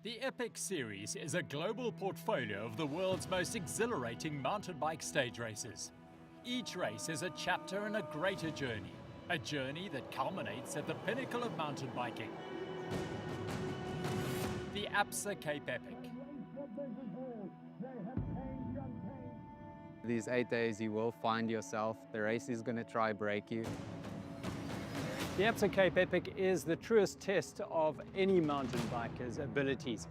The Epic series is a global portfolio of the world's most exhilarating mountain bike stage races. Each race is a chapter in a greater journey, a journey that culminates at the pinnacle of mountain biking. The Absa Cape Epic. These 8 days you will find yourself. The race is going to try break you. The Absa Cape Epic is the truest test of any mountain biker's abilities.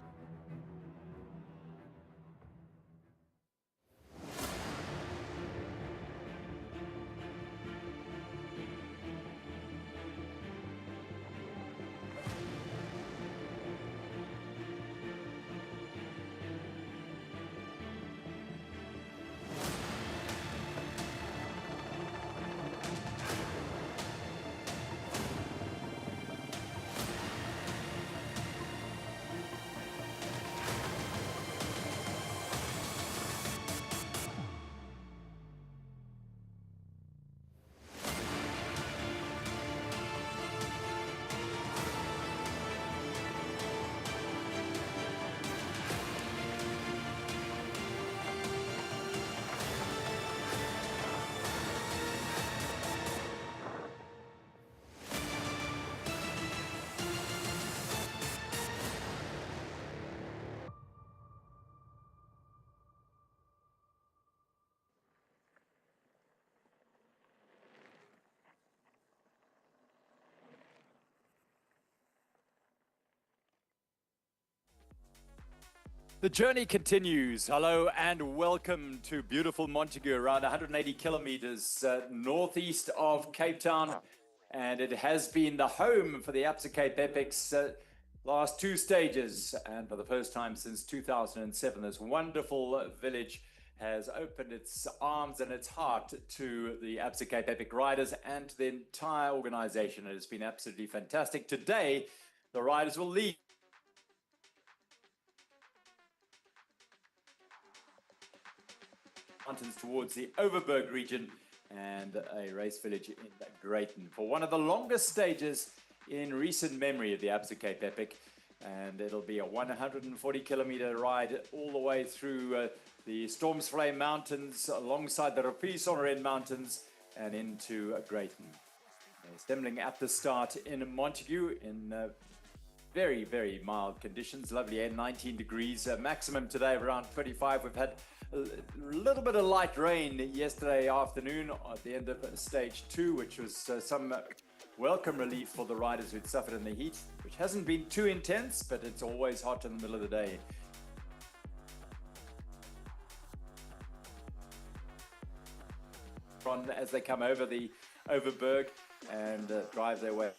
The journey continues. Hello and welcome to beautiful Montagu, around 180 kilometers northeast of Cape Town. And it has been the home for the Absa Cape Epic's last two stages. And for the first time since 2007, this wonderful village has opened its arms and its heart to the Absa Cape Epic riders and to the entire organization. It has been absolutely fantastic. Today, the riders will lead mountains towards the Overberg region and a race village in Greyton for one of the longest stages in recent memory of the Absa Cape Epic. And it'll be a 140-kilometer ride all the way through the Stormsvlei Mountains, alongside the Riviersonderend Mountains, and into Greyton. Assembling at the start in Montagu in very, very mild conditions. Lovely air, 19 degrees. Maximum today around 25. We've had a little bit of light rain yesterday afternoon at the end of stage 2, which was some welcome relief for the riders who'd suffered in the heat, which hasn't been too intense, but it's always hot in the middle of the day. As they come over the Overberg and drive their way.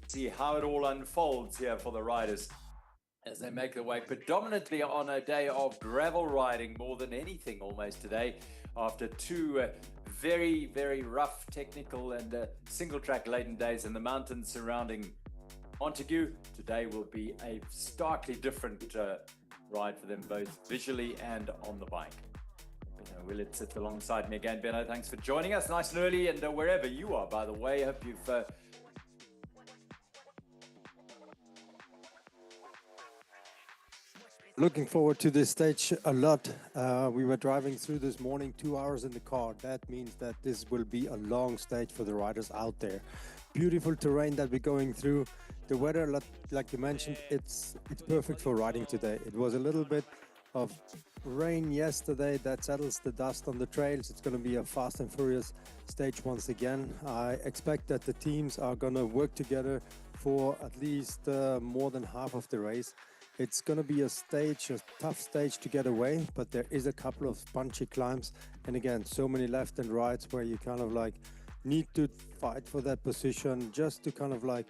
See how it all unfolds here for the riders as they make their way predominantly on a day of gravel riding more than anything almost today, after two very, very rough technical and single track laden days in the mountains surrounding Montagu. Today will be a starkly different ride for them, both visually and on the bike. Willett sits alongside me again. Benno, thanks for joining us nice and early, and wherever you are, by the way, I hope you've looking forward to this stage a lot. We were driving through this morning, 2 hours in the car. That means that this will be a long stage for the riders out there. Beautiful terrain that we're going through. The weather, like you mentioned, it's perfect for riding today. It was a little bit of rain yesterday that settles the dust on the trails. It's going to be a fast and furious stage once again. I expect that the teams are going to work together for at least more than half of the race. It's going to be a tough stage to get away, but there is a couple of punchy climbs. And again, so many left and rights where you kind of like need to fight for that position just to kind of like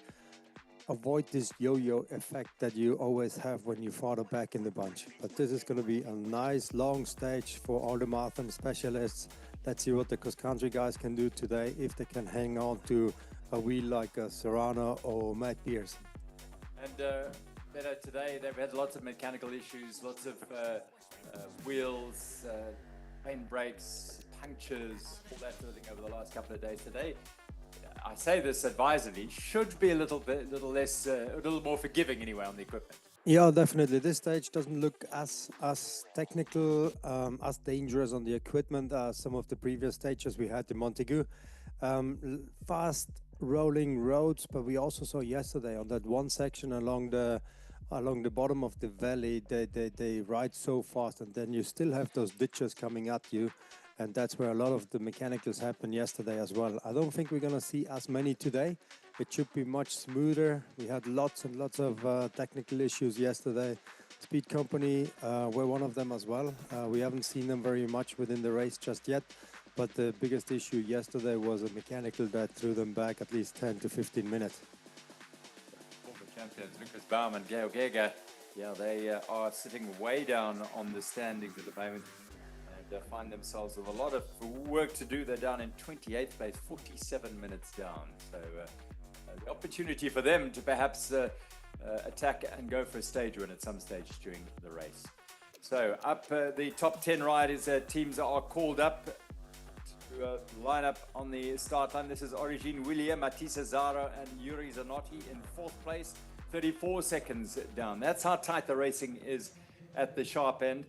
avoid this yo-yo effect that you always have when you farther back in the bunch. But this is going to be a nice long stage for all the marathon specialists. Let's see what the cross-country guys can do today, if they can hang on to a wheel like a Serrano or Matt Pierce. And better today. They've had lots of mechanical issues, lots of wheels, pain brakes, punctures, all that sort of thing over the last couple of days. Today, I say this advisedly, should be a little less, a little more forgiving anyway on the equipment. Yeah, definitely. This stage doesn't look as technical, as dangerous on the equipment as some of the previous stages we had in Montagu. Fast rolling roads, but we also saw yesterday on that one section along the bottom of the valley, they ride so fast, and then you still have those ditches coming at you, and that's where a lot of the mechanicals happened yesterday as well. I don't think we're gonna see as many today. It should be much smoother. We had lots and lots of technical issues yesterday. Speed Company were one of them as well. We haven't seen them very much within the race just yet, but the biggest issue yesterday was a mechanical that threw them back at least 10 to 15 minutes. Former champions Lucas Baum and Gail Geiger, yeah, they are sitting way down on the standings at the moment and find themselves with a lot of work to do. They're down in 28th place, 47 minutes down. So the opportunity for them to perhaps attack and go for a stage win at some stage during the race. So up the top 10 riders, teams are called up to line up on the start line. This is Origine William, Matisse Zara and Yuri Zanotti in 4th place, 34 seconds down. That's how tight the racing is at the sharp end.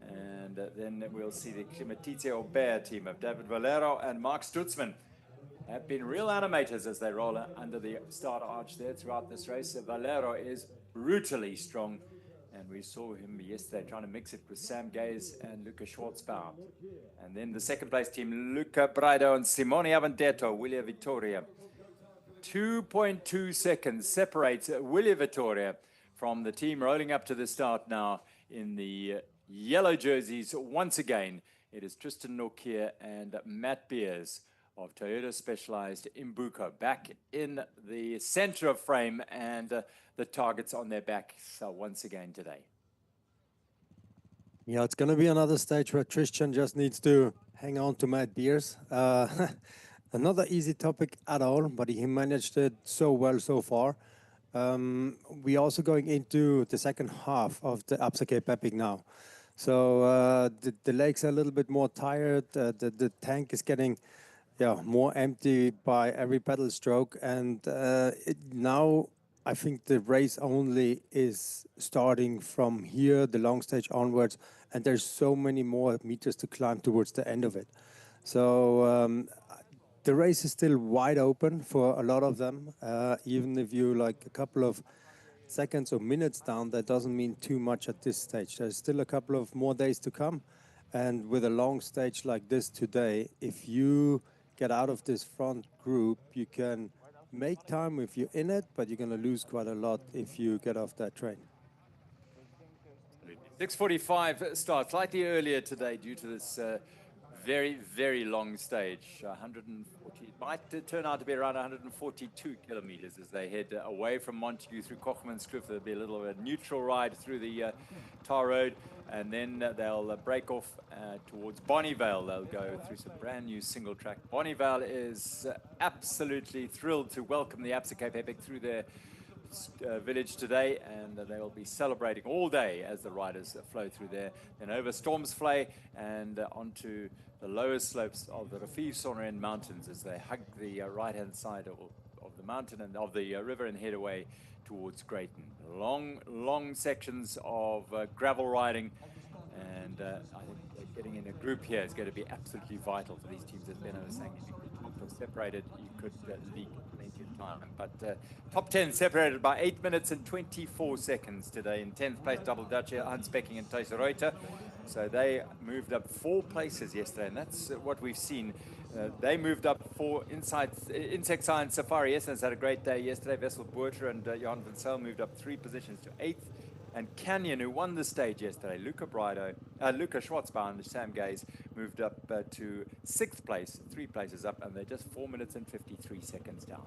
And then we'll see the Climatite Aubert team of David Valero and Mark Stutzman have been real animators as they roll under the start arch there throughout this race. Valero is brutally strong, and we saw him yesterday trying to mix it with Sam Gaze and Luca Schwartzbaum. And then the second place team, Luca Braido and Simone Avendetto, Willia Vittoria. 2.2 seconds separates Willia Vittoria from the team rolling up to the start now in the yellow jerseys. Once again, it is Tristan Norkier and Matt Beers of Toyota Specialized Imbuco back in the center of frame, and the targets on their back once again today. Yeah, it's going to be another stage where Tristan just needs to hang on to Matt Beers. Another easy topic at all, but he managed it so well so far. We're also going into the second half of the Absa Cape Epic now. So the legs are a little bit more tired. The tank is getting more empty by every pedal stroke, and now I think the race only is starting from here, the long stage onwards, and there's so many more meters to climb towards the end of it. So the race is still wide open for a lot of them. Even if you like a couple of seconds or minutes down, that doesn't mean too much at this stage. There's still a couple of more days to come, and with a long stage like this today, if you get out of this front group, you can make time if you're in it, but you're going to lose quite a lot if you get off that train. 6:45 start, slightly earlier today due to this very, very long stage. 140, it might turn out to be around 142 kilometers as they head away from Montagu through Cogmanskloof. There'll be a little bit of a neutral ride through the tar road, and then they'll break off towards Bonnievale. They'll go through some brand new single track. Bonnievale is absolutely thrilled to welcome the Absa Cape Epic through their village today, and they will be celebrating all day as the riders flow through there. Then over Stormsvlei and onto the lower slopes of the Riviersonderend mountains as they hug the right-hand side of the mountain and of the river and head away towards Greyton. Long sections of gravel riding, and I think getting in a group here is going to be absolutely vital for these teams. As Benno was saying, if you could separated, you could leak plenty of time. But top 10 separated by 8 minutes and 24 seconds today. In 10th place, Double Dutch, Hans Becking and Thijs Reuter. So they moved up 4 places yesterday, and that's what we've seen. They moved up for Insect Science Safari. Yes, had a great day yesterday. Wessel Boerter and Johan van Zyl moved up 3 positions to 8th. And Canyon, who won the stage yesterday, Luca Schwartzbaum and Sam Gaze moved up to 6th place, 3 places up, and they're just 4 minutes and 53 seconds down.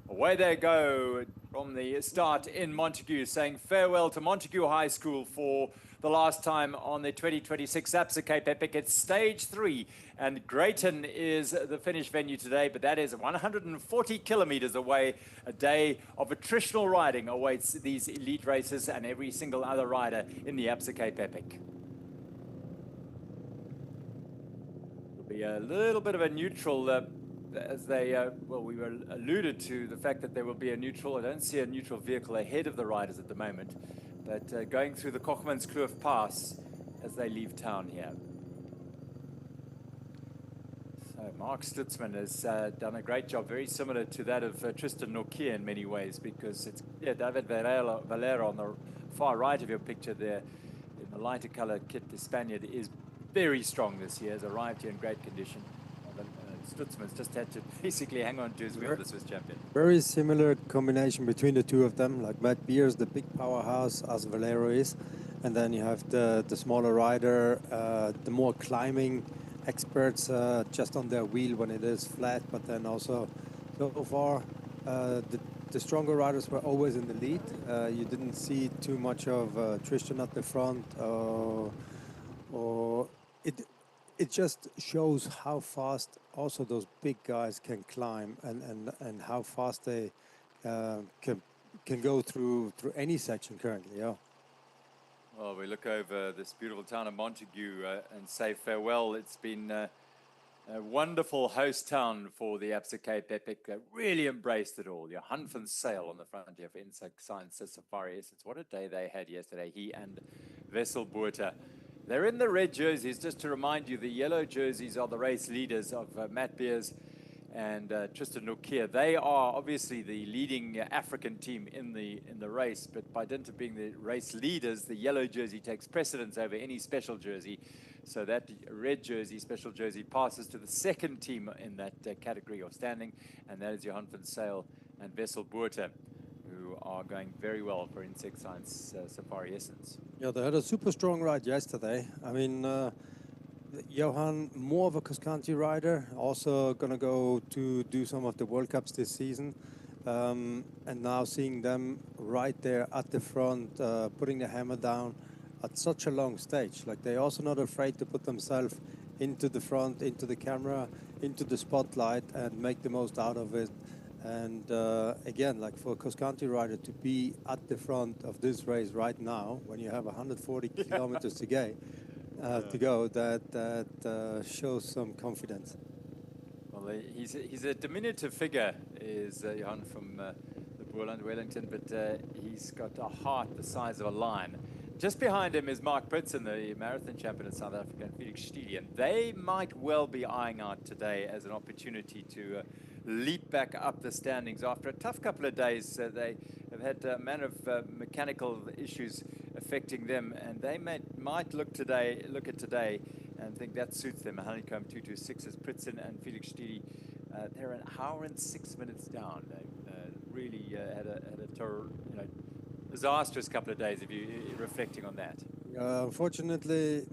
Away they go from the start in Montagu, saying farewell to Montagu High School for the last time on the 2026 Absa Cape Epic. It's stage 3, and Greyton is the finish venue today, but that is 140 kilometers away. A day of attritional riding awaits these elite races and every single other rider in the Absa Cape Epic. It'll be a little bit of a neutral, as they, well, we were alluded to the fact that there will be a neutral. I don't see a neutral vehicle ahead of the riders at the moment, but going through the Cogmanskloof Pass as they leave town here. So Mark Stutzman has done a great job, very similar to that of Tristan Nokia in many ways, because it's David Valero on the far right of your picture there in the lighter color kit. The Spaniard is very strong this year, has arrived here in great condition. Stutzman's just had to basically hang on to his wheel, the Swiss champion. Very similar combination between the two of them. Like Matt Beers, the big powerhouse, as Valero is. And then you have the smaller rider, the more climbing experts just on their wheel when it is flat. But then also, so far, the stronger riders were always in the lead. You didn't see too much of Tristan at the front. Or it just shows how fast also those big guys can climb and how fast they can go through any section currently. Yeah. Well, we look over this beautiful town of Montagu and say farewell. It's been a wonderful host town for the Absa Cape Epic. Really embraced it all. Your Hunt van Sail on the front here for Insect Science Safari Essence. What a day they had yesterday, he and Wessel Botha. They're in the red jerseys. Just to remind you, the yellow jerseys are the race leaders of Matt Beers and Tristan Nokia. They are obviously the leading African team in the race, but by dint of being the race leaders, the yellow jersey takes precedence over any special jersey. So that red jersey, special jersey, passes to the second team in that category of standing, and that is your Hunt van Sail and Wessel Botha, who are going very well for Insect Science Safari Essence. Yeah, they had a super strong ride yesterday. I mean, Johan, more of a cross-country rider, also going to go to do some of the World Cups this season. And now seeing them right there at the front, putting the hammer down at such a long stage. Like, they're also not afraid to put themselves into the front, into the camera, into the spotlight, and make the most out of it. And again, like for a cross-country rider to be at the front of this race right now, when you have 140 kilometers to go, that shows some confidence. Well, he's a diminutive figure, is Johan from the Boerland Wellington, but he's got a heart the size of a lion. Just behind him is Mark Pritson, the marathon champion in South Africa, and Felix Stili. And they might well be eyeing out today as an opportunity to leap back up the standings after a tough couple of days. They have had a man of mechanical issues affecting them, and they might look at today and think that suits them. A honeycomb 226 is Pritson and Felix Stili. They're an hour and 6 minutes down. They really had a disastrous couple of days if you're reflecting on that. Unfortunately,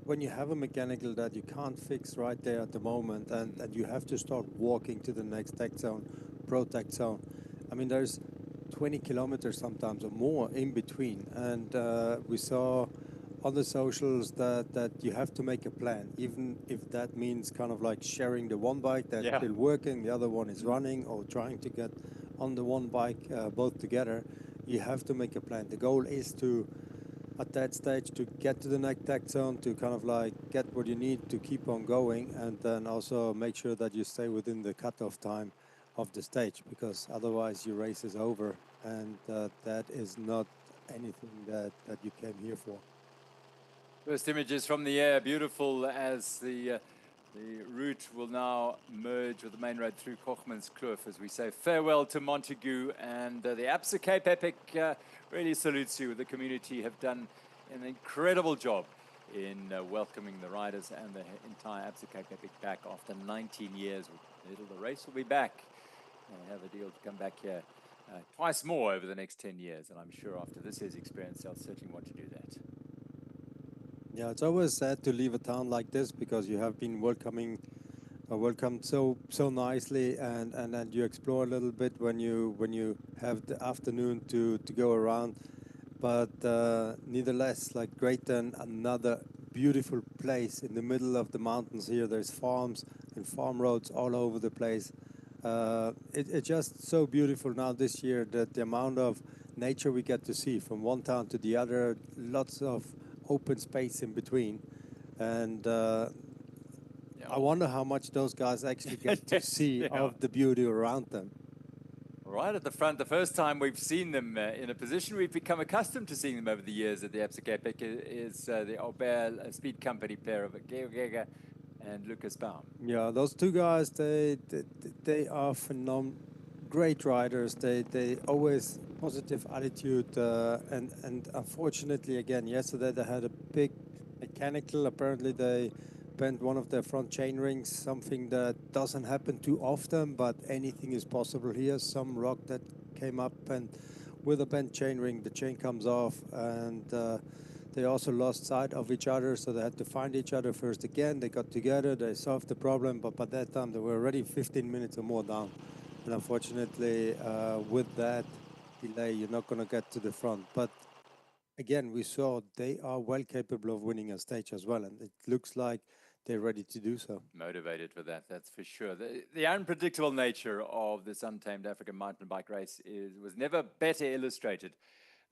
when you have a mechanical that you can't fix right there at the moment, and you have to start walking to the next tech zone, protect zone. I mean, there's 20 kilometers sometimes or more in between, and we saw on the socials that you have to make a plan, even if that means kind of like sharing the one bike that's still working, the other one is running, or trying to get on the one bike both together. You have to make a plan. The goal is to, at that stage, to get to the next tech zone, to kind of like get what you need to keep on going, and then also make sure that you stay within the cutoff time of the stage, because otherwise your race is over, and that is not anything that you came here for. First images from the air, beautiful, as the route will now merge with the main road through Cogmanskloof as we say farewell to Montagu. And the Absa Cape Epic really salutes you. The community have done an incredible job in welcoming the riders and the entire Absa Cape Epic back after 19 years. The race will be back, and have a deal to come back here twice more over the next 10 years. And I'm sure after this year's experience, they'll certainly want to do that. Yeah, it's always sad to leave a town like this, because you have been welcomed so nicely, and you explore a little bit when you have the afternoon to go around. But nevertheless, like Greyton, another beautiful place in the middle of the mountains here. There's farms and farm roads all over the place. It's just so beautiful now this year that the amount of nature we get to see from one town to the other, lots of open space in between. And I wonder how much those guys actually get to see of the beauty around them. Right at the front, the first time we've seen them in a position we've become accustomed to seeing them over the years at the Absa Cape Epic is the Albert Speed Company pair of Georg and Lucas Baum. Yeah, those two guys, they are great riders. They always positive attitude, and unfortunately, again, yesterday they had a big mechanical. Apparently, they bent one of their front chain rings, something that doesn't happen too often, but anything is possible here. Some rock that came up, and with a bent chain ring, the chain comes off, and they also lost sight of each other, so they had to find each other first again. They got together, they solved the problem, but by that time they were already 15 minutes or more down. And unfortunately, with that delay, you're not going to get to the front. But again, we saw they are well capable of winning a stage as well, and it looks like they're ready to do so. Motivated for that, that's for sure. The unpredictable nature of this untamed African mountain bike race was never better illustrated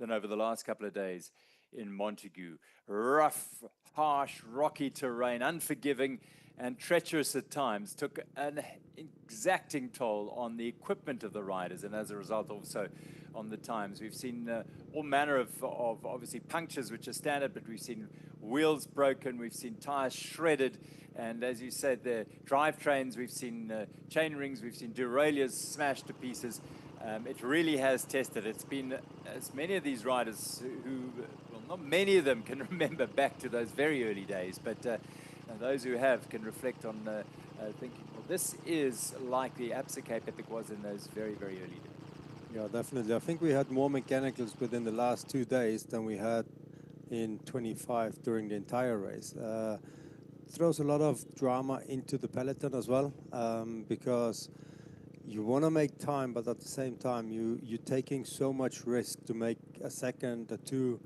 than over the last couple of days in Montagu. Rough, harsh, rocky terrain, unforgiving and treacherous at times, took an exacting toll on the equipment of the riders, and as a result also on the times. We've seen all manner of obviously punctures, which are standard, but we've seen wheels broken, we've seen tires shredded, and as you said, the drivetrains, we've seen chain rings, we've seen derailleurs smashed to pieces. It really has tested. It's been as many of these riders who, well, not many of them can remember back to those very early days, but those who have can reflect on thinking, well, this is like the Absa Cape Epic was in those very, very early days. Yeah, definitely. I think we had more mechanicals within the last 2 days than we had in 25 during the entire race. Throws a lot of drama into the peloton as well, because you want to make time, but at the same time, you're taking so much risk to make a second, a two.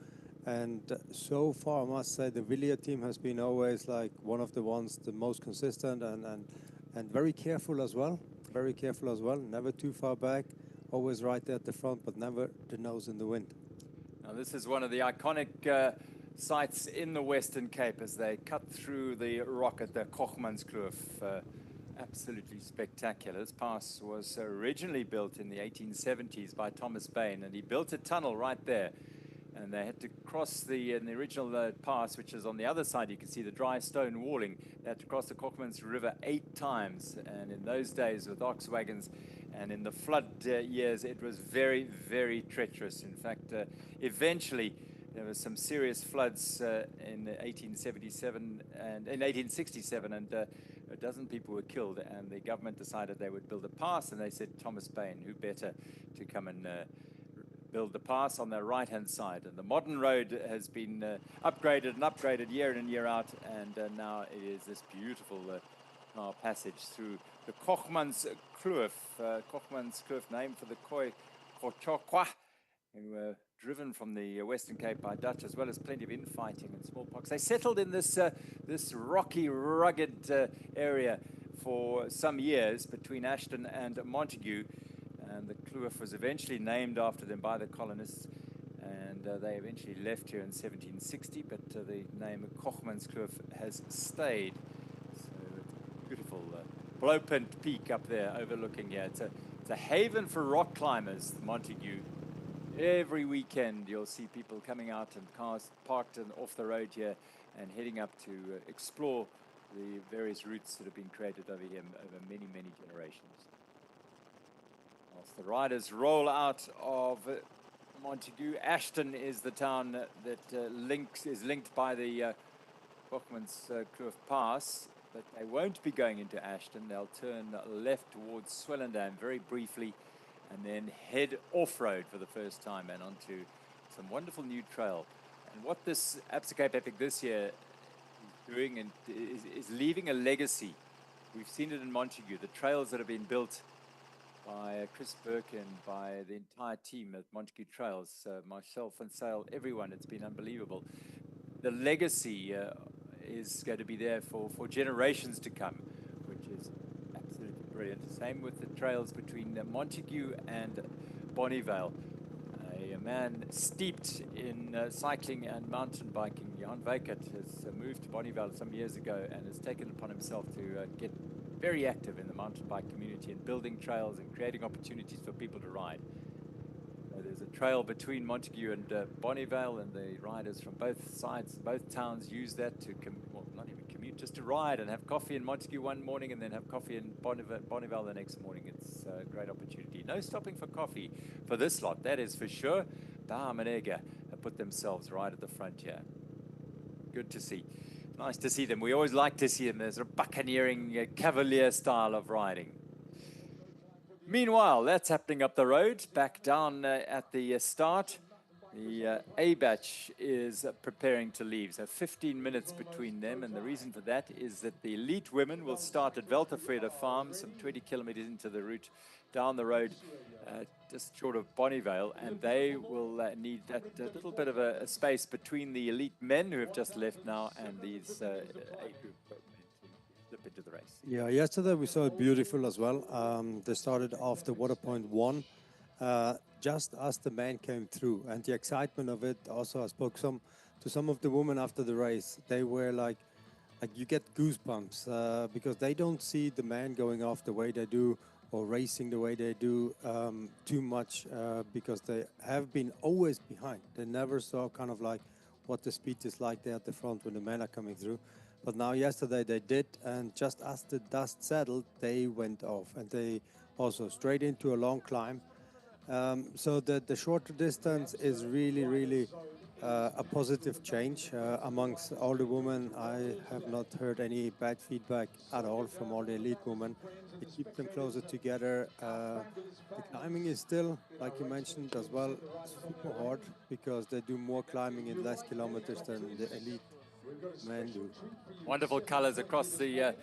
And so far, I must say, the Villiers team has been always like one of the ones, the most consistent and very careful as well. Very careful as well. Never too far back. Always right there at the front, but never the nose in the wind. Now, this is one of the iconic sites in the Western Cape as they cut through the rock at the Cogmanskloof. Absolutely spectacular. This pass was originally built in the 1870s by Thomas Bain, and he built a tunnel right there. And they had to cross in the original pass, which is on the other side. You can see the dry stone walling. They had to cross the Cogmans River 8 times. And in those days, with ox wagons and in the flood years, it was very, very treacherous. In fact, eventually, there were some serious floods in 1877 and in 1867, and a dozen people were killed. And the government decided they would build a pass, and they said, Thomas Bain, who better to come and build the pass on the right-hand side. And the modern road has been upgraded and upgraded year in and year out, and now it is this beautiful passage through the Cogmanskloof. Cogmanskloof, named for the Khoi Khochokwa, who were driven from the Western Cape by Dutch, as well as plenty of infighting and smallpox. They settled in this rocky, rugged area for some years between Ashton and Montagu. And the kloof was eventually named after them by the colonists, and they eventually left here in 1760, but the name of Cogmanskloof has stayed. So it's a beautiful blowpint peak up there overlooking here. It's a haven for rock climbers, Montagu. Every weekend you'll see people coming out and cars parked and off the road here and heading up to explore the various routes that have been created over here over many, many generations. As the riders roll out of Montagu, Ashton is the town that is linked by the Cogmanskloof Pass, but they won't be going into Ashton. They'll turn left towards Swellendam very briefly and then head off-road for the first time and onto some wonderful new trail. And what this Absa Cape Epic this year is doing and is leaving a legacy. We've seen it in Montagu, the trails that have been built by Chris Burke and by the entire team at Montagu Trails, myself and Sale, everyone. It's been unbelievable. The legacy is going to be there for generations to come, which is absolutely brilliant. Same with the trails between Montagu and Bonnievale. A man steeped in cycling and mountain biking, Jan Weikert, has moved to Bonnievale some years ago and has taken it upon himself to get very active in the mountain bike community and building trails and creating opportunities for people to ride. There's a trail between Montagu and Bonnievale, and the riders from both sides, both towns, use that to, well, not even commute, just to ride and have coffee in Montagu one morning and then have coffee in Bonnievale the next morning. It's a great opportunity. No stopping for coffee for this lot, that is for sure. Baham and Ega have put themselves right at the front here. Good to see. Nice to see them. We always like to see them. There's a buccaneering, cavalier style of riding. Meanwhile, that's happening up the road, back down at the start. The A batch is preparing to leave, so 15 minutes between them, and the reason for that is that the elite women will start at Weltevrede Farm, some 20 kilometers into the route down the road, just short of Bonnievale, and they will need that little bit of a space between the elite men who have just left now and these A group slip into the race. Yeah, yesterday we saw it beautiful as well. They started off the water point 1 just as the man came through, and the excitement of it. Also, I spoke to some of the women after the race. They were like you get goosebumps because they don't see the man going off the way they do or racing the way they do too much because they have been always behind. They never saw kind of like what the speed is like there at the front when the men are coming through. But now yesterday they did, and just as the dust settled, they went off, and they also straight into a long climb. So the shorter distance is really a positive change amongst all the women. I have not heard any bad feedback at all from all the elite women. It keeps them closer together. The climbing is still, like you mentioned as well, super hard because they do more climbing in less kilometers than the elite men do. Wonderful colors across the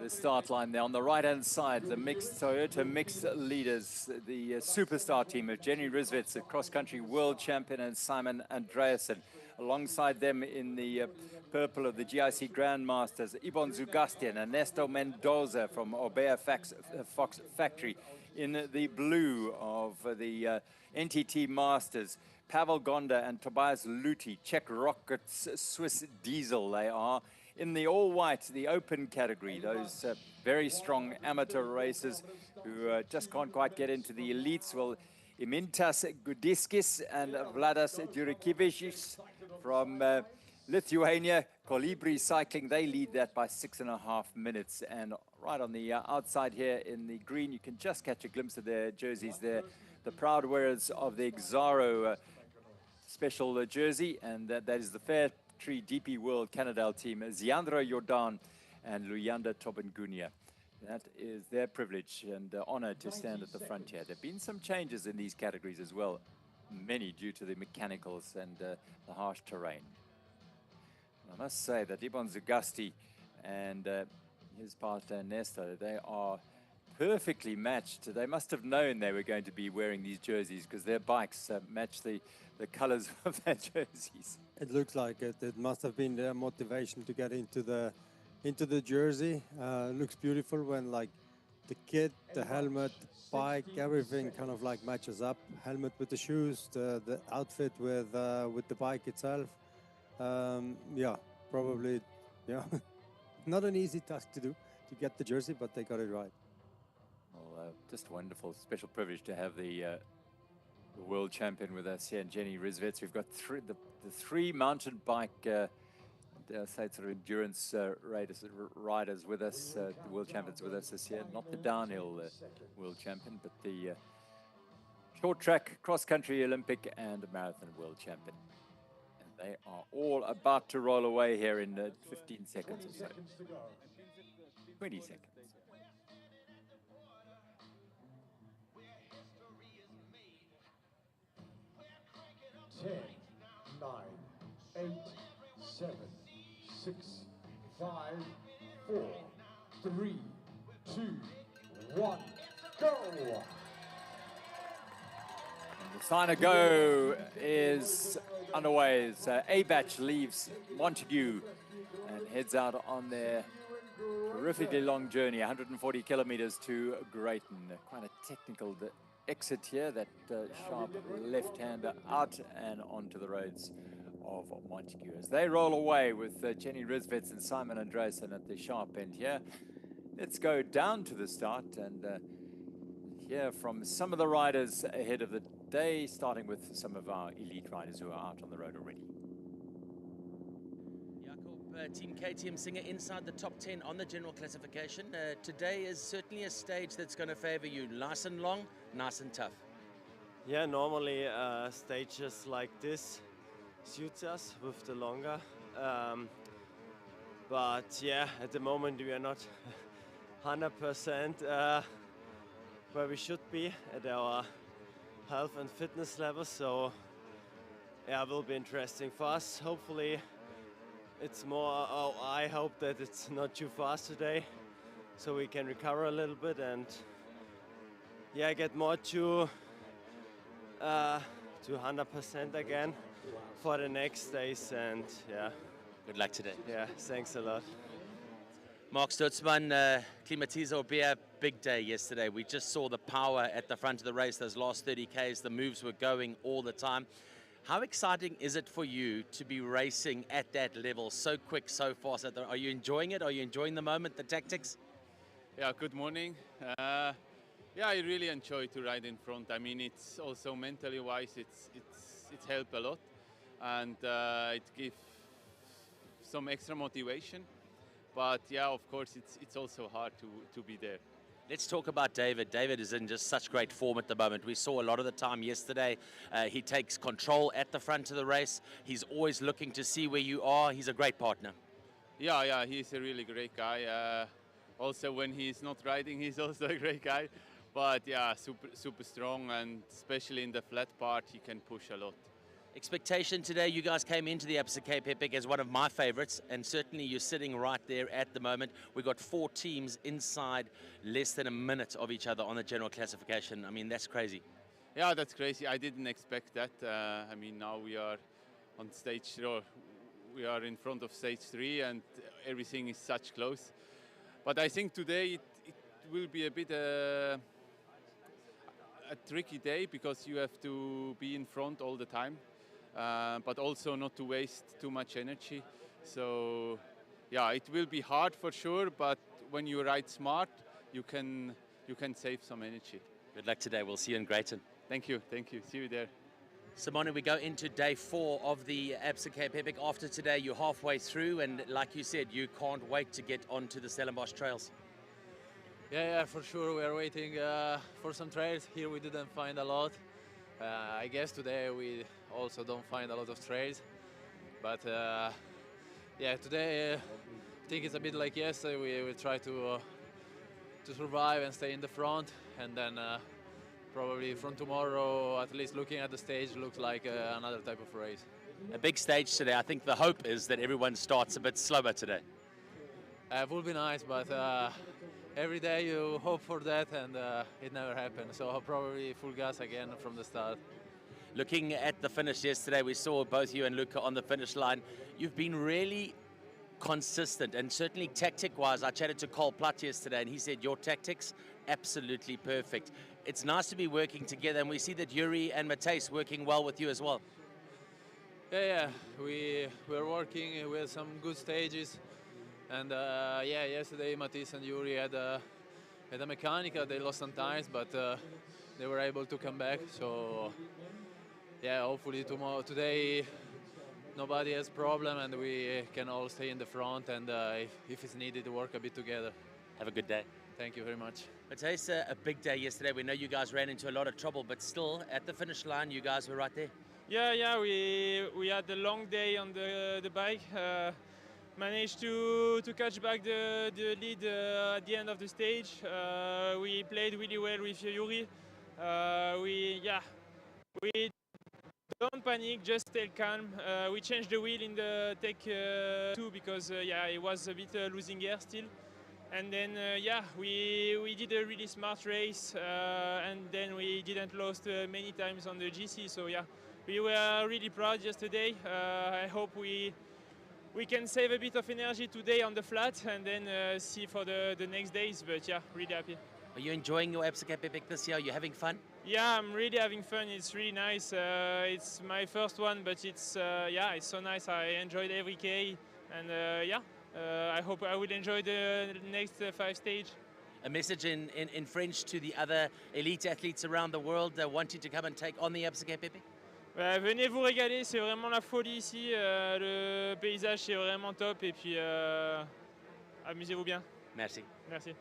start line there. On the right-hand side, the mixed Toyota mixed leaders, the superstar team of Jenny Rizvets, the cross-country world champion, and Simon Andreasen. Alongside them in the purple of the GIC Grandmasters, Ibon Zugastian, Ernesto Mendoza from Orbea Fox Factory. In the blue of the NTT Masters, Pavel Gonda and Tobias Luti, Czech Rockets, Swiss Diesel they are. In the all-white, the open category, those very strong amateur racers who just can't quite get into the elites. Well, Imintas Gudiskis and Vladas Durikivichis from Lithuania, Kolibri Cycling, they lead that by 6.5 minutes. And right on the outside here in the green, you can just catch a glimpse of their jerseys there. The proud wearers of the Exaro special jersey, and that is the Fair Tree DP World Canadale team, Ziandra Jordan and Luyanda Tobengunia. That is their privilege and honor to stand at the front here. There have been some changes in these categories as well, many due to the mechanicals and the harsh terrain. And I must say that Ibon Zugasti and his partner Ernesto, they are perfectly matched. They must have known they were going to be wearing these jerseys because their bikes match the colors of their jerseys. It looks like it. It must have been their motivation to get into the jersey. Looks beautiful when like the kit, the helmet, bike, everything kind of like matches up. Helmet with the shoes, the outfit with the bike itself. Yeah, probably, yeah, not an easy task to do to get the jersey, but they got it right. Well, just wonderful, special privilege to have the world champion with us here, and Jenny Rizvets. We've got the three mountain bike, say sort of endurance riders with us, the world champions with us this year. Not the downhill world champion, but the short track, cross country Olympic and marathon world champion. And they are all about to roll away here in 15 seconds or so. 20 seconds. 10, 9, 8, 7, 6, 5, 4, 3, 2, 1, go! Sign a go is underway. So A batch leaves Montagu and heads out on their terrifically long journey, 140 kilometers to Greyton. Quite a technical exit here, that sharp left-hander out and onto the roads of Montagu. As they roll away with Jenny Risvets and Simon Andreasen at the sharp end here, let's go down to the start and hear from some of the riders ahead of the day, starting with some of our elite riders who are out on the road already. Team KTM Singer inside the top 10 on the general classification. Today is certainly a stage that's going to favor you. Nice and long, nice and tough. Yeah, normally stages like this suits us with the longer. But yeah, at the moment we are not 100% where we should be at our health and fitness level. So yeah, it will be interesting for us. Hopefully it's more, I hope that it's not too fast today, so we can recover a little bit and yeah, get more to 100% again for the next days. And yeah. Good luck today. Yeah, thanks a lot. Mark Stutzman, Climatizo Beer, big day yesterday. We just saw the power at the front of the race, those last 30 Ks, the moves were going all the time. How exciting is it for you to be racing at that level, so quick, so fast? Are you enjoying it? Are you enjoying the moment, the tactics? Yeah, good morning. Yeah, I really enjoy to ride in front. I mean, it's also mentally wise, it's helped a lot, and it gives some extra motivation. But yeah, of course, it's also hard to be there. Let's talk about David. David is in just such great form at the moment. We saw a lot of the time yesterday. He takes control at the front of the race. He's always looking to see where you are. He's a great partner. Yeah, he's a really great guy. Also, when he's not riding, he's also a great guy. But yeah, super strong, and especially in the flat part, he can push a lot. Expectation today, you guys came into the Absa Cape Epic as one of my favorites, and certainly you're sitting right there at the moment. We've got 4 teams inside less than a minute of each other on the general classification. I mean, that's crazy. Yeah, that's crazy. I didn't expect that. I mean, now we are on stage, or we are in front of stage 3, and everything is such close. But I think today it will be a bit a tricky day, because you have to be in front all the time. But also not to waste too much energy. So yeah, it will be hard for sure, but when you ride smart, you can save some energy. Good luck today. We'll see you in Greyton. Thank you. See you there. Simone, we go into day 4 of the Absa Cape Epic. After today, you're halfway through, and like you said, you can't wait to get onto the Stellenbosch trails. Yeah, for sure. We are waiting for some trails. Here we didn't find a lot. I guess today we also don't find a lot of trails, but yeah, today I think it's a bit like yesterday. We will try to survive and stay in the front, and then probably from tomorrow, at least looking at the stage, looks like another type of race. A big stage today. I think the hope is that everyone starts a bit slower today. It would be nice, but every day you hope for that, and it never happens. So I'll probably full gas again from the start. Looking at the finish yesterday, we saw both you and Luca on the finish line. You've been really consistent, and certainly tactic-wise. I chatted to Cole Platt yesterday, and he said your tactics, absolutely perfect. It's nice to be working together, and we see that Yuri and Matthijs working well with you as well. Yeah, we're working with some good stages. And yeah, yesterday Matthijs and Yuri had a Mechanica. They lost some tires, but they were able to come back. So yeah, hopefully today nobody has problem, and we can all stay in the front, and if it's needed, to work a bit together. Have a good day. Thank you very much. Matthijs, a big day yesterday. We know you guys ran into a lot of trouble, but still at the finish line, you guys were right there. Yeah, we had a long day on the bike. Managed to catch back the lead at the end of the stage. We played really well with Yuri. We don't panic, just stay calm. We changed the wheel in the take 2 because it was a bit losing air still. And then yeah, we did a really smart race, and then we didn't lose many times on the GC. So yeah, we were really proud yesterday. I hope we can save a bit of energy today on the flat and then see for the next days. But yeah, really happy. Are you enjoying your Absa Cape Epic this year? Are you having fun? Yeah, I'm really having fun. It's really nice. It's my first one, but it's yeah, it's so nice. I enjoyed every K, and yeah, I hope I will enjoy the next 5 stages. A message in French to the other elite athletes around the world wanting to come and take on the Absa Cape Epic? Venez vous régaler, c'est vraiment la folie ici. Le paysage c'est vraiment top et puis amusez-vous bien. Merci. Merci.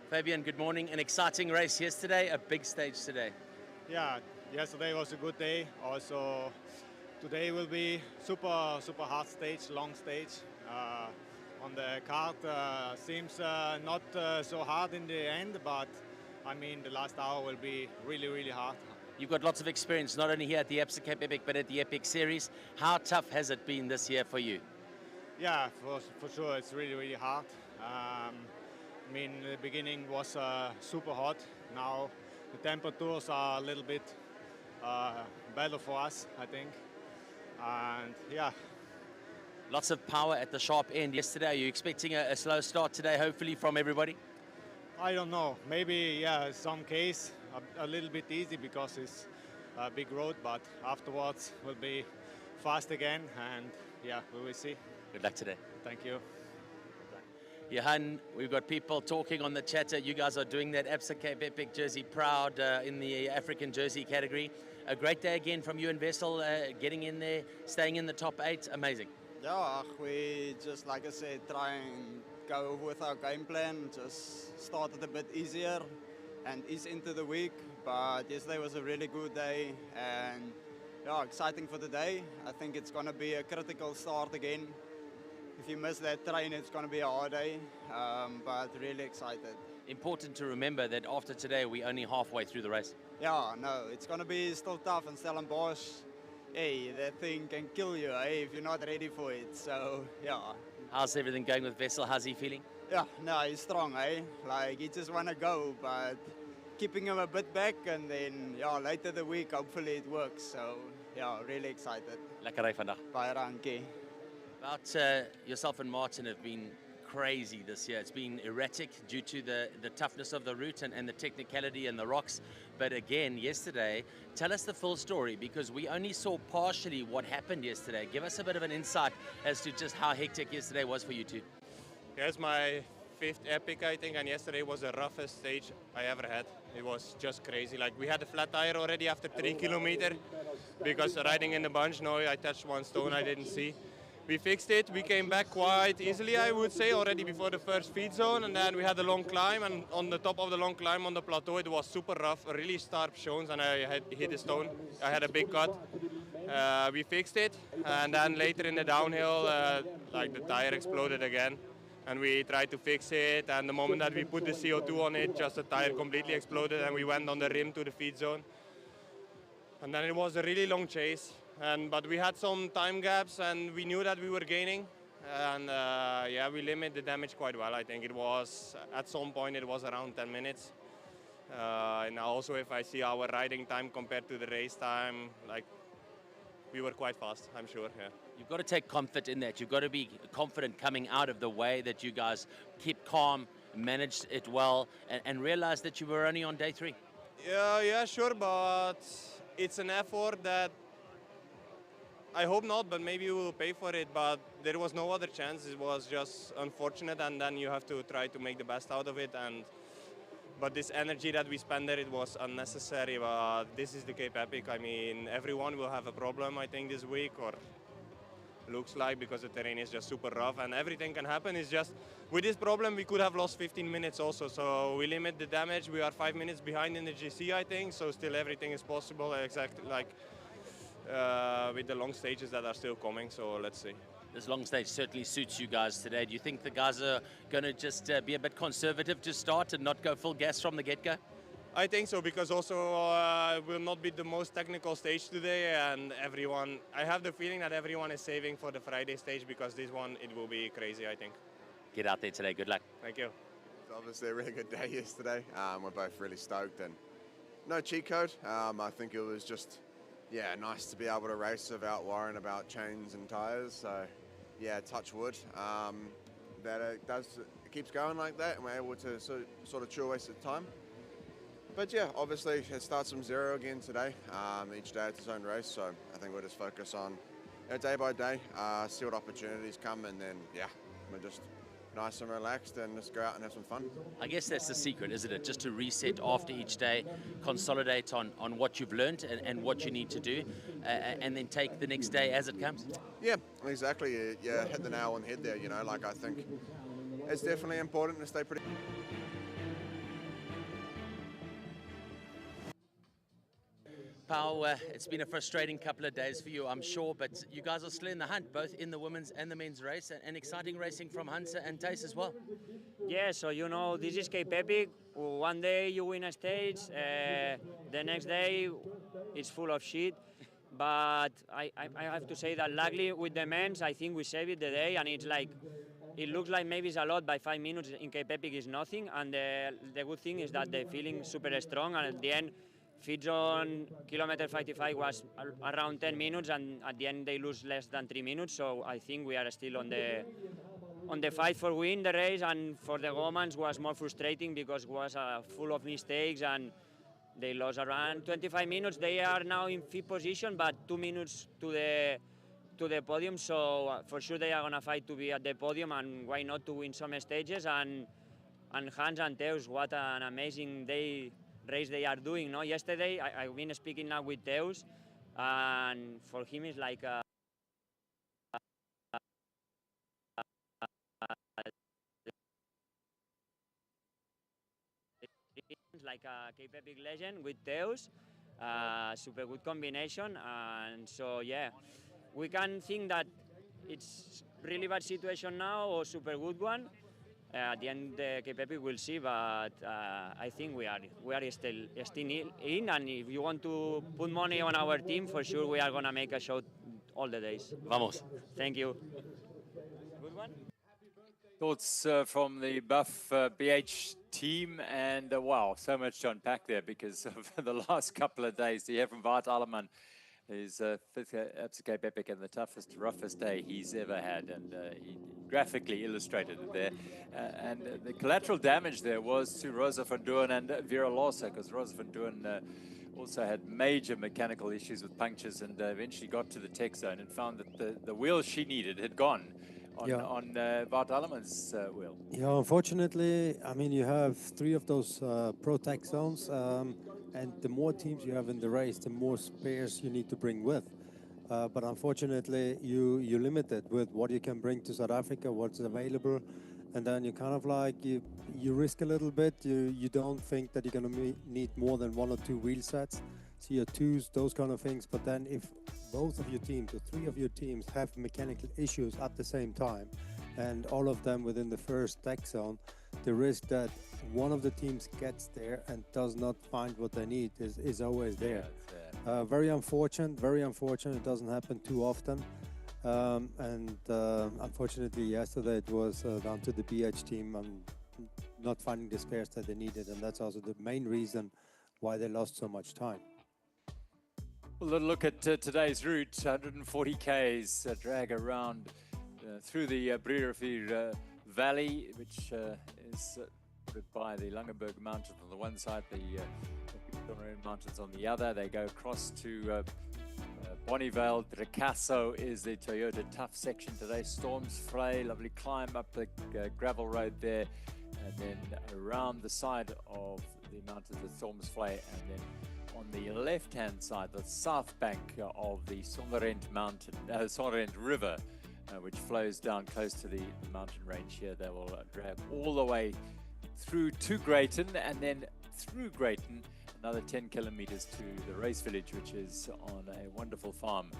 Fabian, good morning. An exciting race yesterday, a big stage today. Yeah, yesterday was a good day. Also, today will be super hard stage, long stage. On the kart seems not so hard in the end, but I mean the last hour will be really hard. You've got lots of experience, not only here at the Absa Cape Epic, but at the Epic Series. How tough has it been this year for you? Yeah, for sure, it's really hard. I mean, the beginning was super hot. Now the temperatures are a little bit better for us, I think. And yeah. Lots of power at the sharp end yesterday. Are you expecting a slow start today, hopefully, from everybody? I don't know. Maybe, yeah, some case a little bit easy because it's a big road, but afterwards will be fast again, and yeah, we will see. Good luck today. Thank you. Johan, we've got people talking on the chatter. You guys are doing that Absa Cape Epic jersey proud in the African jersey category. A great day again from you and Vessel, getting in there, staying in the top 8. Amazing. Yeah, we just, like I said, try and go with our game plan. Just started a bit easier and ease into the week. But yesterday was a really good day and yeah, exciting for the day. I think it's going to be a critical start again. If you miss that train, it's going to be a hard day, but really excited. Important to remember that after today, we're only halfway through the race. Yeah, no, it's going to be still tough, and Stellenbosch, hey, that thing can kill you, hey, if you're not ready for it, so, yeah. How's everything going with Vessel? How's he feeling? Yeah, no, he's strong, eh? Like, he just want to go, but keeping him a bit back, and then, yeah, later the week, hopefully it works, so, yeah, really excited. Lekker ry vandag. Baie dankie. About yourself and Martin have been crazy this year. It's been erratic due to the toughness of the route and the technicality and the rocks. But again, yesterday, tell us the full story, because we only saw partially what happened yesterday. Give us a bit of an insight as to just how hectic yesterday was for you two. Yeah, it's my 5th epic, I think, and yesterday was the roughest stage I ever had. It was just crazy. Like, we had a flat tire already after 3 kilometers because riding in the bunch, no, I touched one stone I didn't see. We fixed it, we came back quite easily, I would say, already before the first feed zone, and then we had a long climb, and on the top of the long climb on the plateau it was super rough, really sharp stones, and I had hit a stone. I had a big cut. We fixed it, and then later in the downhill, like the tire exploded again, and we tried to fix it, and the moment that we put the CO2 on it, just the tire completely exploded, and we went on the rim to the feed zone. And then it was a really long chase. But we had some time gaps and we knew that we were gaining, and yeah, we limited the damage quite well. I think it was, at some point it was around 10 minutes. And also if I see our riding time compared to the race time, like, we were quite fast, I'm sure, yeah. You've got to take comfort in that. You've got to be confident coming out of the way that you guys kept calm, managed it well, and realize that you were only on day 3. Yeah, sure, but it's an effort that I hope not, but maybe we will pay for it. But there was no other chance. It was just unfortunate, and then you have to try to make the best out of it. But this energy that we spent there, it was unnecessary. But this is the Cape Epic. I mean, everyone will have a problem, I think, this week, or looks like, because the terrain is just super rough and everything can happen. It's just, with this problem, we could have lost 15 minutes also. So we limit the damage. We are 5 minutes behind in the GC, I think. So still everything is possible, exactly like with the long stages that are still coming, so let's see. This long stage certainly suits you guys today. Do you think the guys are going to just be a bit conservative to start and not go full gas from the get-go? I think so, because also will not be the most technical stage today, and I have the feeling that everyone is saving for the Friday stage, because this one, it will be crazy, I think. get out there today. Good luck. Thank you. It's obviously a really good day yesterday. We're both really stoked, and no cheat code. I think it was just, nice to be able to race without worrying about chains and tyres. So, touch wood. That it keeps going like that, and we're able to sort of chew away at time. But obviously it starts from zero again today. Each day it's its own race, so I think we'll just focus on day by day, see what opportunities come, and then we're just nice and relaxed and just go out and have some fun. I guess that's the secret, isn't it? Just to reset after each day, consolidate on what you've learned and what you need to do, and then take the next day as it comes. Yeah, exactly. You hit the nail on the head there, I think it's definitely important to stay pretty... Pau, it's been a frustrating couple of days for you, I'm sure, but you guys are still in the hunt, both in the women's and the men's race, and exciting racing from Hansa and Thijs as well. Yeah, so this is Cape Epic. One day you win a stage, the next day it's full of shit. But I have to say that luckily with the men's, I think we saved it the day, and it's like, it looks like maybe it's a lot, by 5 minutes in Cape Epic is nothing, and the good thing is that they're feeling super strong, and at the end, feeds on kilometer 55 was around 10 minutes, and at the end they lose less than 3 minutes. So I think we are still on the fight for win the race, and for the Gomans was more frustrating because it was full of mistakes and they lost around 25 minutes. They are now in 5th position, but 2 minutes to the podium. So for sure they are gonna fight to be at the podium, and why not to win some stages. And Hans and Teus, what an amazing race they are doing. No, yesterday I've been speaking now with Teus, and for him it's like a Cape Epic legend with Teus, super good combination, and so we can think that it's really bad situation now or super good one. At the end, the Cape Epic we'll see, but I think we are still in, and if you want to put money on our team, for sure we are gonna make a show all the days. Vamos. Thank you. Good one. Thoughts from the Buff BH team, and wow, so much to unpack there because of the last couple of days. The from Bart Alleman, his 5th Absa Cape Epic and the toughest, roughest day he's ever had, and he graphically illustrated it there. And the collateral damage there was to Rosa van Duin and Vera Larsa, because Rosa van Duin also had major mechanical issues with punctures, and eventually got to the tech zone and found that the wheel she needed had gone on Bart Alleman's wheel. Yeah, unfortunately, I mean, you have 3 of those pro tech zones, and the more teams you have in the race, the more spares you need to bring with. But unfortunately, you're limited with what you can bring to South Africa, what's available, and then you kind of like, you risk a little bit. You don't think that you're going to need more than 1 or 2 wheel sets, so your 2s, those kind of things. But then if both of your teams or 3 of your teams have mechanical issues at the same time, and all of them within the first tech zone, the risk that one of the teams gets there and does not find what they need is always there. Very unfortunate, very unfortunate. It doesn't happen too often. Unfortunately, yesterday it was down to the BH team and not finding the spares that they needed, and that's also the main reason why they lost so much time. A little look at today's route, 140 Ks drag around through the Breerivier Valley, which is by the Langeberg Mountains on the one side, the Riviersonderend Mountains on the other. They go across to Bonnievale. Drecaso is the Toyota tough section today. Stormsvlei, lovely climb up the gravel road there, and then around the side of the mountains of Stormsvlei, and then on the left-hand side, the south bank of the Sonderend River, which flows down close to the mountain range here. They will drag all the way through to Greyton, and then through Greyton another 10 kilometers to the race village, which is on a wonderful farm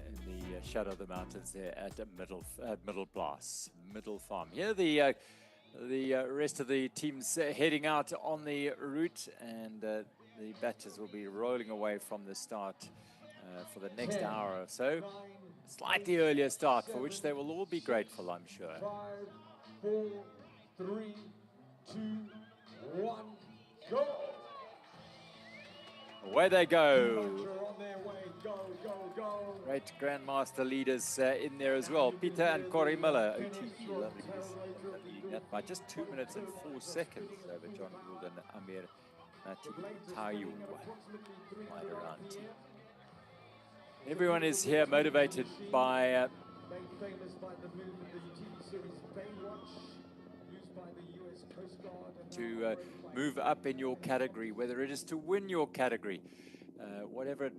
in the shadow of the mountains there at Middle Farm. Here the rest of the teams heading out on the route, and the batches will be rolling away from the start for the next hour or so. Slightly earlier start, for which they will all be grateful, I'm sure. 4, 3, 2, 1, go! Away they go. On their way, go, go, go. Great Grandmaster leaders in there as well. Peter and Corey Miller, OTP, lovely leading that by just 2 minutes and 4 seconds over John Gould and Amir Tayu. Right around team. Everyone is here motivated by Made famous by the move of the TV series Baywatch, used by the US Coast Guard. to move up in your category, whether it is to win your category, whatever it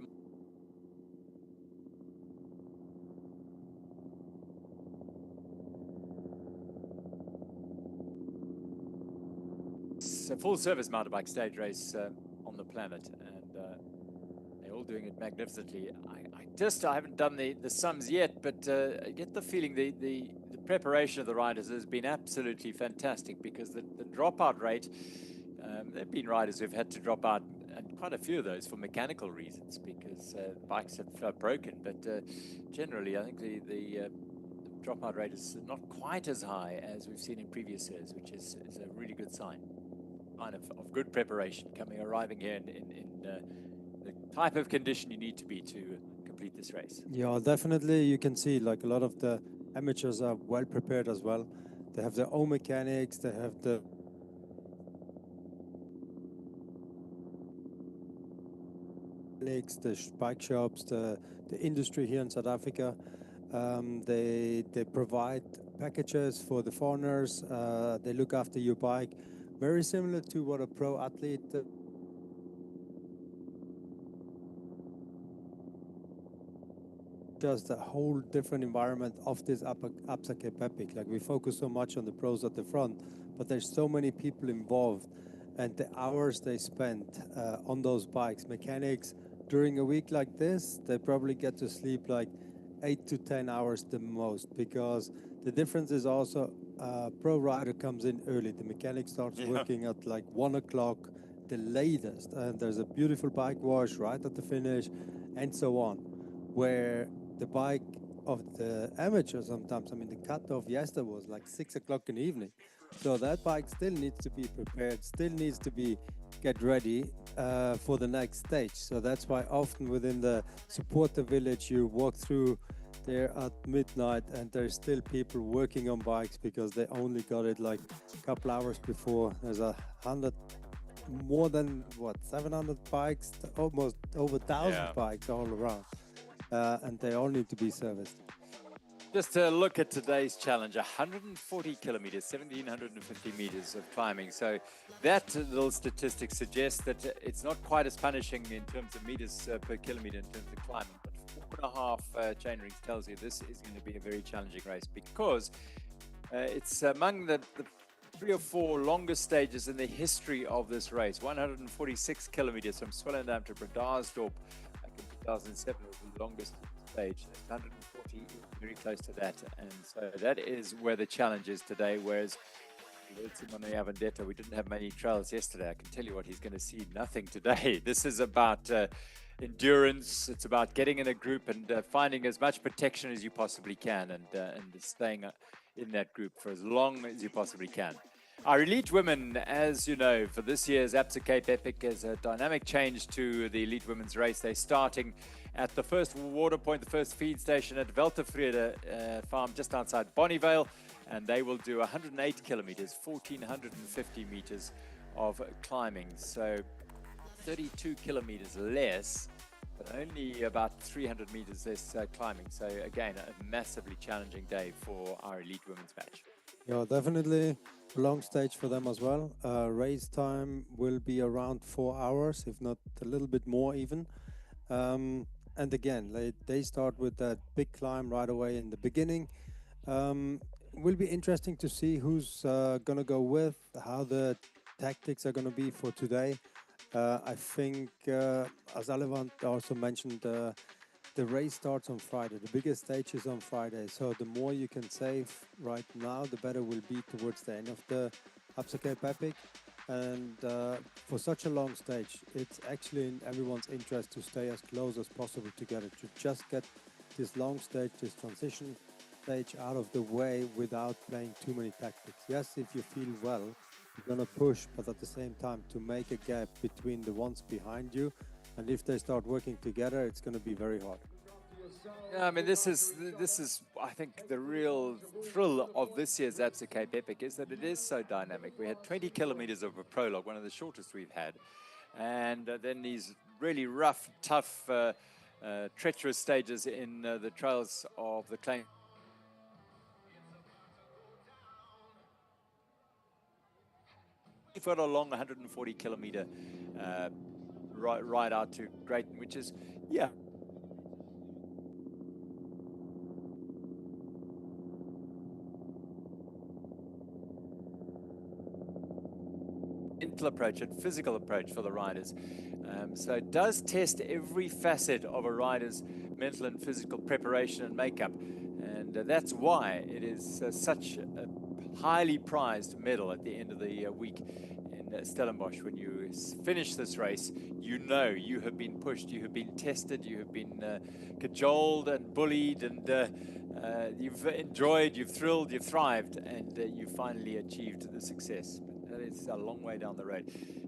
It's a full-service mountain bike stage race on the planet, and they're all doing it magnificently. I haven't done the sums yet, but I get the feeling the preparation of the riders has been absolutely fantastic, because the dropout rate, there have been riders who've had to drop out, and quite a few of those for mechanical reasons, because bikes have broken. But generally, I think the dropout rate is not quite as high as we've seen in previous years, which is a really good sign of good preparation arriving here in the type of condition you need to be to complete this race. Yeah, definitely. You can see like a lot of the amateurs are well prepared as well. They have their own mechanics. They have the bike shops, the industry here in South Africa. They provide packages for the foreigners. They look after your bike, very similar to what a pro athlete just a whole different environment of this Absa Cape Epic. Like, we focus so much on the pros at the front, but there's so many people involved, and the hours they spend on those bikes, mechanics, during a week like this, they probably get to sleep like 8 to 10 hours the most, because the difference is also pro rider comes in early. The mechanic starts working at like 1 o'clock, the latest, and there's a beautiful bike wash right at the finish, and so on. Where the bike of the amateur sometimes, I mean, the cutoff yesterday was like 6 o'clock in the evening. So that bike still needs to be prepared, still needs to be get ready for the next stage. So that's why often within the supporter village, you walk through there at midnight and there's still people working on bikes because they only got it like a couple hours before. There's more than 700 bikes, almost over 1,000 bikes all around, and they all need to be serviced. Just to look at today's challenge, 140 kilometers, 1,750 meters of climbing. So that little statistic suggests that it's not quite as punishing in terms of meters per kilometer in terms of climbing, but 4.5 chain rings tells you this is going to be a very challenging race, because it's among the 3 or 4 longest stages in the history of this race. 146 kilometers from Swellendam to Bredasdorp, like in 2007 was the longest stage. 140, very close to that, and so that is where the challenge is today. Whereas we didn't have many trails yesterday. I can tell you what, he's going to see nothing today. This is about endurance. It's about getting in a group and finding as much protection as you possibly can, and staying in that group for as long as you possibly can. Our elite women, as you know, for this year's Absa Cape Epic, is a dynamic change to the elite women's race. They're starting at the first water point, the first feed station at Weltevrede farm just outside Bonnievale, and they will do 108 kilometers, 1,450 meters of climbing. So 32 kilometers less, but only about 300 meters less climbing. So again, a massively challenging day for our elite women's batch. Yeah, definitely a long stage for them as well. Race time will be around 4 hours, if not a little bit more even. And again, they start with that big climb right away in the beginning. Will be interesting to see who's going to go with, how the tactics are going to be for today. I think, as Alevant also mentioned, the race starts on Friday. The biggest stage is on Friday. So the more you can save right now, the better will be towards the end of the Absa Cape Epic. And for such a long stage, it's actually in everyone's interest to stay as close as possible together, to just get this long stage, this transition stage out of the way without playing too many tactics. Yes, if you feel well, you're going to push, but at the same time, to make a gap between the ones behind you, and if they start working together, it's going to be very hard. Yeah, I mean, this is, I think, the real thrill of this year's Absa Cape Epic is that it is so dynamic. We had 20 kilometers of a prologue, one of the shortest we've had, and then these really rough, tough, treacherous stages in the trails of the claim. We've got a long 140 kilometer ride out to Greyton, which is, yeah, mental approach and physical approach for the riders. So it does test every facet of a rider's mental and physical preparation and makeup. And that's why it is such a highly prized medal at the end of the week in Stellenbosch. When you finish this race, you know you have been pushed, you have been tested, you have been cajoled and bullied, and you've enjoyed, you've thrilled, you've thrived, and you finally achieved the success. But it's a long way down the road.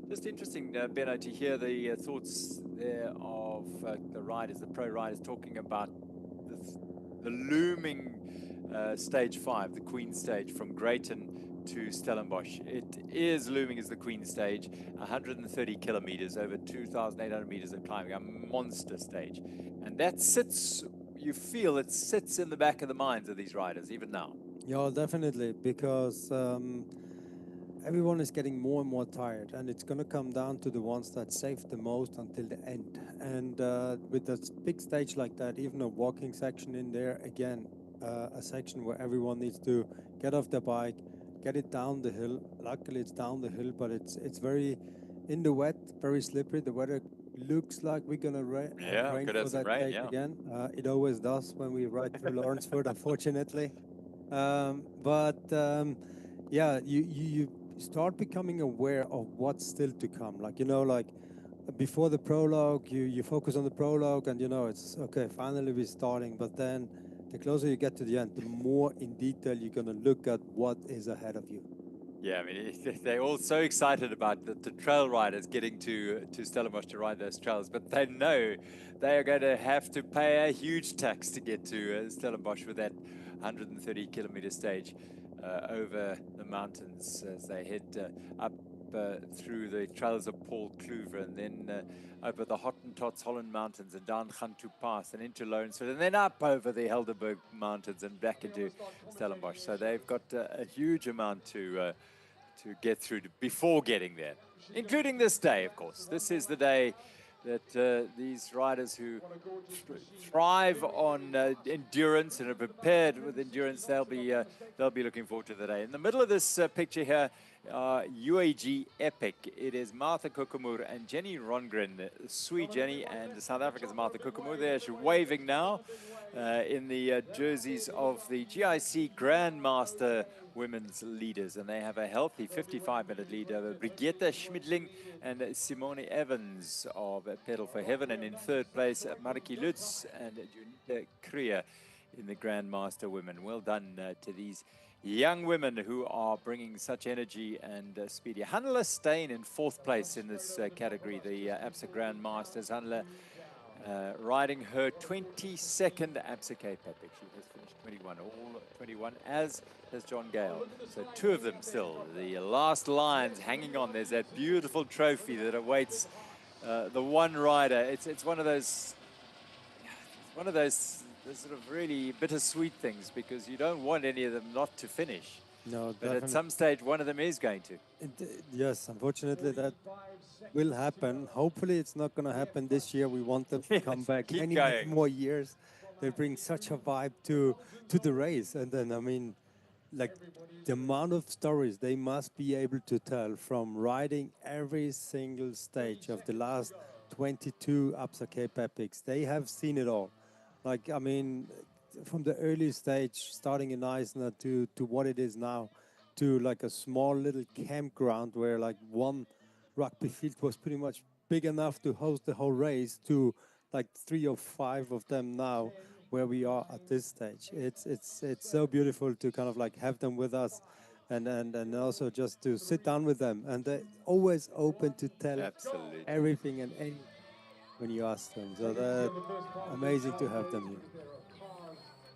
Just interesting, Benno, to hear the thoughts there of the riders, the pro riders, talking about the looming stage 5, the Queen stage from Greyton to Stellenbosch. It is looming as the Queen stage, 130 kilometers, over 2,800 meters of climbing, a monster stage. And that sits, you feel it sits in the back of the minds of these riders, even now. Yeah, definitely, because everyone is getting more and more tired, and it's going to come down to the ones that save the most until the end. And with a big stage like that, even a walking section in there, again, a section where everyone needs to get off their bike, get it down the hill. Luckily, it's down the hill, but it's very in the wet, very slippery. The weather looks like we're going to rain for that stage again. It always does when we ride through Lawrenceford, unfortunately. Yeah, you start becoming aware of what's still to come. Like, you know, like before the prologue, you focus on the prologue and, you know, it's okay, finally we're starting. But then the closer you get to the end, the more in detail you're going to look at what is ahead of you. Yeah, I mean, they're all so excited about the trail riders getting to Stellenbosch to ride those trails, but they know they are going to have to pay a huge tax to get to Stellenbosch with that 130 kilometer stage over the mountains as they head up through the trails of Paul Kluver, and then over the Hottentots Holland Mountains and down Gantu Pass and into Lawrenceford, and then up over the Helderberg Mountains and back into Stellenbosch. So they've got a huge amount to get through before getting there, including this day, of course. This is the day that these riders who thrive on endurance and are prepared with endurance, they'll be looking forward to the day. In the middle of this picture here, UAG Epic. It is Martha Kokomur and Jenny Rongren, sweet Jenny, and South Africa's Martha Kokomur. There, she's waving now in the jerseys of the GIC Grandmaster women's leaders, and they have a healthy 55-minute lead over Brigitte Schmidling and Simone Evans of Pedal for Heaven, and in third place Mariki Lutz and Junita Kriya in the Grandmaster women. Well done to these young women who are bringing such energy and speed. Hannele Steyn in fourth place in this category, the Absa Grandmasters. Hannele riding her 22nd Absa Cape Epic. She has finished 21, all 21, as has John Gale. So two of them still. The last lines hanging on. There's that beautiful trophy that awaits the one rider. It's one of those sort of really bittersweet things, because you don't want any of them not to finish. No, but at some stage, one of them is going to. Yes, unfortunately, that will happen. Hopefully, it's not going to happen this year. We want them to come back many more years. They bring such a vibe to the race. And then, I mean, like the amount of stories they must be able to tell from riding every single stage of the last 22 Absa Cape Epics. They have seen it all. Like, I mean, from the early stage, starting in Eisner to what it is now, to like a small little campground where like one rugby field was pretty much big enough to host the whole race, to like 3 or 5 of them now where we are at this stage. It's so beautiful to kind of like have them with us, and also just to sit down with them, and they're always open to tell Absolutely. everything and any when you ask them. So that's amazing to have them here.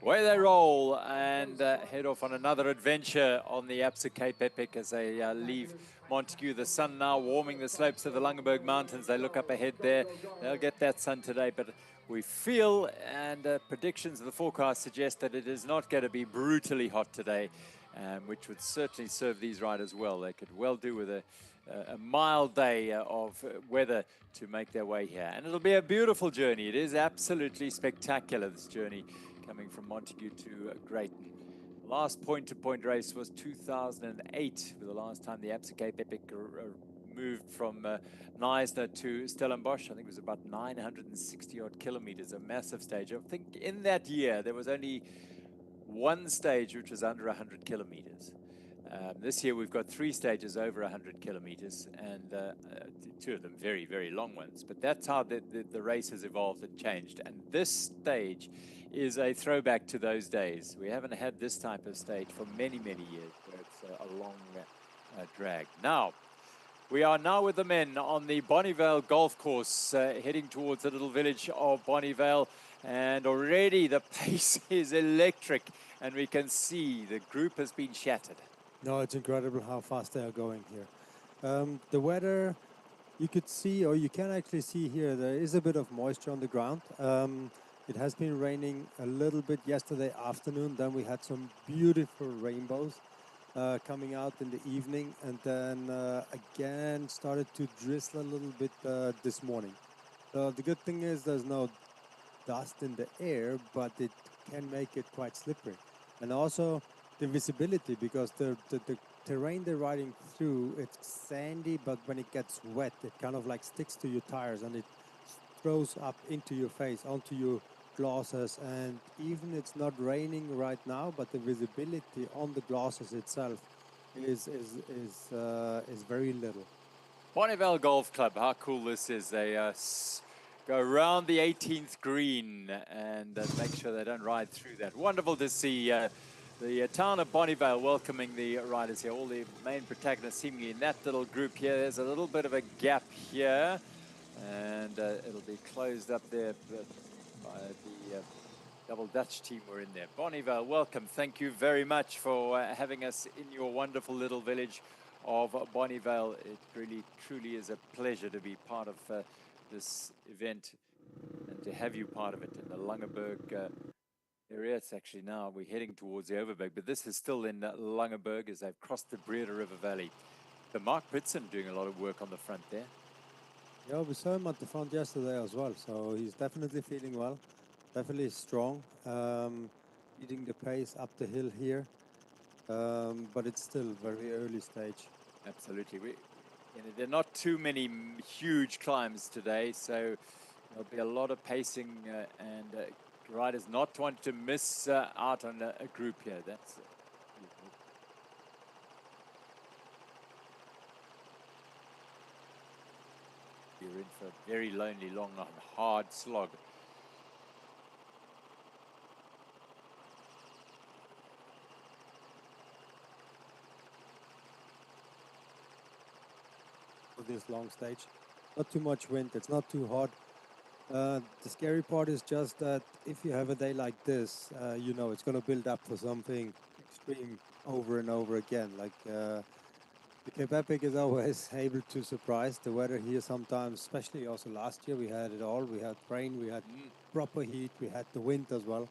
Away they roll and head off on another adventure on the Absa Cape Epic as they leave Montagu. The sun now warming the slopes of the Langeberg Mountains. They look up ahead there. They'll get that sun today, but we feel and predictions of the forecast suggest that it is not going to be brutally hot today, which would certainly serve these riders well. They could well do with a mild day of weather to make their way here. And it'll be a beautiful journey. It is absolutely spectacular, this journey coming from Montagu to Greyton. Last point-to-point race was 2008, for the last time the Absa Cape Epic moved from Neisner to Stellenbosch. I think it was about 960-odd kilometers, a massive stage. I think in that year, there was only one stage which was under 100 kilometers. This year we've got 3 stages over 100 kilometers, and 2 of them very, very long ones. But that's how the race has evolved and changed. And this stage is a throwback to those days. We haven't had this type of stage for many, many years, where it's a long drag. Now, we are now with the men on the Bonnievale golf course, heading towards the little village of Bonnievale. And already the pace is electric, and we can see the group has been shattered. No, it's incredible how fast they are going here. The weather, you could see, or you can actually see here, there is a bit of moisture on the ground. It has been raining a little bit yesterday afternoon. Then we had some beautiful rainbows coming out in the evening, and then again started to drizzle a little bit this morning. So the good thing is there's no dust in the air, but it can make it quite slippery. And also the visibility, because the terrain they're riding through, it's sandy, but when it gets wet, it kind of like sticks to your tires and it throws up into your face, onto your glasses. And even it's not raining right now, but the visibility on the glasses itself is very little. Bonnievale Golf Club, how cool this is. They go around the 18th green and make sure they don't ride through that. Wonderful to see the town of Bonnievale welcoming the riders here. All the main protagonists seemingly in that little group here. There's a little bit of a gap here, and it'll be closed up there by the double Dutch team were in there. Bonnievale, welcome. Thank you very much for having us in your wonderful little village of Bonnievale. It really, truly is a pleasure to be part of this event and to have you part of it in the Langeberg area. It's actually now we're heading towards the Overberg, but this is still in Langeberg as they've crossed the Breerivier Valley. So Mark Pritson doing a lot of work on the front there. Yeah, we saw him at the front yesterday as well, so he's definitely feeling well, definitely strong, eating the pace up the hill here, but it's still very early stage. Absolutely. There are not too many huge climbs today, so there'll be a lot of pacing and riders not wanting to miss out on a group here. That's you're in for a very lonely, long, hard slog. This long stage, not too much wind, it's not too hot. The scary part is just that if you have a day like this, you know it's going to build up for something extreme over and over again. Like the Cape Epic is always able to surprise. The weather here sometimes, especially also last year, we had it all. We had rain, we had proper heat, we had the wind as well.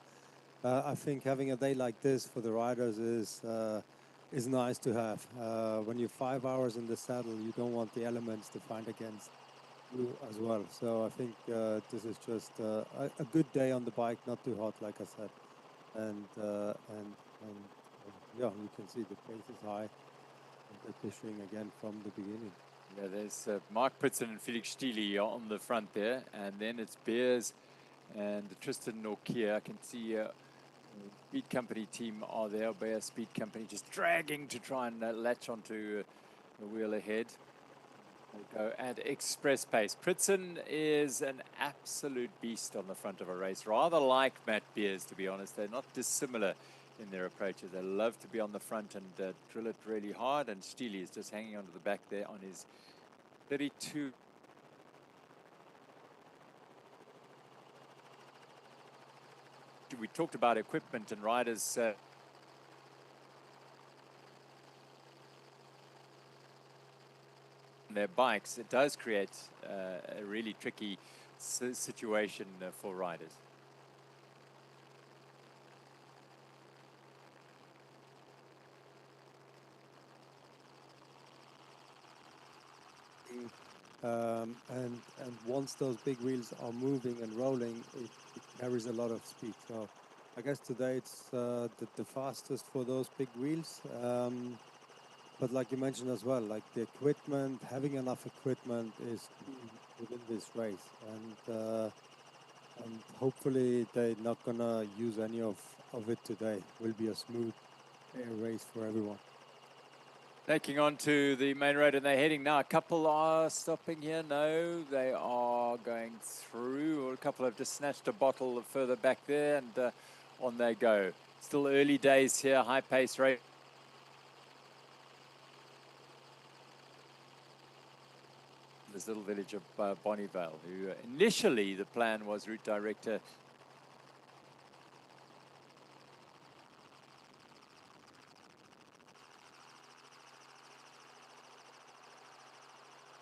I think having a day like this for the riders is nice to have. When you're 5 hours in the saddle, you don't want the elements to fight against you as well. So I think this is just a good day on the bike, not too hot, like I said. And yeah, you can see the pace is high. And they're pushing again from the beginning. Yeah, there's Mark Pritson and Felix Stiele on the front there, and then it's Beers and Tristan Norkier. I can see Speed Company team are there, Bear Speed Company just dragging to try and latch onto the wheel ahead. They go at express pace. Pritson is an absolute beast on the front of a race, rather like Matt Beers, to be honest. They're not dissimilar in their approaches. They love to be on the front and drill it really hard, and Steely is just hanging onto the back there on his 32. We talked about equipment and riders their bikes. It does create a really tricky situation for riders. And once those big wheels are moving and rolling, it carries a lot of speed. So I guess today it's the fastest for those big wheels. But like you mentioned as well, like the equipment, having enough equipment is key within this race. And hopefully they're not gonna use any of it today. Will be a smooth air race for everyone. Taking on to the main road, and they're heading now. A couple are stopping here. No, they are going through. A couple have just snatched a bottle further back there, and on they go. Still early days here, high pace race. This little village of Bonnievale, who initially the plan was route director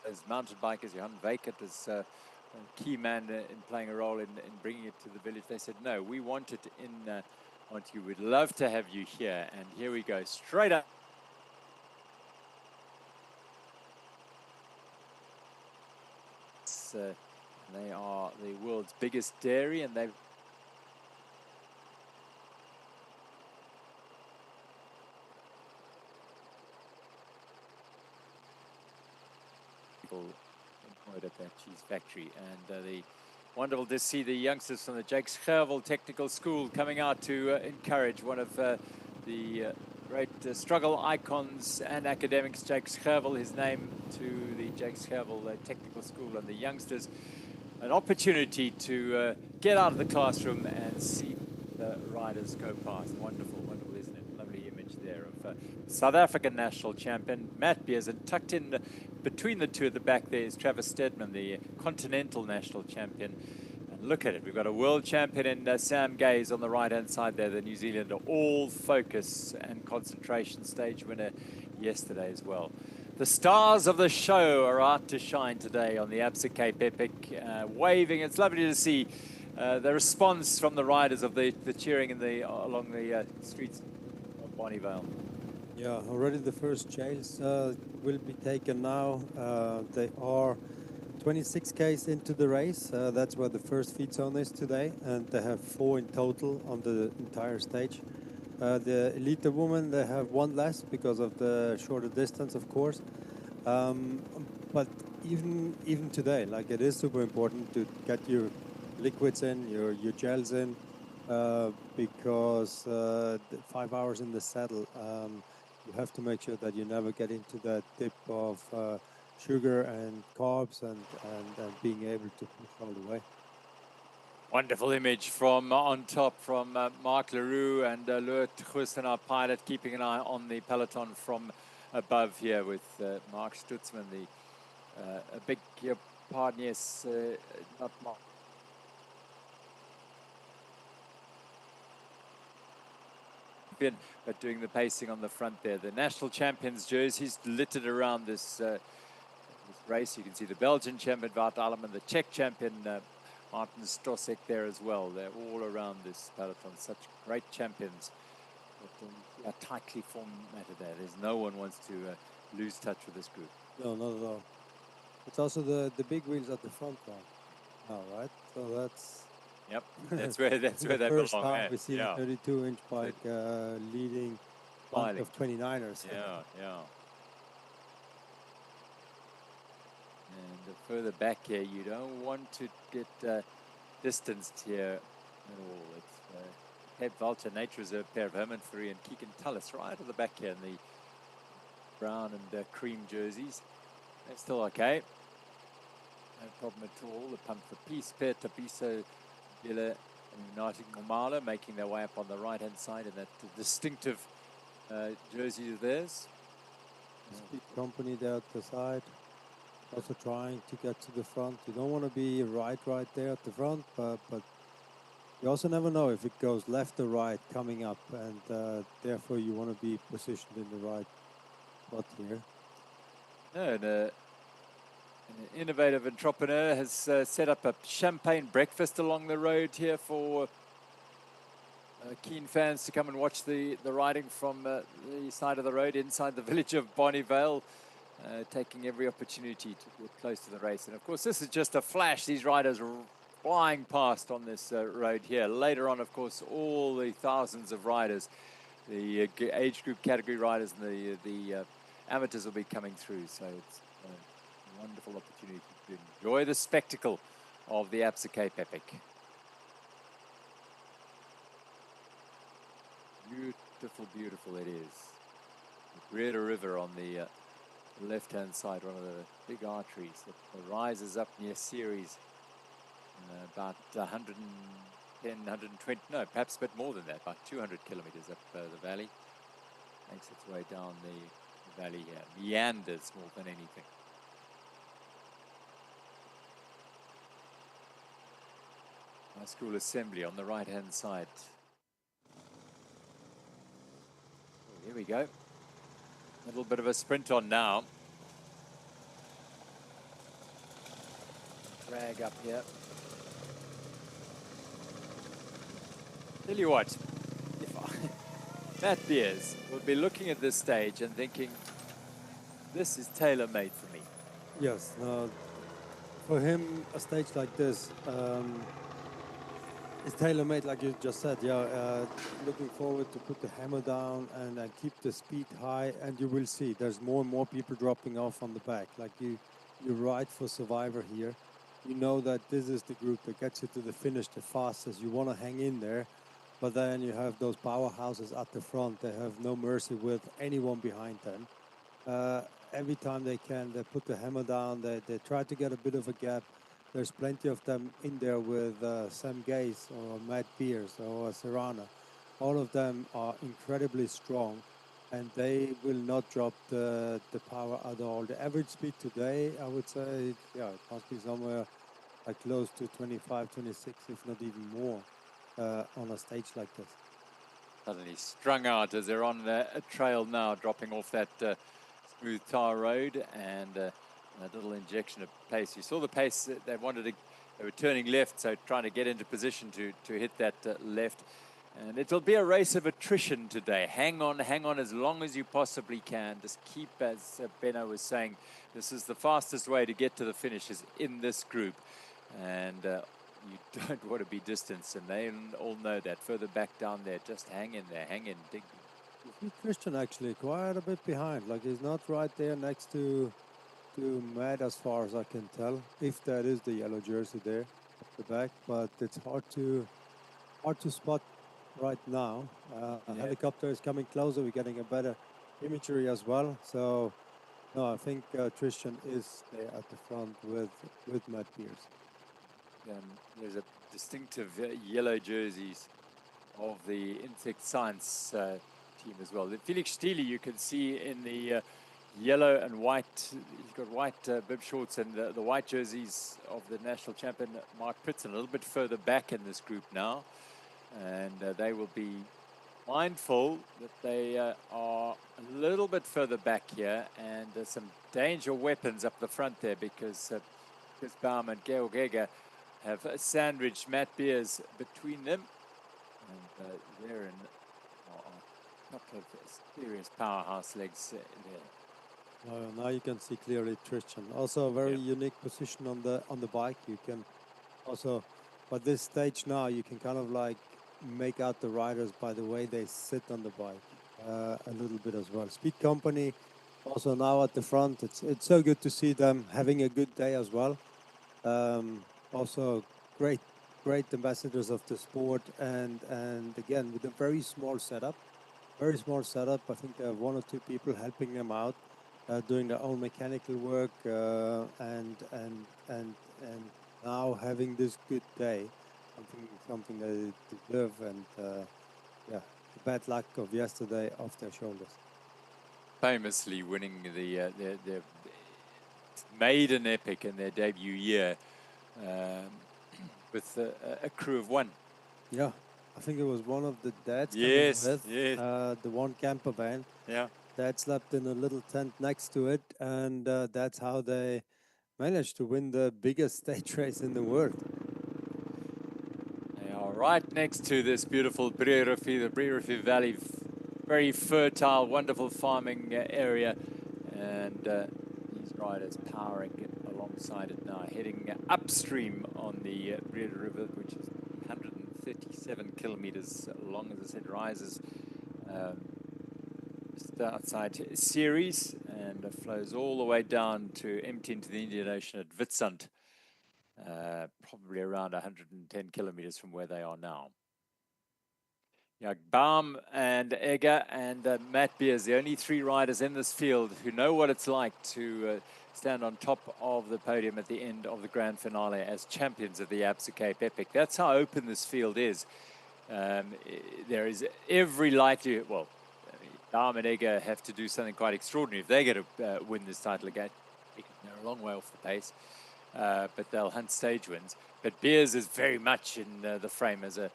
as mountain bikers. Johan Weikert is a key man in playing a role in bringing it to the village. They said, no, we want it in Montagu. We'd love to have you here. And here we go, straight up. They are the world's biggest dairy, and they've employed at that cheese factory, and the wonderful to see the youngsters from the Jakes Gerwel Technical School coming out to encourage one of the great struggle icons and academics, Jakes Gerwel, his name to the Jakes Gerwel Technical School, and the youngsters an opportunity to get out of the classroom and see the riders go past. Wonderful, wonderful, isn't it? Lovely image there of South African national champion Matt Beers, and tucked in between the two at the back there is Travis Stedman, the continental national champion. And look at it, we've got a world champion in Sam Gaze on the right-hand side there, the New Zealander, all focus and concentration stage winner yesterday as well. The stars of the show are out to shine today on the Absa Cape Epic, waving. It's lovely to see the response from the riders of the cheering in along the streets of Bonnievale. Yeah, already the first jails will be taken now. They are 26 Ks into the race. That's where the first feed zone is today, and they have 4 in total on the entire stage. The elite women, they have 1 less because of the shorter distance, of course. But even today, like, it is super important to get your liquids in, your gels in, because 5 hours in the saddle, you have to make sure that you never get into that dip of sugar and carbs and being able to push all the way. Wonderful image from on top from Mark Leroux and Loert Gusten, our pilot, keeping an eye on the peloton from above here with Mark Stutzman, a big pardon, yes, not Mark. But doing the pacing on the front there. The national champions jerseys littered around this race. You can see the Belgian champion Wout Alleman, the Czech champion Martin Stosek there as well. They're all around this peloton. Such great champions. But a tightly formatted there. There's no one wants to lose touch with this group. No, not at all. It's also the big wheels at the front now, right? So that's... Yep, that's where they belong. First time we see the 32-inch bike leading bunch of 29ers. Yeah. And further back here, you don't want to get distanced here at all. It's Cape Vulture Nature Reserve pair of Herman Fourie and Keegan Tullis right at the back here in the brown and cream jerseys. They're still okay. No problem at all. The Pump for Peace, Tapiso, Villa, and United Normala making their way up on the right-hand side in that distinctive jersey of theirs. Speed Company there at the side. Also trying to get to the front. You don't want to be right there at the front, but you also never know if it goes left or right coming up, and therefore you want to be positioned in the right spot here. And, an innovative entrepreneur has set up a champagne breakfast along the road here for keen fans to come and watch the riding from the side of the road inside the village of Bonnievale, taking every opportunity to get close to the race. And of course, this is just a flash. These riders are flying past on this road here. Later on, of course, all the thousands of riders, the age group category riders and the amateurs will be coming through. So it's a wonderful opportunity to enjoy the spectacle of the Absa Cape Epic. Beautiful, beautiful it is. The Breerivier River on the left-hand side, one of the big arteries that rises up near Ceres, about 110, 120, no, perhaps a bit more than that, about 200 kilometers up the valley. Makes its way down the valley here. Meanders more than anything. High School Assembly on the right-hand side. Oh, here we go. A little bit of a sprint on now. Drag up here. Tell you what, Matt Beers would be looking at this stage and thinking, this is tailor-made for me. Yes, for him, a stage like this is tailor-made, like you just said. Yeah, looking forward to put the hammer down and keep the speed high, and you will see there's more and more people dropping off on the back. Like you ride for Survivor here. You know that this is the group that gets you to the finish the fastest. You want to hang in there, but then you have those powerhouses at the front. They have no mercy with anyone behind them. Every time they can, they put the hammer down. They try to get a bit of a gap. There's plenty of them in there with Sam Gaze or Matt Beers or Serrana. All of them are incredibly strong, and they will not drop the power at all. The average speed today, I would say, yeah, it must be somewhere like close to 25, 26, if not even more, on a stage like this. Suddenly strung out as they're on a trail now, dropping off that smooth tar road, and a little injection of pace. You saw the pace they wanted to, they were turning left, so trying to get into position to hit that left. And it'll be a race of attrition today. Hang on as long as you possibly can. Just keep, as Benno was saying, this is the fastest way to get to the finish is in this group. And you don't want to be distanced, and they all know that. Further back down there, just hang in there, hang in. Dig. Christian actually quite a bit behind. Like he's not right there next to Matt as far as I can tell, if that is the yellow jersey there at the back, but it's hard to spot right now. A helicopter is coming closer. We're getting a better imagery as well. So no, I think Christian is there at the front with Matt Beers. There's a distinctive yellow jerseys of the insect science team as well. The Felix Stiele you can see in the yellow and white. He's got white bib shorts and the white jerseys of the national champion Mark Pritson a little bit further back in this group now, and they will be mindful that they are a little bit further back here, and there's some danger weapons up the front there because Chris Baum and Gail Gega have sandwiched Matt Beers between them, and they're in a couple of serious powerhouse legs there. Now you can see clearly Tristan. Also a very unique position on the bike. You can also, but this stage now, you can kind of like make out the riders by the way they sit on the bike a little bit as well. Speed Company also now at the front. It's so good to see them having a good day as well. Also great ambassadors of the sport, and again with a very small setup. I think they have one or two people helping them out. doing their own mechanical work, and now having this good day, something they deserve, and yeah, the bad luck of yesterday off their shoulders. Famously winning their maiden epic in their debut year with a crew of one. Yeah, I think it was one of the dads Yes, coming with, yes. the one camper van. Yeah. Dad slept in a little tent next to it, and that's how they managed to win the biggest stage race in the world. They are right next to this beautiful Breerivier, the Breerivier Valley, very fertile, wonderful farming area, and these riders powering alongside it now, heading upstream on the Breerivier River, which is 137 kilometers long, as I said, rises just outside Ceres and flows all the way down to empty into the Indian Ocean at Vitsand, probably around 110 kilometers from where they are now. Yeah, Baum and Egger and Matt Beers, the only three riders in this field who know what it's like to stand on top of the podium at the end of the grand finale as champions of the Absa Cape Epic. That's how open this field is. There is every likelihood, well, Baum and Egger have to do something quite extraordinary if they're going to win this title again. They're a long way off the pace, but they'll hunt stage wins. But Beers is very much in the frame as a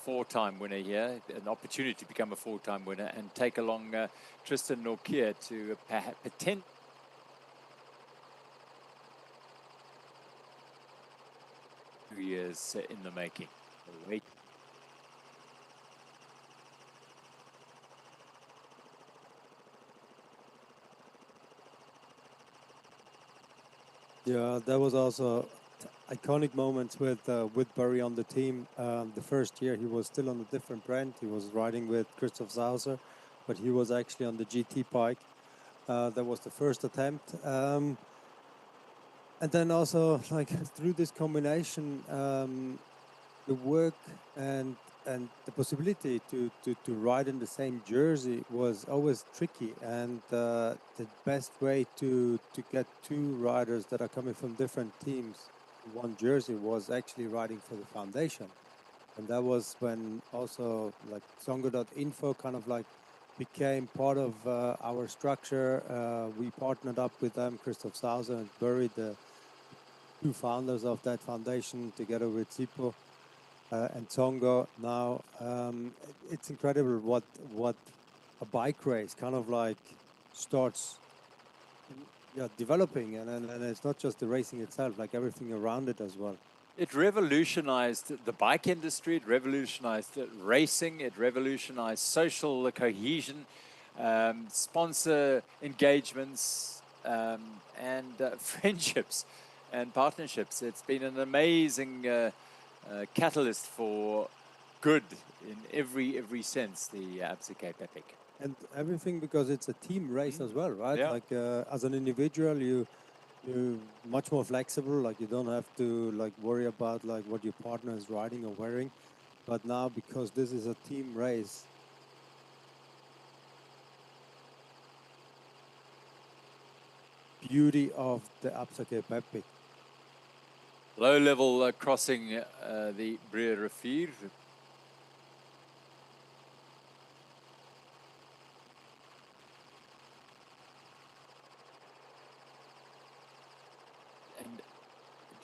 four-time winner here, an opportunity to become a four-time winner and take along Tristan Norkier to potentially 2 years in the making. Wait. Yeah, that was also iconic moments with Burry on the team. The first year he was still on a different brand. He was riding with Christoph Sauser, but he was actually on the GT bike. That was the first attempt. And then also, like, through this combination, the work and the possibility to ride in the same jersey was always tricky. And the best way to get two riders that are coming from different teams one jersey was actually riding for the foundation. And that was when also like Songo.info kind of like became part of our structure. We partnered up with them, Christoph Sauser and Burry, the two founders of that foundation, together with Sipo and Songo. Now it's incredible what a bike race kind of like starts developing, and it's not just the racing itself, like everything around it as well. It revolutionized the bike industry, it revolutionized racing, it revolutionized social cohesion, sponsor engagements, and friendships and partnerships. It's been an amazing catalyst for good in every sense, the Absa Cape Epic. And everything because it's a team race as well, right? Yeah. Like as an individual, you're much more flexible. Like you don't have to like worry about like what your partner is riding or wearing. But now, because this is a team race, beauty of the Absa Cape Epic. Low level crossing the Breerivier.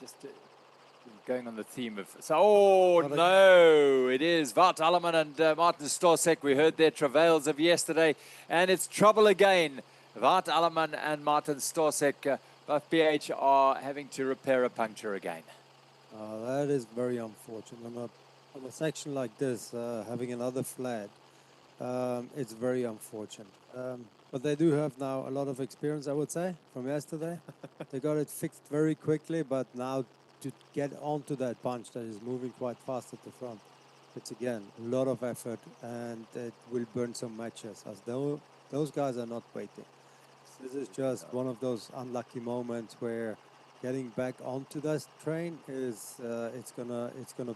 Just going on the theme of... no, it is Wout Alleman and Martin Stosek. We heard their travails of yesterday, and it's trouble again. Wout Alleman and Martin Stosek, both PH, are having to repair a puncture again. That is very unfortunate. On a section like this, having another flat, it's very unfortunate. But they do have now a lot of experience, I would say, from yesterday. They got it fixed very quickly, but now to get onto that bunch that is moving quite fast at the front, it's again a lot of effort, and it will burn some matches, as though those guys are not waiting. This is just one of those unlucky moments where getting back onto that train is it's gonna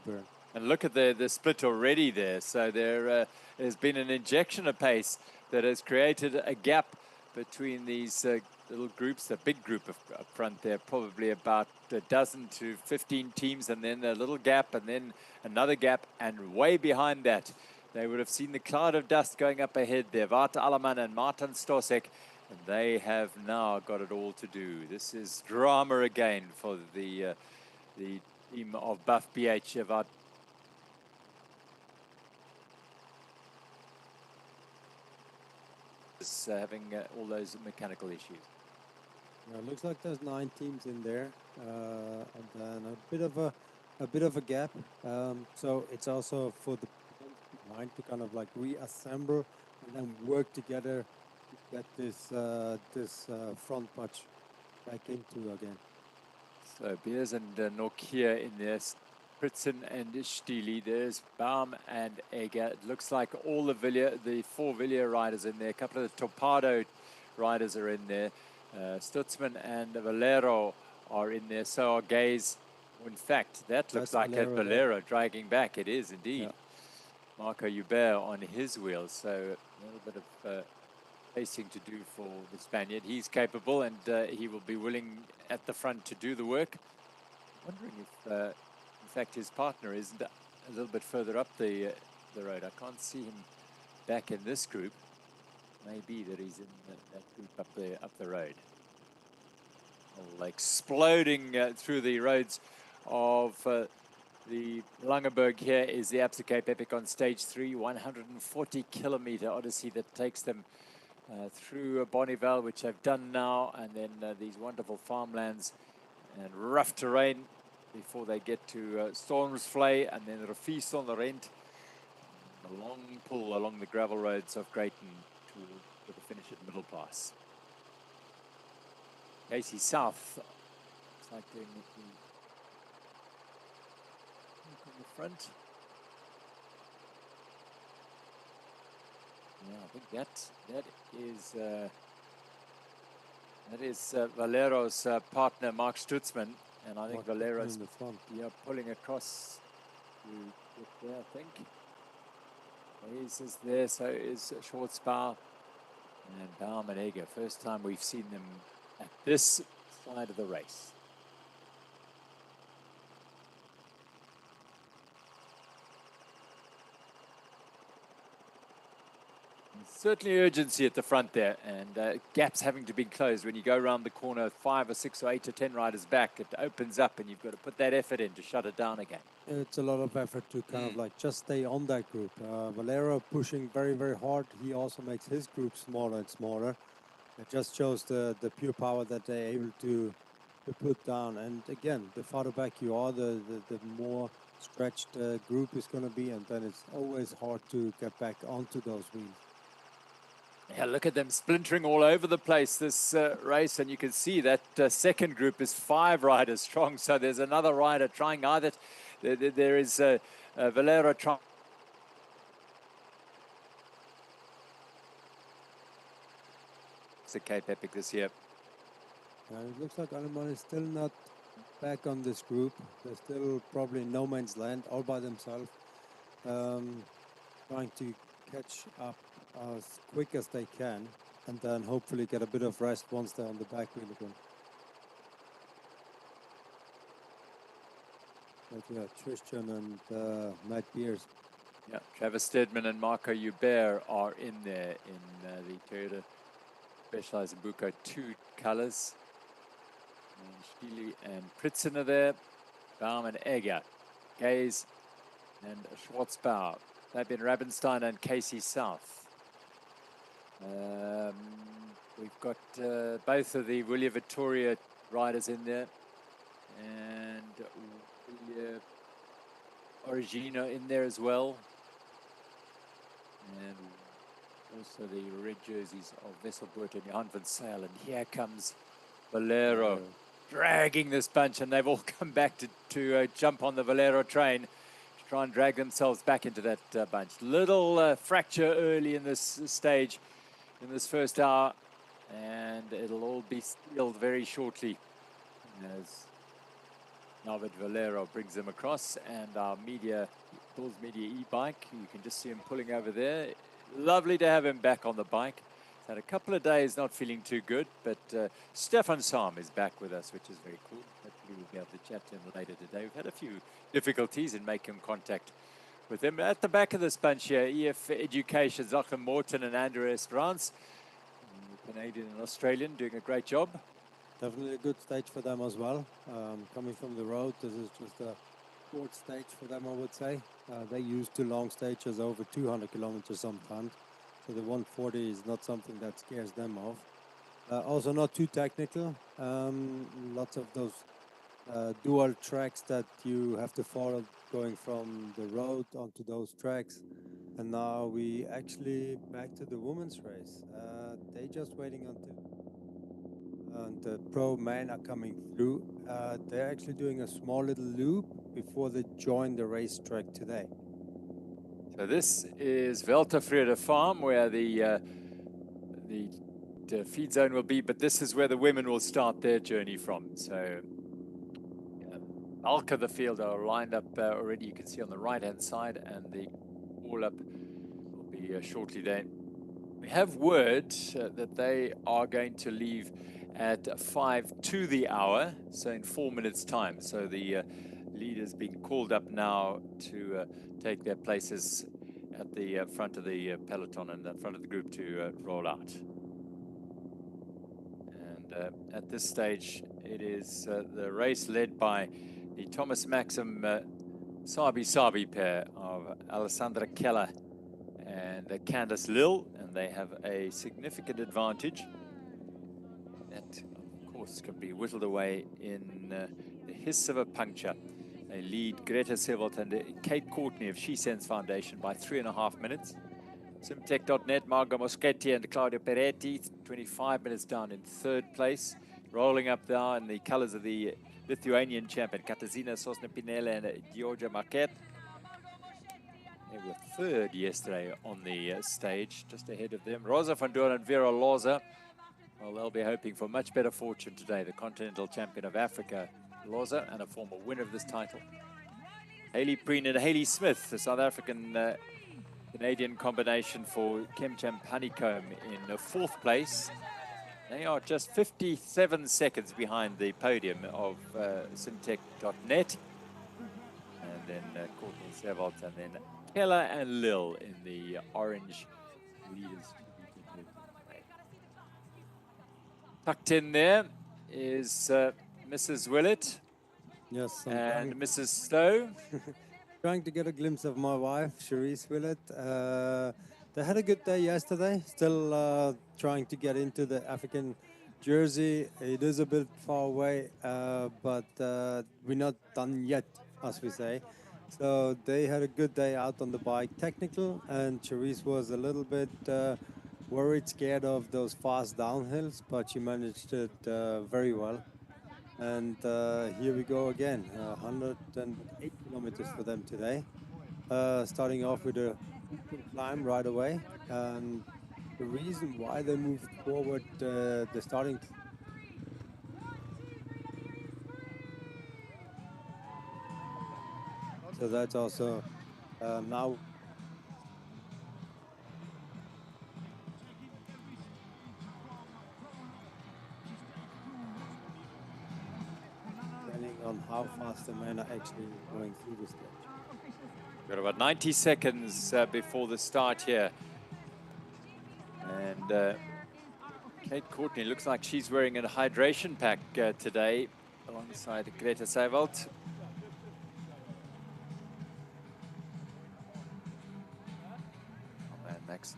burn. And look at the split already there. So there has been an injection of pace that has created a gap between these little groups, the big group up front there, probably about a dozen to 15 teams, and then a little gap, and then another gap, and way behind that, they would have seen the cloud of dust going up ahead there, Wouter Alleman and Martin Stosek, and they have now got it all to do. This is drama again for the team of Buff BH. Having all those mechanical issues. Yeah, it looks like there's 9 teams in there, and then a bit of a gap. So it's also for the line to kind of like reassemble and then work together to get this front patch back into again. So Beers and Nokia in there, Pritzen and Stili. There's Baum and Egger. It looks like all the 4 Villiers riders in there. A couple of the Torpedo riders are in there. Stutzman and Valero are in there. So are Gaze. In fact, that looks like a Valero dragging back. It is indeed. Yeah. Marco Hubert on his wheels. So a little bit of racing to do for the Spaniard. He's capable, and he will be willing at the front to do the work. Wondering if, in fact, his partner is a little bit further up the road. I can't see him back in this group. Maybe that he's in that group up the road. All exploding through the roads of the Langeberg. Here is the Absa Cape Epic on stage 3, 140-kilometer odyssey that takes them through Bonnievale, which they've done now, and then these wonderful farmlands and rough terrain before they get to Stormsvlei and then Riviersonderend. A long pull along the gravel roads of Greyton to the finish at Middle Pass. Casey South looks like doing the on the front. Yeah, I think that is Valero's partner, Mark Stutzman, and I think Valero's pulling across to get there, I think. Hayes is there, so is Schwarzbauer and Baum and Egger. First time we've seen them at this side of the race. Certainly urgency at the front there, and gaps having to be closed. When you go around the corner 5 or 6 or 8 or 10 riders back, it opens up and you've got to put that effort in to shut it down again. It's a lot of effort to kind of like just stay on that group. Valero pushing very, very hard. He also makes his group smaller and smaller. It just shows the pure power that they're able to put down. And again, the farther back you are, the more stretched the group is going to be, and then it's always hard to get back onto those wheels. Yeah, look at them splintering all over the place this race, and you can see that second group is 5 riders strong. So there's another rider trying either. There is Valero trying. It's a Cape Epic this year. It looks like Alleman is still not back on this group. They're still probably in no man's land, all by themselves, trying to catch up as quick as they can, and then hopefully get a bit of rest once they're on the back wheel again. But yeah, Tristan and Matt Beers. Yeah, Travis Stedman and Marco Hubert are in there in the Toyota Specialized Buco 2 colors. And Stili and Pritzen are there. Baum and Egger, Gaze and Schwarzbauer. They've been Rabenstein and Casey South. We've got both of the Willia Vittoria riders in there, and Willia Origino in there as well, and also the red jerseys of Wesselburt and Johan van Sail. And here comes Valero dragging this bunch, and they've all come back to jump on the Valero train to try and drag themselves back into that bunch. Little fracture early in this stage, in this first hour, and it'll all be sealed very shortly as Navid Valero brings them across. And our Bulls Media e-bike, you can just see him pulling over there. Lovely to have him back on the bike. Had a couple of days not feeling too good, but Stefan Sam is back with us, which is very cool. Hopefully we'll be able to chat to him later today. We've had a few difficulties in making contact with him. At the back of this bunch here, EF Education, Zachary Morton and Andrew Esperance, Canadian and Australian, doing a great job. Definitely a good stage for them as well. Coming from the road, this is just a short stage for them, I would say. They used to long stages over 200 kilometers sometimes. So the 140 is not something that scares them off. Also not too technical. Lots of those dual tracks that you have to follow going from the road onto those tracks. And now we actually back to the women's race. They just waiting until and the pro men are coming through. They're actually doing a small little loop before they join the racetrack today. So this is Veltafrede Farm, where the feed zone will be, but this is where the women will start their journey from. So bulk of the field are lined up already. You can see on the right-hand side, and the all-up will be shortly then. We have word that they are going to leave at 5 to the hour, so in 4 minutes' time. So the leaders being called up now to take their places at the front of the peloton and the front of the group to roll out. And at this stage, it is the race led by the Thomas Maxim Sabi pair of Alessandra Keller and Candice Lill, and they have a significant advantage that, of course, can be whittled away in the hiss of a puncture. They lead Greta Sevold and Kate Courtney of She Sense Foundation by 3.5 minutes. Simtech.net, Margot Moschetti and Claudio Peretti, 25 minutes down in third place. Rolling up now in the colors of the Lithuanian champion, Katarzyna Sosna-Pinella and Georgia Marquette. They were third yesterday on the stage, just ahead of them. Rosa van Doorn and Vera Loza. Well, they'll be hoping for much better fortune today. The continental champion of Africa, Loza, and a former winner of this title. Hayley Preen and Hayley Smith, the South African Canadian combination for Kemchamp Honeycomb in fourth place. They are just 57 seconds behind the podium of Simtech.net. And then Courtney Sevold, and then Keller and Lill in the orange leaders. Tucked in there is Mrs. Willett. Yes, and Mrs. Stowe. Trying to get a glimpse of my wife, Cherise Willett. They had a good day yesterday. Still trying to get into the African jersey. It is a bit far away, but we're not done yet, as we say. So they had a good day out on the bike, technical, and Cherise was a little bit worried, scared of those fast downhills, but she managed it very well. And here we go again, 108 kilometers for them today. Starting off with a climb right away. And the reason why they moved forward, the starting. So that's also now. Depending on how fast the men are actually going through the stage. Got about 90 seconds before the start here. And Kate Courtney looks like she's wearing a hydration pack today alongside Greta Sevold. And Max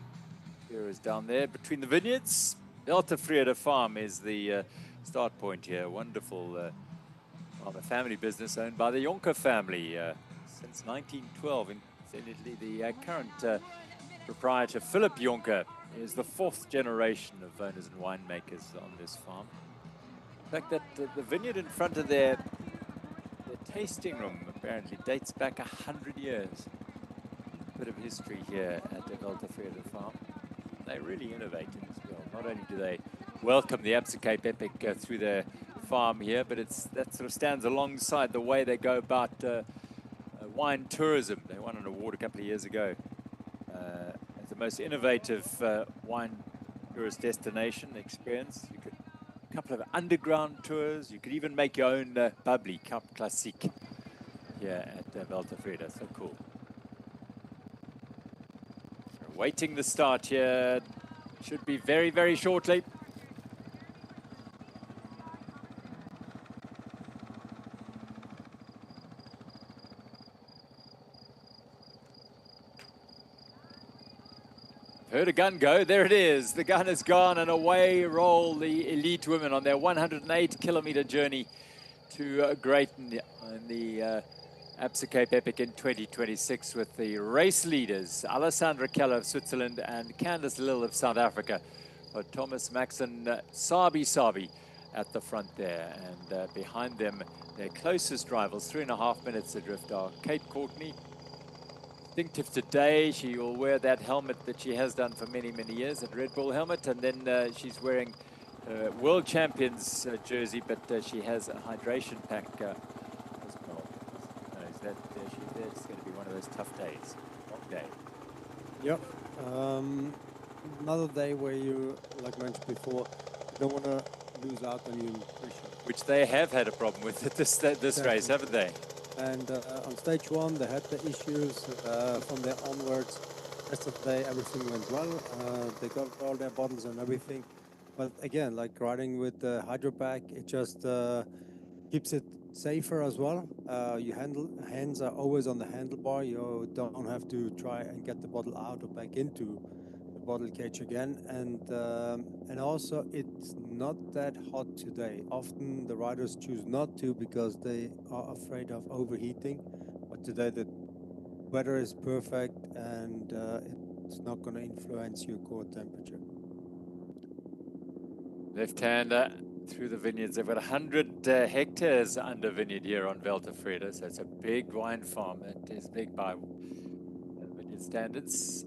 here is down there between the vineyards. Veltafrede Farm is the start point here. Wonderful family business owned by the Jonker family since 1912. Incidentally, the current proprietor, Philip Jonker, is the fourth generation of owners and winemakers on this farm. In fact, that the vineyard in front of their tasting room apparently dates back 100 years. A bit of history here at the Veltafrede Farm. They really innovated as well. Not only do they welcome the Absa Cape Epic through their farm here, but that sort of stands alongside the way they go about wine tourism. They won an award a couple of years ago as the most innovative wine tourist destination experience. You could a couple of underground tours. You could even make your own bubbly Cup Classique here at Veltervrede. So cool. So waiting the start here. Should be very, very shortly. Heard a gun go. There it is. The gun is gone, and away roll the elite women on their 108-kilometer journey to Greyton in the Absa Cape Epic in 2026 with the race leaders, Alessandra Keller of Switzerland and Candice Lill of South Africa. But Thomas Maxon Sabi at the front there. And behind them, their closest rivals, 3.5 minutes adrift, are Kate Courtney. Distinctive today, she will wear that helmet that she has done for many, many years, that Red Bull helmet, and then she's wearing World Champions jersey, but she has a hydration pack as well. Knows that she's there. It's going to be one of those tough days, long day. Yep. Another day where you, like mentioned before, you don't want to lose out on your nutrition. Which they have had a problem with at this race, haven't they? And on stage one, they had the issues. From there onwards, rest of the day, everything went well. They got all their bottles and everything. But again, like riding with the hydro pack, it just keeps it safer as well. Your hands are always on the handlebar. You don't have to try and get the bottle out or back into the bottle cage again. And also, it's not that hot today. Often the riders choose not to because they are afraid of overheating. But today the weather is perfect, and it's not going to influence your core temperature. Left-hander through the vineyards. They've got 100 hectares under vineyard here on Veltervrede, so it's a big wine farm. It is big by vineyard standards.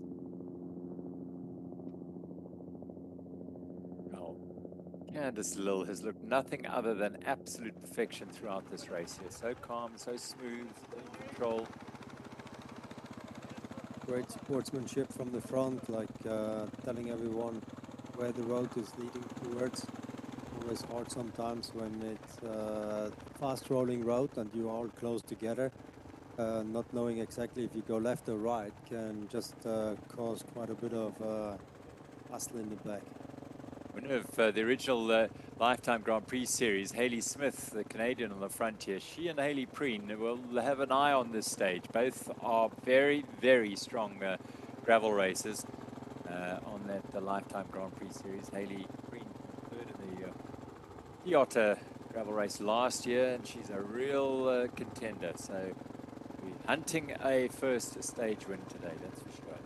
Well, Candice Lill has looked nothing other than absolute perfection throughout this race here. So calm, so smooth, in control. Great sportsmanship from the front, like telling everyone where the road is leading towards. Always hard sometimes when it's a fast-rolling road and you're all close together. Not knowing exactly if you go left or right can just cause quite a bit of hustle in the back. Winner of the original Lifetime Grand Prix series, Hayley Smith, the Canadian on the front here. She and Hayley Preen will have an eye on this stage. Both are very, very strong gravel racers on that Lifetime Grand Prix series. Hayley Preen third in the Kyoto gravel race last year, and she's a real contender. So we're hunting a first stage win today, that's for sure.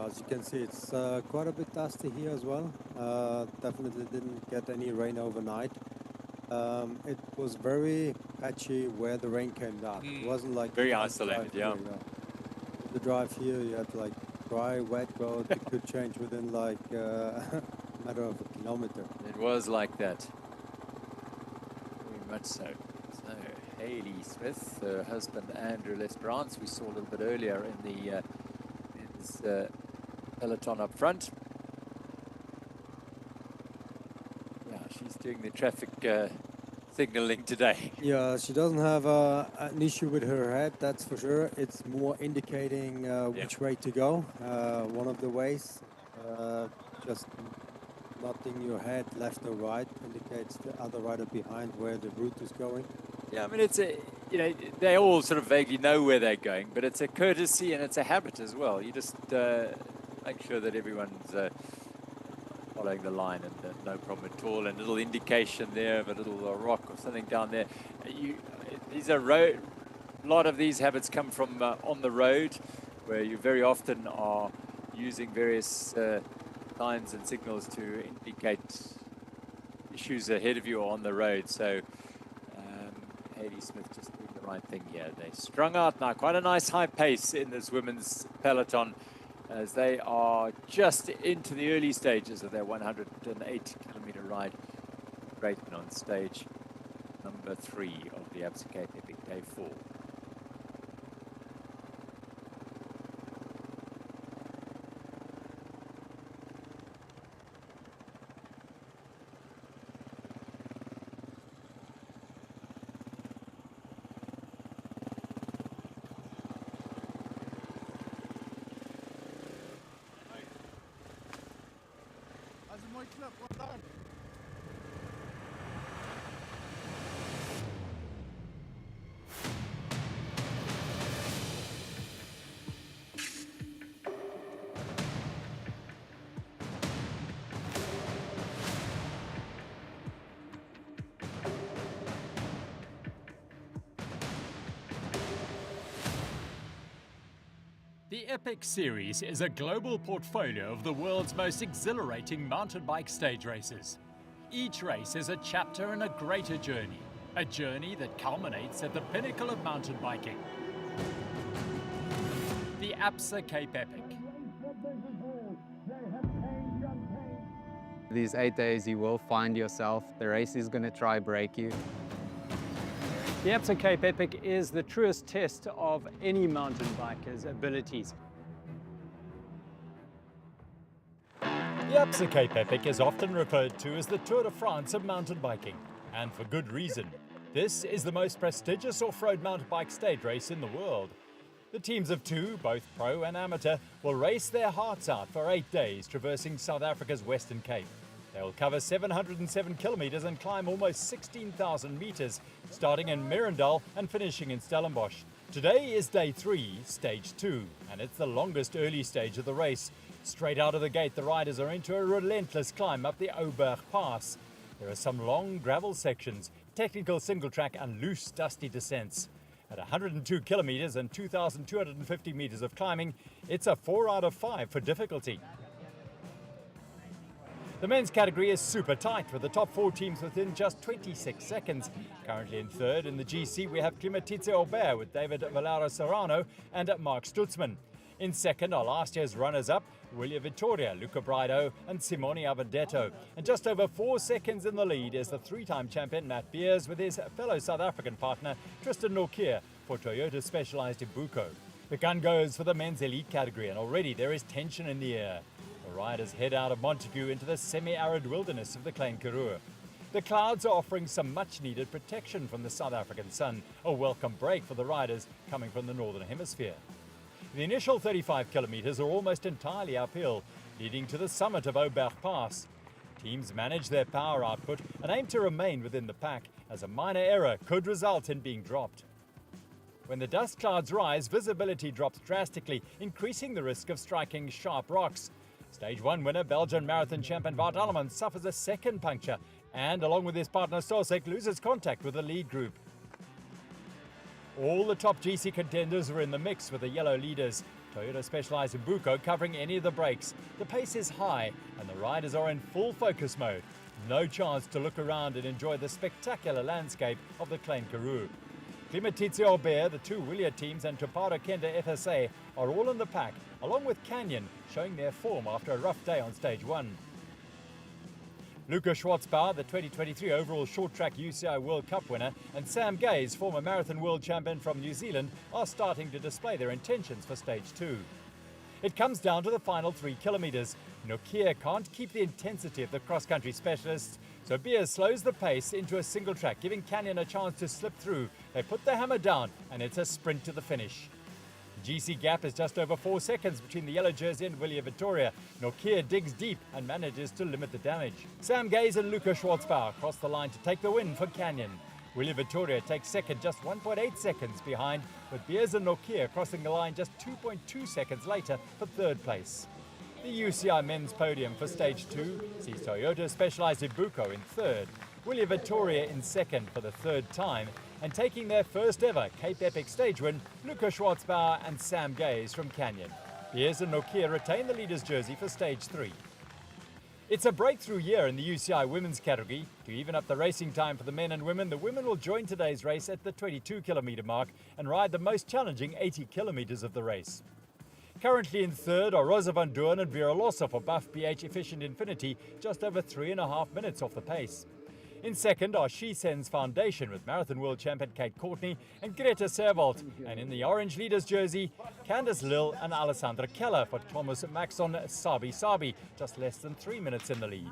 As you can see, it's quite a bit dusty here as well. Definitely didn't get any rain overnight. It was very patchy where the rain came down. It wasn't like very isolated, yeah. The drive here, you had like dry, wet road. It could change within like a matter of a kilometer. It was like that. Very much so. So Hayley Smith, her husband Andrew L'Esperance, we saw a little bit earlier in the peloton up front. Yeah, she's doing the traffic signaling today. Yeah, she doesn't have an issue with her head, that's for sure. It's more indicating which way to go. One of the ways, just nodding your head left or right indicates the other rider behind where the route is going. Yeah, I mean, it's a, they all sort of vaguely know where they're going, but it's a courtesy and it's a habit as well. You just make sure that everyone's following the line, and no problem at all. And a little indication there of a little rock or something down there. These are a lot of these habits come from on the road, where you very often are using various signs and signals to indicate issues ahead of you on the road. So Hayley Smith just doing the right thing here. They strung out now, quite a nice high pace in this women's peloton. as they are just into the early stages of their 108-kilometer ride. Greyton on stage number 3 of the Absa Cape Epic Day 4. The Epic Series is a global portfolio of the world's most exhilarating mountain bike stage races. Each race is a chapter in a greater journey, a journey that culminates at the pinnacle of mountain biking. The Absa Cape Epic. These 8 days you will find yourself. The race is going to try break you. The Absa Cape Epic is the truest test of any mountain biker's abilities. The Absa Cape Epic is often referred to as the Tour de France of mountain biking, and for good reason. This is the most prestigious off-road mountain bike stage race in the world. The teams of 2, both pro and amateur, will race their hearts out for 8 days, traversing South Africa's Western Cape. They will cover 707 kilometers and climb almost 16,000 meters, starting in Merendal and finishing in Stellenbosch. Today is day 3, stage 2, and it's the longest early stage of the race. Straight out of the gate, the riders are into a relentless climb up the Langeberg Pass. There are some long gravel sections, technical single track and loose, dusty descents. At 102 kilometers and 2,250 meters of climbing, it's a 4 out of 5 for difficulty. The men's category is super tight, with the top 4 teams within just 26 seconds. Currently in third in the GC, we have Cogmanskloof with David Valera Serrano and Mark Stutzman. In second are last year's runners-up, Riviersonderend, Luca Brido and Simone Avendetto. And just over 4 seconds in the lead is the 3-time champion Matt Beers with his fellow South African partner Tristan Norkier for Toyota Specialized Ibuco. The gun goes for the men's elite category, and already there is tension in the air. The riders head out of Montagu into the semi-arid wilderness of the Klein Karoo. The clouds are offering some much-needed protection from the South African sun, a welcome break for the riders coming from the Northern Hemisphere. The initial 35 kilometers are almost entirely uphill, leading to the summit of Langeberg Pass. Teams manage their power output and aim to remain within the pack, as a minor error could result in being dropped. When the dust clouds rise, visibility drops drastically, increasing the risk of striking sharp rocks. Stage 1 winner, Belgian marathon champion Wout Alleman, suffers a second puncture and, along with his partner Sosek, loses contact with the lead group. All the top GC contenders are in the mix with the yellow leaders. Toyota Specialized Ibuco covering any of the breaks. The pace is high and the riders are in full focus mode. No chance to look around and enjoy the spectacular landscape of the Klein Karoo. Cogmanskloof Pass, the 2 Willier teams and Tupara Kenda FSA are all in the pack, along with Canyon showing their form after a rough day on stage 1. Luca Schwarzbauer, the 2023 overall short track UCI World Cup winner, and Sam Gaze, former marathon world champion from New Zealand, are starting to display their intentions for stage 2. It comes down to the final 3 kilometers. Nokia can't keep the intensity of the cross-country specialists, so Beers slows the pace into a single track, giving Canyon a chance to slip through. They put the hammer down, and it's a sprint to the finish. The GC gap is just over 4 seconds between the yellow jersey and William Vittoria. Nokia digs deep and manages to limit the damage. Sam Gaze and Luca Schwarzbauer cross the line to take the win for Canyon. William Vittoria takes second, just 1.8 seconds behind, with Beers and Nokia crossing the line just 2.2 seconds later for third place. The UCI men's podium for stage 2 sees Toyota Specialized Ibuco in third, William Vittoria in second for the 3rd time, and taking their first ever Cape Epic stage win, Luca Schwarzbauer and Sam Gaze from Canyon. Beers and Nokia retain the leader's jersey for stage 3. It's a breakthrough year in the UCI women's category. To even up the racing time for the men and women, the women will join today's race at the 22 kilometer mark and ride the most challenging 80 kilometers of the race. Currently in third are Rosa van Doorn and Vera Lossa for Buff PH Efficient Infinity, just over 3.5 minutes off the pace. In second are She-Sen's Foundation with Marathon World Champion Kate Courtney and Greta Servold. And in the orange leaders jersey, Candice Lill and Alessandra Keller for Thomas Maxon Sabi, just less than 3 minutes in the lead.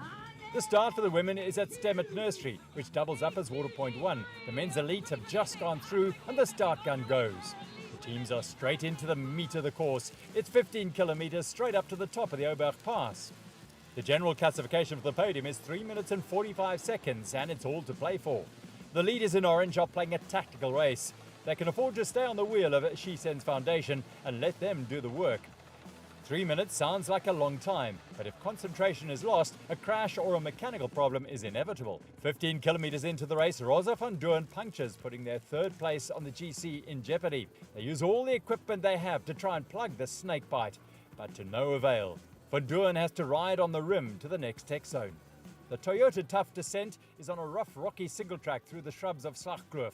The start for the women is at Stemmet Nursery, which doubles up as Waterpoint 1. The men's elites have just gone through and the start gun goes. The teams are straight into the meat of the course. It's 15 kilometers straight up to the top of the Oberg Pass. The general classification for the podium is 3 minutes and 45 seconds, and it's all to play for. The leaders in orange are playing a tactical race. They can afford to stay on the wheel of She-Sen's Foundation and let them do the work. 3 minutes sounds like a long time, but if concentration is lost, a crash or a mechanical problem is inevitable. 15 kilometers into the race, Rosa van Doorn punctures, putting their third place on the GC in jeopardy. They use all the equipment they have to try and plug the snake bite, but to no avail. Van Doorn has to ride on the rim to the next tech zone. The Toyota Tough descent is on a rough, rocky single track through the shrubs of Slagkloof.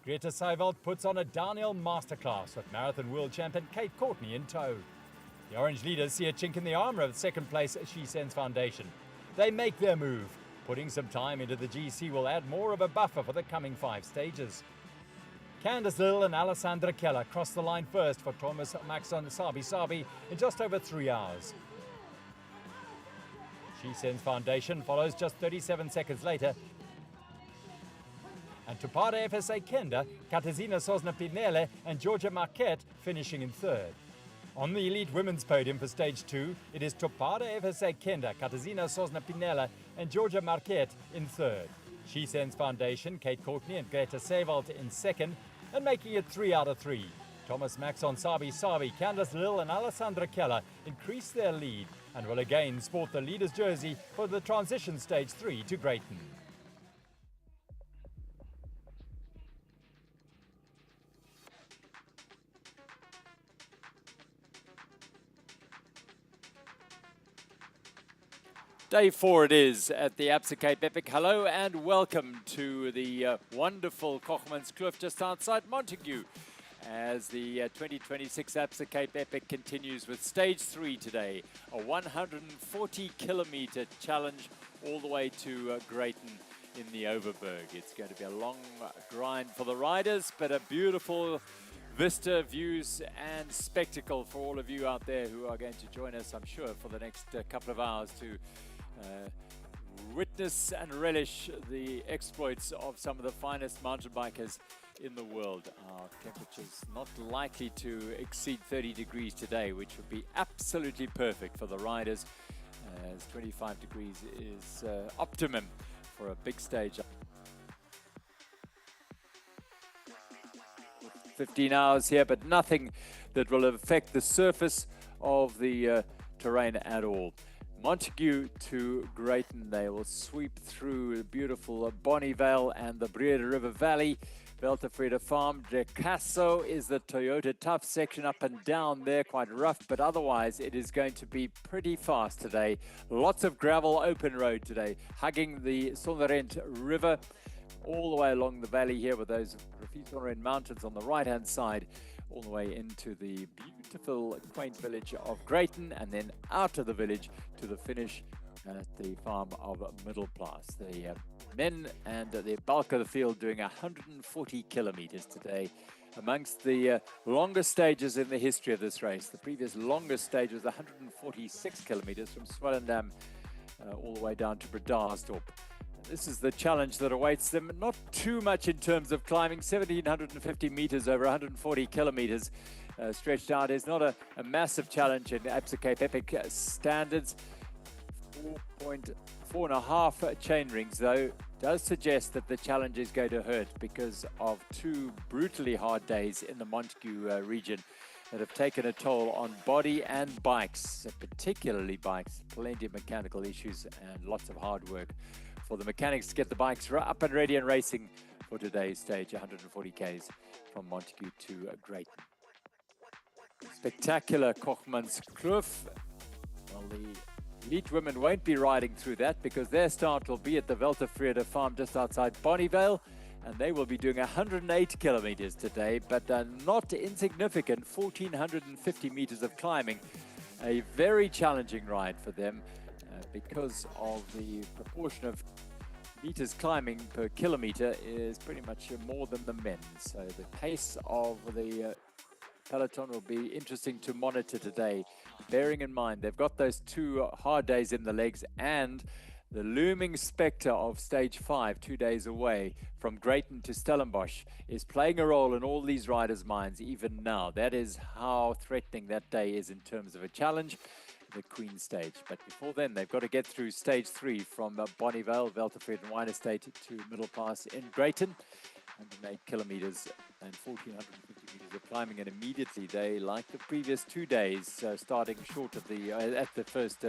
Greta Servold puts on a downhill masterclass with Marathon World Champion Kate Courtney in tow. The orange leaders see a chink in the armour of second place She-Sen's Foundation. They make their move. Putting some time into the GC will add more of a buffer for the coming 5 stages. Candice Lill and Alessandra Keller cross the line first for Thomas Maxon Sabi in just over 3 hours. She-Sen's Foundation follows just 37 seconds later. And Tupada FSA Kenda, Katarzyna Sosna-Pinele and Georgia Marquette finishing in third. On the elite women's podium for stage 2, it is Tupada FSA Kenda, Katarzyna Sosna-Pinele and Georgia Marquette in third. She-Sen's Foundation, Kate Courtney and Greta Servold in second, and making it 3 out of 3. Thomas Maxon Sabi, Candice Lill and Alessandra Keller increase their lead and will again sport the leader's jersey for the transition stage 3 to Greyton. Day 4 it is at the Absa Cape Epic. Hello and welcome to the wonderful Cogmanskloof just outside Montagu, as the 2026 Absa Cape Epic continues with stage 3 today, a 140-kilometer challenge all the way to Greyton in the Overberg. It's going to be a long grind for the riders, but a beautiful vista, views and spectacle for all of you out there who are going to join us, I'm sure, for the next couple of hours to witness and relish the exploits of some of the finest mountain bikers in the world. Our temperatures not likely to exceed 30 degrees today, which would be absolutely perfect for the riders, as 25 degrees is optimum for a big stage. 15 hours here, but nothing that will affect the surface of the terrain at all. Montagu to Greyton, they will sweep through the beautiful Bonnievale and the Breerivier Valley. Veltefreda Farm, Drecaso is the Toyota Tough section up and down there, quite rough, but otherwise it is going to be pretty fast today. Lots of gravel open road today, hugging the Riviersonderend River all the way along the valley here with those Riviersonderend Mountains on the right-hand side, all the way into the beautiful, quaint village of Greyton, and then out of the village to the finish at the farm of Middelplaas. The men and the bulk of the field doing 140 kilometers today, amongst the longest stages in the history of this race. The previous longest stage was 146 kilometers from Swellendam all the way down to Bredasdorp. This is the challenge that awaits them. Not too much in terms of climbing, 1,750 meters over 140 kilometers stretched out. Is not a massive challenge in Absa Cape Epic standards. 4.5 chain rings, though, does suggest that the challenge is going to hurt because of 2 brutally hard days in the Montagu region that have taken a toll on body and bikes, particularly bikes. Plenty of mechanical issues and lots of hard work for the mechanics to get the bikes up and ready and racing for today's stage, 140 Ks from Montagu to Greyton. Spectacular Cogmanskloof. Well, the elite women won't be riding through that because their start will be at the Veltefreda Farm just outside Bonnievale, and they will be doing 108 kilometers today, but not insignificant 1,450 meters of climbing. A very challenging ride for them because of the proportion of meters climbing per kilometer is pretty much more than the men. So the pace of the peloton will be interesting to monitor today, bearing in mind they've got those 2 hard days in the legs and the looming spectre of stage 5, 2 days away from Greyton to Stellenbosch, is playing a role in all these riders' minds even now. That is how threatening that day is in terms of a challenge, the Queen stage. But before then, they've got to get through stage 3 from Bonnievale, Velterfred and Wine Estate to Middle Pass in Greyton. 108 kilometers and 1,450 meters of climbing, and immediately they, like the previous 2 days, starting short of the at the first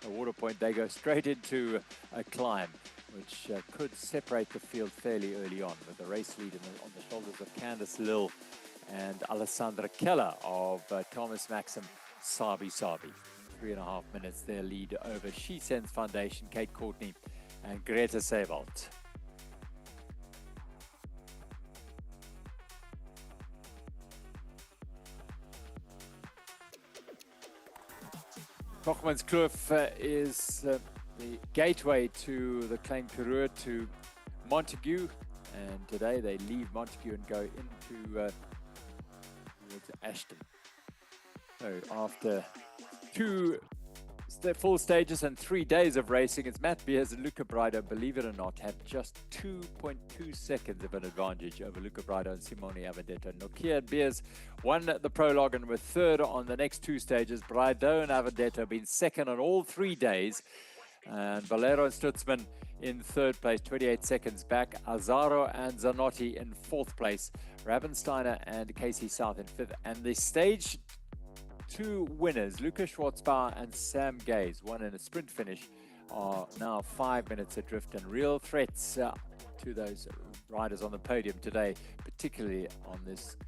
water point, they go straight into a climb, which could separate the field fairly early on, with the race lead on the shoulders of Candice Lill and Alessandra Keller of Thomas Maxim Sabi. 3.5 minutes their lead over She Sends Foundation, Kate Courtney and Greta Sewald. Cogmanskloof is the gateway to the Klein Karoo to Montagu, and today they leave Montagu and go into towards Ashton. So after 2 full stages and 3 days of racing, it's Matt Beers and Luca Breido, believe it or not, have just 2.2 seconds of an advantage over Luca Breido and Simone Avendetto. Nokia and Beers won the prologue and were third on the next 2 stages. Breido and Avendetto have been second on all 3 days. And Valero and Stutzman in third place, 28 seconds back. Azaro and Zanotti in fourth place. Ravensteiner and Casey South in fifth. And the stage 2 winners, Luca Schwarzbauer and Sam Gaze, won in a sprint finish, are now 5 minutes adrift, and real threats to those riders on the podium today, particularly on this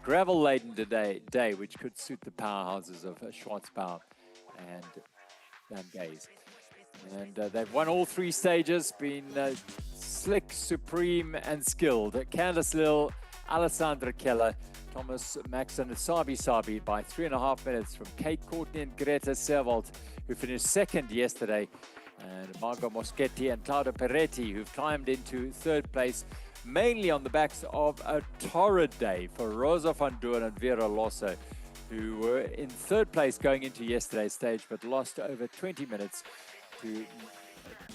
gravel-laden day, which could suit the powerhouses of Schwarzbauer and Sam Gaze. And they've won all 3 stages, been slick, supreme, and skilled. Candice Lill, Alessandra Keller, Thomas Maxon Sabi by 3.5 minutes from Kate Courtney and Greta Sewald, who finished second yesterday, and Margot Moschetti and Claudio Peretti, who've climbed into third place, mainly on the backs of a torrid day for Rosa van Doorn and Vera Losso, who were in third place going into yesterday's stage, but lost over 20 minutes to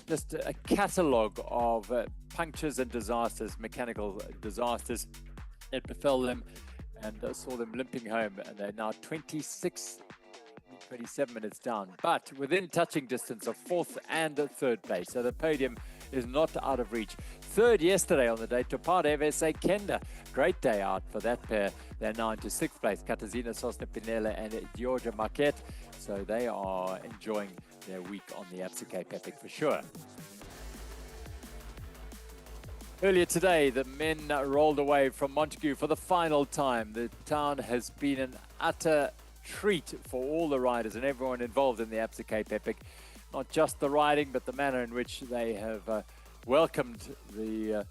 just a catalogue of punctures and disasters, mechanical disasters that befell them, and saw them limping home, and they're now 27 minutes down, but within touching distance of fourth and third place. So the podium is not out of reach. Third yesterday on the day, Topade FSA Kenda. Great day out for that pair. They're now into sixth place, Katarzyna Sosna-Pinella and Georgia Marquette. So they are enjoying their week on the Absa Cape Epic for sure. Earlier today, the men rolled away from Montagu for the final time. The town has been an utter treat for all the riders and everyone involved in the Absa Cape Epic. Not just the riding, but the manner in which they have welcomed the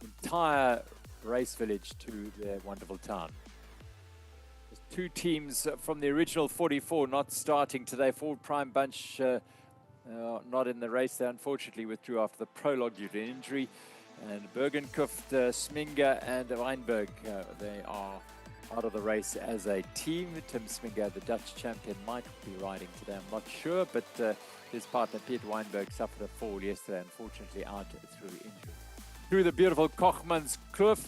entire race village to their wonderful town. There's 2 teams from the original 44 not starting today. Ford Prime Bunch not in the race. They unfortunately withdrew after the prologue due to injury. And Bergenkuft, Sminga and Weinberg, they are out of the race as a team. Tim Sminga, the Dutch champion, might be riding today, I'm not sure, but his partner Piet Weinberg suffered a fall yesterday, unfortunately out through injury. Through the beautiful Cogmanskloof,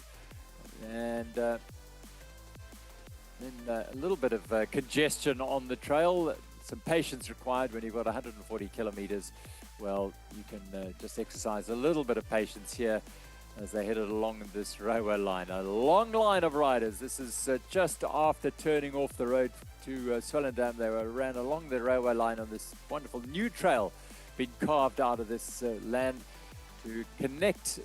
and then a little bit of congestion on the trail. Some patience required when you've got 140 kilometers. Well, you can just exercise a little bit of patience here as they headed along this railway line. A long line of riders. This is just after turning off the road to Swellendam. They ran along the railway line on this wonderful new trail being carved out of this land to connect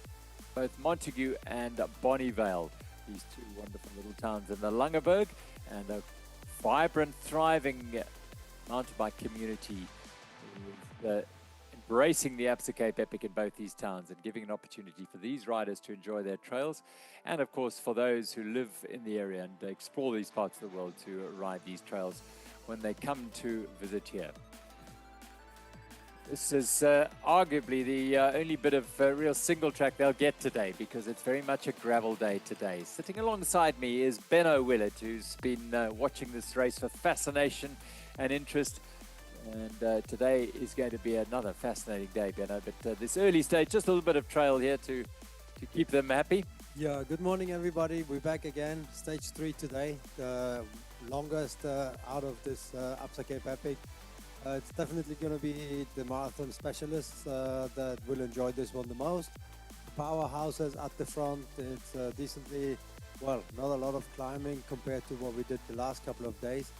both Montagu and Bonnievale, these 2 wonderful little towns in the Langeberg, and a vibrant, thriving mountain bike community with embracing the Absa Cape Epic in both these towns and giving an opportunity for these riders to enjoy their trails, and of course for those who live in the area and explore these parts of the world to ride these trails when they come to visit here. This is arguably the only bit of real single track they'll get today, because it's very much a gravel day today. Sitting alongside me is Benno Willett, who's been watching this race with fascination and interest. And today is going to be another fascinating day, Benno. But this early stage, just a little bit of trail here to keep them happy. Yeah, good morning, everybody. We're back again. Stage 3 today, the longest out of this Absa Cape Epic. It's definitely going to be the marathon specialists that will enjoy this one the most. The powerhouses at the front, it's decently, well, not a lot of climbing compared to what we did the last couple of days.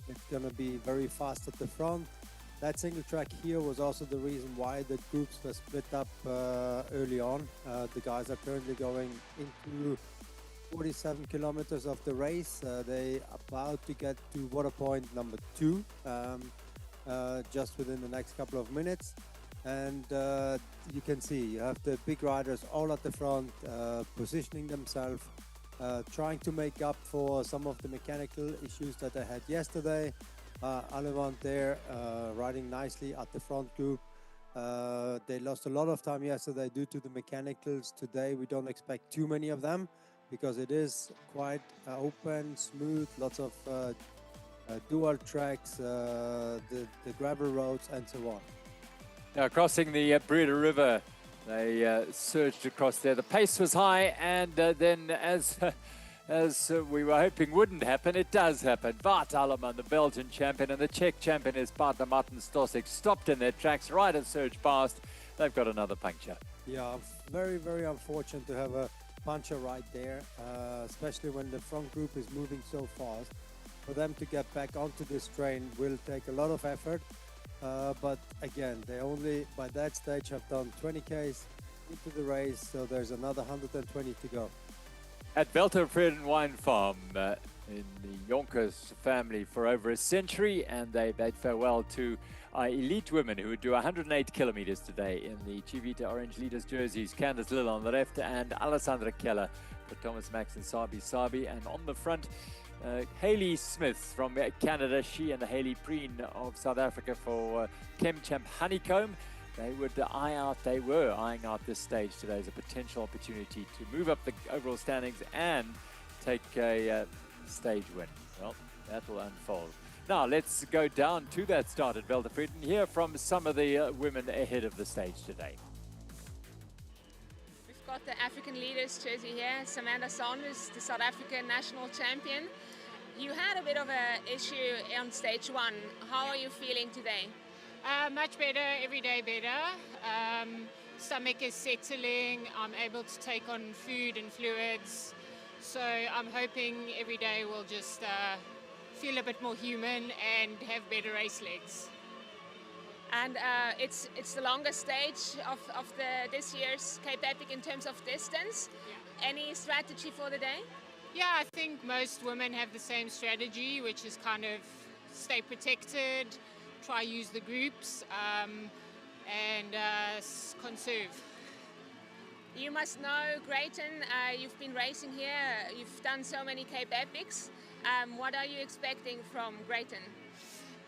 It's going to be very fast at the front. That single track here was also the reason why the groups were split up early on. The guys are currently going into 47 kilometers of the race. They about to get to water point number 2. Just within the next couple of minutes, and you can see you have the big riders all at the front, positioning themselves, trying to make up for some of the mechanical issues that they had yesterday. Alevant there riding nicely at the front group. They lost a lot of time yesterday due to the mechanicals. Today we don't expect too many of them because it is quite open, smooth, lots of dual tracks, the gravel roads, and so on. Now, crossing the Breerivier River, they surged across there. The pace was high, and then as we were hoping wouldn't happen, it does happen. Bart Alleman, the Belgian champion, and the Czech champion, his partner Martin Stosik, stopped in their tracks. Riders surged past. They've got another puncture. Yeah, very, very unfortunate to have a puncture right there, especially when the front group is moving so fast. For them to get back onto this train will take a lot of effort, but again, they only by that stage have done 20 Ks into the race, so there's another 120 to go. At Veltervreden Wine Farm in the Jonkers family for over a century, and they bade farewell to our elite women who would do 108 kilometers today in the Chivita Orange Leaders jerseys. Candice Lill on the left and Alessandra Keller for Thomas Max and Sabi, and on the front Hayley Smith from Canada, she and Hayley Preen of South Africa for ChemChamp Honeycomb. They were eyeing out this stage today as a potential opportunity to move up the overall standings and take a stage win. Well, that will unfold. Now let's go down to that start at Veltervreden and hear from some of the women ahead of the stage today. We've got the African leaders jersey here. Samantha Saunders, the South African national champion. You had a bit of an issue on stage 1. How are you feeling today? Much better, every day better. Stomach is settling. I'm able to take on food and fluids. So I'm hoping every day will just feel a bit more human and have better race legs. And it's the longest stage of this year's Cape Epic in terms of distance. Yeah. Any strategy for the day? Yeah, I think most women have the same strategy, which is kind of stay protected, try use the groups, and conserve. You must know Greyton, you've been racing here, you've done so many Cape Epics. What are you expecting from Greyton?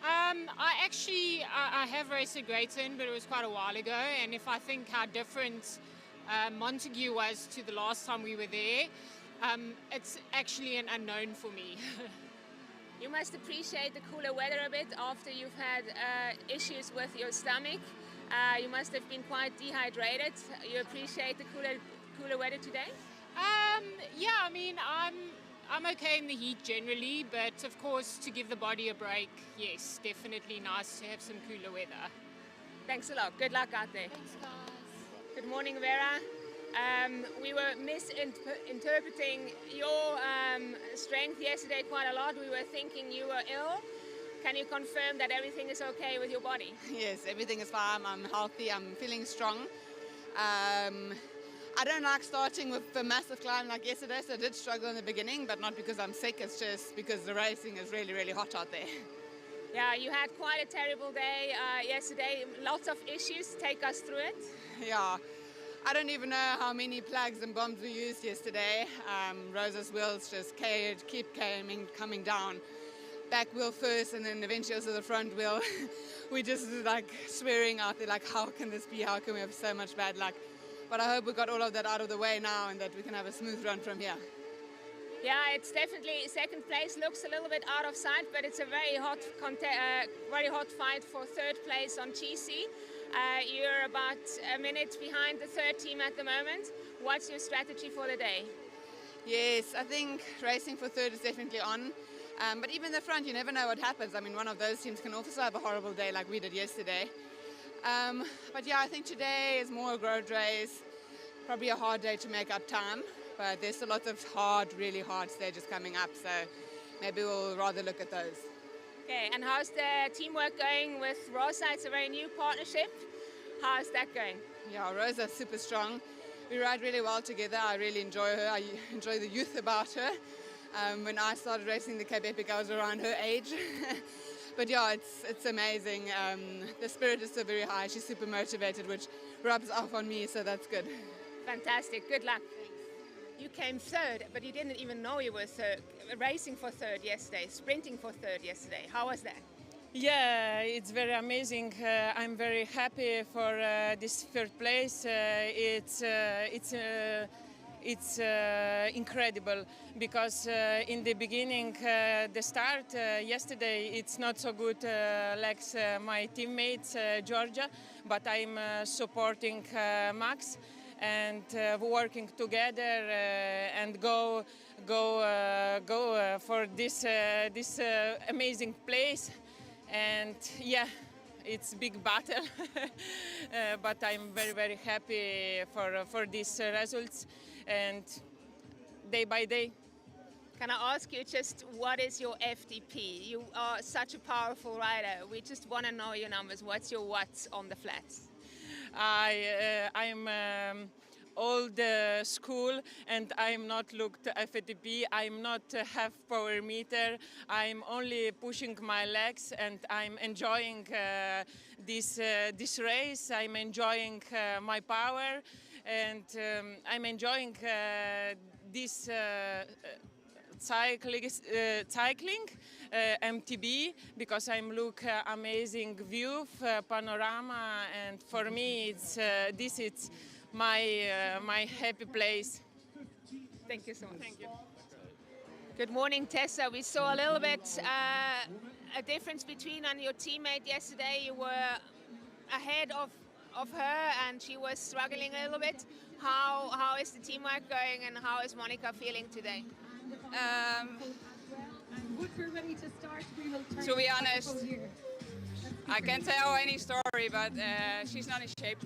I have raced at Greyton, but it was quite a while ago, and if I think how different Montagu was to the last time we were there, it's actually an unknown for me. You must appreciate the cooler weather a bit after you've had issues with your stomach. You must have been quite dehydrated. You appreciate the cooler weather today? Yeah, I mean, I'm okay in the heat generally, but of course to give the body a break, yes, definitely nice to have some cooler weather. Thanks a lot. Good luck out there. Thanks, guys. Good morning, Vera. We were misinterpreting your strength yesterday quite a lot. We were thinking you were ill. Can you confirm that everything is okay with your body? Yes, everything is fine. I'm healthy. I'm feeling strong. I don't like starting with a massive climb like yesterday, so I did struggle in the beginning, but not because I'm sick. It's just because the racing is really, really hot out there. Yeah, you had quite a terrible day yesterday. Lots of issues. Take us through it. Yeah, I don't even know how many plugs and bombs we used yesterday. Rosa's wheels just keep coming down. Back wheel first and then eventually also the front wheel. We just like swearing out there like, how can this be? How can we have so much bad luck? But I hope we got all of that out of the way now and that we can have a smooth run from here. Yeah, it's definitely second place. Looks a little bit out of sight, but it's a very hot fight for third place on GC. You're about a minute behind the third team at the moment. What's your strategy for the day? Yes, I think racing for third is definitely on. But even the front, you never know what happens. I mean, one of those teams can also have a horrible day like we did yesterday. But yeah, I think today is more a road race. Probably a hard day to make up time. But there's a lot of really hard stages coming up. So maybe we'll rather look at those. Okay, and how's the teamwork going with Rosa? It's a very new partnership. How's that going? Yeah, Rosa's super strong. We ride really well together. I really enjoy her. I enjoy the youth about her. When I started racing the Cape Epic, I was around her age. But yeah, it's amazing. The spirit is so very high. She's super motivated, which rubs off on me, so that's good. Fantastic. Good luck. You came third, but you didn't even know you were third. Racing for third yesterday, sprinting for third yesterday. How was that? Yeah, it's very amazing. I'm very happy for this third place. It's incredible because in the beginning, the start yesterday, it's not so good like my teammates, Georgia, but I'm supporting Max and working together and go for this amazing place. And yeah, it's a big battle, but I'm very happy for these results and day by day. Can I ask you just what is your FTP? You are such a powerful rider. We just want to know your numbers. What's your watts on the flats? I'm old school and I'm not looked FTP. I'm not have power meter. I'm only pushing my legs and I'm enjoying this race. I'm enjoying my power and I'm enjoying this cycling MTB because I'm look amazing view panorama and for me it's this is my happy place. Thank you so much. Thank you. Good morning, Tessa. We saw a little bit a difference between and your teammate yesterday. You were ahead of her and she was struggling a little bit. How is the teamwork going and how is Monica feeling today? To be honest, I can't tell any story, but she's not in shape.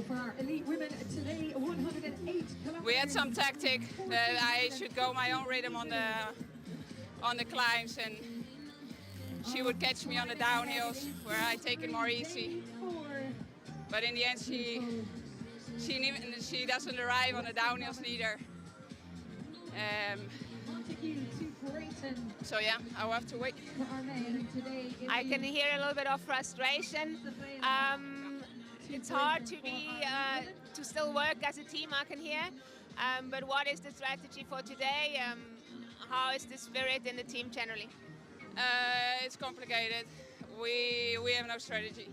For our elite women today, 108 kilometers. We had some tactic that I should go my own rhythm on the climbs, and she would catch me on the downhills where I take it more easy. But in the end, she doesn't arrive on the downhills either. Montagu to Greyton. So yeah, I'll have to wait. I can hear a little bit of frustration. It's hard to be to still work as a team, I can hear. But what is the strategy for today? How is the spirit in the team generally? It's complicated. We have no strategy.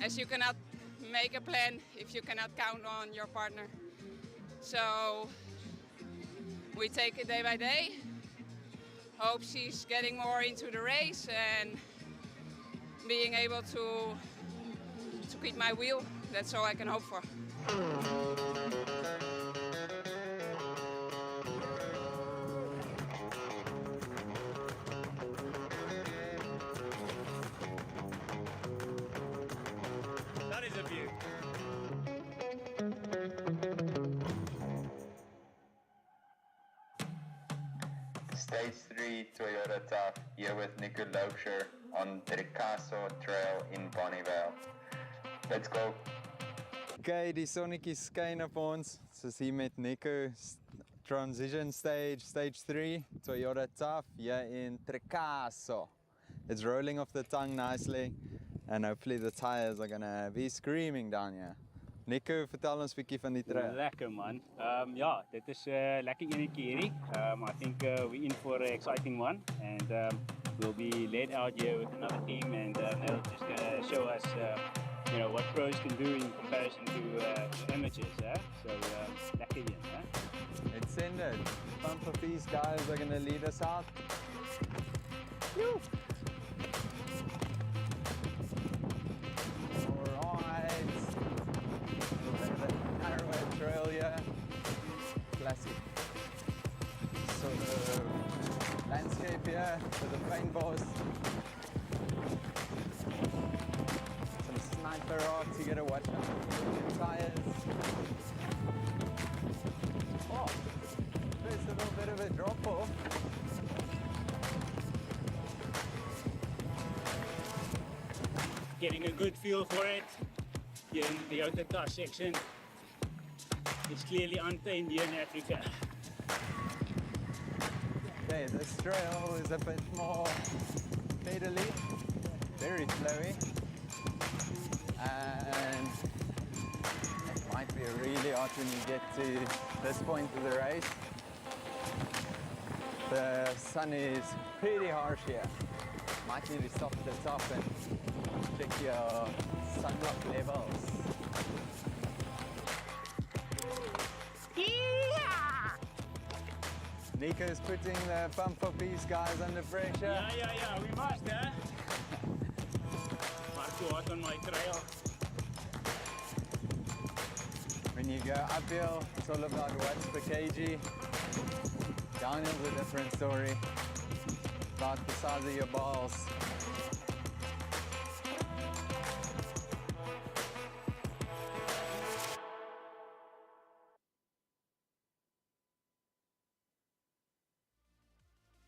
As you cannot make a plan if you cannot count on your partner. So we take it day by day. Hope she's getting more into the race and being able to keep my wheel. That's all I can hope for. That is a view. Stage 3 Toyota Tough here with Nico Loubser on Drecaso Trail in Bonnievale. Let's go! Okay, die sonnetjie skyn op ons. Soos hier met Nico transition stage, stage 3, Toyota Tough here in Drecaso. It's rolling off the tongue nicely, and hopefully the tires are gonna be screaming down here. Nico, vertel ons 'n bietjie van die trail. Lekker man. Ja, dit is lekker enetjie hierdie. I think we're in for an exciting one, and we'll be led out here with another team, and they'll just show us, you know, what pros can do in comparison to amateurs. So lekker hier. It's ended. Pump of these guys are gonna lead us out. Woo. Trail here, classic sort of landscape here with the paintballs, some sniper rocks. You gotta watch out for tires. Oh, there's a little bit of a drop off. Getting a good feel for it here in the outer car section. It's clearly untamed here in Africa. Okay, this trail is a bit more pedally, very flowy, and it might be really hot when you get to this point of the race. The sun is pretty harsh here. Might need to stop at the top and check your sunblock levels. Nico's putting the pump for peace guys under pressure. Yeah, we must, Far too hot on my trail. When you go uphill, it's all about watts per kg. Downhill's a different story. About the size of your balls.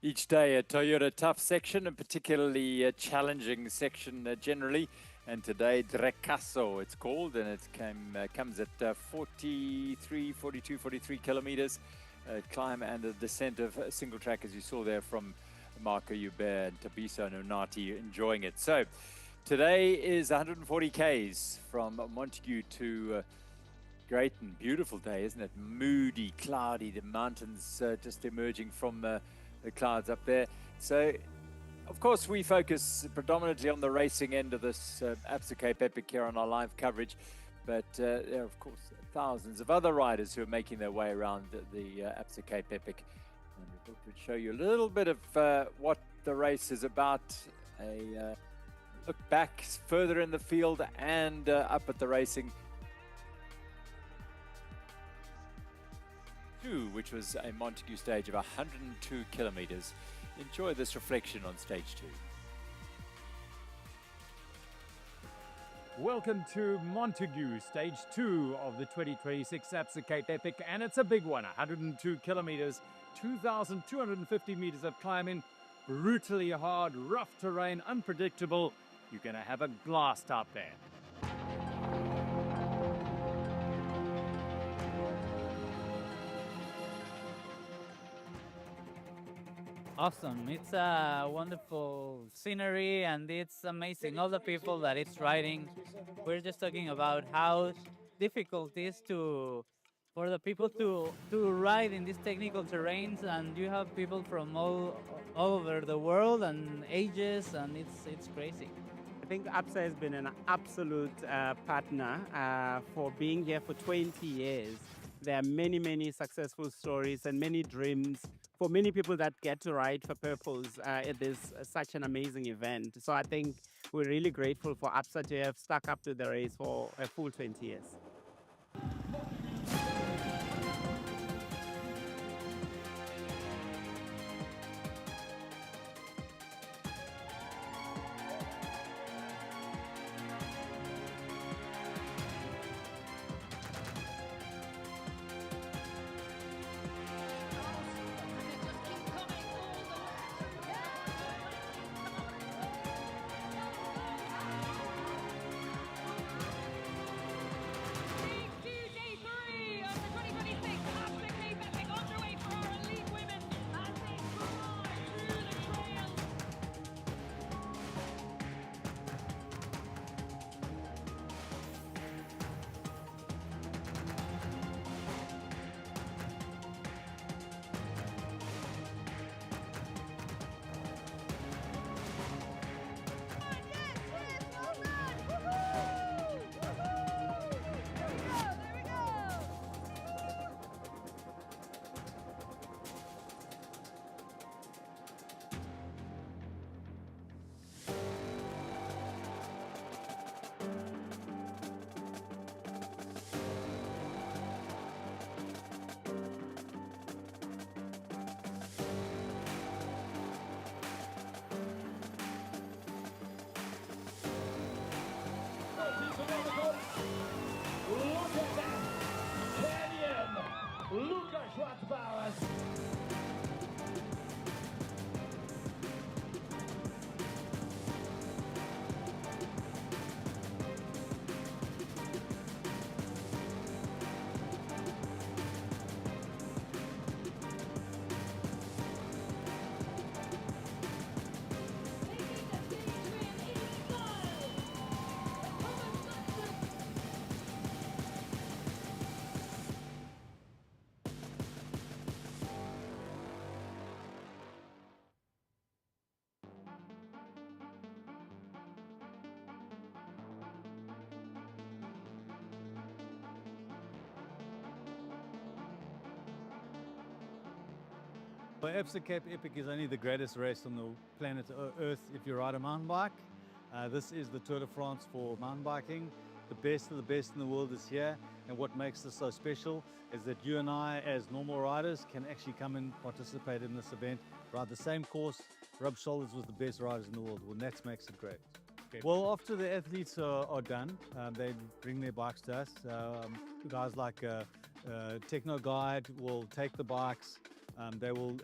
Each day a Toyota Tough section, a particularly challenging section generally. And today Drecaso it's called, and it comes at 43 kilometers. Climb and a descent of a single track, as you saw there from Marco Hubert and Tabiso Nonati enjoying it. So today is 140 Ks from Montagu to Greyton. Beautiful day, isn't it? Moody, cloudy, the mountains just emerging from the clouds up there. So, of course, we focus predominantly on the racing end of this Absa Cape Epic here on our live coverage, but there are, of course, thousands of other riders who are making their way around the Absa Cape Epic. And we thought we'd show you a little bit of what the race is about, a look back further in the field and up at the racing, which was a Montagu stage of 102 kilometers. Enjoy this reflection on stage 2. Welcome to Montagu, stage 2 of the 2026 Absa Cape Epic, and it's a big one, 102 kilometers, 2,250 meters of climbing, brutally hard, rough terrain, unpredictable. You're gonna have a blast out there. Awesome. It's a wonderful scenery, and it's amazing. All the people that it's riding. We're just talking about how difficult it is for the people to ride in these technical terrains, and you have people from all over the world and ages, and it's crazy. I think Absa has been an absolute partner for being here for 20 years. There are many, many successful stories and many dreams for many people that get to ride for purpose. It is such an amazing event. So I think we're really grateful for Absa to have stuck up to the race for a full 20 years. But Absa Cape Epic is only the greatest race on the planet Earth if you ride a mountain bike. This is the Tour de France for mountain biking. The best of the best in the world is here, and what makes this so special is that you and I, as normal riders, can actually come and participate in this event, ride the same course, rub shoulders with the best riders in the world. Well, that makes it great. Okay. Well, after the athletes are done, they bring their bikes to us. Guys like Techno Guide will take the bikes. They will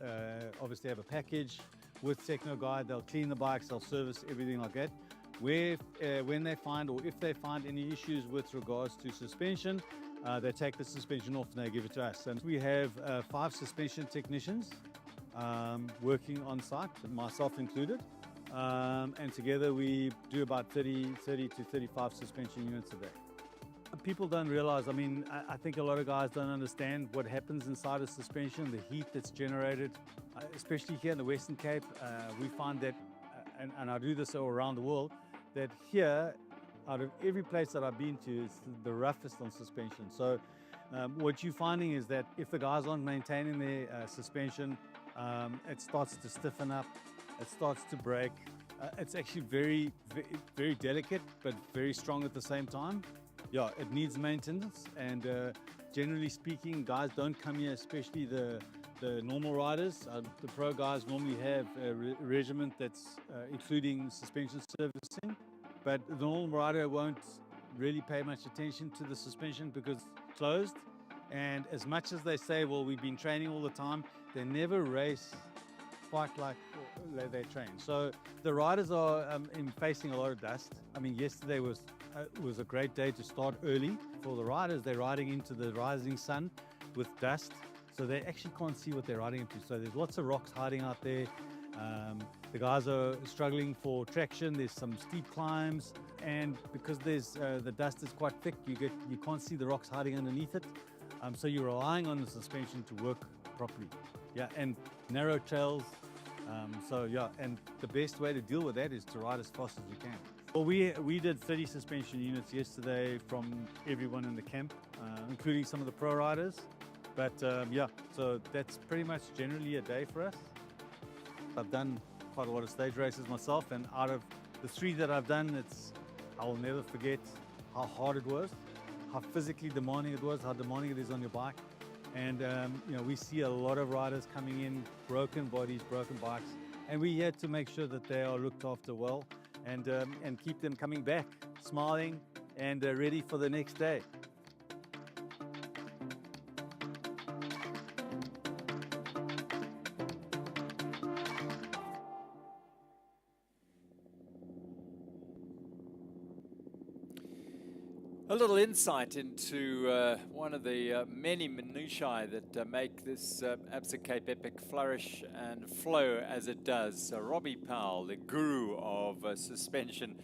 obviously have a package with Techno Guide. They'll clean the bikes, they'll service everything like that. When they find, or if they find any issues with regards to suspension, they take the suspension off and they give it to us. And we have 5 suspension technicians working on site, myself included. And together we do about 30 to 35 suspension units a day. People don't realize, I mean, I think a lot of guys don't understand what happens inside a suspension, the heat that's generated, especially here in the Western Cape. We find that, and I do this all around the world, that here, out of every place that I've been to, it's the roughest on suspension. So what you're finding is that if the guys aren't maintaining their suspension, it starts to stiffen up, it starts to break. It's actually very, very delicate, but very strong at the same time. Yeah, it needs maintenance, and generally speaking, guys don't come here, especially the normal riders. The pro guys normally have a regiment that's including suspension servicing, but the normal rider won't really pay much attention to the suspension because it's closed. And as much as they say, well, we've been training all the time, they never race quite like they train. So the riders are facing a lot of dust. I mean, yesterday was a great day to start early. For the riders, they're riding into the rising sun with dust, so they actually can't see what they're riding into. So there's lots of rocks hiding out there. The guys are struggling for traction. There's some steep climbs, and because there's the dust is quite thick, you can't see the rocks hiding underneath it. So you're relying on the suspension to work properly. Yeah, and narrow trails. So yeah, and the best way to deal with that is to ride as fast as you can. Well, we did 30 suspension units yesterday from everyone in the camp, including some of the pro riders. But yeah, so that's pretty much generally a day for us. I've done quite a lot of stage races myself, and out of the 3 that I've done, I will never forget how hard it was, how physically demanding it was, how demanding it is on your bike. And you know, we see a lot of riders coming in, broken bodies, broken bikes, and we had to make sure that they are looked after well, and keep them coming back, smiling, and ready for the next day. A little insight into one of the many minutiae that make this Absa Cape Epic flourish and flow as it does. Robbie Powell, the guru of suspension,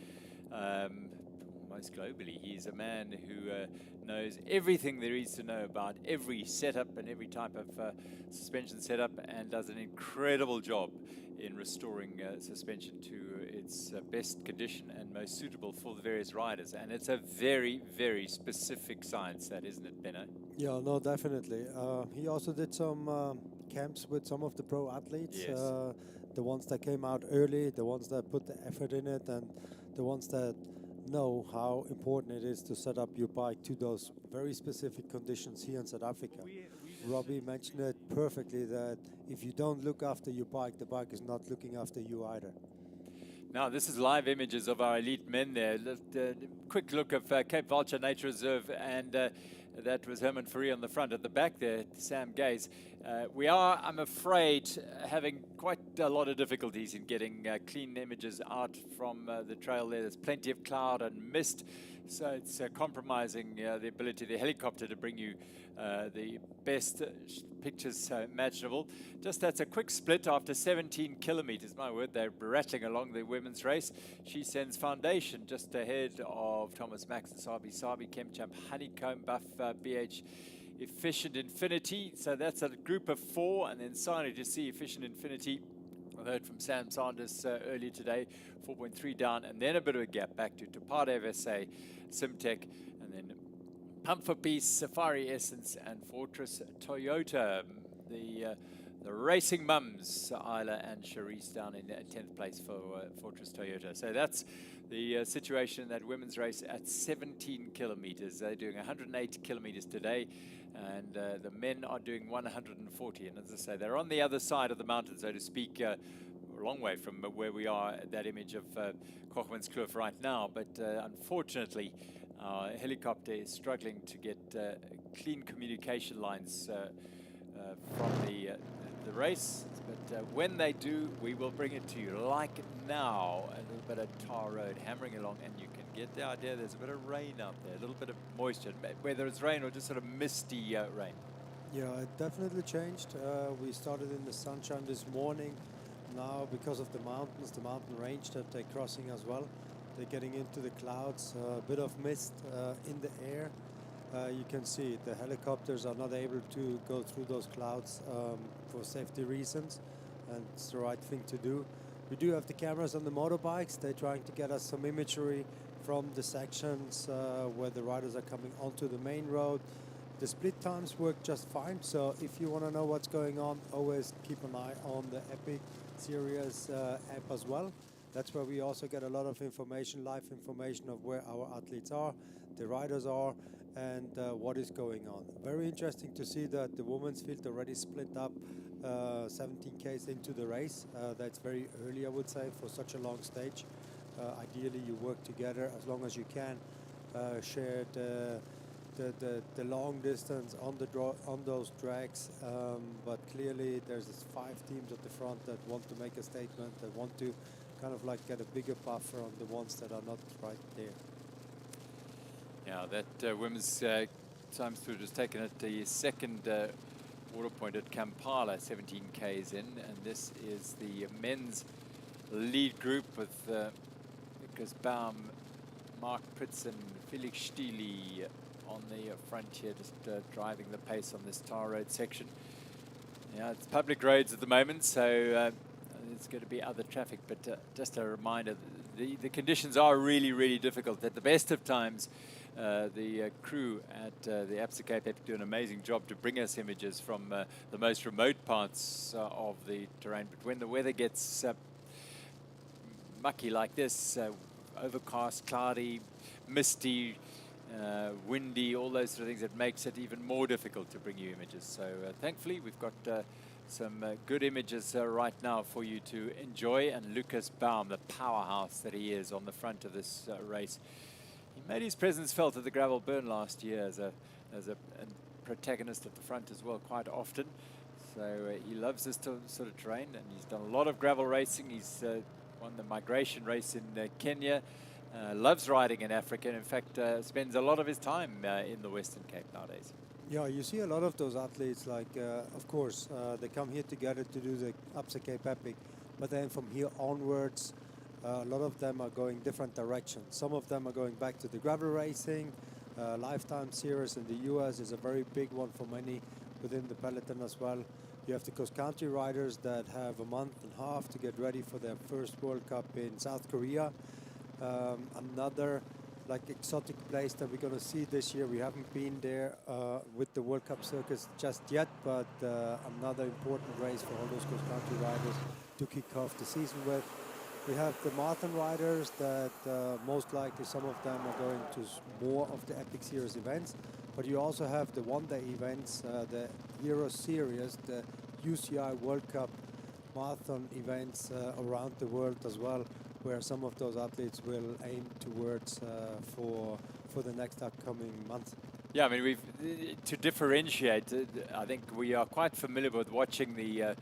almost globally. He's a man who knows everything there is to know about every setup and every type of suspension setup, and does an incredible job in restoring suspension to its best condition and most suitable for the various riders. And it's a very, very specific science, that, isn't it, Benno? Yeah, no, definitely. He also did some camps with some of the pro athletes. Yes. The ones that came out early, the ones that put the effort in it, and the ones that know how important it is to set up your bike to those very specific conditions here in South Africa. Robbie mentioned it perfectly, that if you don't look after your bike, the bike is not looking after you either. Now, this is live images of our elite men there. Quick look of Cape Vulture Nature Reserve, and that was Herman Fourie on the front. At the back there, Sam Gaze. We are, I'm afraid, having quite a lot of difficulties in getting clean images out from the trail there. There's plenty of cloud and mist, so it's compromising the ability of the helicopter to bring you the best pictures imaginable. Just that's a quick split after 17 kilometers. My word, they're rattling along the women's race. She sends Foundation just ahead of Thomas Max and Sabi Kemchamp, Honeycomb, Buff, BH, Efficient Infinity. So that's a group of 4, and then sorry to see Efficient Infinity. I heard from Sam Sanders earlier today, 4.3 down, and then a bit of a gap back to Topata FSA, Simtech, and then Pump for Peace, Safari Essence, and Fortress Toyota. The the Racing Mums, Isla and Charisse, down in 10th place for Fortress Toyota. So that's the situation in that women's race at 17 kilometers. They're doing 108 kilometers today, and the men are doing 140. And as I say, they're on the other side of the mountain, so to speak, a long way from where we are, that image of Cogmanskloof right now. But unfortunately, our helicopter is struggling to get clean communication lines from the race, but when they do, we will bring it to you. Like now, a little bit of tar road hammering along, and you can get the idea there's a bit of rain out there, a little bit of moisture, whether it's rain or just sort of misty rain. Yeah, it definitely changed. We started in the sunshine this morning. Now, because of the mountain range that they're crossing as well, they're getting into the clouds, a bit of mist in the air. You can see the helicopters are not able to go through those clouds for safety reasons, and it's the right thing to do. We do have the cameras on the motorbikes. They're trying to get us some imagery from the sections where the riders are coming onto the main road. The split times work just fine, so if you want to know what's going on, always keep an eye on the Epic Series app as well. That's where we also get a lot of information, live information of where our athletes are, the riders are, and what is going on. Very interesting to see that the women's field already split up 17 Ks into the race. That's very early, I would say, for such a long stage. Ideally, you work together as long as you can, share the long distance on those tracks. But clearly, there's 5 teams at the front that want to make a statement, that want to kind of like get a bigger buffer on the ones that are not right there. Yeah, that women's times through has taken it the second water point at Kampala, 17 Ks in, and this is the men's lead group with Nicholas Baum, Mark Pritz and Felix Stiele on the front here, just driving the pace on this tar road section. Yeah, it's public roads at the moment, so there's going to be other traffic, but just a reminder, the conditions are really, really difficult. At the best of times, the crew at the Absa Cape Epic do an amazing job to bring us images from the most remote parts of the terrain. But when the weather gets mucky like this, overcast, cloudy, misty, windy, all those sort of things, it makes it even more difficult to bring you images. So thankfully, we've got some good images right now for you to enjoy. And Lucas Baum, the powerhouse that he is on the front of this race. He made his presence felt at the Gravel Burn last year as a protagonist at the front as well, quite often. So he loves this sort of terrain, and he's done a lot of gravel racing. He's won the migration race in Kenya, loves riding in Africa, and in fact spends a lot of his time in the Western Cape nowadays. Yeah, you see a lot of those athletes, like, of course, they come here together to do the Absa Cape Epic, but then from here onwards, a lot of them are going different directions. Some of them are going back to the gravel racing. Lifetime Series in the US is a very big one for many within the peloton as well. You have the cross-country riders that have a month and a half to get ready for their first World Cup in South Korea. Another like exotic place that we're going to see this year. We haven't been there with the World Cup circus just yet, but another important race for all those cross-country riders to kick off the season with. We have the marathon riders that most likely some of them are going to more of the Epic Series events, but you also have the one-day events, the Hero Series, the UCI World Cup marathon events around the world as well, where some of those athletes will aim towards for the next upcoming month. Yeah, I mean, to differentiate, I think we are quite familiar with watching the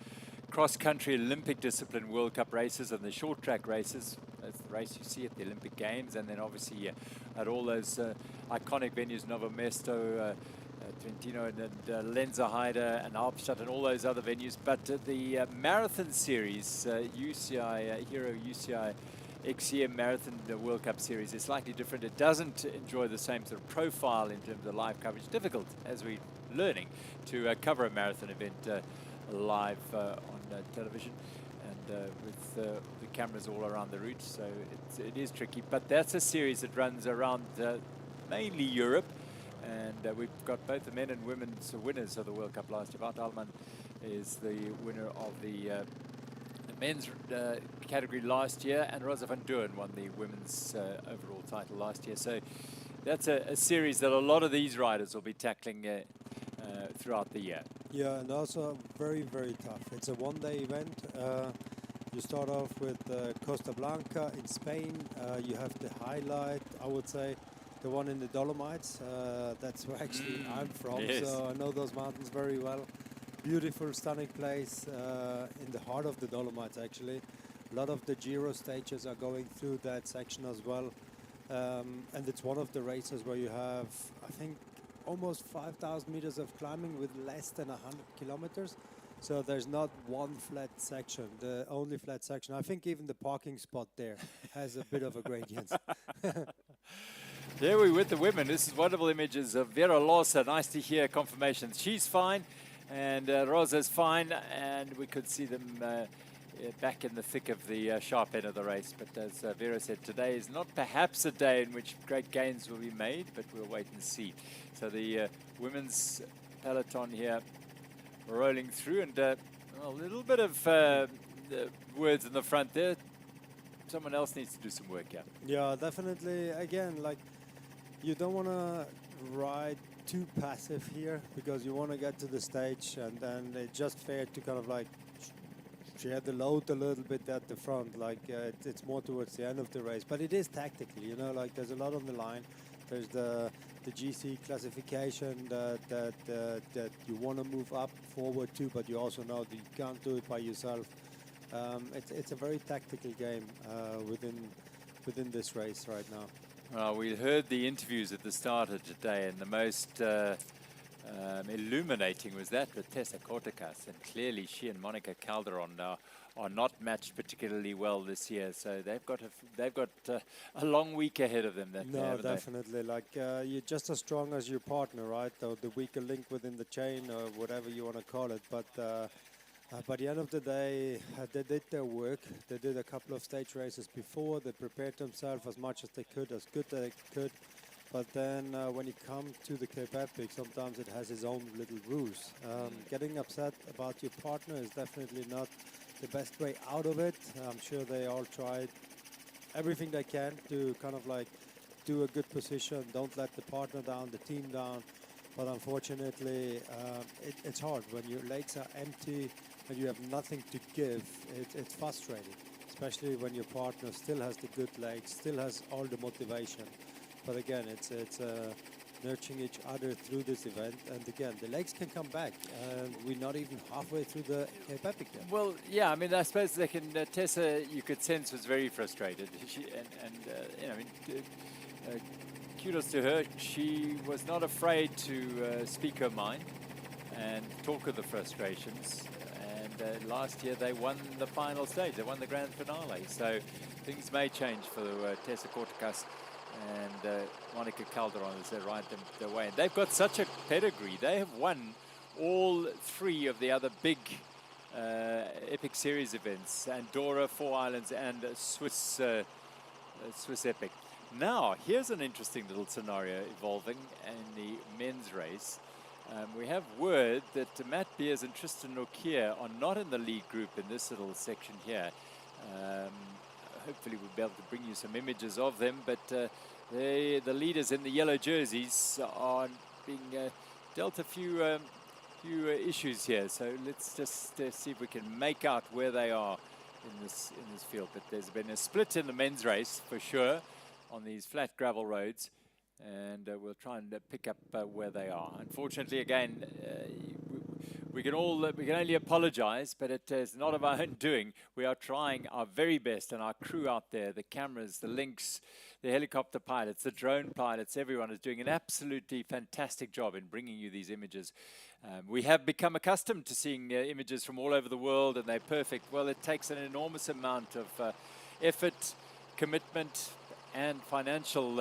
cross-country Olympic discipline World Cup races and the short track races. That's the race you see at the Olympic Games, and then obviously at all those iconic venues, Novo Mesto, Trentino and Lenzerheide and Albstadt and all those other venues. But the marathon series, UCI, Hero UCI XCM Marathon World Cup Series is slightly different. It doesn't enjoy the same sort of profile in terms of live coverage. It's difficult, as we're learning, to cover a marathon event live on television and with the cameras all around the route, so it is tricky. But that's a series that runs around mainly Europe, and we've got both the men and women's winners of the World Cup last year, Wout Allman is the winner of the men's category last year, and Rosa van Duren won the women's overall title last year. So that's a series that a lot of these riders will be tackling throughout the year. Yeah, and also very, very tough. It's a one-day event. You start off with Costa Blanca in Spain. You have the highlight, I would say, the one in the Dolomites. That's where actually I'm from, yes. so I know those mountains very well. Beautiful, stunning place in the heart of the Dolomites, actually. A lot of the Giro stages are going through that section as well. And it's one of the races where you have, I think, almost 5,000 meters of climbing with less than 100 kilometers. So there's not one flat section, the only flat section. I think even the parking spot there has a bit of a gradient. There we're with the women. This is wonderful images of Vera Losa. Nice to hear confirmation. She's fine, and Rosa's fine, and we could see them back in the thick of the sharp end of the race. But as Vera said, today is not perhaps a day in which great gains will be made, but we'll wait and see. So the women's peloton here rolling through, and a little bit of words in the front there. Someone else needs to do some work, yeah. Yeah, definitely. Again, like, you don't want to ride too passive here because you want to get to the stage, and then it's just fair to kind of like share the load a little bit at the front. Like it's more towards the end of the race, but it is tactical, you know, like there's a lot on the line. There's the GC classification that you want to move up forward to, but you also know that you can't do it by yourself. It's a very tactical game within this race right now. Well, we heard the interviews at the start of today, and the most illuminating was that with Tessa Kortekas, and clearly she and Monica Calderon are not matched particularly well this year, so they've got a long week ahead of them. No, definitely. Like you're just as strong as your partner, right? Or the weaker link within the chain, or whatever you want to call it. But by the end of the day, they did their work. They did a couple of stage races before. They prepared themselves as much as they could, as good as they could. But then when you come to the Cape Epic, sometimes it has its own little rules. Getting upset about your partner is definitely not the best way out of it. I'm sure they all tried everything they can to kind of like do a good position. Don't let the partner down, the team down. But unfortunately, it's hard when your legs are empty and you have nothing to give. It's frustrating, especially when your partner still has the good legs, still has all the motivation. But again, it's nurturing each other through this event. And again, the legs can come back, and we're not even halfway through the Cape Epic yet. Well, yeah, I mean, I suppose they can. Tessa, you could sense, was very frustrated. Kudos to her. She was not afraid to speak her mind and talk of the frustrations. And last year they won the final stage. They won the grand finale. So things may change for Tessa Kortekas and Monica Calderon as they ride them their way. And they've got such a pedigree. They have won all three of the other big Epic Series events: Andorra, Four Islands, and Swiss Epic. Now, here's an interesting little scenario evolving in the men's race. We have word that Matt Beers and Tristan Nokia are not in the lead group in this little section here. Hopefully we'll be able to bring you some images of them, but the leaders in the yellow jerseys are being dealt a few issues here. So let's just see if we can make out where they are in this field. But there's been a split in the men's race for sure on these flat gravel roads, and we'll try and pick up where they are. Unfortunately, again, we can only apologize, but it is not of our own doing. We are trying our very best, and our crew out there, the cameras, the links, the helicopter pilots, the drone pilots, everyone is doing an absolutely fantastic job in bringing you these images. We have become accustomed to seeing images from all over the world, and they're perfect. Well, it takes an enormous amount of effort, commitment, and financial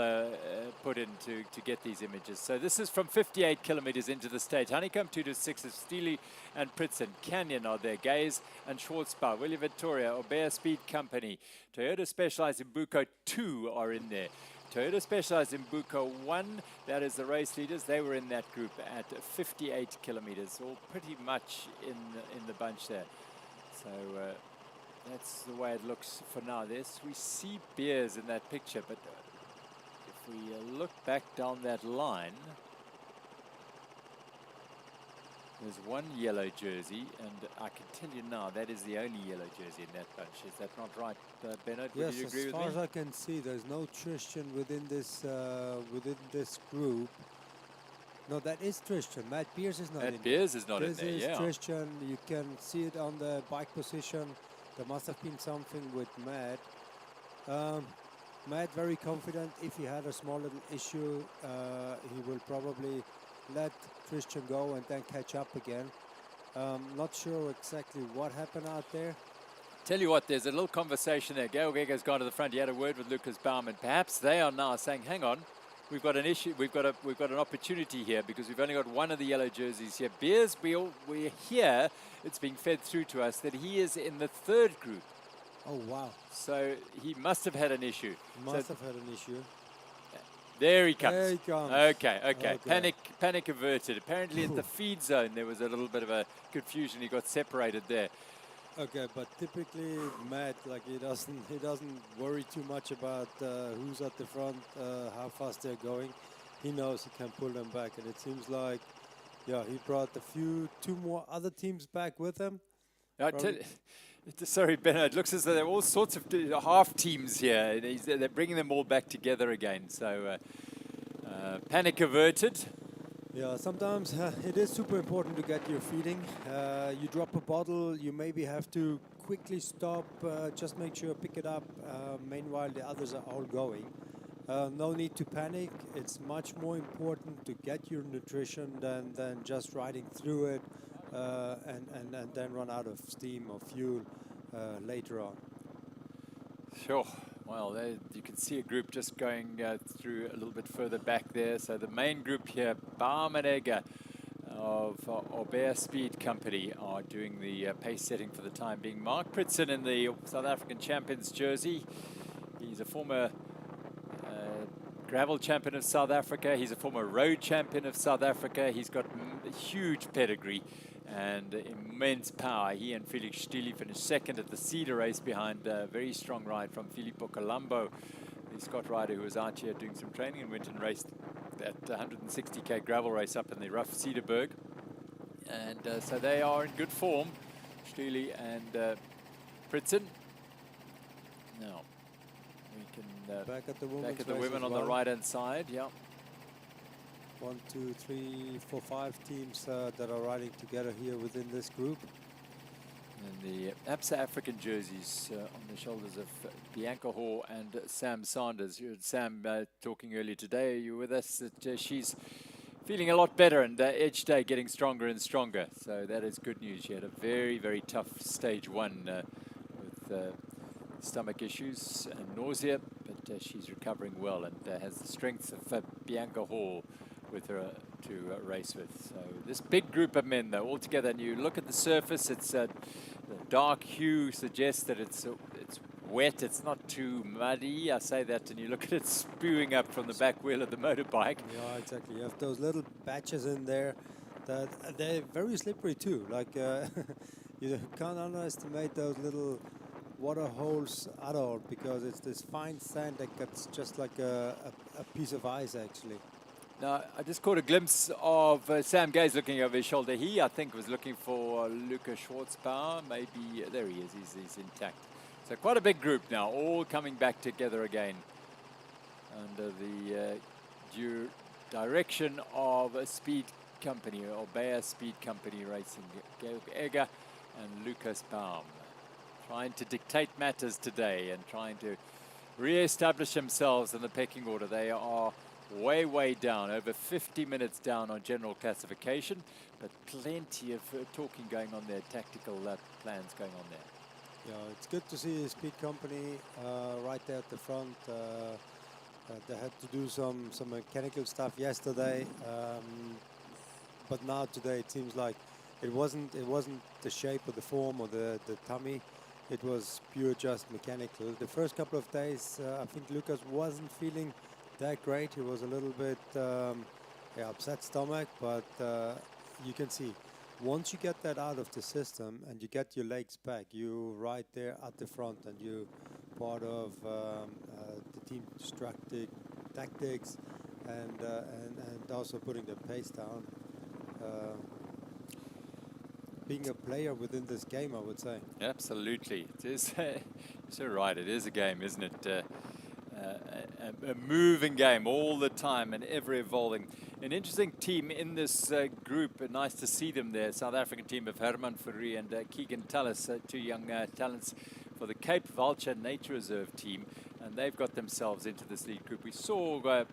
put in to get these images. So this is from 58 kilometers into the stage. Honeycomb 2-6 of Steely and Pritson. Canyon are there. Gaze and Schwarzbau. Willie Victoria, Orbea Speed Company. Toyota Specialized in Buko 2 are in there. Toyota Specialized in Buko 1, that is the race leaders. They were in that group at 58 kilometers, all pretty much in the bunch there. So that's the way it looks for now. We see beers in that picture, but if we look back down that line, there's one yellow jersey, and I can tell you now that is the only yellow jersey in that bunch. Is that not right, Bernard? Would Yes, you agree as with far me? as I can see, there's no Tristan within this group. No, that is Tristan. Matt Beers is not in Matt Beers is not in this there, is yeah. Tristan. You can see it on the bike position. There must have been something with Matt. Matt very confident. If he had a small little issue, he will probably let Tristan go and then catch up again. Not sure exactly what happened out there. Tell you what, there's a little conversation there. Gail Geger's gone to the front. He had a word with Lucas Baum, and perhaps they are now saying, hang on, we've got an issue. We've got an opportunity here because we've only got one of the yellow jerseys here. Beers, we're here. It's being fed through to us that he is in the third group. Oh, wow. So he must have had an issue. Must have had an issue. There he comes. There he comes. Okay. Panic averted. Apparently at the feed zone there was a little bit of a confusion. He got separated there. Okay, but typically Matt, like he doesn't worry too much about who's at the front, how fast they're going. He knows he can pull them back, and it seems like, yeah, he brought two more other teams back with him. Sorry, Bernard. It looks as though there are all sorts of half teams here. They're bringing them all back together again. So panic averted. Yeah, sometimes it is super important to get your feeding. You drop a bottle, you maybe have to quickly stop, just make sure pick it up. Meanwhile, the others are all going. No need to panic. It's much more important to get your nutrition than just riding through it and then run out of steam or fuel later on. Sure. Well, you can see a group just going through a little bit further back there. So the main group here, Baum and Egger of Orbea Speed Company are doing the pace setting for the time being. Mark Pritson in the South African Champions jersey. He's a former gravel champion of South Africa. He's a former road champion of South Africa. He's got a huge pedigree and immense power. He and Felix Stili finished second at the Cedar race behind a very strong ride from Filippo Colombo, the Scot rider who was out here doing some training and went and raced that 160k gravel race up in the rough Cedarburg. And so they are in good form, Stili and Pritson. Now, we can back at the women on the right-hand side, yeah. 1, 2, 3, 4, 5 teams that are riding together here within this group. And the Absa African jerseys on the shoulders of Bianca Hoare and Sam Sanders. You heard Sam talking earlier today. You were with us. That she's feeling a lot better, and each day getting stronger and stronger. So that is good news. She had a very, very tough stage 1 with stomach issues and nausea, but she's recovering well and has the strength of Bianca Hoare with her to race with. So this big group of men, though, all together, and you look at the surface, it's the dark hue suggests that it's wet, it's not too muddy. I say that, and you look at it spewing up from the back wheel of the motorbike. Yeah, exactly. You have those little patches in there that they're very slippery too. Like you can't underestimate those little water holes at all, because it's this fine sand that gets just like a piece of ice actually. Now, I just caught a glimpse of Sam Gaze looking over his shoulder. He, I think, was looking for Luca Schwarzbauer. Maybe, there he is, he's intact. So quite a big group now, all coming back together again under the direction of a speed company, Orbea Speed Company Racing. Georg Egger and Lucas Baum trying to dictate matters today and trying to re-establish themselves in the pecking order. They are way down, over 50 minutes down on general classification, but plenty of talking going on there, tactical plans going on there. Yeah, it's good to see a speed company right there at the front. They had to do some mechanical stuff yesterday, but now today it seems like it wasn't the shape or the form or the tummy. It was pure just mechanical. The first couple of days, I think Lucas wasn't feeling that great. He was a little bit upset stomach, but you can see once you get that out of the system and you get your legs back, you right there at the front, and you part of the team strategic tactics and also putting the pace down. Being a player within this game, I would say. Absolutely, it is. You're right. It is a game, isn't it? A moving game all the time and ever evolving. An interesting team in this group. Nice to see them there. South African team of Herman Fourie and Keegan Tallis, two young talents for the Cape Vulture Nature Reserve team, and they've got themselves into this lead group. We saw the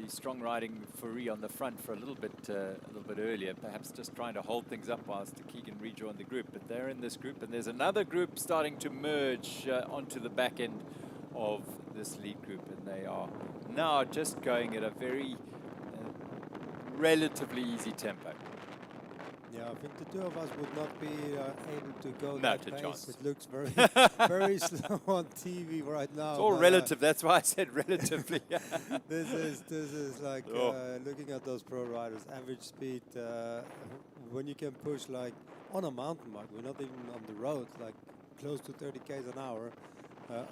strong riding Fourie on the front for a little bit earlier, perhaps just trying to hold things up whilst Keegan rejoined the group. But they're in this group, and there's another group starting to merge onto the back end of this lead group, and they are now just going at a very relatively easy tempo. Yeah, I think the two of us would not be able to go no, that to pace. chance. It looks very, very slow on TV right now. It's all relative. That's why I said relatively. This is like looking at those pro riders. Average speed when you can push like on a mountain bike. We're not even on the road, like close to 30 k's an hour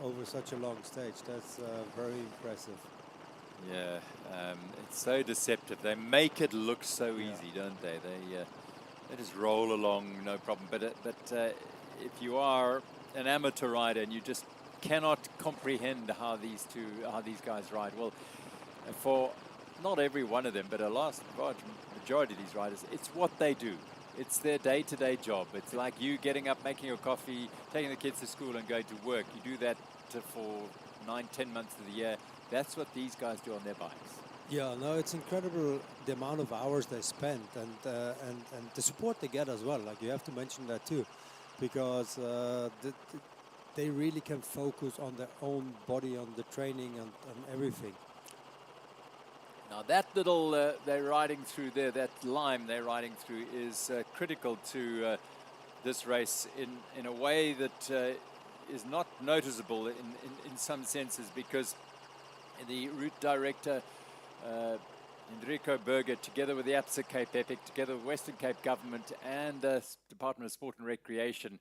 over such a long stage. That's very impressive. Yeah, it's so deceptive. They make it look so easy, don't they? They just roll along, no problem. But if you are an amateur rider and you just cannot comprehend how these guys ride, well, for not every one of them, but a large majority of these riders, it's what they do. It's their day-to-day job. It's like you getting up, making your coffee, taking the kids to school and going to work. You do that for 9-10 months of the year. That's what these guys do on their bikes. Yeah, no, it's incredible the amount of hours they spend and the support they get as well. Like, you have to mention that too, because they really can focus on their own body, on the training and everything. Now that little they're riding through there, that lime they're riding through is critical to this race in a way that is not noticeable in some senses, because the route director Enrico Berger, together with the Absa Cape Epic, together with Western Cape Government and Department of Sport and Recreation,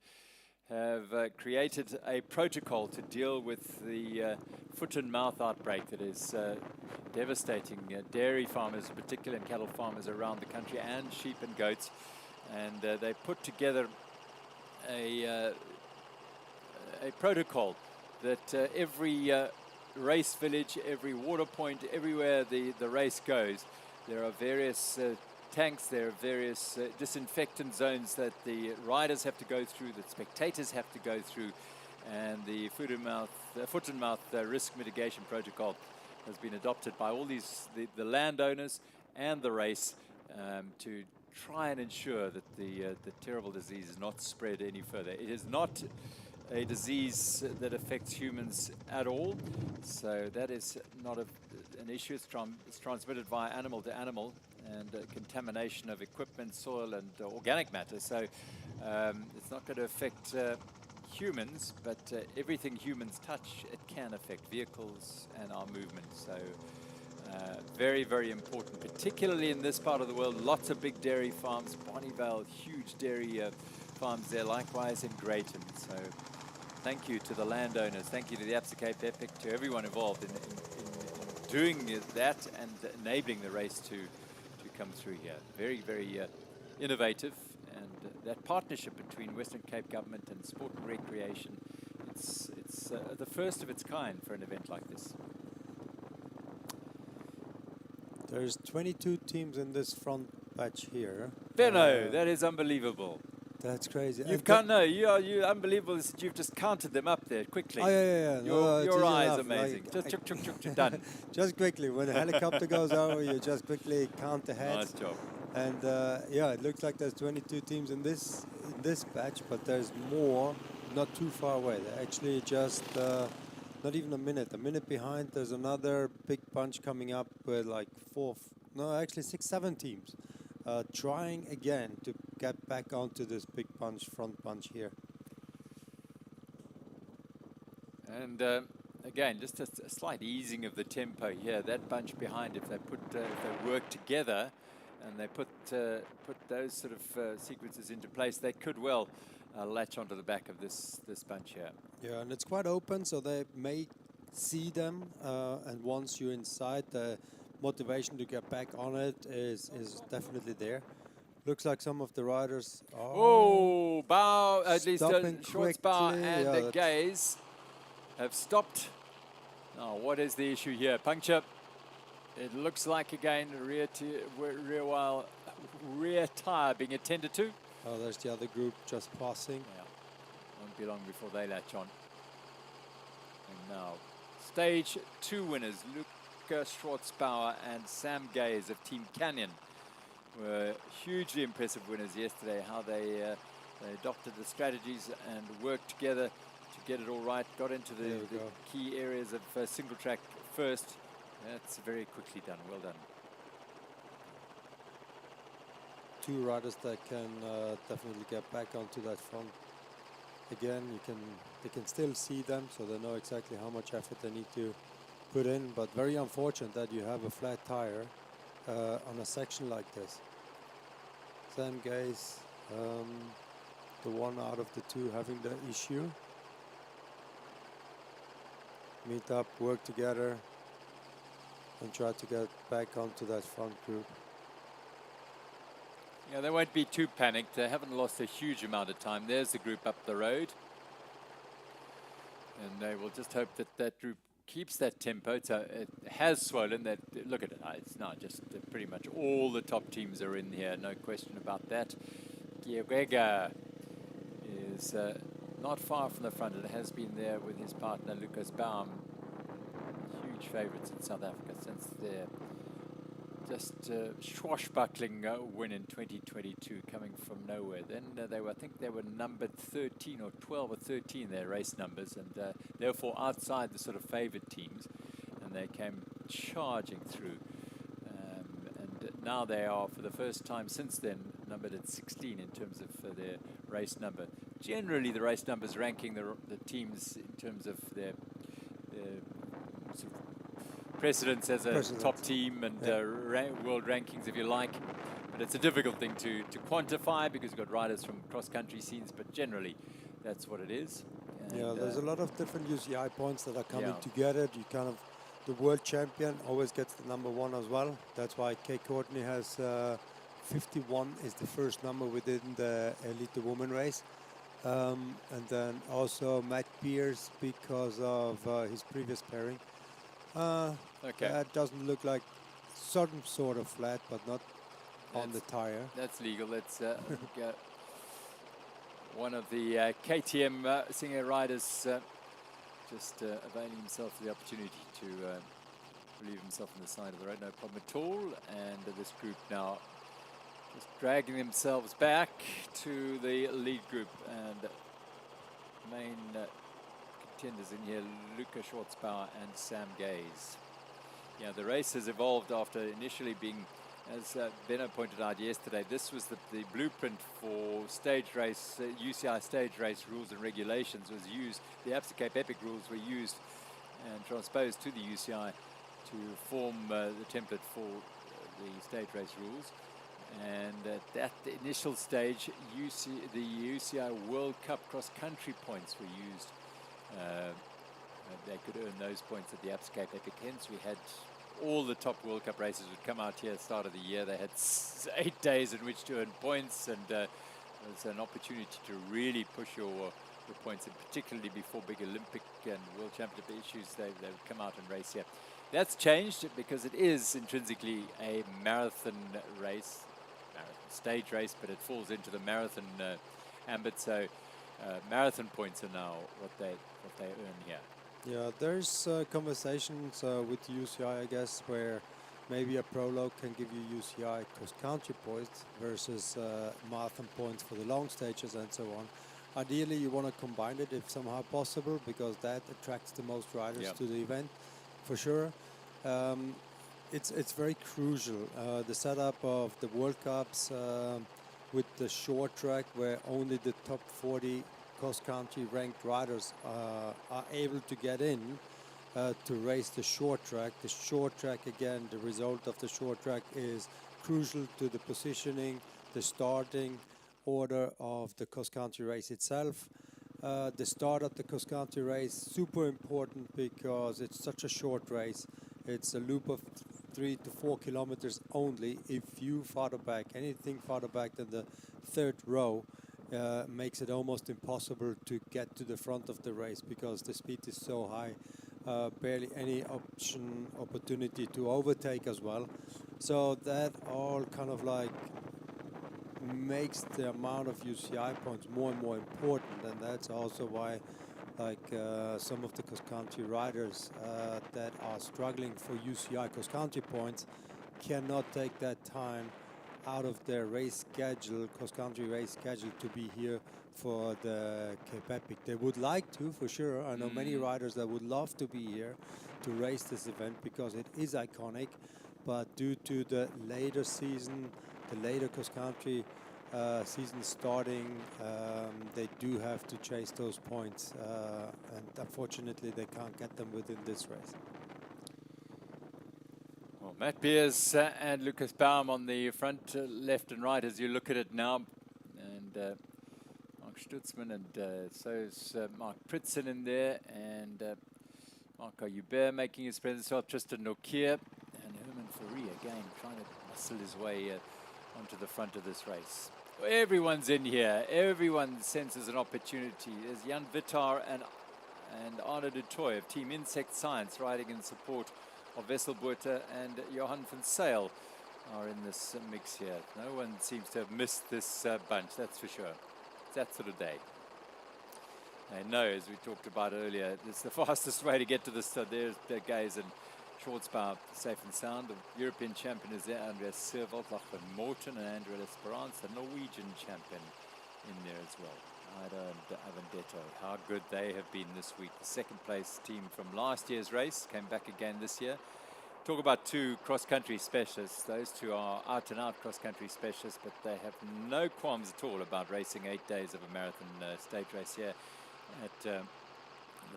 have created a protocol to deal with the foot and mouth outbreak that is devastating dairy farmers, particularly and cattle farmers around the country, and sheep and goats. And they put together a protocol that every race village, every water point, everywhere the race goes, there are various tanks, there are various disinfectant zones that the riders have to go through, that spectators have to go through, and the foot and mouth risk mitigation protocol has been adopted by all these the landowners and the race to try and ensure that the terrible disease is not spread any further. It is not a disease that affects humans at all, so that is not an issue. It's transmitted via animal to animal, and contamination of equipment, soil and organic matter, so it's not going to affect humans, but everything humans touch, it can affect vehicles and our movement. So very, very important, particularly in this part of the world. Lots of big dairy farms, Bonnievale, huge dairy farms there, likewise in Greyton. So thank you to the landowners, thank you to the Absa Cape Epic, to everyone involved in doing that and enabling the race to come through here. Very, very innovative, and that partnership between Western Cape Government and Sport and Recreation, it's the first of its kind for an event like this. There's 22 teams in this front batch here. Benno, that is unbelievable. That's crazy. You're unbelievable. You've just counted them up there quickly. Oh, yeah. Your eye is amazing. Just done. Just quickly, when the helicopter goes over, you just quickly count the heads. Nice job. And yeah, it looks like there's 22 teams in this batch, but there's more not too far away. They're actually just not even a minute behind. There's another big bunch coming up with like 6, 7 teams. Trying again to get back onto this big front bunch here. And again, just a slight easing of the tempo here. That bunch behind, if they work together and they put those sort of sequences into place, they could well latch onto the back of this bunch here. Yeah, and it's quite open, so they may see them, and once you're inside, the motivation to get back on it is definitely there. Looks like some of the riders are bow, at least Short's bow and the that's gaze have stopped. Now, what is the issue here? Puncture. It looks like, again, rear tire being attended to. Oh, there's the other group just passing. Yeah, won't be long before they latch on. And now, stage 2 winners, Luca Schwartzbauer and Sam Gaze of Team Canyon, were hugely impressive winners yesterday. How they adopted the strategies and worked together to get it all right. Got into the key areas of single track first. That's very quickly done. Well done. Two riders that can definitely get back onto that front. Again, they can still see them, so they know exactly how much effort they need to put in. But very unfortunate that you have a flat tire on a section like this. Sam Gaze, the one out of the two having the issue. Meet up, work together, and try to get back onto that front group. Yeah, they won't be too panicked. They haven't lost a huge amount of time. There's the group up the road. And they will just hope that that group keeps that tempo. It has swollen. That, look at it. It's now just pretty much all the top teams are in here. No question about that. Giorega is not far from the front. It has been there with his partner, Lucas Baum. Huge favourites in South Africa since their just swashbuckling win in 2022, coming from nowhere. Then I think they were numbered 13 or 12 or 13, their race numbers, and therefore outside the sort of favoured teams, and they came charging through. And now they are, for the first time since then, numbered at 16 in terms of their race number. Generally, the race numbers ranking the teams in terms of their sort of precedence as a top team and world rankings, if you like. But it's a difficult thing to quantify because you've got riders from cross-country scenes, but generally that's what it is. And yeah, there's a lot of different UCI points that are coming together. You kind of, the world champion always gets the number one as well. That's why Kay Courtney has 51 is the first number within the Elite Women race. And then also Matt Pierce because of his previous pairing. That doesn't look like some sort of flat, but not on the tire. That's legal. That's one of the KTM senior riders just availing himself of the opportunity to relieve himself on the side of the road. No problem at all. And this group now just dragging themselves back to the lead group. And main contenders in here, Luca Schwartzbauer and Sam Gaze. Yeah, the race has evolved after initially being, as Benno pointed out yesterday, this was the blueprint for stage race, UCI stage race rules and regulations was used. The Absa Cape Epic rules were used and transposed to the UCI to form the template for the stage race rules. And at that initial stage, the UCI World Cup cross-country points were used. They could earn those points at the Absa Cape Epic. Hence, we had all the top World Cup races would come out here at the start of the year. They had 8 days in which to earn points, and it was an opportunity to really push your points, and particularly before big Olympic and World Championship issues, they would come out and race here. That's changed because it is intrinsically a marathon race, stage race, but it falls into the marathon ambit. So marathon points are now what they earn here. Yeah, there's conversations with UCI, I guess, where maybe a prologue can give you UCI cross-country points versus marathon points for the long stages and so on. Ideally, you want to combine it if somehow possible, because that attracts the most riders to the event, for sure. It's very crucial. The setup of the World Cups with the short track, where only the top 40 cross-country ranked riders are able to get in, to race the short track. The short track, again, the result of the short track is crucial to the positioning, the starting order of the cross-country race itself. The start of the cross-country race, super important because it's such a short race. It's a loop of 3 to 4 kilometers only. If you farther back, anything farther back than the third row, makes it almost impossible to get to the front of the race because the speed is so high. Barely any opportunity to overtake as well. So that all kind of like makes the amount of UCI points more and more important, and that's also why some of the cross-country riders that are struggling for UCI cross-country points cannot take that time out of their race schedule, cross-country race schedule, to be here for the Cape Epic. They would like to, for sure. I know many riders that would love to be here to race this event because it is iconic, but due to the later season, the later cross-country season starting, they do have to chase those points, and unfortunately they can't get them within this race. Well, Matt Beers and Lucas Baum on the front, left and right as you look at it now, and Mark Stutzman, and so is Mark Pritson in there, and Marco Hubert making his presence, well, Tristan Nokia, and Herman Fourie again trying to muscle his way onto the front of this race. Everyone's in here. Everyone senses an opportunity. There's Jan Vittar and Arno de Toy of Team Insect Science riding in support of Wesselboerter, and Johan van Sail are in this mix here. No one seems to have missed this bunch, that's for sure. It's that sort of day. They know, as we talked about earlier, it's the fastest way to get to the start. There's the guys in Schwarzbauer, safe and sound. The European champion is there, Andreas Servold, Lachlan Morton, and Andrea Esperance, the Norwegian champion in there as well. Ida and Avendetto, how good they have been this week. The second place team from last year's race came back again this year. Talk about two cross-country specialists. Those two are out-and-out cross-country specialists, but they have no qualms at all about racing 8 days of a marathon stage race here at the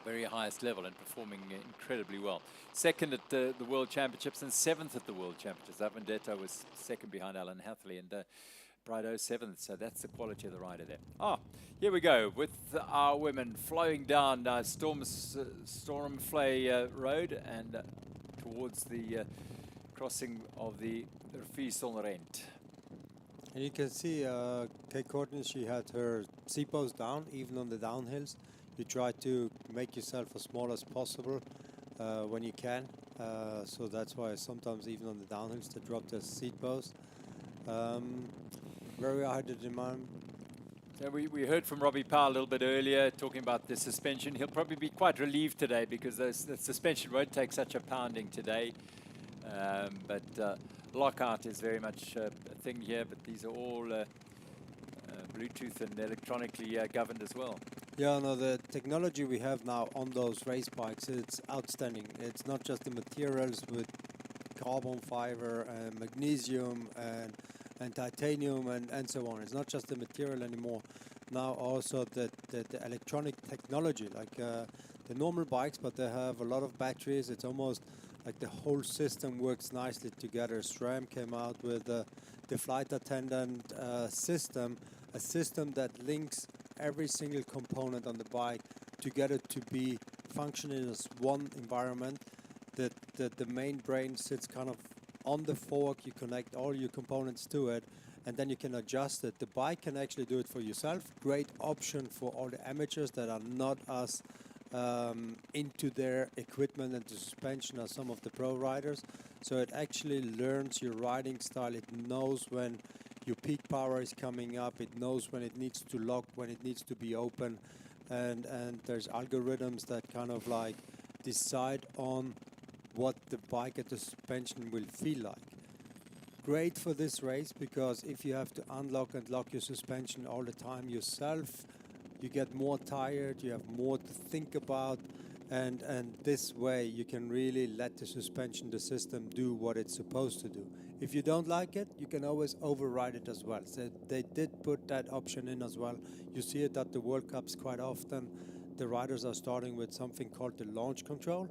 very highest level and performing incredibly well. Second at the World Championships and 7th at the World Championships. Avendetto was second behind Alan Hathley, and Brido 7th, so that's the quality of the rider there. Here we go with our women flowing down Stormflay Road and towards the crossing of the Riviersonderend. And you can see Kate Courtney, she had her seatpost down, even on the downhills. You try to make yourself as small as possible when you can. So that's why sometimes even on the downhills they drop their seatpost. Very high to demand. So we heard from Robbie Powell a little bit earlier talking about the suspension. He'll probably be quite relieved today because the suspension won't take such a pounding today. But lockout is very much a thing here, but these are all Bluetooth and electronically governed as well. Yeah, no, the technology we have now on those race bikes, it's outstanding. It's not just the materials with carbon fiber and magnesium and titanium and so on. It's not just the material anymore. Now also the electronic technology, like the normal bikes, but they have a lot of batteries. It's almost like the whole system works nicely together. SRAM came out with the flight attendant system, a system that links every single component on the bike together to be functioning as one environment. The main brain sits kind of on the fork. You connect all your components to it, and then you can adjust it. The bike can actually do it for yourself. Great option for all the amateurs that are not as into their equipment and the suspension as some of the pro riders. So it actually learns your riding style. It knows when your peak power is coming up. It knows when it needs to lock, when it needs to be open, and there's algorithms that kind of like decide on what the bike and the suspension will feel like. Great for this race because if you have to unlock and lock your suspension all the time yourself, you get more tired, you have more to think about, and this way you can really let the suspension, the system, do what it's supposed to do. If you don't like it, you can always override it as well. So they did put that option in as well. You see it at the World Cups quite often. The riders are starting with something called the launch control,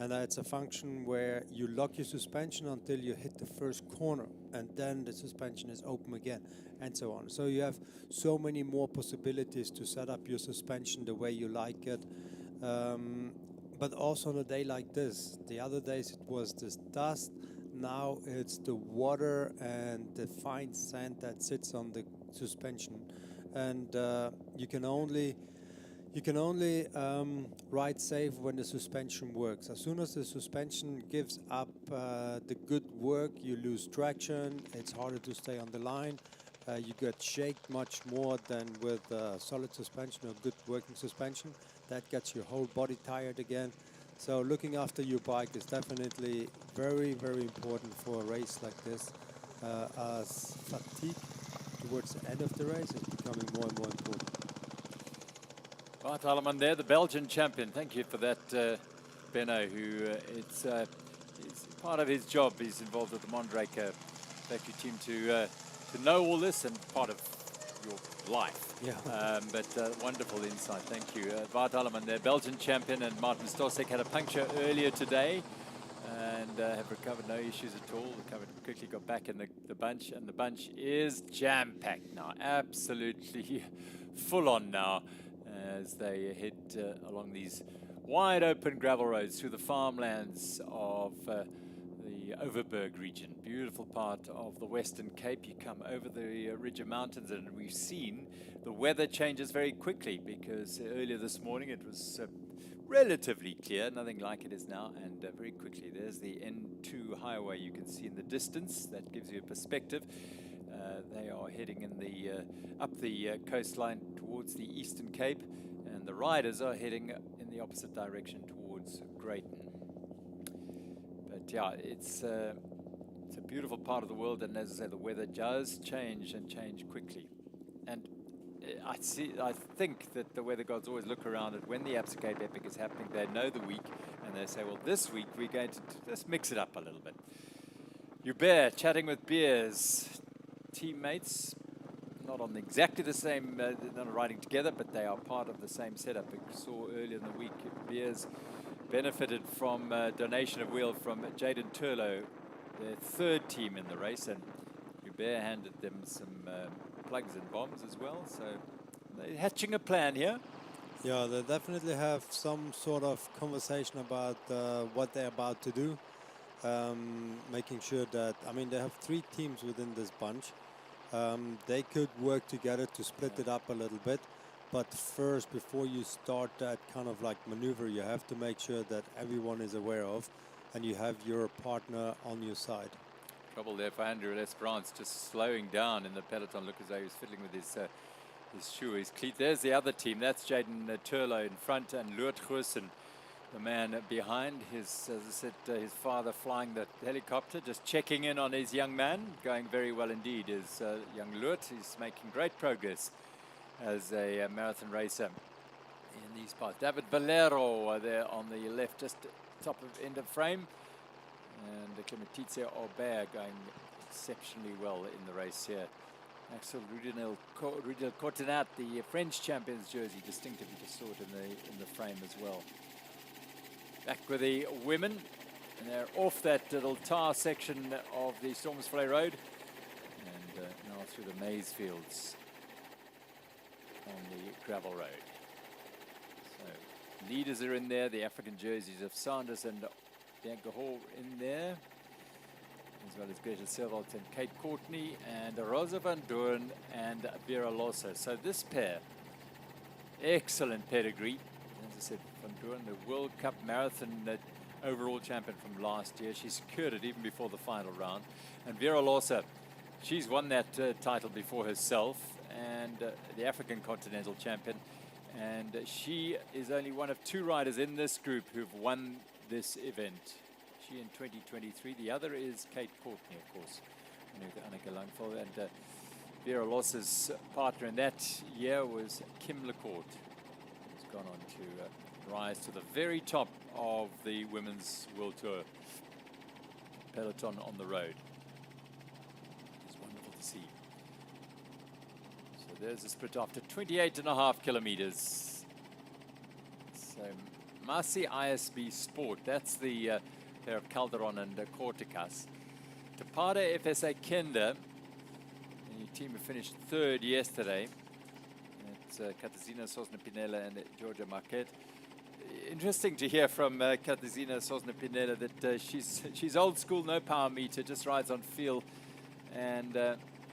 And it's a function where you lock your suspension until you hit the first corner, and then the suspension is open again, and so on. So you have so many more possibilities to set up your suspension the way you like it. But also on a day like this, the other days it was this dust, now it's the water and the fine sand that sits on the suspension. And you can only ride safe when the suspension works. As soon as the suspension gives up the good work, you lose traction, it's harder to stay on the line. You get shaked much more than with solid suspension or good working suspension. That gets your whole body tired again. So looking after your bike is definitely very, very important for a race like this, as fatigue towards the end of the race is becoming more and more important. Bart Alleman there, the Belgian champion. Thank you for that, Benno, who it's part of his job. He's involved with the Montagu factory team to know all this and part of your life. Yeah. But wonderful insight. Thank you. Bart Alleman there, Belgian champion, and Martin Stosek had a puncture earlier today and have recovered, no issues at all. Recovered quickly, got back in the bunch, and the bunch is jam-packed now. Absolutely full on now, as they head along these wide open gravel roads through the farmlands of the Overberg region. Beautiful part of the Western Cape. You come over the Riviersonderend Mountains, and we've seen the weather changes very quickly, because earlier this morning it was relatively clear, nothing like it is now, and very quickly there's the N2 highway you can see in the distance. That gives you a perspective. They are heading in the up the coastline towards the Eastern Cape, and the riders are heading in the opposite direction towards Greyton. But yeah, it's a beautiful part of the world, and as I say, the weather does change and change quickly. And I think that the weather gods always look around at when the Absa Cape Epic is happening. They know the week, and they say, well, this week we're going to just mix it up a little bit. Hubert chatting with Beers, teammates, not on exactly the same, not riding together, but they are part of the same setup. We saw earlier in the week, Beers benefited from a donation of wheel from Jaden Turlo, their third team in the race, and Hubert handed them some plugs and bombs as well. So they're hatching a plan here. Yeah, they definitely have some sort of conversation about what they're about to do. Making sure that, I mean, they have 3 teams within this bunch. They could work together to split it up a little bit. But first, before you start that kind of like maneuver, you have to make sure that everyone is aware of, and you have your partner on your side. Trouble there for Andrew L'Esperance, just slowing down in the peloton. Look as though he was fiddling with his shoe, his cleat. There's the other team. That's Jaden Turlo in front, and Loert Goosen, the man behind. As I said, his father flying the helicopter, just checking in on his young man. Going very well indeed is young Loert. He's making great progress as a marathon racer in these parts. David Valero there on the left, just top of end of frame. And Clementizia Aubert going exceptionally well in the race here. Axel Rudinel Cortinat, the French champions jersey, distinctive. You just saw it in the frame as well. Back with the women, and they're off that little tar section of the Stormsvlei Road, and now through the maize fields on the gravel road. So leaders are in there, the African jerseys of Sanders and Bianca Hall in there, as well as Greta Servalt and Kate Courtney, and Rosa van Doorn and Vera Lossa. So this pair, excellent pedigree. As I said, van Doorn, the World Cup Marathon overall champion from last year. She secured it even before the final round. And Vera Lossa, she's won that title before herself, and the African Continental Champion. And she is only one of 2 riders in this group who've won this event. She in 2023. The other is Kate Courtney, of course, Anneke Langveld. And Vera Lossa's partner in that year was Kim Lecourt, who's gone on to rise to the very top of the Women's World Tour peloton on the road. It's wonderful to see. So there's a sprint after 28.5 kilometers. So Masi ISB Sport, that's the pair of Calderon and Corticas. Tapada FSA Kenda, the team who finished third yesterday. It's Katarzyna Sosna-Pinella and Georgia Marquette. Interesting to hear from Katarzyna Sosna-Pinella that she's old school, no power meter, just rides on feel, and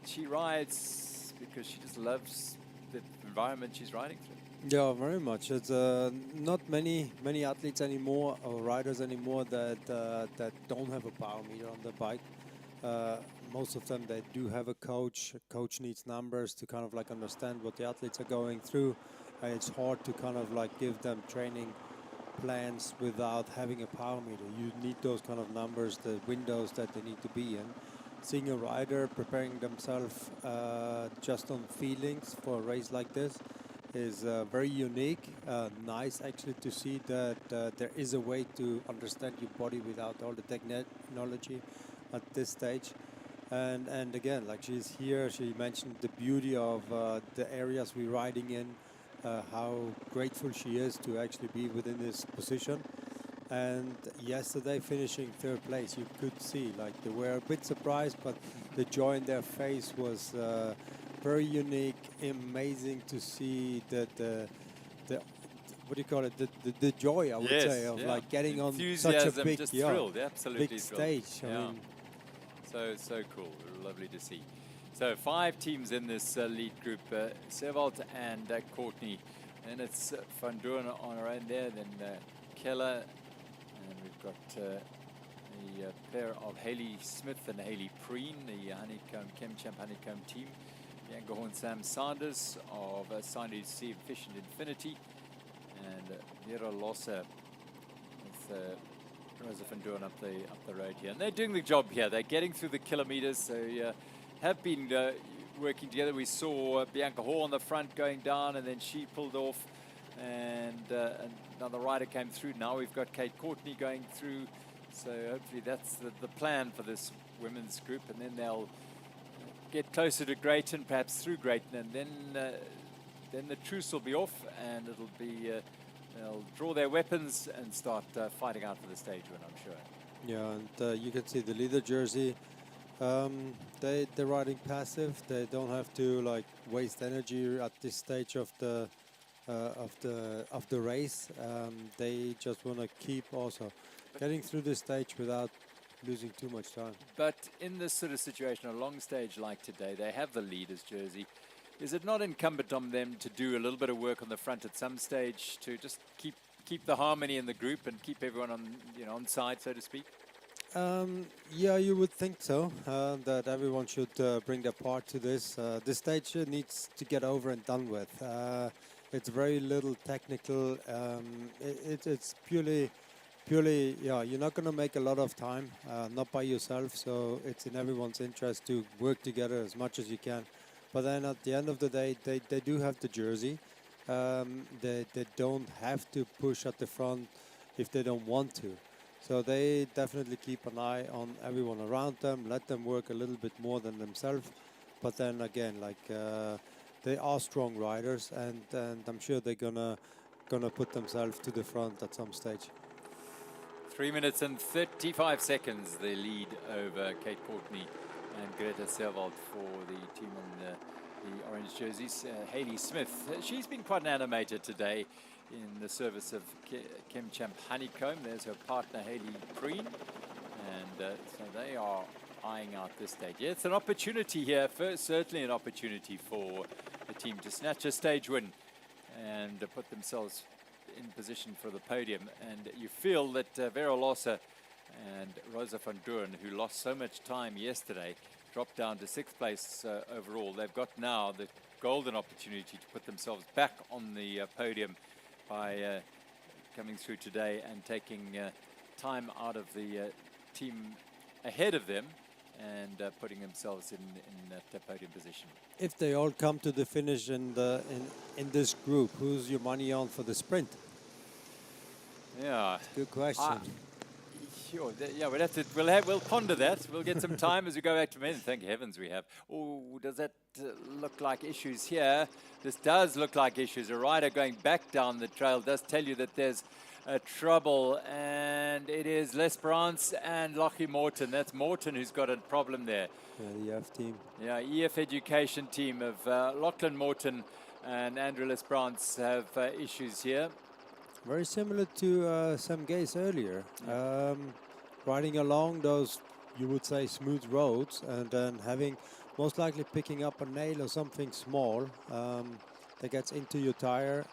she rides because she just loves the environment she's riding through. Yeah, very much. It's not many athletes anymore or riders anymore that don't have a power meter on the bike. Most of them, they do have a coach. A coach needs numbers to kind of like understand what the athletes are going through. It's hard to kind of like give them training plans without having a power meter. You need those kind of numbers, the windows that they need to be in. Seeing a rider preparing themselves just on feelings for a race like this is very unique. Nice actually to see that there is a way to understand your body without all the technology at this stage. And again, like she's here, she mentioned the beauty of the areas we're riding in, how grateful she is to actually be within this position. And yesterday finishing third place, you could see like they were a bit surprised, but the joy in their face was very unique, amazing to see that the what do you call it, the joy, I would say, of like getting on such a big, just thrilled, absolutely big thrilled. stage. I mean, so cool, lovely to see. So 5 teams in this lead group, Sevald and Courtney, and it's Van Doorn on our own there, then Keller, and we've got a pair of Haley Smith and Haley Preen, the Honeycomb, Chemchamp Honeycomb team. Bianca Horn, Sam Sanders of Sandy Sea Efficient Infinity, and Vera Lossa with Rosa van Doorn up the road here. And they're doing the job here. They're getting through the kilometers. They have been working together. We saw Bianca Hall on the front going down, and then she pulled off, and another rider came through. Now we've got Kate Courtney going through. So hopefully that's the plan for this women's group, and then they'll get closer to Greyton, perhaps through Greyton, and then the truce will be off, and it'll be they'll draw their weapons and start fighting out for the stage win, I'm sure. Yeah, and you can see the leader jersey. They're riding passive. They don't have to like waste energy at this stage of the race. They just want to keep also getting through this stage without losing too much time. But in this sort of situation, a long stage like today, they have the leader's jersey. Is it not incumbent on them to do a little bit of work on the front at some stage to just keep the harmony in the group and keep everyone on side, so to speak? Yeah, you would think so, that everyone should bring their part to this. This stage needs to get over and done with. It's very little technical. It's purely, yeah, you're not going to make a lot of time, not by yourself, so it's in everyone's interest to work together as much as you can. But then at the end of the day, they do have the jersey. They don't have to push at the front if they don't want to. So they definitely keep an eye on everyone around them, let them work a little bit more than themselves. But then again, like they are strong riders, and I'm sure they're gonna put themselves to the front at some stage. 3 minutes and 35 seconds, the lead over Kate Courtney and Greta Sevald for the team in the orange jerseys. Haley Smith, she's been quite an animator today in the service of Chemchamp Honeycomb. There's her partner Haley Preen, and so they are eyeing out this stage. Yeah, it's an opportunity here, certainly an opportunity for the team to snatch a stage win and put themselves in position for the podium. And you feel that Vera Lossa and Rosa van Doorn, who lost so much time yesterday, dropped down to 6th place overall. They've got now the golden opportunity to put themselves back on the podium by coming through today and taking time out of the team ahead of them and putting themselves in that podium position. If they all come to the finish in this group, who's your money on for the sprint? Yeah, good question. Sure. Yeah, we'll ponder that. We'll get some time as we go back to men. Thank heavens we have. Oh, does that look like issues here? This does look like issues. A rider going back down the trail does tell you that there's trouble, and it is L'Esperance and Lockie Morton. That's Morton who's got a problem there. Yeah, the EF team. Yeah, EF education team of Lachlan Morton and Andrew L'Esperance have issues here. Very similar to Sam Gaze earlier. Riding along those, you would say, smooth roads, and then having most likely picking up a nail or something small that gets into your tire.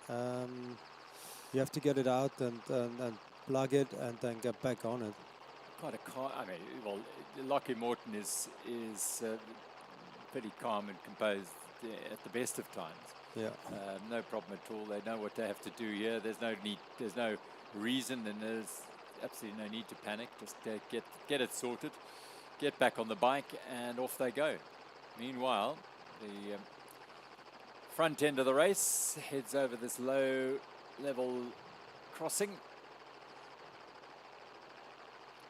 You have to get it out and plug it and then get back on it. Quite a car. I mean, well, Lockie Morton is pretty calm and composed at the best of times. Yeah. No problem at all. They know what they have to do here. There's no need. There's no reason, and there's absolutely no need to panic. Just get it sorted, get back on the bike, and off they go. Meanwhile, the front end of the race heads over this low-level crossing.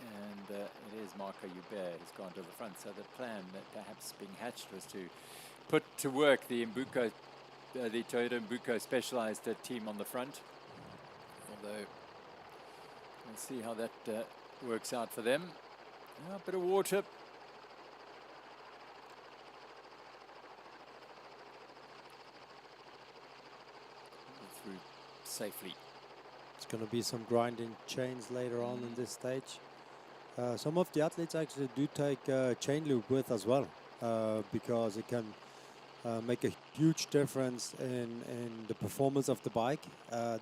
And it is Marco Hubert who's gone to the front. So the plan that perhaps being hatched was to put to work the Mbuko, the Toyota Mbuko specialized team on the front. Although we'll see how that works out for them. A bit of water. Through safely. It's going to be some grinding chains later on in this stage. Some of the athletes actually do take chain loop with as well, because it can make a huge difference in the performance of the bike.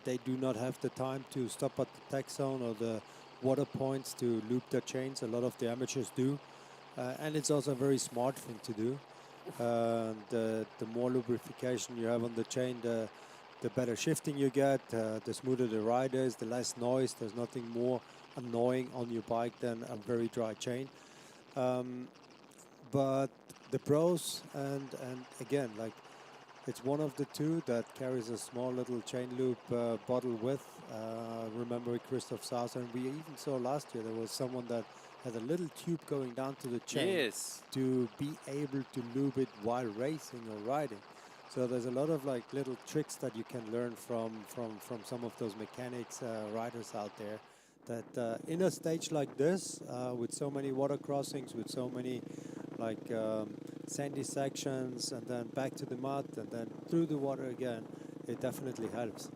They do not have the time to stop at the tech zone or the water points to loop their chains. A lot of the amateurs do, and it's also a very smart thing to do. The more lubrication you have on the chain, the better shifting you get, the smoother the ride is, the less noise. There's nothing more annoying on your bike than a very dry chain. But the pros, and again, like, it's one of the two that carries a small little chain loop bottle with. Remember Christoph Sauser, and we even saw last year there was someone that had a little tube going down to the chain to be able to lube it while racing or riding. So there's a lot of like little tricks that you can learn from some of those mechanics, riders out there. That in a stage like this, with so many water crossings, with so many like sandy sections, and then back to the mud, and then through the water again, it definitely helps.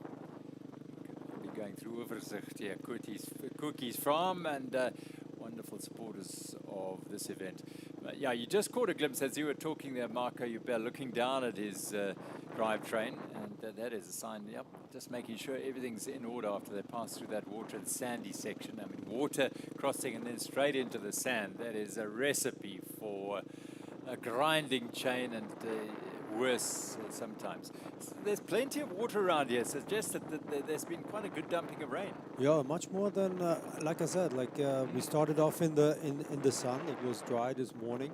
We'll be going through Overzicht here, Cookies Farm, and wonderful supporters of this event. Yeah, you just caught a glimpse as you were talking there, Marco Hubert, looking down at his drivetrain, and that is a sign, yep, just making sure everything's in order after they pass through that water and sandy section. I mean, water crossing and then straight into the sand. That is a recipe for a grinding chain, and worse sometimes. So there's plenty of water around here, suggests that there's been quite a good dumping of rain. Yeah, much more than, like I said, like we started off in the sun. It was dry this morning.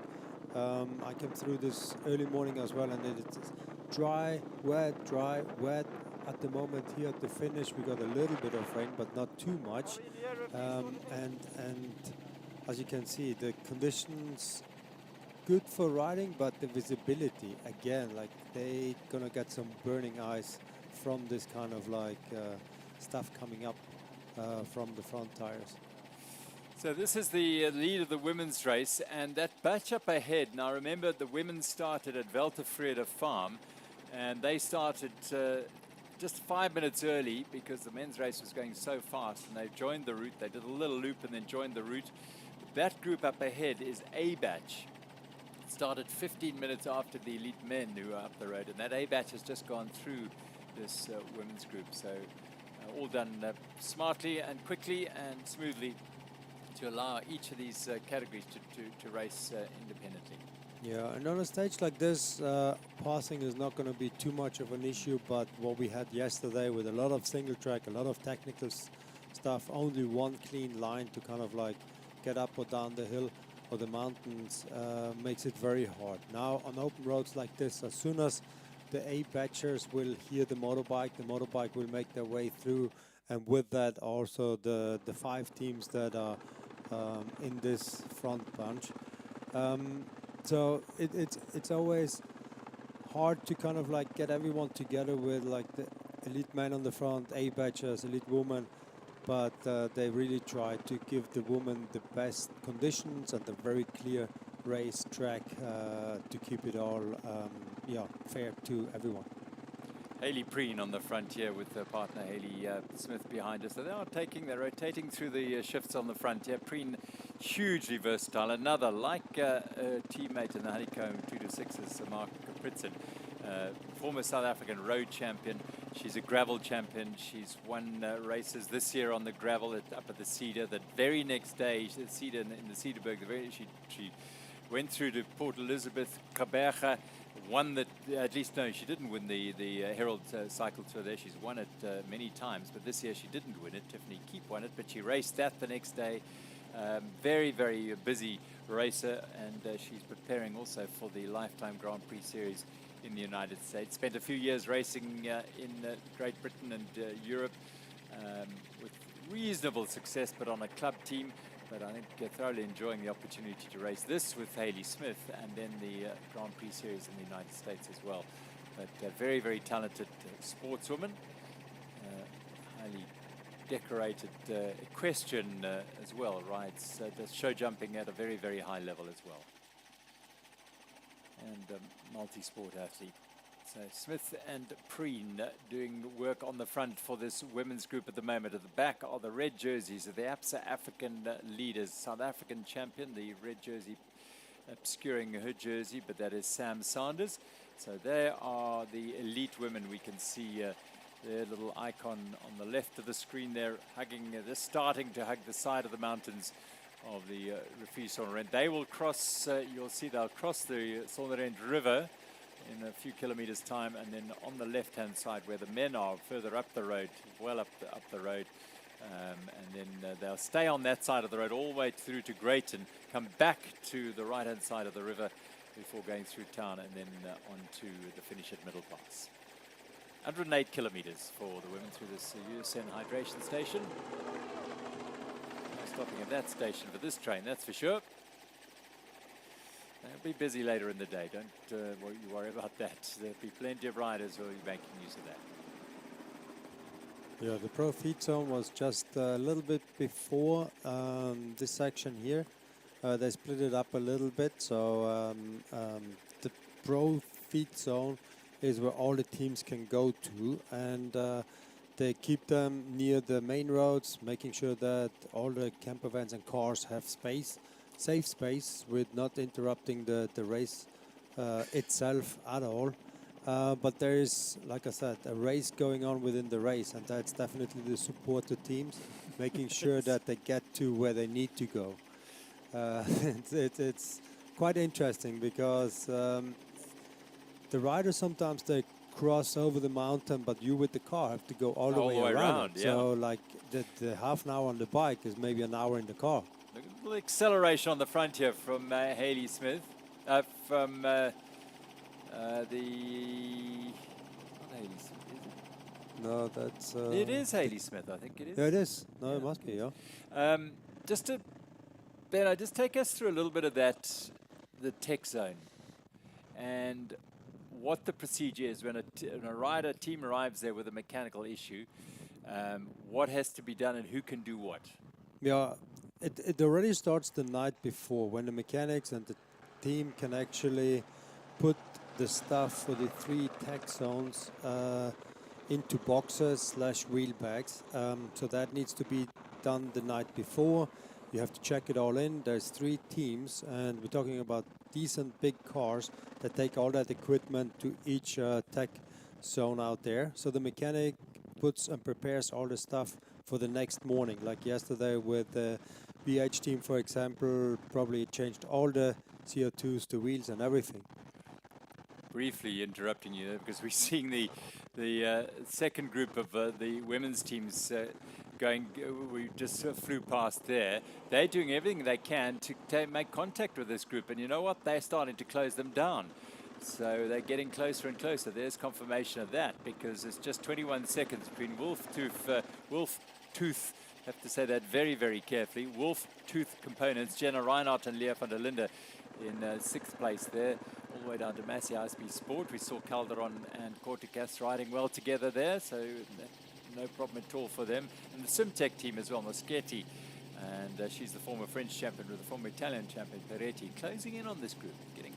I came through this early morning as well, and it's dry, wet. At the moment here at the finish, we got a little bit of rain, but not too much. And as you can see, the conditions good for riding, but the visibility, again, like they gonna get some burning ice from this kind of like stuff coming up from the front tires. So this is the lead of the women's race, and that batch up ahead. Now remember, the women started at Weltevrede Farm, and they started just 5 minutes early because the men's race was going so fast, and they joined the route. They did a little loop and then joined the route. That group up ahead is A batch. It started 15 minutes after the elite men who are up the road, and that A batch has just gone through this women's group. So all done smartly and quickly and smoothly to allow each of these categories to race independently. Yeah, and on a stage like this, passing is not going to be too much of an issue, but what we had yesterday with a lot of single track, a lot of technical stuff, only one clean line to kind of like get up or down the hill or the mountains makes it very hard. Now on open roads like this, as soon as the A batchers will hear the motorbike will make their way through, and with that also the 5 teams that are in this front bunch. So it's always hard to kind of like get everyone together with like the elite men on the front, A batchers, elite women, but they really try to give the woman the best conditions and a very clear race track to keep it all fair to everyone. Hayley Preen on the front here with her partner Hayley Smith behind us. So they're rotating through the shifts on the front here. Preen, hugely versatile. Another, like a teammate in the Honeycomb 2-6 is Mark Kapritsen, former South African road champion. She's a gravel champion. She's won races this year on the gravel up at the Cedar. The very next day, the Cedar in the Cedarburg, she went through to Port Elizabeth, Kaberga, won the, at least no, she didn't win the Herald Cycle Tour there. She's won it many times, but this year she didn't win it. Tiffany Keep won it, but she raced that the next day. Very, very busy racer, and she's preparing also for the Lifetime Grand Prix Series in the United States. Spent a few years racing in Great Britain and Europe with reasonable success, but on a club team. But I think thoroughly enjoying the opportunity to race this with Hayley Smith and then the Grand Prix Series in the United States as well. But very, very talented sportswoman, highly decorated equestrian as well, rides does show jumping at a very, very high level as well. And multi-sport athlete. So Smith and Preen doing work on the front for this women's group at the moment. At the back are the red jerseys of the Absa African leaders. South African champion, the red jersey obscuring her jersey, but that is Sam Sanders. So there are the elite women. We can see their little icon on the left of the screen there, hugging, they're starting to hug the side of the mountains of the Riviersonderend. They will cross, you'll see they'll cross the Sonderend River in a few kilometers time, and then on the left hand side where the men are further up the road, well up the road, and then they'll stay on that side of the road all the way through to Greyton, come back to the right hand side of the river before going through town, and then on to the finish at Middle Pass. 108 kilometers for the women through this USN hydration station. No stopping at that station for this train, that's for sure. They'll be busy later in the day. Don't you worry about that. There'll be plenty of riders who will be making use of that. Yeah, the Pro Feed Zone was just a little bit before this section here. They split it up a little bit. So the Pro Feed Zone is where all the teams can go to, and they keep them near the main roads, making sure that all the camper vans and cars have space. Safe space with not interrupting the race itself at all. But there is, like I said, a race going on within the race, and that's definitely the supporter teams, making sure that they get to where they need to go. It's quite interesting because the riders sometimes they cross over the mountain, but you with the car have to go all the way around. Yeah. So like the half an hour on the bike is maybe an hour in the car. Look at the little acceleration on the front here from Hayley Smith, from the... Not Hayley Smith, is it? No, that's... it is Hayley Smith, I think it is. Yeah, it is. No, it must be, yeah. Ben, just take us through a little bit of that, the tech zone, and what the procedure is when a team arrives there with a mechanical issue, what has to be done and who can do what? Yeah, it already starts the night before when the mechanics and the team can actually put the stuff for the 3 tech zones into boxes / wheel bags. So that needs to be done the night before. You have to check it all in. There's 3 teams, and we're talking about decent big cars that take all that equipment to each tech zone out there. So the mechanic puts and prepares all the stuff for the next morning. Like yesterday with the BH team, for example, probably changed all the CO2s, the wheels and everything. Briefly interrupting you there because we're seeing the second group of the women's teams going. We just flew past there. They're doing everything they can to make contact with this group, and you know what? They're starting to close them down. So they're getting closer and closer. There's confirmation of that because it's just 21 seconds between Wolf Tooth, have to say that very, very carefully. Wolf Tooth components, Jenna Reinhardt and Leah van der Linde in 6th place there, all the way down to Massey High Speed Sport. We saw Calderon and Corticas riding well together there, so no problem at all for them. And the Simtech team as well, Moschetti, and she's the former French champion with the former Italian champion, Peretti, closing in on this group, getting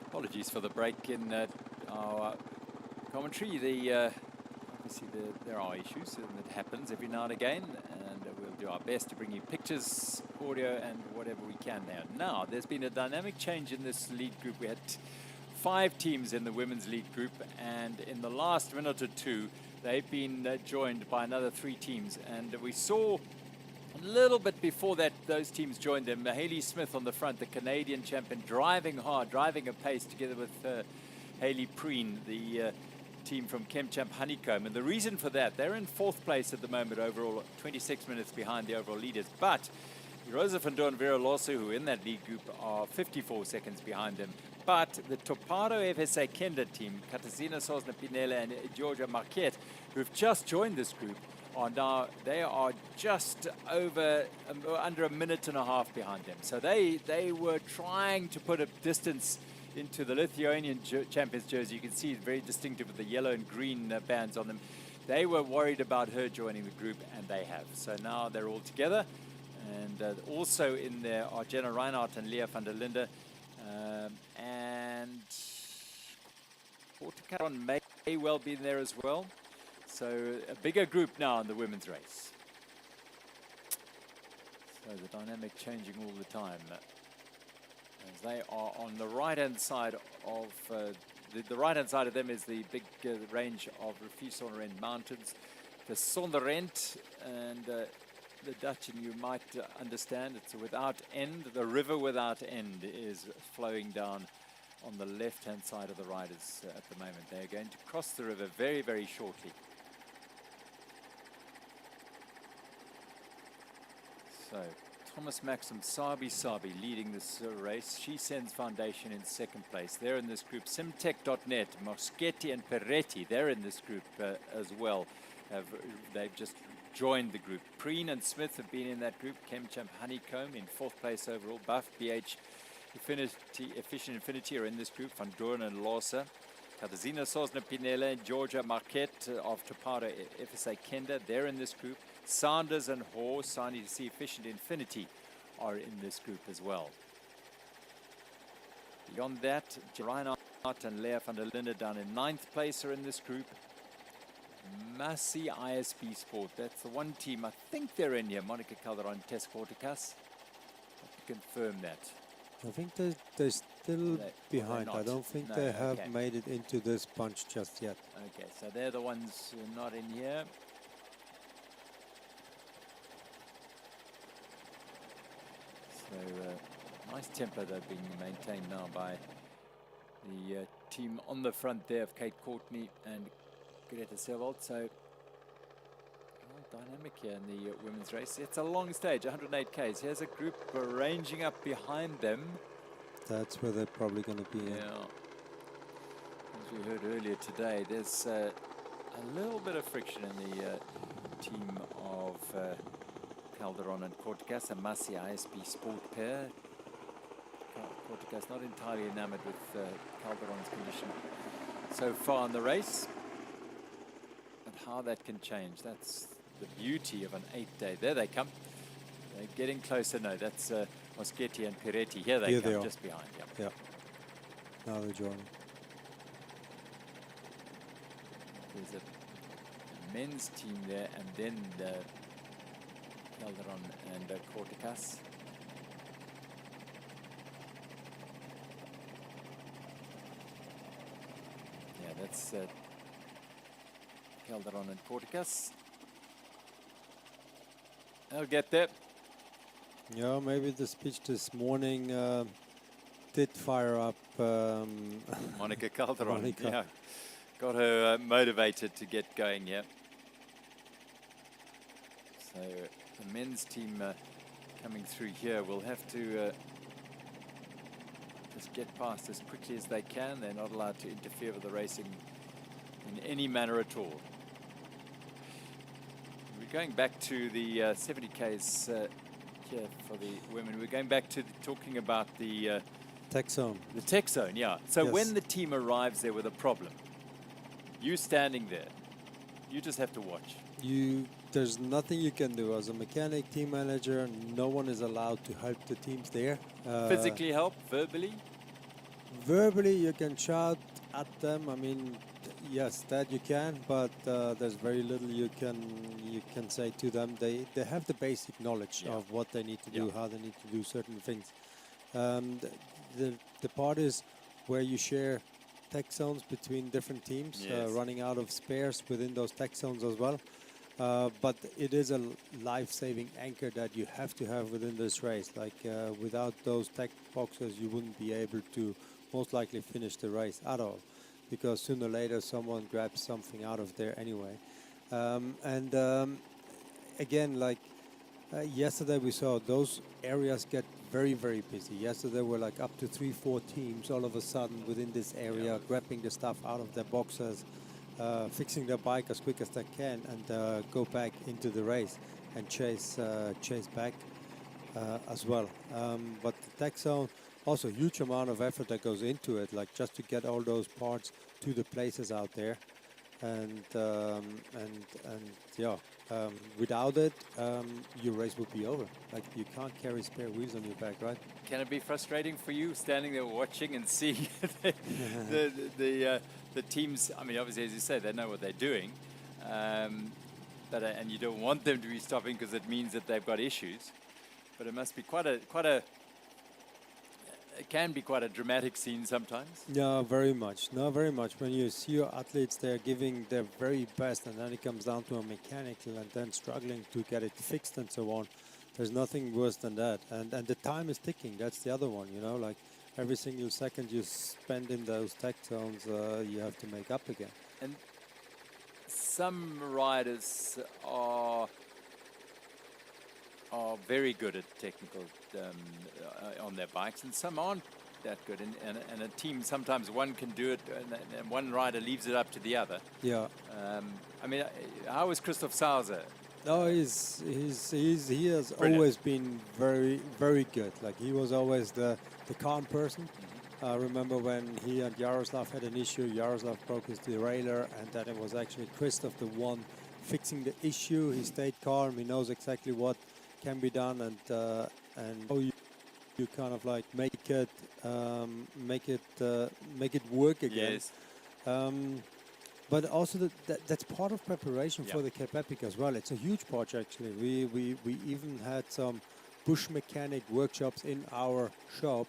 apologies for the break in our commentary. Obviously there are issues, and it happens every now and again, and we'll do our best to bring you pictures, audio, and whatever we can there. Now, there's been a dynamic change in this lead group. We had 5 teams in the women's lead group, and in the last minute or two, they've been joined by another 3 teams, and we saw a little bit before that, those teams joined them. Hayley Smith on the front, the Canadian champion, driving hard, driving a pace together with Hayley Preen, the team from Chemchamp Honeycomb. And the reason for that, they're in 4th place at the moment overall, 26 minutes behind the overall leaders. But Rosa van Doorn and Vera Losse, who in that lead group, are 54 seconds behind them. But the Toparo FSA Kenda team, Katarzyna Sosna-Pinella and Georgia Marquette, who've just joined this group, they are just over under a minute and a half behind them. So they were trying to put a distance into the Lithuanian champions jersey. You can see it's very distinctive with the yellow and green bands on them. They were worried about her joining the group, and they have. So now they're all together. And also in there are Jenna Reinhardt and Leah van der Linde. And Portacaron may well be there as well. So a bigger group now in the women's race. So the dynamic changing all the time. As they are on the right-hand side of, the right-hand side of them is the big range of Riviersonderend Mountains. The Sonderend, and the Dutch, and you might understand, it's without end. The river without end is flowing down on the left-hand side of the riders at the moment. They're going to cross the river very, very shortly. So, Thomas Maxim Sabi leading this race. She sends Foundation in 2nd place. They're in this group. Simtech.net, Moschetti and Peretti, they're in this group as well. They've just joined the group. Preen and Smith have been in that group. Chemchamp Honeycomb in 4th place overall. Buff, BH, Efficient Infinity are in this group. Van Doorn and Losse. Katarzyna Sosna-Pinella and Georgia Marquette of Toparo FSA Kenda, they're in this group. Sanders and Horse, Sani to see Efficient Infinity are in this group as well. Beyond that, Reinhardt and Leah van der Linde down in 9th place are in this group. Massey ISP Sport, that's the one team, I think they're in here. Monica Calderon, Tess Corticas. I have to confirm that. I think they're still behind. I don't think they have made it into this bunch just yet. Okay, so they're the ones who are not in here. So nice tempo they've been maintained now by the team on the front there of Kate Courtney and Greta Sewald. So dynamic here in the women's race. It's a long stage, 108 Ks. Here's a group ranging up behind them. That's where they're probably going to be. Yeah. As we heard earlier today, there's a little bit of friction in the team of Calderon and Corticas, a Masi ISP sport pair. Corticas not entirely enamored with Calderon's condition so far in the race, but how that can change, that's the beauty of an 8-day. There they come. They're getting closer. No, that's Moschetti and Peretti. Here they come, just behind. Yeah. Now they're joining. There's a men's team there, and then the Calderon and Corticas. Yeah, that's Calderon and Corticas. They'll get there. Yeah, maybe the speech this morning did fire up Monica Calderon. Monica. Yeah, got her motivated to get going. Yeah. So the men's team coming through here will have to just get past as quickly as they can. They're not allowed to interfere with the racing in any manner at all. We're going back to the 70Ks here for the women. We're going back to talking about the tech zone. The tech zone, yeah. So Yes. when the team arrives there with a problem, you standing there, you just have to watch. There's nothing you can do as a mechanic, team manager. No one is allowed to help the teams there. Physically help, verbally? Verbally, you can shout at them. I mean, yes, that you can, but there's very little you can say to them. They have the basic knowledge of what they need to do, how they need to do certain things. The part is where you share tech zones between different teams, running out of spares within those tech zones as well. But it is a life-saving anchor that you have to have within this race. Like without those tech boxes, you wouldn't be able to most likely finish the race at all, because sooner or later someone grabs something out of there anyway. Again, like yesterday we saw those areas get very, very busy. Yesterday were like up to 3-4 teams all of a sudden within this area, grabbing the stuff out of their boxes, fixing their bike as quick as they can, and go back into the race and chase back as well. But the tech zone, also huge amount of effort that goes into it, like just to get all those parts to the places out there, and without it, your race would be over. Like you can't carry spare wheels on your back, right? Can it be frustrating for you standing there watching and seeing the teams? I mean, obviously, as you say, they know what they're doing, but and you don't want them to be stopping because it means that they've got issues. But it must be it can be quite a dramatic scene sometimes. Yeah, very much. No, very much. When you see your athletes, they're giving their very best, and then it comes down to a mechanical, and then struggling to get it fixed and so on. There's nothing worse than that. And the time is ticking. That's the other one, you know, like every single second you spend in those tech zones, you have to make up again. And some riders are very good at technical on their bikes, and some aren't that good. And a team, sometimes one can do it, and one rider leaves it up to the other. Yeah. I mean, how is Christoph Sauser? No, he has always been very, very good. Like he was always the calm person. I remember when he and Jaroslav had an issue, Jaroslav broke his derailleur, and then it was actually Christoph the one fixing the issue. He stayed calm. He knows exactly what can be done, and you kind of like make it work again. Yes. But also that's part of preparation for the Cape Epic as well. It's a huge part actually. We even had some bush mechanic workshops in our shop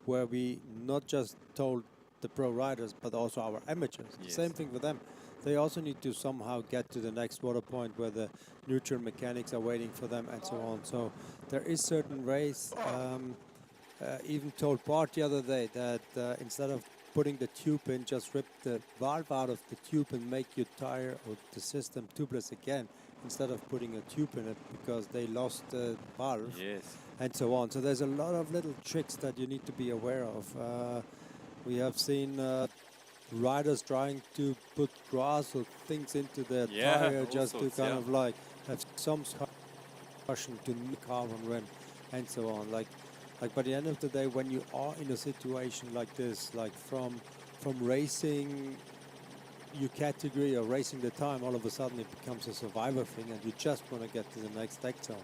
where we not just told the pro riders but also our amateurs. Yes. Same thing for them. They also need to somehow get to the next water point where the neutral mechanics are waiting for them and so on. So there is certain race. Even told Bart the other day that instead of putting the tube in, just rip the valve out of the tube and make your tire or the system tubeless again, instead of putting a tube in it because they lost the valve. Yes. And so on. So there's a lot of little tricks that you need to be aware of. We have seen riders trying to put grass or things into their Yeah, tire all just to sorts, kind yeah. of like have some caution to carbon rim and so on. Like by the end of the day, when you are in a situation like this, like from racing your category or racing the time, all of a sudden it becomes a survivor thing, and you just want to get to the next tech zone.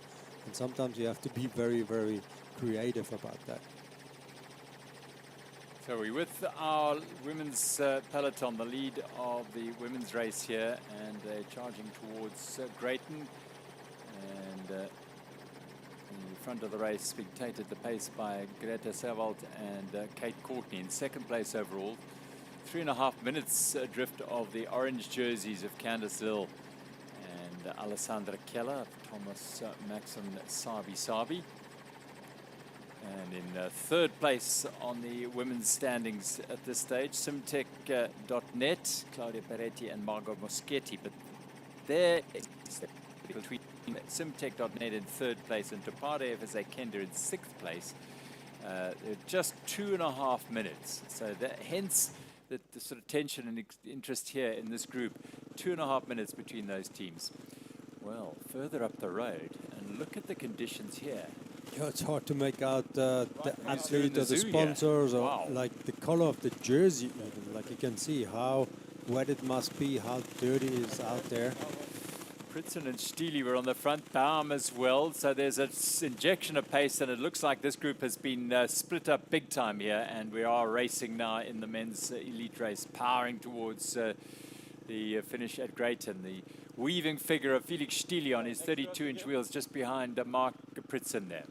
And sometimes you have to be very, very creative about that. So we're with our women's peloton, the lead of the women's race here, and they're charging towards Greyton. And the front of the race being taken the pace by Greta Servalt and Kate Courtney in second place overall. 3.5 minutes drift of the orange jerseys of Candice Lill and Alessandra Keller, Thomas Maxim Sabi. And in third place on the women's standings at this stage, Simtech.net, Claudia Peretti and Margot Moschetti. But there is between Simtech.net in third place and Topade FSA Kender in sixth place. Just 2.5 minutes. So that, hence the sort of tension and interest here in this group. 2.5 minutes between those teams. Well, further up the road, and look at the conditions here. Yeah, it's hard to make out the athlete or the zoo, sponsors yeah. or Wow. like the color of the jersey even. Like you can see how wet it must be, how dirty it is out there. Pritson and Steely were on the front, Baum as well. So there's an injection of pace, and it looks like this group has been split up big time here. And we are racing now in the men's elite race, powering towards the finish at Greyton. The weaving figure of Felix Steely on his 32-inch wheels just behind Mark Pritson there.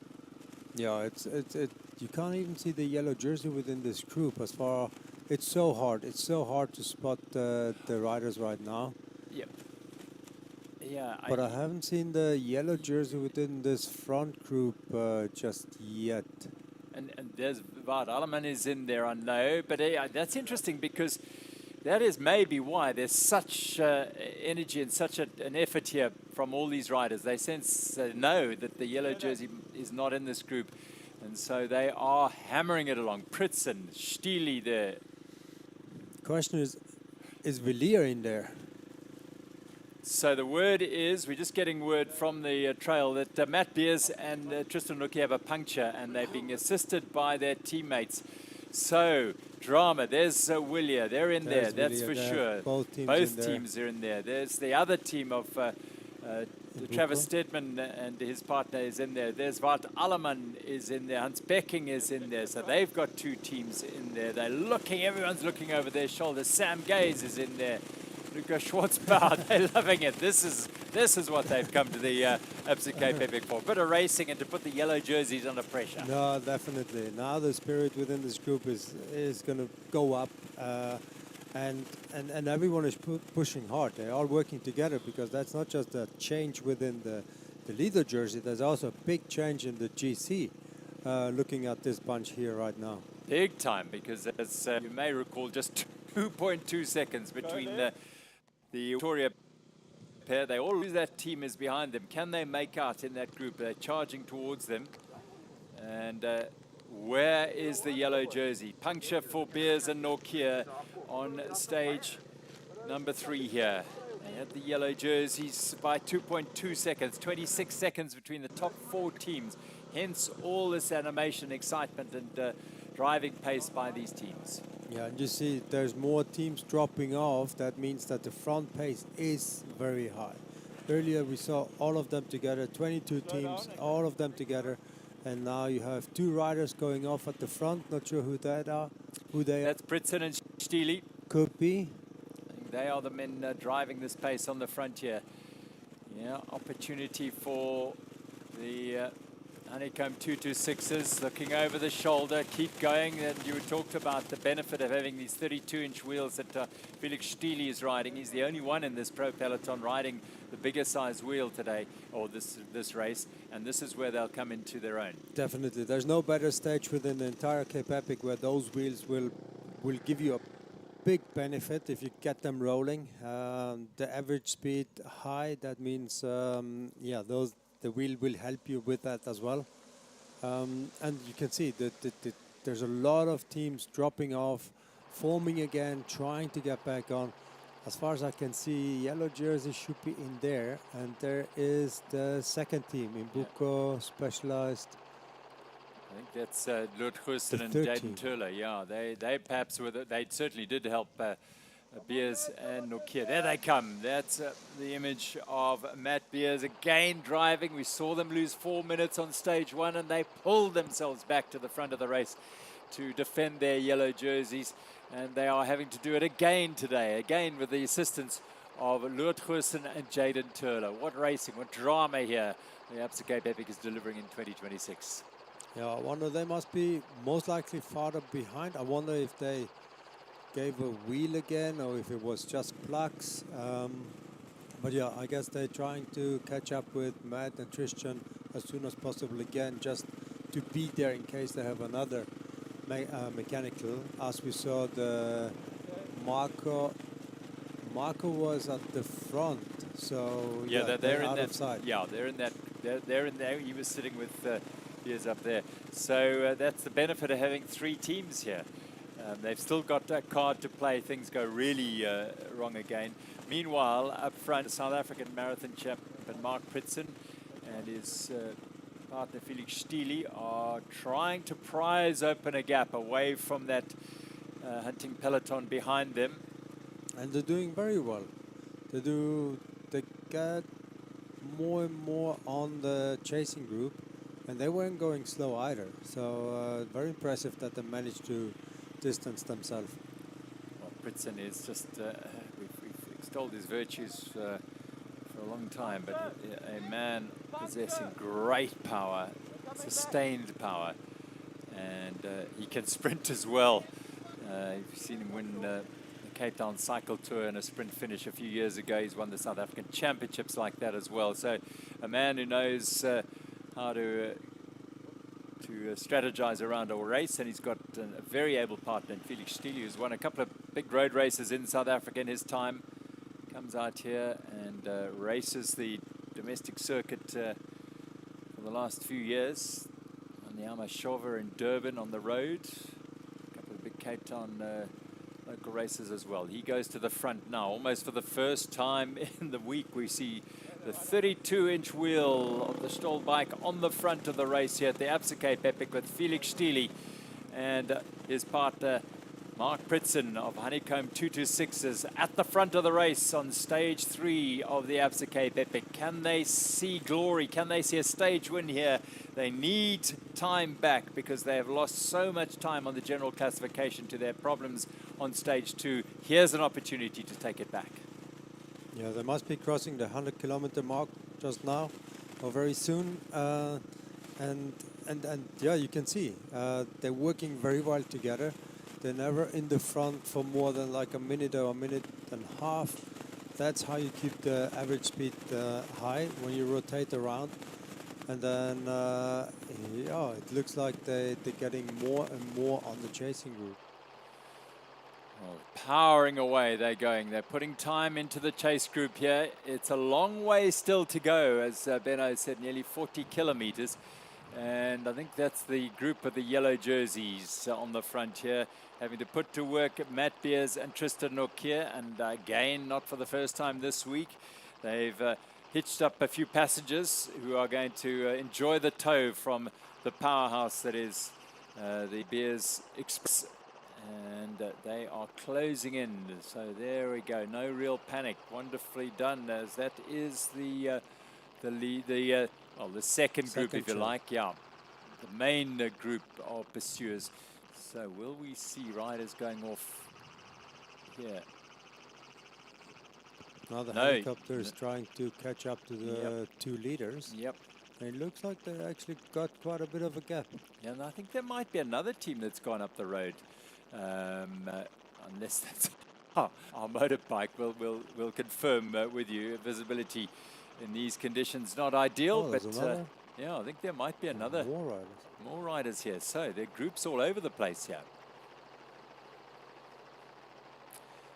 Yeah, you can't even see the yellow jersey within this group. As far, it's so hard to spot the riders right now. Yep. Yeah, But I haven't seen the yellow jersey within this front group just yet. And there's Wout Alleman is in there, I know. But that's interesting because that is maybe why there's such energy and such an effort here from all these riders. They know that the yellow jersey is not in this group. And so they are hammering it along. Pritson, Steely there. Question is Villiers in there? So the word is, we're just getting word from the trail that Matt Beers and Tristan Rookie have a puncture, and they're being assisted by their teammates. So, drama, there's Willier, they're in there, that's for sure. Both teams are in there. There's the other team of Travis Stedman and his partner is in there. There's Wout Alleman is in there, Hans Becking is in there. So they've got two teams in there. They're looking, everyone's looking over their shoulders. Sam Gaze is in there. Luca Schwarzbauer, they're loving it. This is what they've come to the Absa Cape Epic for. A bit of racing and to put the yellow jerseys under pressure. No, definitely. Now the spirit within this group is going to go up, and everyone is pushing hard. They're all working together because that's not just a change within the leader jersey. There's also a big change in the GC. Looking at this bunch here right now. Big time, because as you may recall, just 2.2 seconds between the Victoria pair. They all lose, that team is behind them. Can they make out in that group? They're charging towards them. And where is the yellow jersey? Puncture for Beers and Norkia on stage number 3 here. They had the yellow jerseys by 2.2 seconds, 26 seconds between the top 4 teams. Hence all this animation, excitement, and driving pace by these teams. Yeah, and you see there's more teams dropping off. That means that the front pace is very high. Earlier we saw all of them together, 22 teams, all of them together. And now you have 2 riders going off at the front. Not sure who they are. That's Pritson and Steely. Could be. They are the men driving this pace on the front here. Yeah, opportunity for the Honeycomb 226s, looking over the shoulder, keep going. And you talked about the benefit of having these 32-inch wheels that Felix Steely is riding. He's the only one in this pro peloton riding the bigger size wheel today, or this race, and this is where they'll come into their own. Definitely. There's no better stage within the entire Cape Epic where those wheels will give you a big benefit if you get them rolling. The average speed high, that means, the wheel will help you with that as well. And you can see that there's a lot of teams dropping off forming again, trying to get back on. As far as I can see, yellow jersey should be in there, and there is the second team in Buko Specialized. I think that's Riviersonderend and Jaden Turler. Yeah, they perhaps were. They certainly did help Beers and Nokia. There they come. That's the image of Matt Beers again driving. We saw them lose 4 minutes on stage one, and they pulled themselves back to the front of the race to defend their yellow jerseys. And they are having to do it again today, again with the assistance of Riviersonderend and Jaden Turler. What racing, what drama here the Absa Cape Epic is delivering in 2026. Yeah, I wonder, they must be most likely farther behind. I wonder if they gave a wheel again or if it was just plugs. But yeah, I guess they're trying to catch up with Matt and Tristan as soon as possible again, just to be there in case they have another mechanical. As we saw, the Marco was at the front, so yeah, they're in that side. Yeah, they're in that. They're in there. He was sitting with Beers up there. So that's the benefit of having three teams here. They've still got a card to play. Things go really wrong again. Meanwhile, up front, South African marathon champion Mark Pritson and his partner Felix Stiele are trying to prise open a gap away from that hunting peloton behind them. And they're doing very well. They get more and more on the chasing group, and they weren't going slow either. So very impressive that they managed to distance themselves. Well, Pritson is just, we've extolled his virtues for a long time, but a man possessing great power, sustained power, and he can sprint as well. You've seen him win the Cape Town Cycle Tour in a sprint finish a few years ago. He's won the South African Championships like that as well. So a man who knows how to strategize around a race, and he's got a very able partner in Felix Stiele, who's won a couple of big road races in South Africa in his time. Comes out here and races the domestic circuit for the last few years on the Amashova in Durban on the road. A couple of big Cape Town local races as well. He goes to the front now. Almost for the first time in the week, we see the 32-inch wheel of the Stoll bike on the front of the race here at the Absa Cape Epic with Felix Stiele and his partner Mark Pritson of Honeycomb 226s at the front of the race on stage 3 of the Absa Cape Epic. Can they see glory? Can they see a stage win here? They need time back because they have lost so much time on the general classification to their problems on stage 2. Here's an opportunity to take it back. Yeah, they must be crossing the 100-kilometer mark just now, or very soon. And yeah, you can see they're working very well together. They're never in the front for more than like a minute or a minute and a half. That's how you keep the average speed high when you rotate around. And then, yeah, it looks like they're getting more and more on the chasing group. Well, powering away, they're going. They're putting time into the chase group here. It's a long way still to go, as Benno said, nearly 40 kilometers. And I think that's the group of the yellow jerseys on the front here, having to put to work Matt Beers and Tristan Nokia. And again, not for the first time this week, they've hitched up a few passengers who are going to enjoy the tow from the powerhouse that is the Beers Express. And they are closing in. So there we go. No real panic. Wonderfully done, as that is the lead, well, the second group, if you like. Yeah, the main group of pursuers. So will we see riders going off here? Now the helicopter is trying to catch up to the two leaders. Yep. And it looks like they actually got quite a bit of a gap. Yeah, and I think there might be another team that's gone up the road. Unless that's our motorbike, we'll confirm with you. Visibility in these conditions not ideal, but yeah, I think there might be another more riders here. So there are groups all over the place here.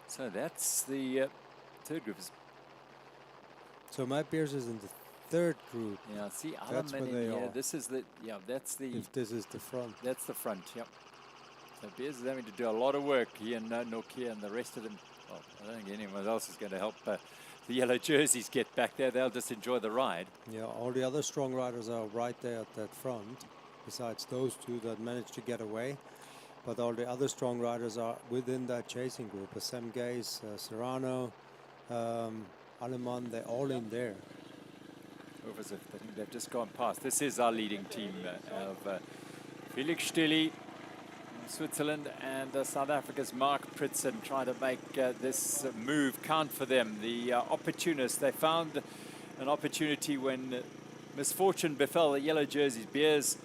So that's the third group. So Matt Beers is in the third group. Yeah, see, that's where they are. This is the that's the. If this is the front, that's the front. Yep. So Beers is having to do a lot of work. He and Nokia and the rest of them. Well, I don't think anyone else is going to help the yellow jerseys get back there. They'll just enjoy the ride. Yeah, all the other strong riders are right there at that front, besides those two that managed to get away. But all the other strong riders are within that chasing group. Sam Gaze, Serrano, Aleman, they're all in there. I think they've just gone past. This is our leading team of Felix Stili, Switzerland, and South Africa's Mark Pritson trying to make this move count for them. The opportunists, they found an opportunity when misfortune befell the yellow jerseys, Beers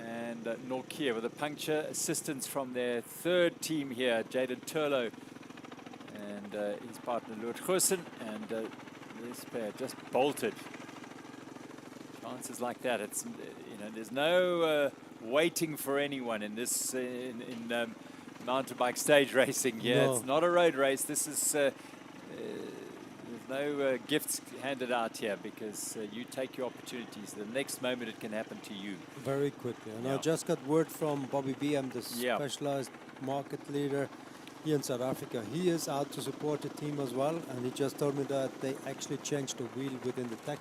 and Nokia, with a puncture assistance from their third team here, Jaden Turlo and his partner Lord Goosen, and this pair just bolted. Chances like that, it's there's no waiting for anyone in this in mountain bike stage racing. Yeah, no. It's not a road race. This is there's no gifts handed out here, because you take your opportunities. The next moment it can happen to you very quickly. And I just got word from Bobby BM, the specialized market leader here in South Africa. He is out to support the team as well, and he just told me that they actually changed the wheel within the tech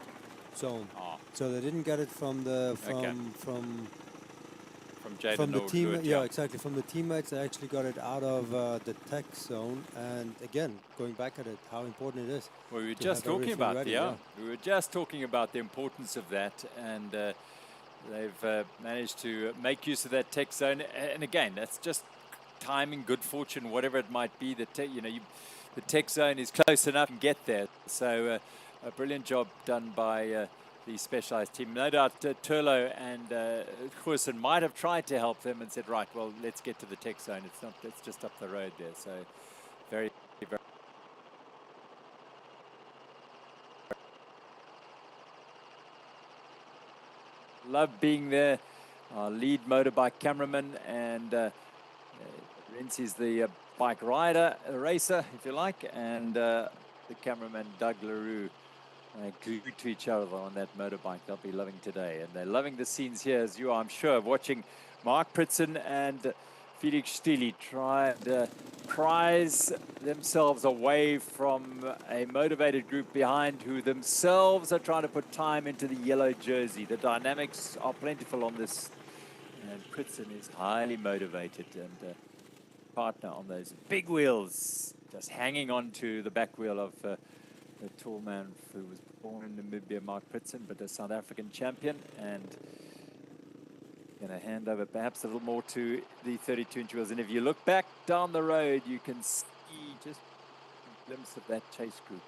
zone. So they didn't get it from the from the team. Yeah, exactly. From the teammates, they actually got it out of the tech zone. And again, going back at it, how important it is. Well, we were just talking about we were just talking about the importance of that, and they've managed to make use of that tech zone. And again, that's just timing, good fortune, whatever it might be. The tech zone is close enough and get there. So a brilliant job done by the specialized team. No doubt Turlo and Goosen might have tried to help them and said, right, well, let's get to the tech zone. It's just up the road there. So very, very love being there. Our lead motorbike cameraman, and Rens is the bike rider, racer, if you like, and the cameraman Doug LaRue. Glued to each other on that motorbike. They'll be loving today, and they're loving the scenes here, as you are, I'm sure, watching Mark Pritson and Felix Stili try and prize themselves away from a motivated group behind, who themselves are trying to put time into the yellow jersey. The dynamics are plentiful on this, and Pritson is highly motivated, and partner on those big wheels, just hanging on to the back wheel of the tall man who was born in Namibia, Mark Pritson, but a South African champion, and going to hand over perhaps a little more to the 32-inch wheels. And if you look back down the road, you can see just a glimpse of that chase group.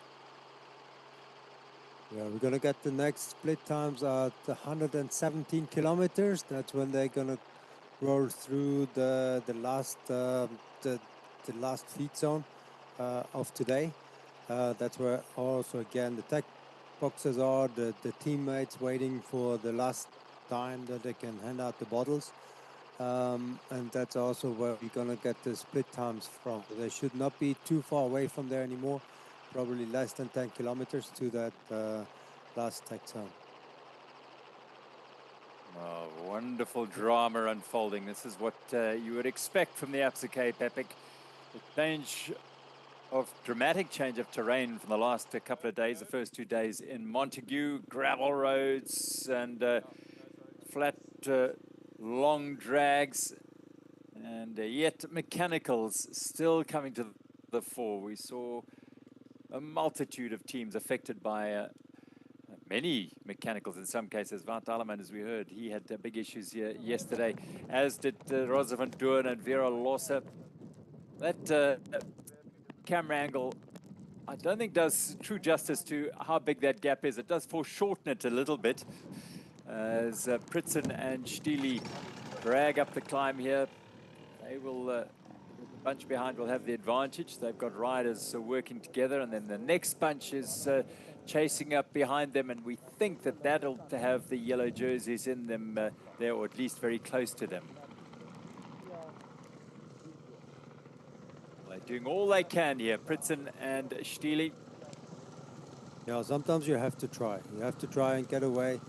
Yeah, we're going to get the next split times at 117 kilometers. That's when they're going to roll through the last feed zone of today. That's where also, again, the tech boxes are, the teammates waiting for the last time that they can hand out the bottles. And that's also where we're going to get the split times from. They should not be too far away from there anymore, probably less than 10 kilometers to that last tech zone. Oh, wonderful drama unfolding. This is what you would expect from the Absa Cape Epic. Dramatic change of terrain from the last couple of days, the first 2 days in Montagu, gravel roads and flat long drags, and yet mechanicals still coming to the fore. We saw a multitude of teams affected by many mechanicals in some cases. Wout Alleman, as we heard, he had big issues here yesterday, as did Rosa van Doorn and Vera Lossa. That camera angle, I don't think does true justice to how big that gap is. It does foreshorten it a little bit as Pritson and Stili drag up the climb here. They will, the bunch behind will have the advantage. They've got riders working together, and then the next bunch is chasing up behind them, and we think that that'll have the yellow jerseys in them there, or at least very close to them. Doing all they can here, Pritson and Stili. Yeah, sometimes you have to try. You have to try and get away.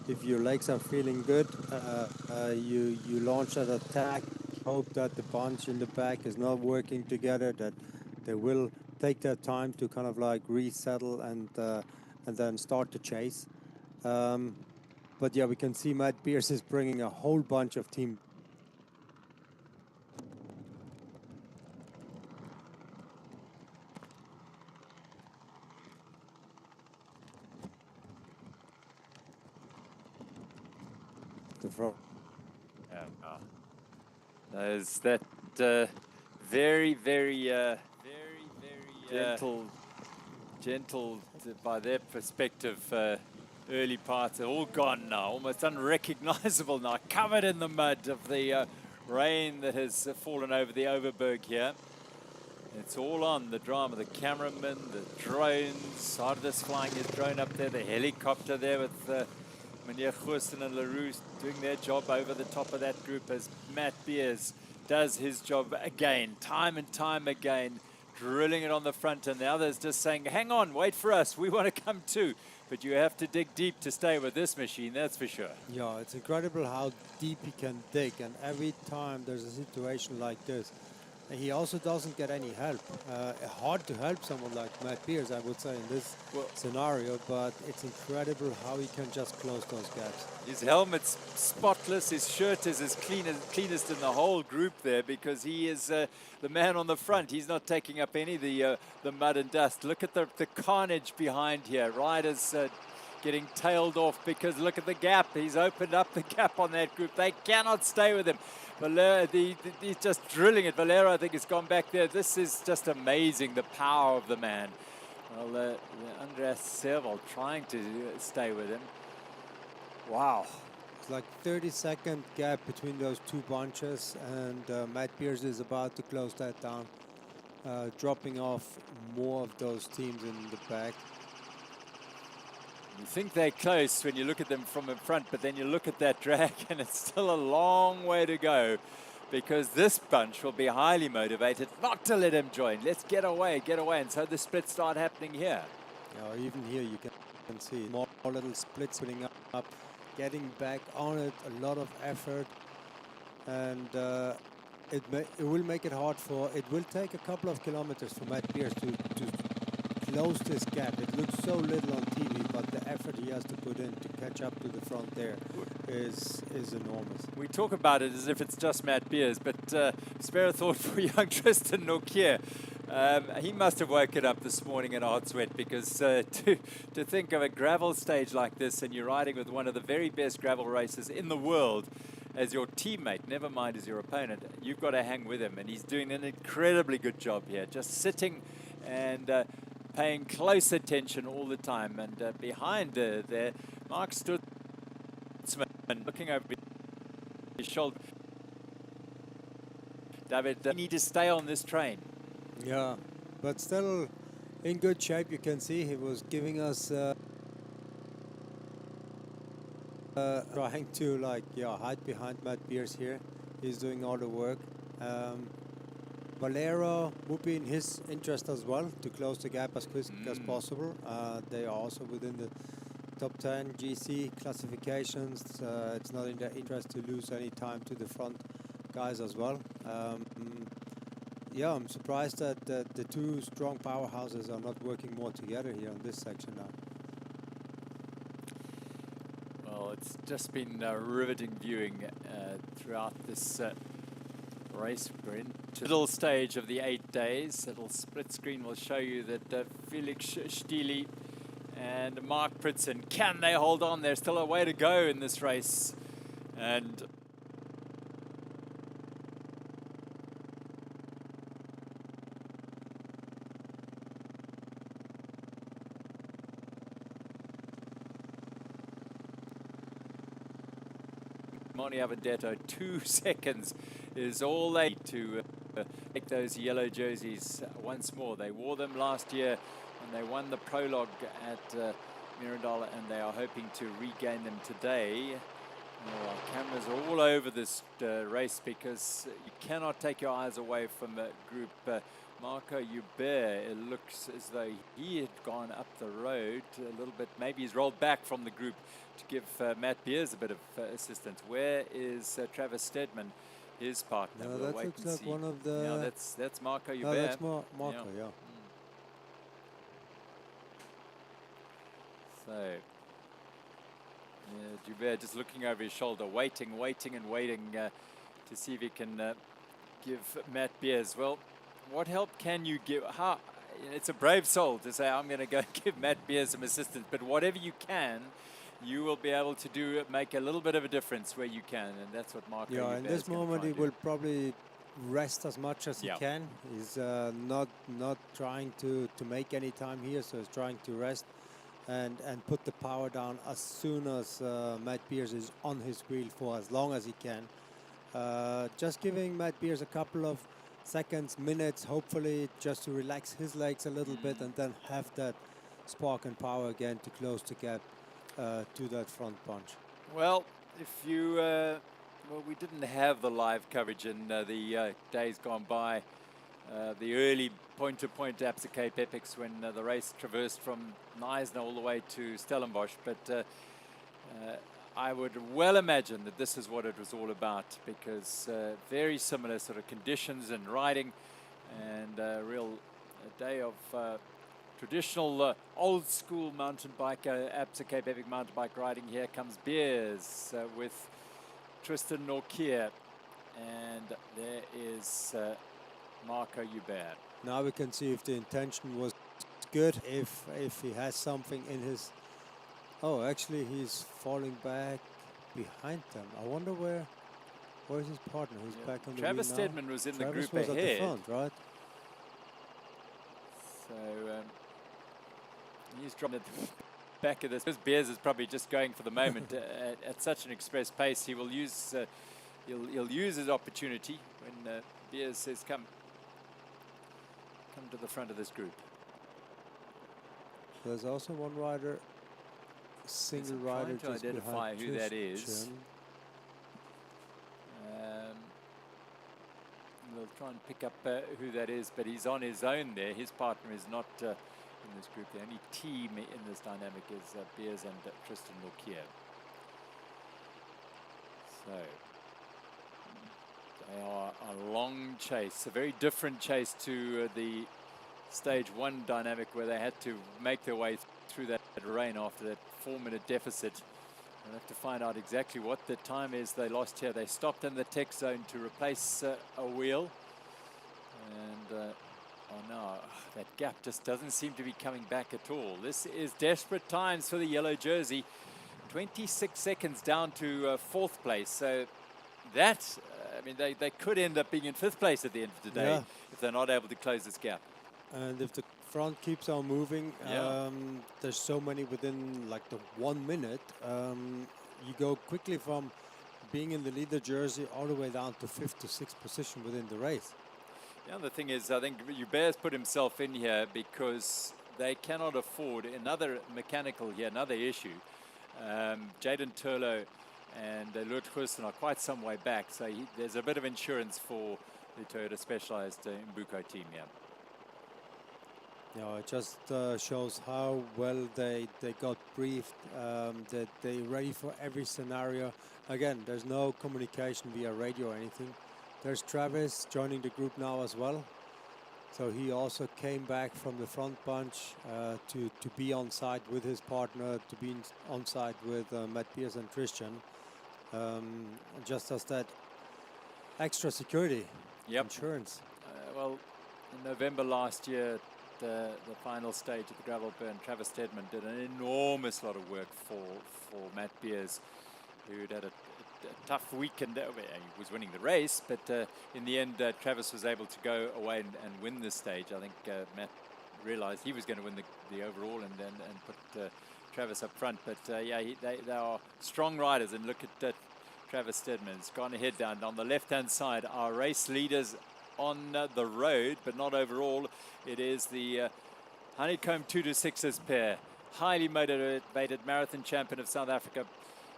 If your legs are feeling good, you launch that attack hope that the bunch in the back is not working together, that they will take their time to kind of like resettle and then start the chase. But yeah, we can see Matt Pierce is bringing a whole bunch of team. The front. There's that very gentle, by their perspective, early parts are all gone now, almost unrecognizable now, covered in the mud of the rain that has fallen over the Overberg here. It's all on, the drama, the cameraman, the drones, Hardus flying his drone up there, the helicopter there with Meneer Goosen and LaRue doing their job over the top of that group as Matt Beers does his job again, time and time again, drilling it on the front, and the others just saying, hang on, wait for us, we want to come too. But you have to dig deep to stay with this machine, that's for sure. Yeah, it's incredible how deep he can dig, and every time there's a situation like this, he also doesn't get any help. Hard to help someone like Matt Pierce, I would say, in this scenario, but it's incredible how he can just close those gaps. His helmet's spotless, his shirt is as cleanest in the whole group there, because he is the man on the front. He's not taking up any of the mud and dust. Look at the carnage behind here. Riders getting tailed off because look at the gap. He's opened up the gap on that group. They cannot stay with him. He's just drilling it. Valero, I think, has gone back there. This is just amazing, the power of the man. Well, Andreas Serval trying to stay with him. Wow. It's like 30-second gap between those two bunches, and Matt Pierce is about to close that down, dropping off more of those teams in the back. You think they're close when you look at them from in front, but then you look at that drag and it's still a long way to go, because this bunch will be highly motivated not to let him join. Let's get away. And so the splits start happening here. Yeah, even here you can see more little splits putting up, getting back on it, a lot of effort, and it will make it hard it will take a couple of kilometers for Matt Pierce to close this gap. It looks so little on TV, but the effort he has to put in to catch up to the front there is enormous. We talk about it as if it's just Matt Beers, but spare a thought for young Tristan Nokia. He must have woken up this morning in a hot sweat, because to think of a gravel stage like this and you're riding with one of the very best gravel racers in the world as your teammate, never mind as your opponent, you've got to hang with him, and he's doing an incredibly good job here, just sitting and paying close attention all the time. And behind there, Mark Stutzman looking over his shoulder. David, you need to stay on this train. Yeah, but still in good shape. You can see he was giving us trying to hide behind Matt Pierce here. He's doing all the work. Valero would be in his interest as well to close the gap as quick as possible. They are also within the top 10 GC classifications. It's not in their interest to lose any time to the front guys as well. Yeah, I'm surprised that the two strong powerhouses are not working more together here on this section now. Well, it's just been riveting viewing throughout this race. We're into the middle stage of the 8 days. Little split screen will show you that Felix Stili and Mark Pritson, can they hold on? There's still a way to go in this race. And Moni Avendetto, 2 seconds is all they need to take those yellow jerseys once more. They wore them last year and they won the prologue at Mirandala, and they are hoping to regain them today. Cameras are all over this race, because you cannot take your eyes away from the group. Marco Hubert, it looks as though he had gone up the road a little bit. Maybe he's rolled back from the group to give Matt Beers a bit of assistance. Where is Travis Stedman? his partner. No, We'll that wait looks and like see. one of the... Yeah, that's Marco Hubert. No, that's Marco, yeah. So, Hubert just looking over his shoulder, waiting to see if he can give Matt Beers. Well, what help can you give? It's a brave soul to say, I'm going to go give Matt Beers some assistance, but whatever you can, you will be able to make a little bit of a difference where you can, and that's what Marco Yeah, Hubert in this is gonna moment try he and do. will probably rest as much as he can. He's not trying to make any time here, so he's trying to rest and put the power down as soon as Matt Beers is on his wheel for as long as he can. Just giving Matt Beers a couple of seconds, minutes, hopefully just to relax his legs a little bit and then have that spark and power again to close the gap to that front bunch. Well, if you, well, we didn't have the live coverage in the days gone by. The early point-to-point Absa Cape Epics when the race traversed from Neisner all the way to Stellenbosch, but I would well imagine that this is what it was all about, because very similar sort of conditions and riding, and a day of traditional old school mountain bike, Absa Cape Epic mountain bike riding. Here comes Beers with Tristan Norkier, and there is Marco Hubert. Now we can see if the intention was good, if he has something in his... Oh, actually he's falling back behind them. I wonder where's his partner? He's back on the wheel now. Travis Stedman was in Travis the group was ahead. at the front, right? So he's dropped at the back of this. Beers is probably just going for the moment at such an express pace. He will use he'll use his opportunity when Beers says come to the front of this group. There's also one rider, single rider, trying just to identify behind who that is. Tristan. We'll try and pick up who that is, but he's on his own there. His partner is not in this group. The only team in this dynamic is Beers and Tristan Norkier. So they are a long chase, a very different chase to the stage one dynamic where they had to make their way through that rain after that 4-minute deficit. We'll have to find out exactly what the time is they lost here. They stopped in the tech zone to replace a wheel. And oh no, that gap just doesn't seem to be coming back at all. This is desperate times for the yellow jersey. 26 seconds down to fourth place. So that, I mean, they could end up being in fifth place at the end of the day if they're not able to close this gap. And if the front keeps on moving, there's so many within like the 1 minute. You go quickly from being in the leader jersey all the way down to 5th to 6th position within the race. Yeah, the thing is, I think Hubert's put himself in here because they cannot afford another mechanical here, another issue. Jaden Turlo and Lut Hussen are quite some way back, so there's a bit of insurance for the Toyota Specialized Mbuko team here. Yeah, it just shows how well they got briefed, that they're ready for every scenario. Again, there's no communication via radio or anything. There's Travis joining the group now as well. So he also came back from the front bunch to be on side with his partner, to be on side with Matt Beers and Tristan. Just as that extra security, insurance. Well, in November last year, the final stage of the gravel burn, Travis Stedman did an enormous lot of work for Matt Beers, who'd had a tough weekend. He was winning the race, but in the end, Travis was able to go away and win this stage. I think Matt realized he was going to win the overall and put Travis up front. But yeah, they are strong riders. And look at Travis Stedman. He's gone ahead down on the left-hand side. Our race leaders on the road, but not overall. It is the Honeycomb 2-6s pair. Highly motivated marathon champion of South Africa,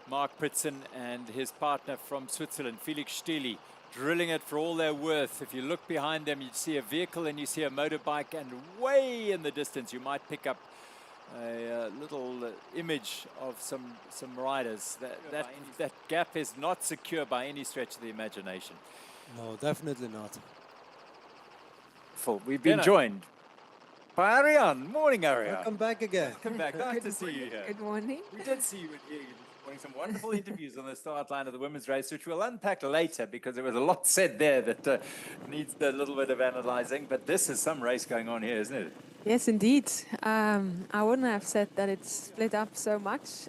Mark Pritson, and his partner from Switzerland, Felix Stili, drilling it for all they're worth. If you look behind them, you see a vehicle and you see a motorbike, and way in the distance you might pick up a little image of some riders. That gap is not secure by any stretch of the imagination. No, definitely not. We've been joined by Ariane. Morning, Ariane. Welcome back again. Welcome back. Nice to see you here. Good morning. We did see you here this morning. Some wonderful interviews on the start line of the women's race, which we'll unpack later because there was a lot said there that needs a little bit of analysing. But this is some race going on here, isn't it? Yes, indeed. I wouldn't have said that it's split up so much.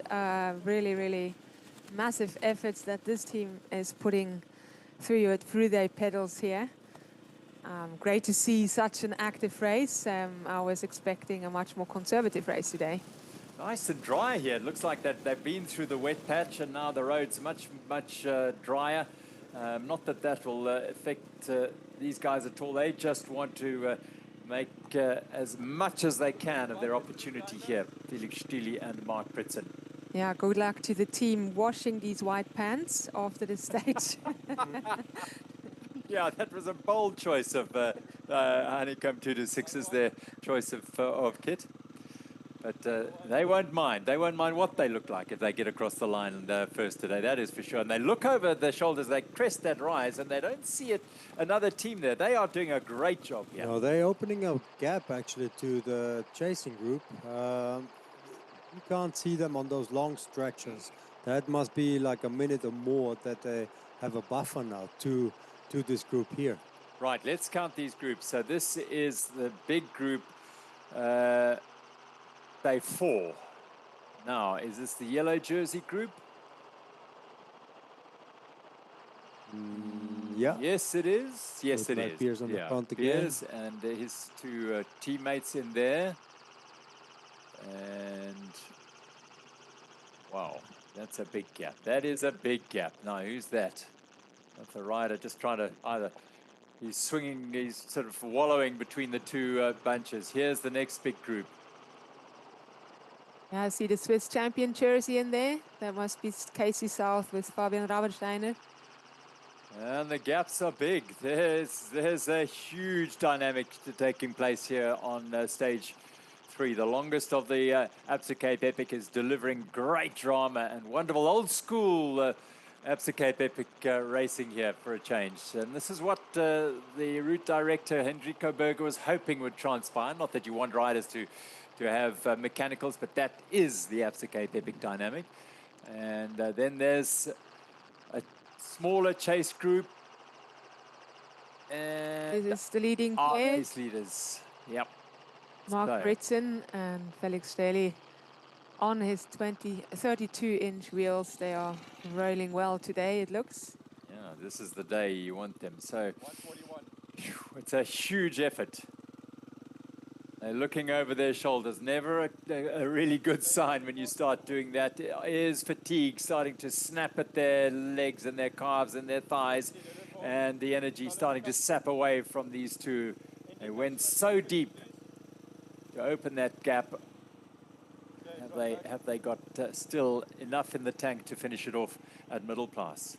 Really, really massive efforts that this team is putting through their pedals here. Great to see such an active race. I was expecting a much more conservative race today. Nice and dry here. It looks like that they've been through the wet patch and now the road's much drier. Not that that will affect these guys at all. They just want to make as much as they can of their opportunity here. Felix Stili and Mark Pritson. Yeah, good luck to the team washing these white pants after the stage. Yeah, that was a bold choice of Honeycomb 226 as their choice of kit. But they won't mind. They won't mind what they look like if they get across the line first today, that is for sure. And they look over their shoulders, they crest that rise, and they don't see another team there. They are doing a great job here. No, they're opening a gap, actually, to the chasing group. You can't see them on those long stretches. That must be like a minute or more that they have a buffer now to this group here. Right, let's count these groups. So this is the big group, day 4. Now, is this the yellow jersey group? Yeah. Yes, it is. Yes, it is. Piers on the front again. Piers and his two teammates in there. And wow, that's a big gap. That is a big gap. Now, who's that? That's a rider just trying to he's swinging, he's sort of wallowing between the two bunches. Here's the next big group. Yeah, I see the Swiss champion jersey in there. That must be Casey South with Fabian Rabersteiner. And the gaps are big. There's a huge dynamic taking place here on stage 3. The longest of the Absa Cape Epic is delivering great drama and wonderful old school Absa Cape Epic racing here for a change. And this is what the route director, Hendrico Berger, was hoping would transpire. Not that you want riders to have mechanicals, but that is the Absa Cape Epic dynamic. And then there's a smaller chase group. And This is the leading pair. these leaders. Yep. Mark So- Britson and Felix Staley on his 32-inch wheels. They are rolling well today, it looks. Yeah, this is the day you want them. So it's a huge effort. They're looking over their shoulders. Never a really good sign when you start doing that. Is fatigue starting to snap at their legs and their calves and their thighs, and the energy starting to sap away from these two. They went so deep to open that gap. Have they got still enough in the tank to finish it off at middle class?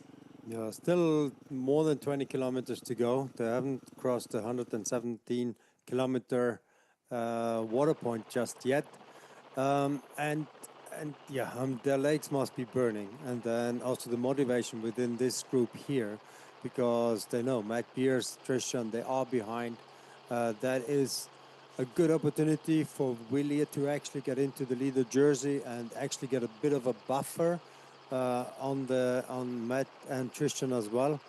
Yeah, still more than 20 kilometers to go. They haven't crossed the 117 kilometer water point just yet. And yeah, their legs must be burning. And then also the motivation within this group here, because they know Matt Beers, Trishan, they are behind. That is a good opportunity for Willier to actually get into the leader jersey and actually get a bit of a buffer on Matt and Tristan as well.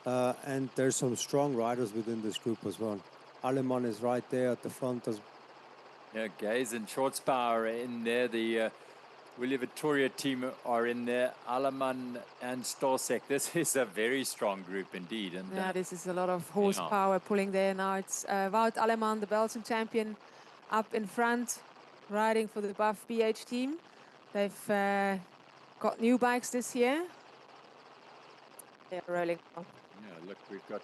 And there's some strong riders within this group as well. Aleman is right there at the front as Yeah, Gaze and Schwarzbauer are in there. The Willie Victoria team are in there. Aleman and Stosek. This is a very strong group indeed. And Yeah, this is a lot of horsepower pulling there now. It's Wout Aleman, the Belgian champion, up in front, riding for the Buff BH team. They've got new bikes this year. They're rolling on. yeah, look, we've got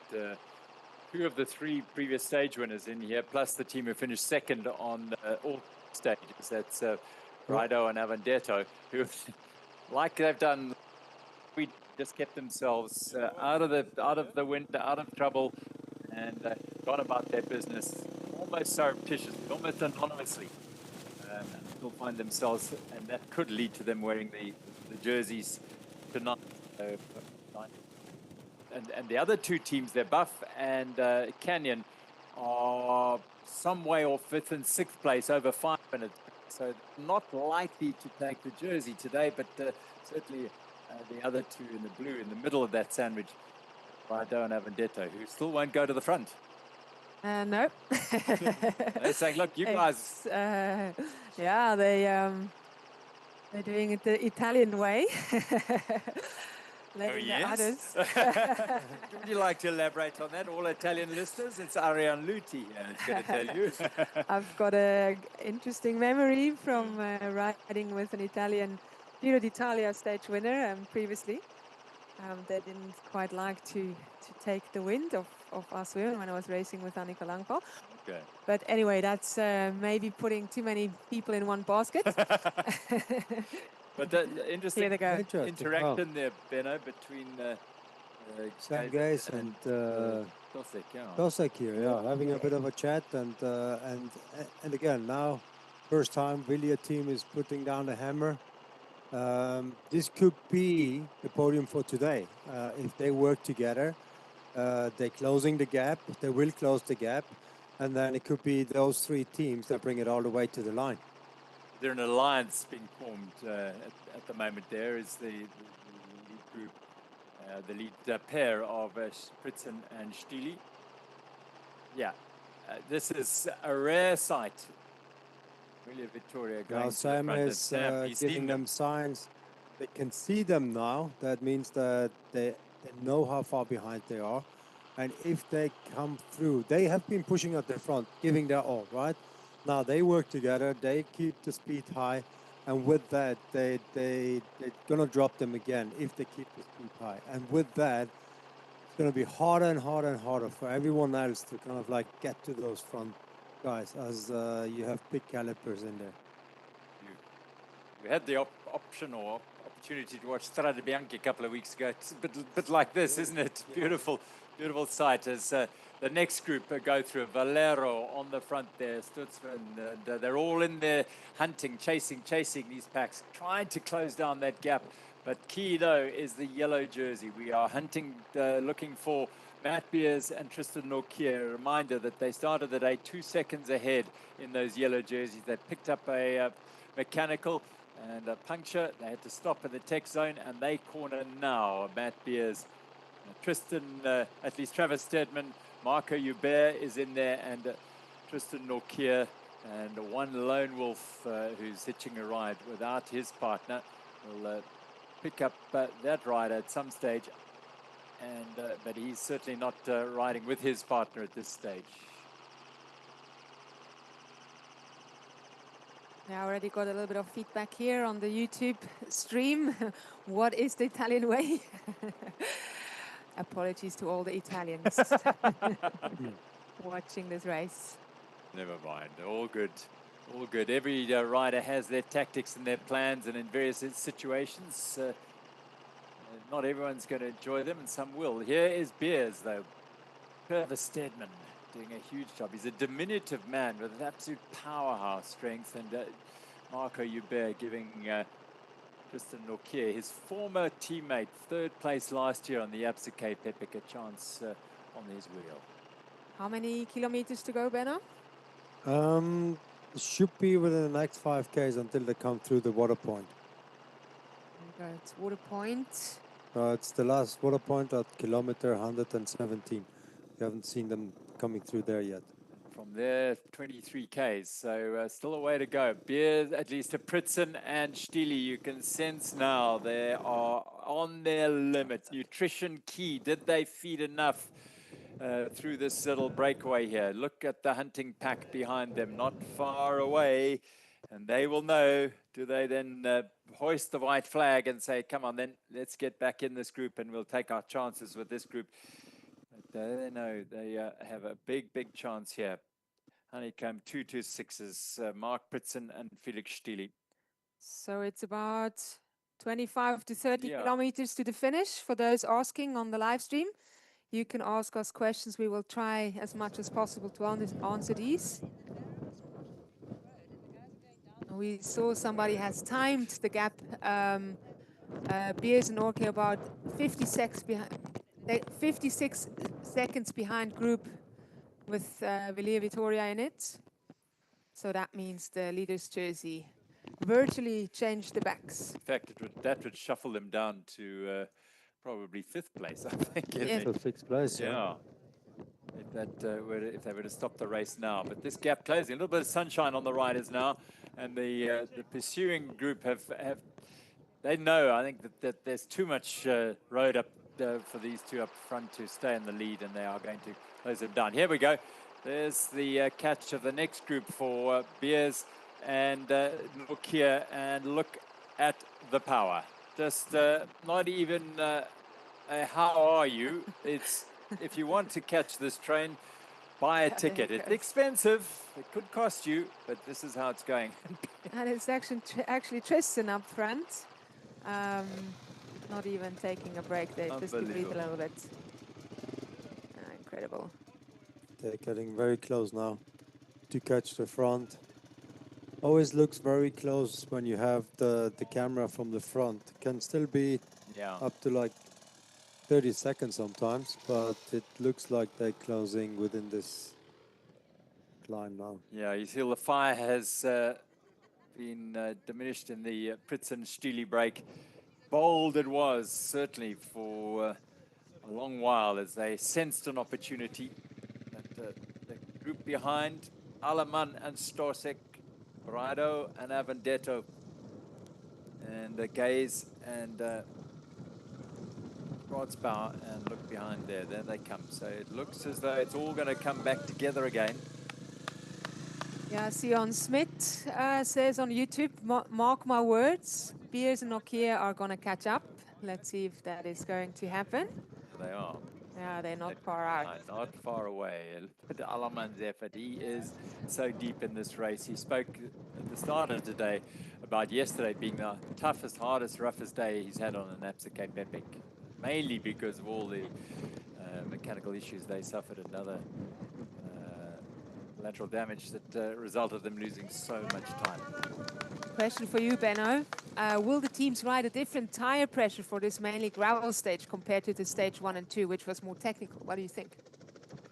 2 of the 3 previous stage winners in here, plus the team who finished second on all stages. That's Rido and Avandetto, who, like they've done, we just kept themselves out of the winter, out of trouble, and gone about their business almost surreptitiously, almost anonymously. will find themselves, and that could lead to them wearing the jerseys tonight. And the other two teams, they're Buff and Canyon, are some way off 5th and 6th place, over 5 minutes. So not likely to take the jersey today, but certainly the other two in the blue in the middle of that sandwich, Rido and Avendetto, who still won't go to the front. No. They're saying, look, you guys... yeah, they're doing it the Italian way. Letting the others. Would you like to elaborate on that? All Italian listeners, it's Ariane Luti who's going to tell you. I've got an interesting memory from riding with an Italian Giro d'Italia stage winner previously. They didn't quite like to take the wind of us women when I was racing with Annika Langpaal. Okay. But anyway, that's maybe putting too many people in one basket. But the interesting interaction there, Benno, between Sam Gaze and Tosek here, having a bit of a chat, and again now, first time Villiers team is putting down the hammer. This could be the podium for today if they work together. They're closing the gap. They will close the gap, and then it could be those three teams that bring it all the way to the line. There's an alliance being formed at the moment. There is the lead group, the lead pair of Spritzen and Stili. Yeah, this is a rare sight. William Victoria going now Sam is giving them signs. They can see them now. That means that they know how far behind they are. And if they come through, they have been pushing at the front, giving their all, right? Now they work together, they keep the speed high, and with that, they're going to drop them again if they keep the speed high. And with that, it's going to be harder and harder and harder for everyone else to kind of like get to those front guys as you have big calipers in there. We had the option or opportunity to watch Strade Bianche a couple of weeks ago. It's a bit like this, isn't it? Beautiful, beautiful sight as the next group go through. Valero on the front there, Stutzman, and they're all in there hunting, chasing these packs, trying to close down that gap. But key, though, is the yellow jersey. We are hunting, looking for Matt Beers and Tristan Norkier. A reminder that they started the day 2 seconds ahead in those yellow jerseys. They picked up a mechanical and a puncture. They had to stop in the tech zone, and they corner now. Matt Beers, Tristan, at least Travis Stedman, Marco Hubert is in there, and Tristan Norkier, and one lone wolf who's hitching a ride without his partner will pick up that ride at some stage. And but he's certainly not riding with his partner at this stage. I already got a little bit of feedback here on the YouTube stream. What is the Italian way? Apologies to all the Italians watching this race. Never mind, all good. All good. Every rider has their tactics and their plans, and in various situations, not everyone's going to enjoy them, and some will. Here is Beers, though. Travis Stedman doing a huge job. He's a diminutive man with an absolute powerhouse strength, and Marco Hubert giving Tristan Norkier, his former teammate, 3rd place last year on the Absa Cape Epic, a chance on his wheel. How many kilometers to go, Benno? It should be within the next 5Ks until they come through the water point. Okay, it's water point. It's the last water point at kilometer 117. We haven't seen them coming through there yet. From there, 23 Ks, so still a way to go. Beers, at least to Pritzen and Stili, you can sense now they are on their limit. Nutrition key. Did they feed enough through this little breakaway here? Look at the hunting pack behind them, not far away, and they will know. Do they then hoist the white flag and say, come on then, let's get back in this group and we'll take our chances with this group? But they know they have a big chance here. Honeycomb 226s, Mark Pritzen and Felix Stili. So it's about 25 to 30 kilometers to the finish. For those asking on the live stream, you can ask us questions. We will try as much as possible to answer these. We saw somebody has timed the gap. Beers and Orchid about 56 seconds behind group with Villiers Victoria in it. So that means the leader's jersey virtually changed the backs. In fact, that would shuffle them down to probably 5th place, I think. Yeah. So 6th place, Yeah. If they were to stop the race now. But this gap closing, a little bit of sunshine on the riders now, and the pursuing group they know, I think, that there's too much road up for these two up front to stay in the lead, and they are going to close them down. Here we go. There's the catch of the next group for Beers and Nokia, and look at the power. Just not even how are you? It's if you want to catch this train, buy a ticket. It's expensive. It could cost you, but this is how it's going. And it's actually Tristan up front. Not even taking a break. They just breathe a little bit. Incredible. They're getting very close now to catch the front. Always looks very close when you have the camera from the front. Can still be up to like 30 seconds sometimes, but it looks like they're closing within this climb now. Yeah, you feel the fire has been diminished in the Pritz and Stili break. Bold it was, certainly, for a long while as they sensed an opportunity. But the group behind, Alaman and Storsek, Brado and Avendetto, and Gaze and Rodsbauer, and look behind there they come. So it looks as though it's all going to come back together again. Yeah, Sion Smith says on YouTube, mark my words, Beers and Nokia are going to catch up. Let's see if that is going to happen. They are. Yeah, they're not far out. Not far away. But Alaman's effort, he is so deep in this race. He spoke at the start of today about yesterday being the toughest, hardest, roughest day he's had on an Absa Cape Epic, mainly because of all the mechanical issues they suffered, another lateral damage that resulted them losing so much time. Question for you, Benno. Will the teams ride a different tire pressure for this mainly gravel stage compared to the stage 1 and 2, which was more technical? What do you think?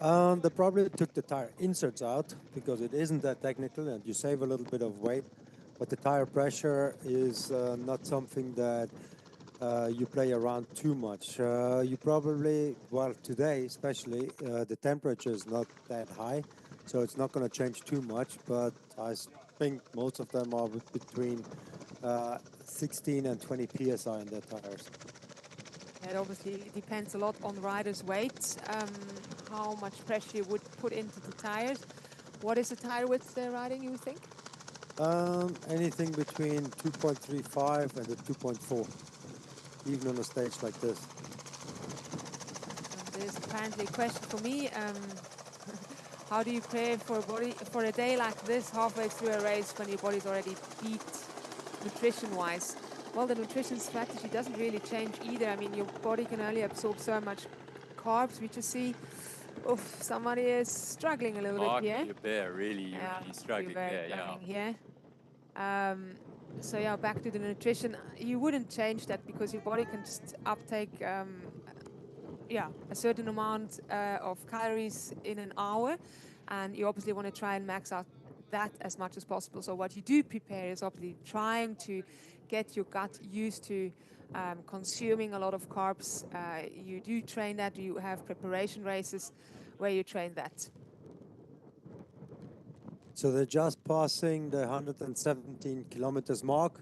They probably took the tire inserts out because it isn't that technical and you save a little bit of weight. But the tire pressure is not something that you play around too much. You probably, well, today especially, the temperature is not that high, so it's not going to change too much. But I think most of them are between 16 and 20 psi in their tires. It obviously depends a lot on riders' weight, how much pressure you would put into the tires. What is the tire width they're riding, you think? Anything between 2.35 and a 2.4, even on a stage like this. And there's apparently a question for me. How do you prepare for a day like this, halfway through a race, when your body's already beat nutrition-wise? Well, the nutrition strategy doesn't really change either. I mean, your body can only absorb so much carbs. We just see, somebody is struggling a little bit here. You're really struggling here. So yeah, back to the nutrition. You wouldn't change that because your body can just uptake a certain amount of calories in an hour, and you obviously want to try and max out that as much as possible. So what you do prepare is obviously trying to get your gut used to consuming a lot of carbs. You do train that. You have preparation races where you train that. So they're just passing the 117 kilometers mark.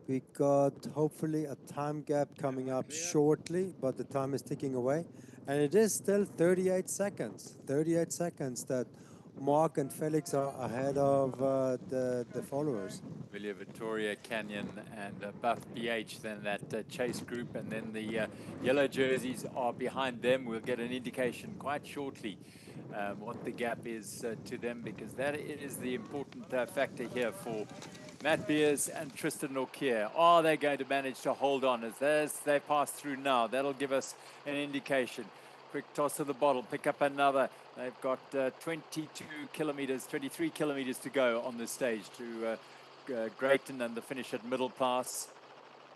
We got hopefully a time gap coming up shortly, but the time is ticking away. And it is still 38 seconds. 38 seconds that Mark and Felix are ahead of the followers. Villiers Victoria, Canyon, and Buff BH, then that chase group, and then the yellow jerseys are behind them. We'll get an indication quite shortly what the gap is to them, because that is the important factor here for Matt Beers and Tristan Nokia. Are they going to manage to hold on as they pass through now? That'll give us an indication. Quick toss of the bottle, pick up another. They've got 23 kilometers to go on this stage to Greyton and the finish at Middle Pass.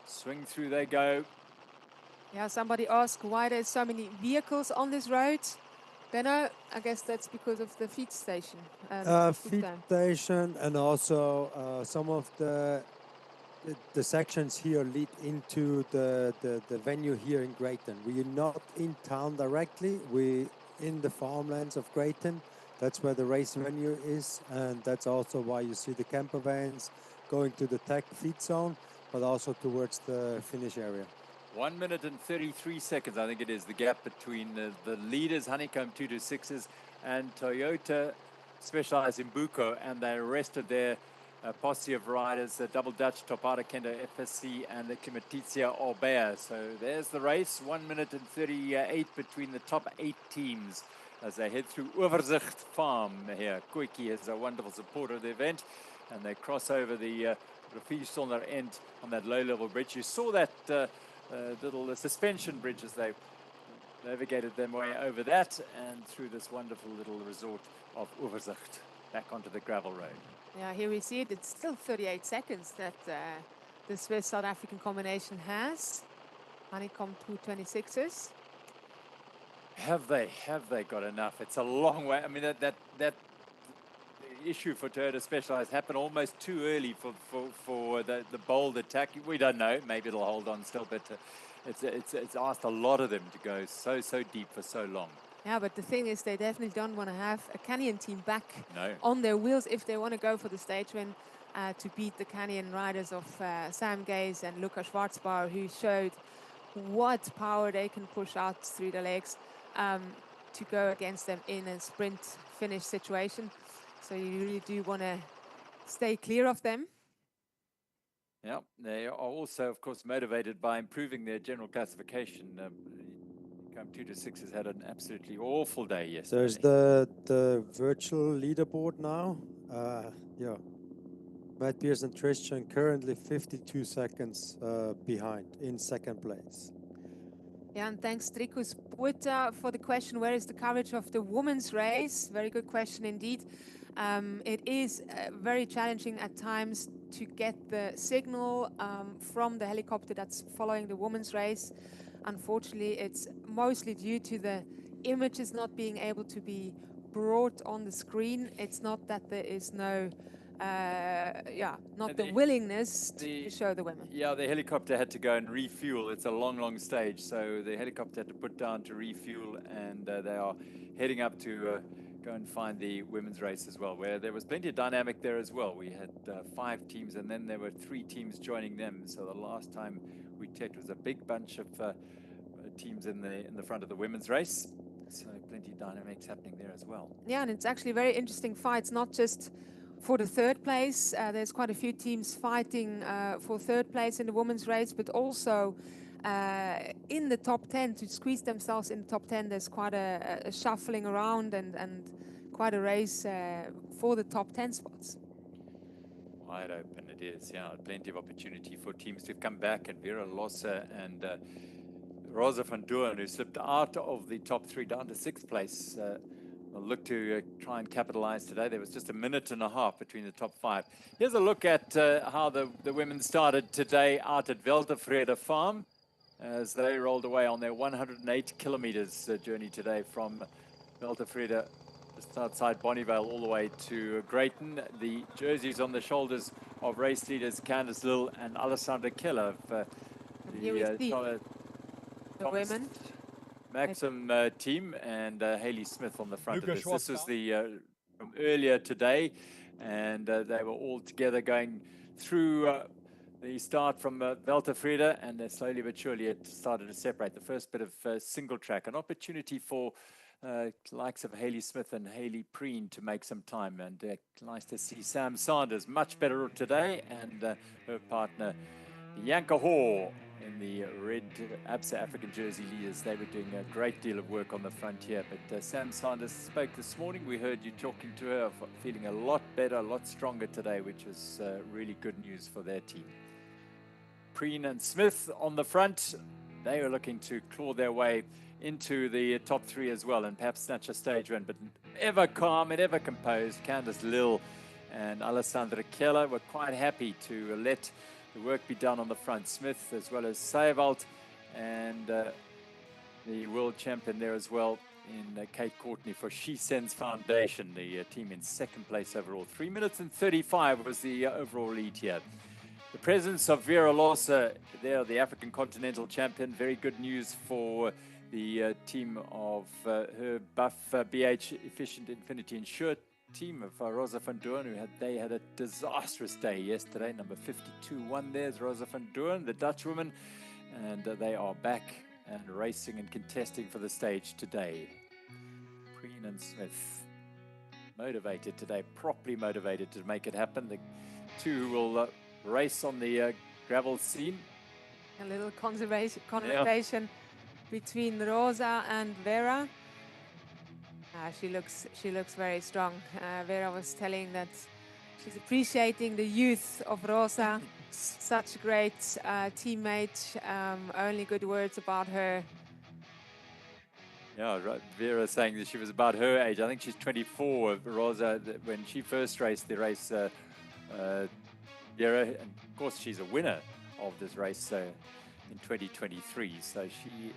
Swing through they go. Yeah, somebody asked why there's so many vehicles on this road. Benno, I guess that's because of the feed station. Feed station, and also some of the sections here lead into the venue here in Greyton. We're not in town directly. We're in the farmlands of Greyton. That's where the race venue is, and that's also why you see the camper vans going to the tech feed zone, but also towards the finish area. 1 minute and 33 seconds, I think it is, the gap between the leaders, Honeycomb 226s, and Toyota Specialized in Buko, and the rest of their posse of riders, the Double Dutch, Topata Kendo FSC, and the Klimatizia Orbea. So there's the race, 1 minute and 38 between the top 8 teams as they head through Overzicht Farm here. Koiki is a wonderful supporter of the event, and they cross over the Riviersonderend on that low-level bridge. You saw that little suspension bridge as they navigated their way over that and through this wonderful little resort of Overzicht back onto the gravel road. Yeah, here we see it. It's still 38 seconds that the Swiss-South African combination has. Honeycomb 226s. Have they got enough? It's a long way. I mean, that issue for Toyota Specialized happened almost too early for the bold attack. We don't know. Maybe it'll hold on still, but it's asked a lot of them to go so deep for so long. Yeah, but the thing is, they definitely don't want to have a Canyon team back No. on their wheels if they want to go for the stage win to beat the Canyon riders of Sam Gaze and Luca Schwarzbauer, who showed what power they can push out through the legs to go against them in a sprint finish situation. So you really do want to stay clear of them. Yeah, they are also, of course, motivated by improving their general classification. 2 to 6 has had an absolutely awful day yesterday. There's the virtual leaderboard now. Yeah, Matt Pierce and Christian currently 52 seconds behind in second place. Yeah, and thanks Dricus Puerta for the question, where is the coverage of the women's race? Very good question indeed. It is very challenging at times to get the signal from the helicopter that's following the women's race. Unfortunately, it's mostly due to the images not being able to be brought on the screen. It's not that there is no, the willingness to show the women. Yeah, the helicopter had to go and refuel. It's a long stage, so the helicopter had to put down to refuel, and they are heading up to go and find the women's race as well, where there was plenty of dynamic there as well. We had 5 teams, and then there were 3 teams joining them. So the last time we checked was a big bunch of teams in the front of the women's race. So plenty of dynamics happening there as well. Yeah, and it's actually very interesting fights, not just for the third place. There's quite a few teams fighting for third place in the women's race, but also in the top 10 to squeeze themselves in the top 10. There's quite a shuffling around and quite a race for the top 10 spots. Wide open it is, yeah. Plenty of opportunity for teams to come back, and Vera Losse and Rosa van Doorn, who slipped out of the top 3 down to 6th place, will look to try and capitalize today. There was just a minute and a half between the top 5. Here's a look at how the women started today out at Veltevrede Farm as they rolled away on their 108 kilometers journey today from Veltevrede just outside Bonnievale all the way to Greyton. The jerseys on the shoulders of race leaders Candice Lill and Alessandra Keller. Here we see the women. Maxim team, and Hayley Smith on the front of this. This was the from earlier today, and they were all together going through the start from Veltevrede, and slowly but surely it started to separate. The first bit of single track, an opportunity for likes of Hayley Smith and Hayley Preen to make some time, and nice to see Sam Sanders much better today, and her partner Bianca Hoare in the red Absa African jersey leaders. They were doing a great deal of work on the front here, but Sam Sanders spoke this morning. We heard you talking to her, feeling a lot better, a lot stronger today, which was really good news for their team. Preen and Smith on the front, they were looking to claw their way into the top 3 as well, and perhaps snatch a stage win, but ever calm and ever composed. Candice Lill and Alessandra Keller were quite happy to let the work be done on the front. Smith as well as Seyveld, and the world champion there as well in Kate Courtney for She Sends Foundation, the team in second place overall. 3 minutes and 35 was the overall lead here. The presence of Vera Losa there, the African Continental Champion, very good news for the team of her Buff BH Efficient Infinity Insure team of Rosa van Doorn, they had a disastrous day yesterday. Number 52 won there's Rosa van Doorn, the Dutch woman, and they are back and racing and contesting for the stage today. Preen and Smith motivated today, properly motivated to make it happen. The two who will race on the gravel scene. A little conversation between Rosa and Vera. She looks very strong. Vera was telling that she's appreciating the youth of Rosa. Such a great teammate. Only good words about her. Yeah, right. Vera saying that she was about her age. I think she's 24. Rosa, when she first raced the race, Vera, and of course she's a winner of this race in 2023. So she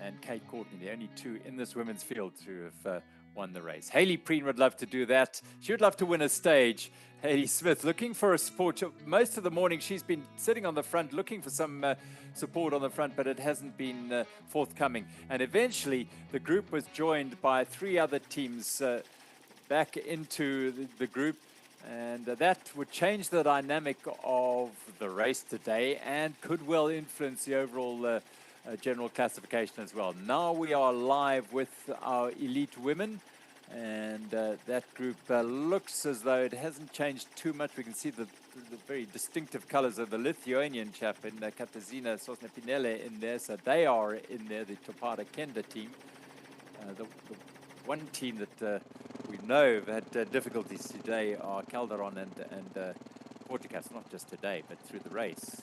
and Kate Courtney, the only two in this women's field to have won the race. Hayley Preen would love to do that. She would love to win a stage. Hayley Smith looking for a support. Most of the morning she's been sitting on the front looking for some support on the front, but it hasn't been forthcoming. And eventually the group was joined by 3 other teams back into the group, and that would change the dynamic of the race today and could well influence the overall general classification as well. Now we are live with our elite women, and that group looks as though it hasn't changed too much. We can see the very distinctive colors of the Lithuanian chap in Katarzyna Sosna-Pinele in there, so they are in there, the Topada Kenda team. The one team that we know have had difficulties today are Calderon and Porticas, not just today, but through the race.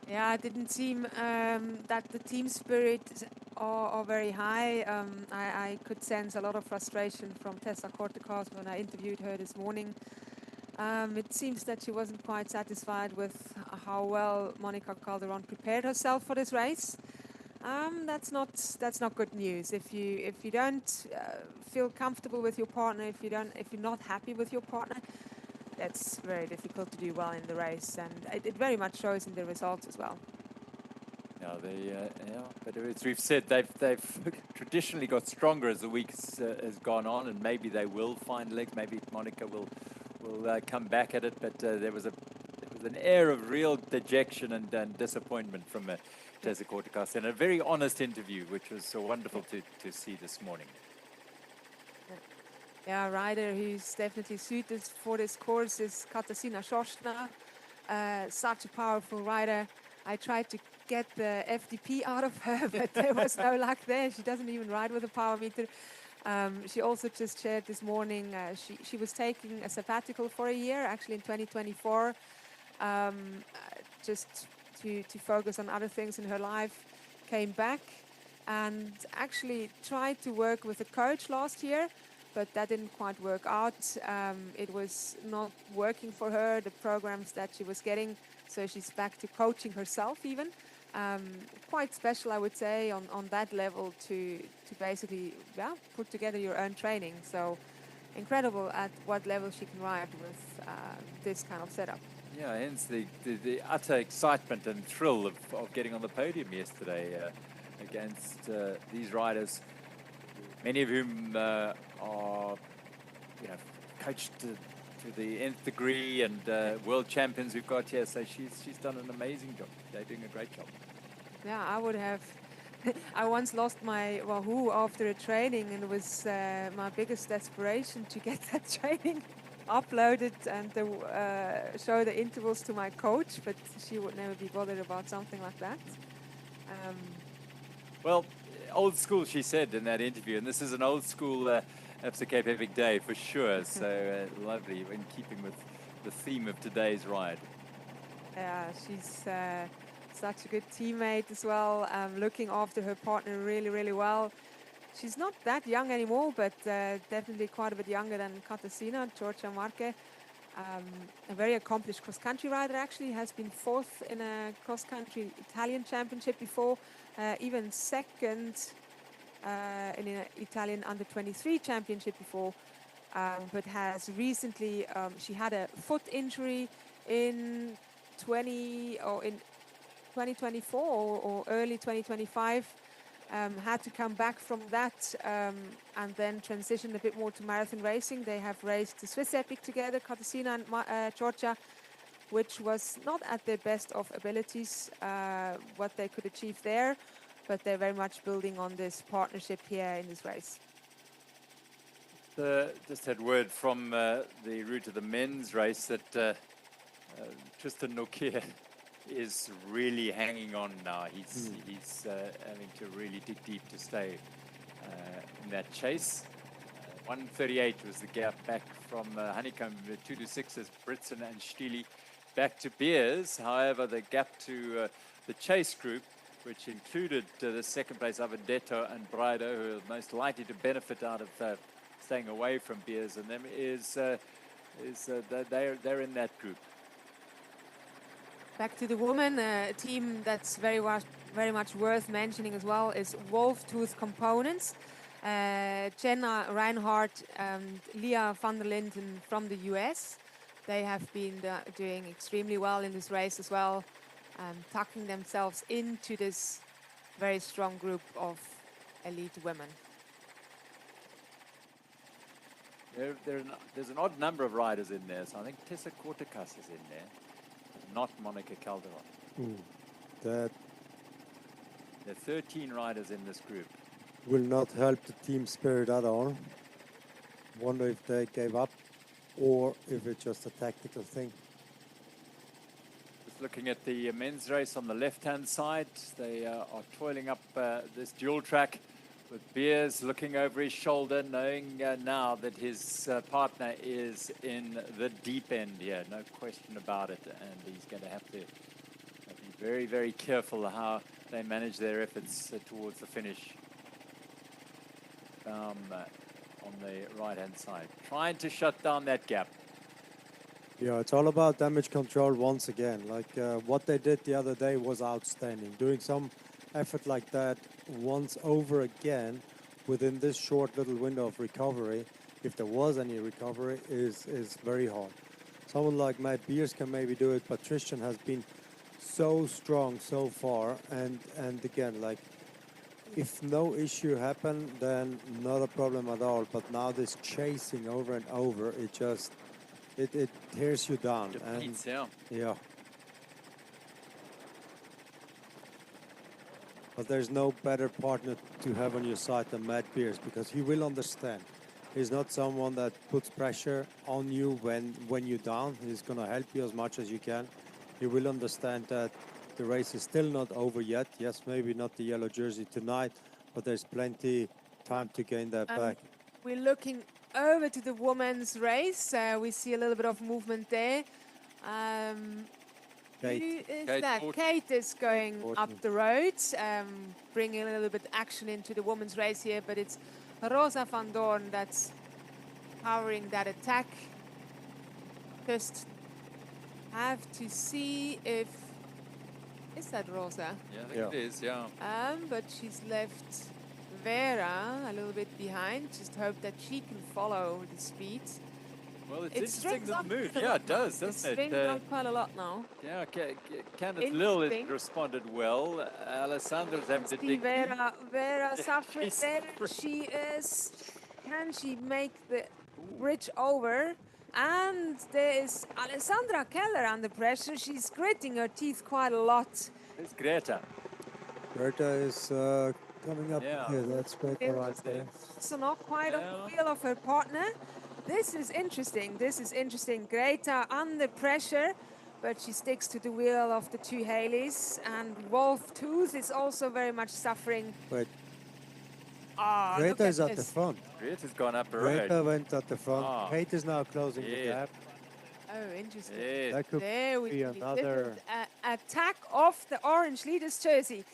Yeah, it didn't seem that the team spirit are very high. I could sense a lot of frustration from Tessa Corticas when I interviewed her this morning. It seems that she wasn't quite satisfied with how well Monica Calderon prepared herself for this race. That's not good news. If you don't feel comfortable with your partner, if you're not happy with your partner, that's very difficult to do well in the race, and it very much shows in the results as well. But as we've said, they've traditionally got stronger as the week has gone on, and maybe they will find legs. Maybe Monica will come back at it. But there was an air of real dejection and disappointment from Tessa Corticas in a very honest interview, which was so wonderful to see this morning. Yeah, a rider who's definitely suited for this course is Katarzyna Sosna. Such a powerful rider. I tried to get the FDP out of her, but there was no luck there. She doesn't even ride with a power meter. She also just shared this morning, she was taking a sabbatical for a year, actually in 2024, just to focus on other things in her life, came back and actually tried to work with a coach last year, but that didn't quite work out. It was not working for her, the programs that she was getting, so she's back to coaching herself even. Quite special, I would say, on that level to basically put together your own training. So incredible at what level she can ride with this kind of setup. Yeah, hence the utter excitement and thrill of getting on the podium yesterday against these riders, many of whom are coached to the nth degree, and world champions we've got here. So she's done an amazing job. They're doing a great job. Yeah, I would have. I once lost my Wahoo after a training, and it was my biggest aspiration to get that training uploaded and show the intervals to my coach, but she would never be bothered about something like that. Well, old school, she said in that interview, and this is an old school Absa Cape Epic day for sure. So lovely, in keeping with the theme of today's ride. Yeah, she's such a good teammate as well, looking after her partner really, really well. She's not that young anymore, but definitely quite a bit younger than Katarzyna, Georgia Marque. a very accomplished cross-country rider, actually has been fourth in a cross-country Italian championship before, even second in an Italian under-23 championship before, but has recently, she had a foot injury in 2024 or early 2025, had to come back from that and then transition a bit more to marathon racing. They have raced the Swiss Epic together, Katarzyna and Georgia, which was not at their best of abilities, what they could achieve there, but they're very much building on this partnership here in this race. Just had word from the route of the men's race that Tristan Nokia is really hanging on now. He's having to really dig deep to stay in that chase. 138 was the gap back from Honeycomb, 2-6 as Britson and Stili back to Beers. However, the gap to the chase group, which included the second place Avendetto and Braido, who are most likely to benefit out of staying away from Beers and them, they're in that group. Back to the women, a team that's very much worth mentioning as well is Wolf Tooth Components. Jenna Reinhardt and Leah van der Linden from the US. They have been doing extremely well in this race as well, tucking themselves into this very strong group of elite women. There's an odd number of riders in there, so I think Tessa Kortekas is in there. Not Monica Calderon. There are 13 riders in this group. Will not help the team spirit at all. Wonder if they gave up or if it's just a tactical thing. Just looking at the men's race on the left-hand side, they are toiling up this dual track with Beers looking over his shoulder, knowing now that his partner is in the deep end here, no question about it, and he's going to have to be very, very careful how they manage their efforts towards the finish on the right-hand side, trying to shut down that gap. Yeah, it's all about damage control once again. Like what they did the other day was outstanding. Doing some effort like that once over again within this short little window of recovery, if there was any recovery, is very hard. Someone like Matt Beers can maybe do it, but Tristan has been so strong so far, and again, like, if no issue happened, then not a problem at all, but now this chasing over and over, it tears you down. Depletes, yeah. But there's no better partner to have on your side than Matt Beers, because he will understand. He's not someone that puts pressure on you when you're down. He's going to help you as much as you can. He will understand that the race is still not over yet. Yes, maybe not the yellow jersey tonight, but there's plenty time to gain that back. We're looking over to the women's race. We see a little bit of movement there. Kate. Who is that? Kate is going up the road, bringing a little bit action into the women's race here, but it's Rosa van Doorn that's powering that attack. Just have to see if... Is that Rosa? Yeah, I think it is, yeah. But she's left Vera a little bit behind. Just hope that she can follow the speed. Well, it's interesting the move. Yeah, it does, doesn't it? It's swinging up quite a lot now. Yeah, Candice Lill has responded well. Alessandra's having to dig. Vera suffering there. She is. Can she make the bridge over? And there is Alessandra Keller under pressure. She's gritting her teeth quite a lot. It's Greta. Greta is coming up. Yeah, that's Greta right there. So not quite on the wheel of her partner. This is interesting. Greta under pressure, but she sticks to the wheel of the two Haleys. And Wolf Tooth is also very much suffering. Wait. Oh, Greta is at the front. Greta's gone up a road. Greta went at the front. Kate is now closing the gap. Oh, interesting. Yeah. That could be another attack of the orange leaders jersey.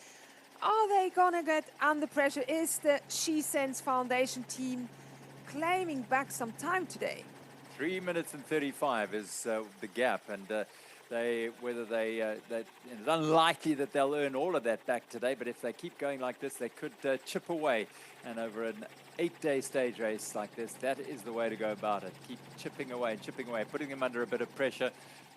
Are they gonna get under pressure? Is the She Sense Foundation team claiming back some time today? 3 minutes and 35 is the gap, and it's unlikely that they'll earn all of that back today, but if they keep going like this, they could chip away. And over an 8-day stage race like this, that is the way to go about it. Keep chipping away, putting them under a bit of pressure.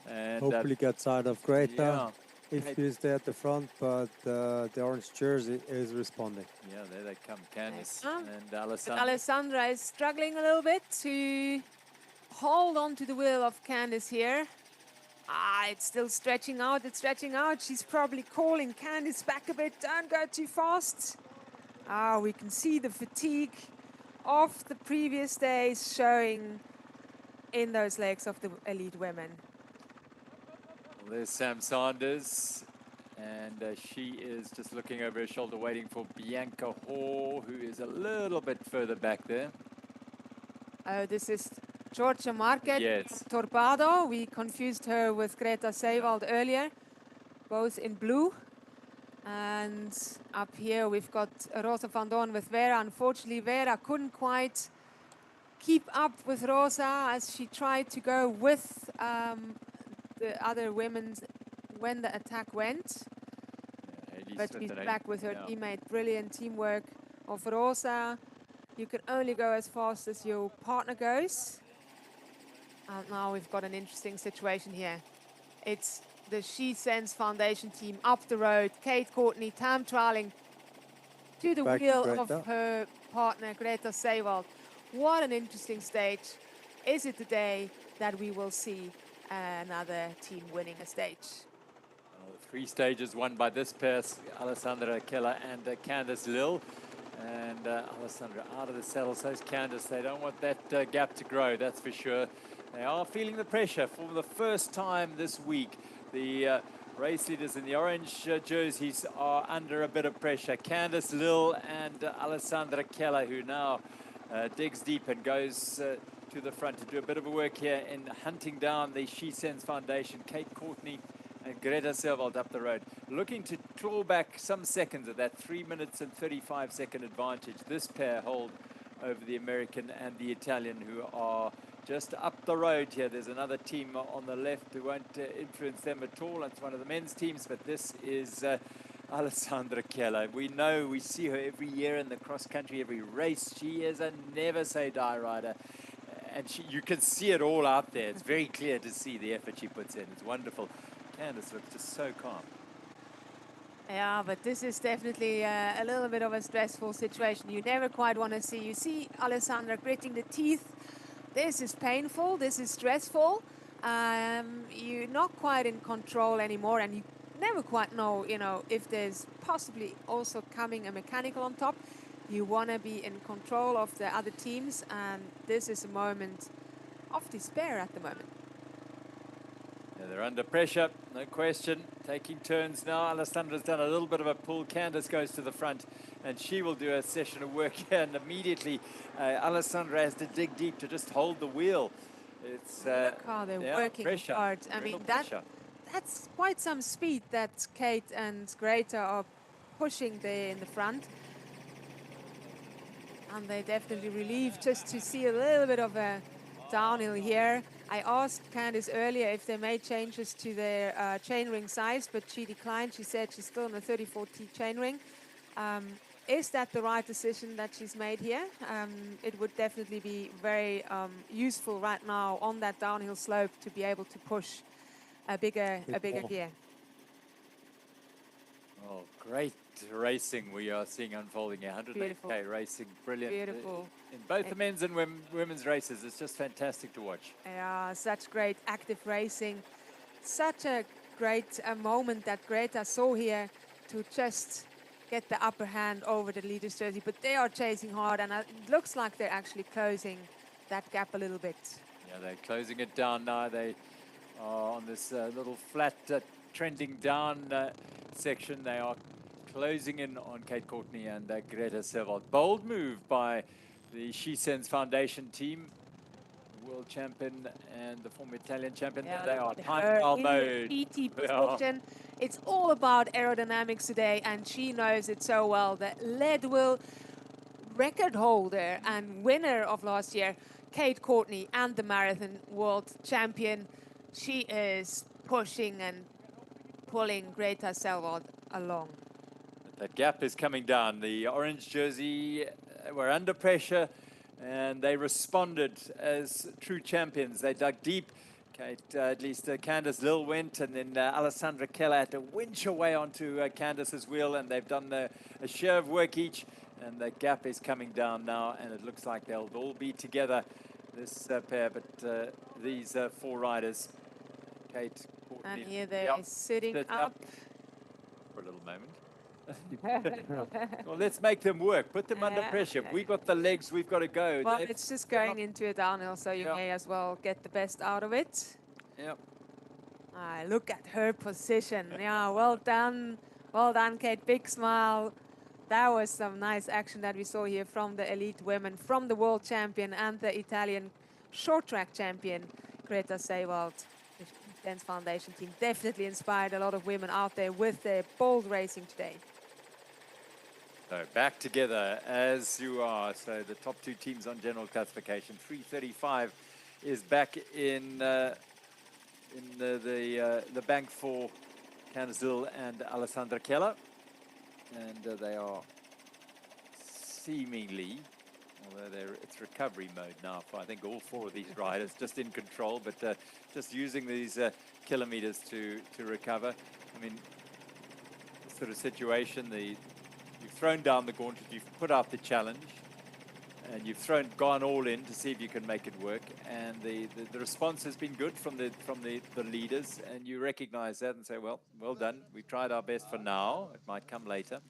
And hopefully get side of Greyton. Yeah. If he's there at the front, but the orange jersey is responding. Yeah, there they come, Candice Oh. and But Alessandra. Alessandra is struggling a little bit to hold on to the wheel of Candice here. It's still stretching out, it's stretching out. She's probably calling Candice back a bit. Don't go too fast. We can see the fatigue of the previous days showing in those legs of the elite women. There's Sam Sanders, and she is just looking over her shoulder, waiting for Bianca Hoare, who is a little bit further back there. This is Georgia Market, Yes. Torpedo. We confused her with Greta Sewald earlier, both in blue. And up here we've got Rosa van Doorn with Vera. Unfortunately, Vera couldn't quite keep up with Rosa as she tried to go with the other women when the attack went. But she's back with her teammate. Brilliant teamwork of Rosa. You can only go as fast as your partner goes. And now we've got an interesting situation here. It's the She Sense Foundation team up the road. Kate Courtney time trialing to the Back to wheel Greta. of her partner Greta Sewald. What an interesting stage. Is it the day that we will see another team winning a stage? 3 stages won by this pair, Alessandra Keller and Candice Lill. And Alessandra out of the saddle, so is Candice. They don't want that gap to grow, that's for sure. They are feeling the pressure for the first time this week. The race leaders in the orange jerseys are under a bit of pressure. Candice Lill and Alessandra Keller, who now digs deep and goes to the front to do a bit of a work here in hunting down the She Sense Foundation. Kate Courtney and Greta Sewald up the road, looking to claw back some seconds of that 3 minutes and 35-second advantage this pair hold over the American and the Italian, who are just up the road here. There's another team on the left who won't influence them at all. It's one of the men's teams, but this is Alessandra Keller. We know, we see her every year in the cross-country, every race. She is a never-say-die rider. And you can see it all out there. It's very clear to see the effort she puts in. It's wonderful. Candice looks just so calm. Yeah, but this is definitely a little bit of a stressful situation. You never quite want to see. You see Alessandra gritting the teeth. This is painful. This is stressful. You're not quite in control anymore, and you never quite know, if there's possibly also coming a mechanical on top. You want to be in control of the other teams, and this is a moment of despair at the moment. Yeah, they're under pressure, no question. Taking turns now. Alessandra's done a little bit of a pull. Candice goes to the front, and she will do a session of work here. And immediately, Alessandra has to dig deep to just hold the wheel. It's Look how they're working pressure. hard. I mean, that's quite some speed that Kate and Greta are pushing there in the front. And they're definitely relieved just to see a little bit of a downhill here. I asked Candice earlier if they made changes to their chainring size, but she declined. She said she's still on a 34T chainring. Is that the right decision that she's made here? It would definitely be very useful right now on that downhill slope to be able to push a bigger gear. Oh, great racing we are seeing unfolding here. 108K racing, brilliant. Beautiful. In both the men's and women's races, it's just fantastic to watch. Yeah, such great active racing. Such a great moment that Greta saw here to just get the upper hand over the leader's jersey. But they are chasing hard, and it looks like they're actually closing that gap a little bit. Yeah, they're closing it down now. They are on this little flat trending down section. They are closing in on Kate Courtney and Greta Sewald. Bold move by the She Sense Foundation team. World champion and the former Italian champion. Yeah, they are her time trial in mode. the PT position. It's all about aerodynamics today, and she knows it so well. The lead wheel record holder and winner of last year. Kate Courtney and the marathon world champion. She is pushing and pulling Greta Selvard along. That gap is coming down. The orange jersey were under pressure and they responded as true champions. They dug deep. Kate, at least Candice Lill went, and then Alessandra Keller had to winch away onto Candice's wheel, and they've done a share of work each, and the gap is coming down now, and it looks like they'll all be together, this pair, but these 4 riders, Kate, Courtney, and here they're sitting up. For a little moment. Well, let's make them work. Put them under pressure. If we got the legs, we've got to go. Well, it's just going into a downhill, so you may as well get the best out of it. Yep. Look at her position. Yeah, well done. Well done, Kate. Big smile. That was some nice action that we saw here from the elite women, from the world champion and the Italian short track champion, Greta Selvard. The Dance Foundation team definitely inspired a lot of women out there with their bold racing today. So back together as you are. So the top 2 teams on general classification. 3:35 is back in the bank for Candice Lill and Alessandra Keller, and they are seemingly, although it's recovery mode now for I think all 4 of these riders, just in control, but just using these kilometers to recover. I mean, this sort of situation, you've thrown down the gauntlet, you've put out the challenge, and you've gone all in to see if you can make it work. And the response has been good from the leaders, and you recognize that and say, well done. We tried our best for now. It might come later.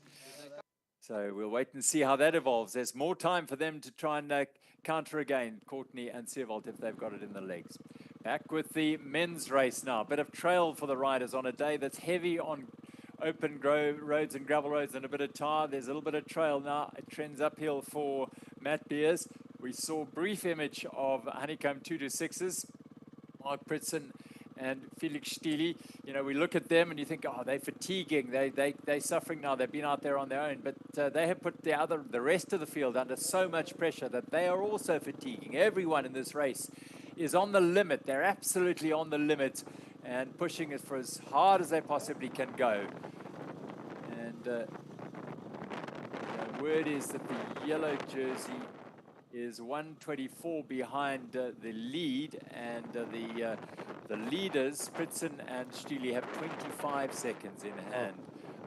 So we'll wait and see how that evolves. There's more time for them to try and counter again, Courtney and Selvard, if they've got it in the legs. Back with the men's race now. A bit of trail for the riders on a day that's heavy on open roads and gravel roads and a bit of tar. There's a little bit of trail now. It trends uphill for Matt Beers. We saw a brief image of Honeycomb 226s, Mark Pritson and Felix Stili. You know, we look at them and you think, oh, they're fatiguing. They're suffering now. They've been out there on their own. But they have put the rest of the field under so much pressure that they are also fatiguing. Everyone in this race is on the limit. They're absolutely on the limit and pushing it for as hard as they possibly can go. And the word is that the yellow jersey is 124 behind the lead, and the leaders, Pritson and Stili, have 25 seconds in hand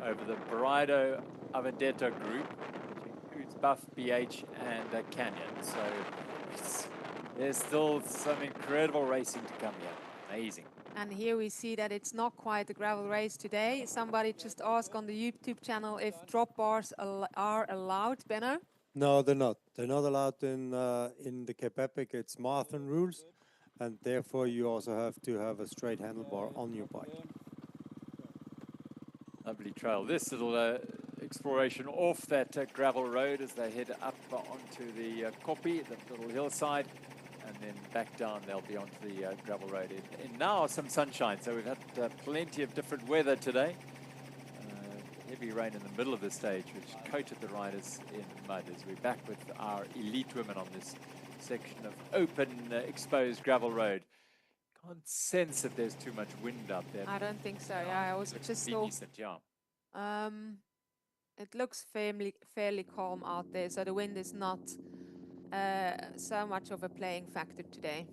over the Baraido Avendetto group, which includes Buff, BH, and Canyon. So there's still some incredible racing to come here. Amazing. And here we see that it's not quite a gravel race today. Somebody just asked on the YouTube channel if drop bars are allowed, Benno? No, they're not. They're not allowed in the Cape Epic. It's marathon rules, and therefore you also have to have a straight handlebar on your bike. Lovely trail. This little exploration off that gravel road as they head up onto the Kopi, that little hillside, and then back down they'll be onto the gravel road. And now some sunshine, so we've had plenty of different weather today. Heavy rain in the middle of the stage, which coated the riders in mud, as we're back with our elite women on this section of open, exposed gravel road. Can't sense that there's too much wind out there. I don't think so. Yeah, I was just saw. Decent, yeah. It looks fairly calm out there, so the wind is not so much of a playing factor today.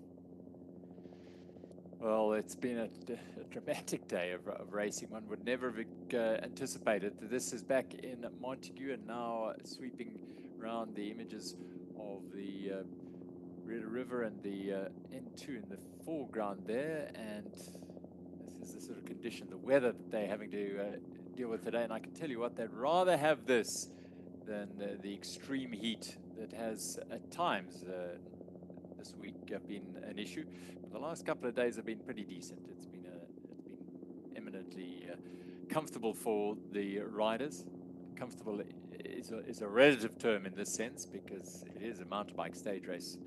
Well, it's been a dramatic day of racing. One would never have anticipated that this is back in Montagu, and now sweeping around the images of the River and the N2 in the foreground there. And this is the sort of condition, the weather that they're having to deal with today. And I can tell you what, they'd rather have this than the extreme heat that has at times this week been an issue. But the last couple of days have been pretty decent. It's been eminently comfortable for the riders. Comfortable is a relative term in this sense, because it is a mountain bike stage race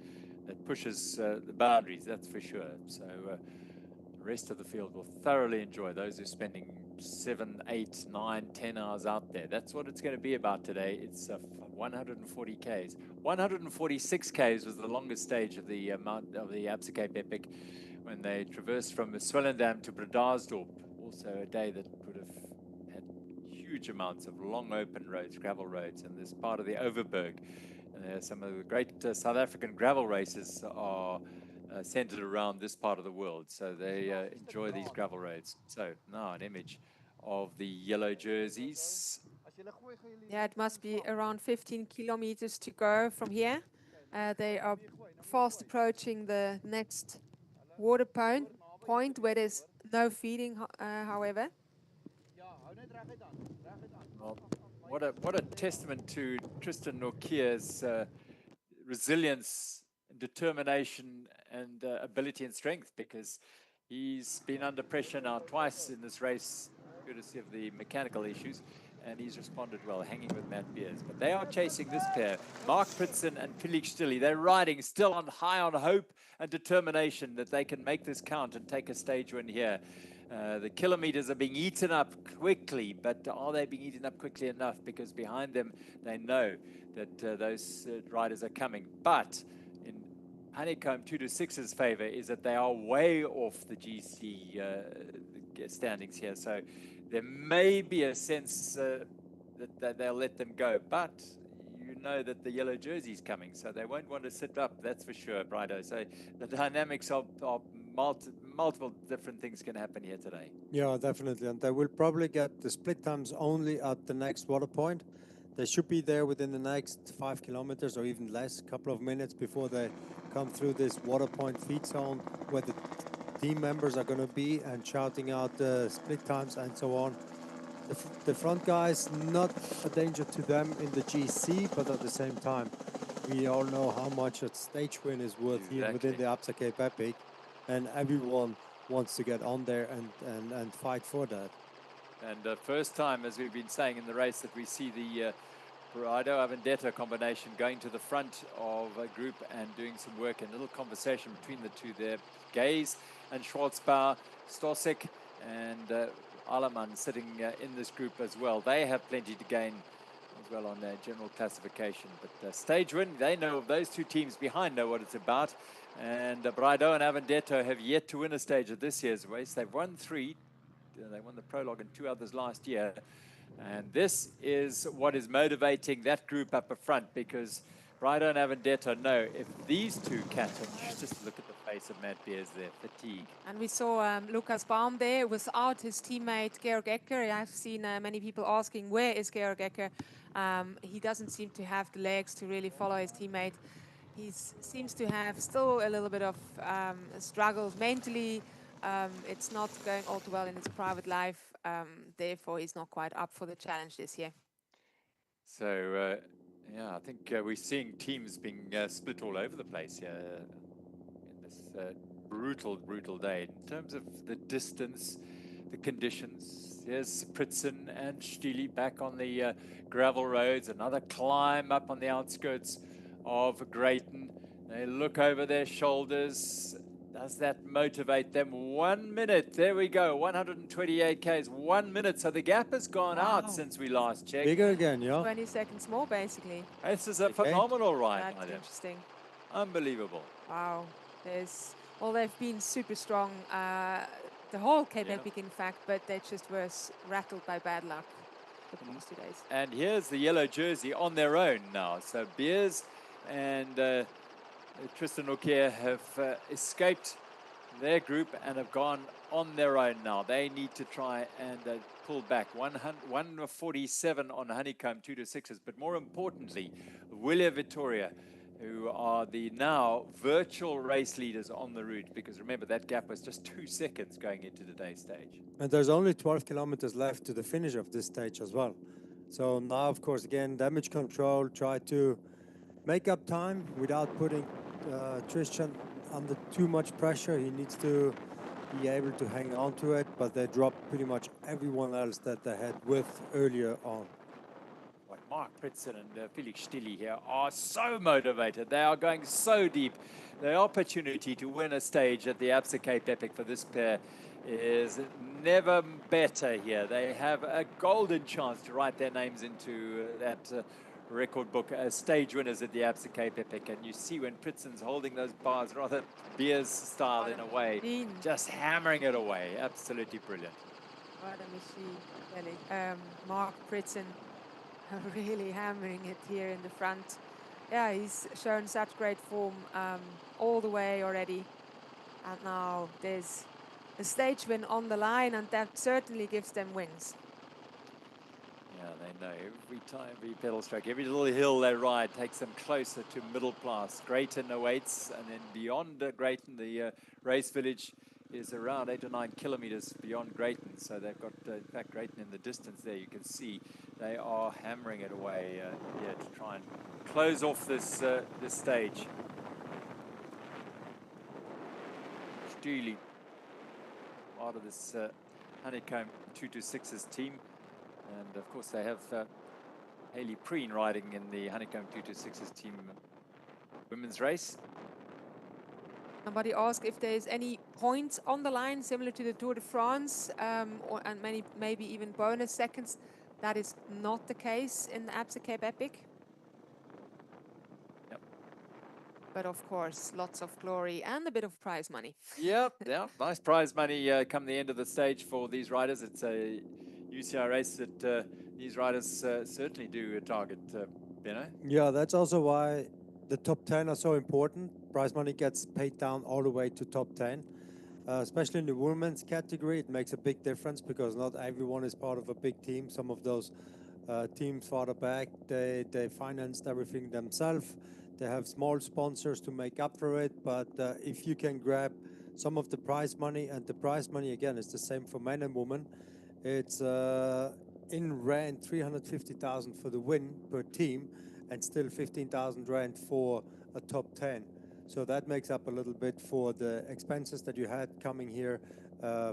that pushes the boundaries, that's for sure. So the rest of the field will thoroughly enjoy, those who are spending 7, 8, 9, 10 hours out there. That's what it's going to be about today. It's 140 Ks. 146 Ks was the longest stage of the Absa Cape Epic when they traversed from Swellendam to Bredasdorp. Also a day that would have had huge amounts of long open roads, gravel roads, in this part of the Overberg. Some of the great South African gravel races are centered around this part of the world, so they enjoy these gravel roads. So now an image of the yellow jerseys. Yeah, it must be around 15 kilometers to go from here. They are fast approaching the next water point where there's no feeding, however. Well, what a testament to Tristan Norkier's resilience, determination, and ability and strength, because he's been under pressure now twice in this race, courtesy of the mechanical issues, and he's responded well, hanging with Matt Beers. But they are chasing this pair, Mark Pritson and Felix Stilly. They're riding still on high on hope and determination that they can make this count and take a stage win here. The kilometers are being eaten up quickly, but are they being eaten up quickly enough? Because behind them, they know that those riders are coming. But in Honeycomb 2-6's favor is that they are way off the GC standings here. So there may be a sense that they'll let them go. But you know that the yellow jersey's coming, so they won't want to sit up, that's for sure, Brido. So the dynamics of multiple different things can happen here today. Yeah, definitely. And they will probably get the split times only at the next water point. They should be there within the next 5 kilometers or even less, a couple of minutes before they come through this water point feed zone where the team members are going to be and shouting out the split times and so on. The front guys, not a danger to them in the GC, but at the same time, we all know how much a stage win is worth here within the Absa Cape Epic, and everyone wants to get on there and fight for that. And first time, as we've been saying in the race, that we see the Brido-Avendetto combination going to the front of a group and doing some work, and a little conversation between the two there. Gaze and Schwarzbauer, Stosek and Alaman sitting in this group as well. They have plenty to gain as well on their general classification. But stage win, they know, those two teams behind know what it's about. And Brido and Avendetto have yet to win a stage at this year's race. They've won 3. They won the prologue and 2 others last year. And this is what is motivating that group up front, because Brido and Avendetto know if these two catch them, just look at the face of Matt Beers there, fatigue. And we saw Lucas Baum there without his teammate Georg Ecker. I've seen many people asking, where is Georg Ecker? He doesn't seem to have the legs to really follow his teammate. He seems to have still a little bit of struggles mentally. It's not going all too well in his private life. Therefore, he's not quite up for the challenge this year. So, yeah, I think we're seeing teams being split all over the place here in this brutal day. In terms of the distance, the conditions, here's Pritson and Stili back on the gravel roads. Another climb up on the outskirts of Greyton. They look over their shoulders. Does that motivate them? 1 minute. There we go. 128 Ks. 1 minute. So the gap has gone out since we last checked. Bigger again, yeah. 20 seconds more, basically. This is a phenomenal ride. That's interesting. Unbelievable. Wow. They've been super strong. The whole Cape Epic, in fact, but they just were rattled by bad luck the past 2 days. And here's the yellow jersey on their own now. So Beers and Tristan Norkier have escaped their group and have gone on their own now. They need to try and pull back. 147 on Honeycomb 2-6s, but more importantly, Willia Vittoria, who are the now virtual race leaders on the route, because remember that gap was just 2 seconds going into today's stage. And there's only 12 kilometers left to the finish of this stage as well. So now, of course, again, damage control, try to make up time without putting Tristan under too much pressure. He needs to be able to hang on to it, but they dropped pretty much everyone else that they had with earlier on. Mark Pritson and Felix Stilly here are so motivated. They are going so deep. The opportunity to win a stage at the Absa Cape Epic for this pair is never better here. They have a golden chance to write their names into that record book as stage winners at the Absa Cape Epic. And you see when Pritzen's holding those bars, rather Beers style in a way, just hammering it away. Absolutely brilliant. What a machine, really. Mark Pritzen really hammering it here in the front. Yeah, he's shown such great form all the way already. And now there's a stage win on the line, and that certainly gives them wings. Yeah, they know every time, every pedal stroke, every little hill they ride takes them closer to middle class. Greyton awaits, and then beyond Greyton, the race village is around 8 or 9 kilometers beyond Greyton. So they've got, in fact, Greyton in the distance there. You can see they are hammering it away here to try and close off this this stage. Steely, part of this Honeycomb 226's team. And of course they have Hayley Preen riding in the Honeycomb 226's team women's race. Somebody asked if there's any points on the line similar to the Tour de France, and maybe even bonus seconds. That is not the case in the Absa Cape Epic. Yep. But of course, lots of glory and a bit of prize money. Yep, yeah, nice prize money come the end of the stage for these riders. It's a UCI race that these riders certainly do target, Benno. Yeah, that's also why the top 10 are so important. Prize money gets paid down all the way to top 10. Especially in the women's category, it makes a big difference because not everyone is part of a big team. Some of those teams farther back, they financed everything themselves. They have small sponsors to make up for it. But if you can grab some of the prize money, and the prize money, again, is the same for men and women. It's in Rand, 350,000 for the win per team, and still 15,000 Rand for a top 10. So that makes up a little bit for the expenses that you had coming here,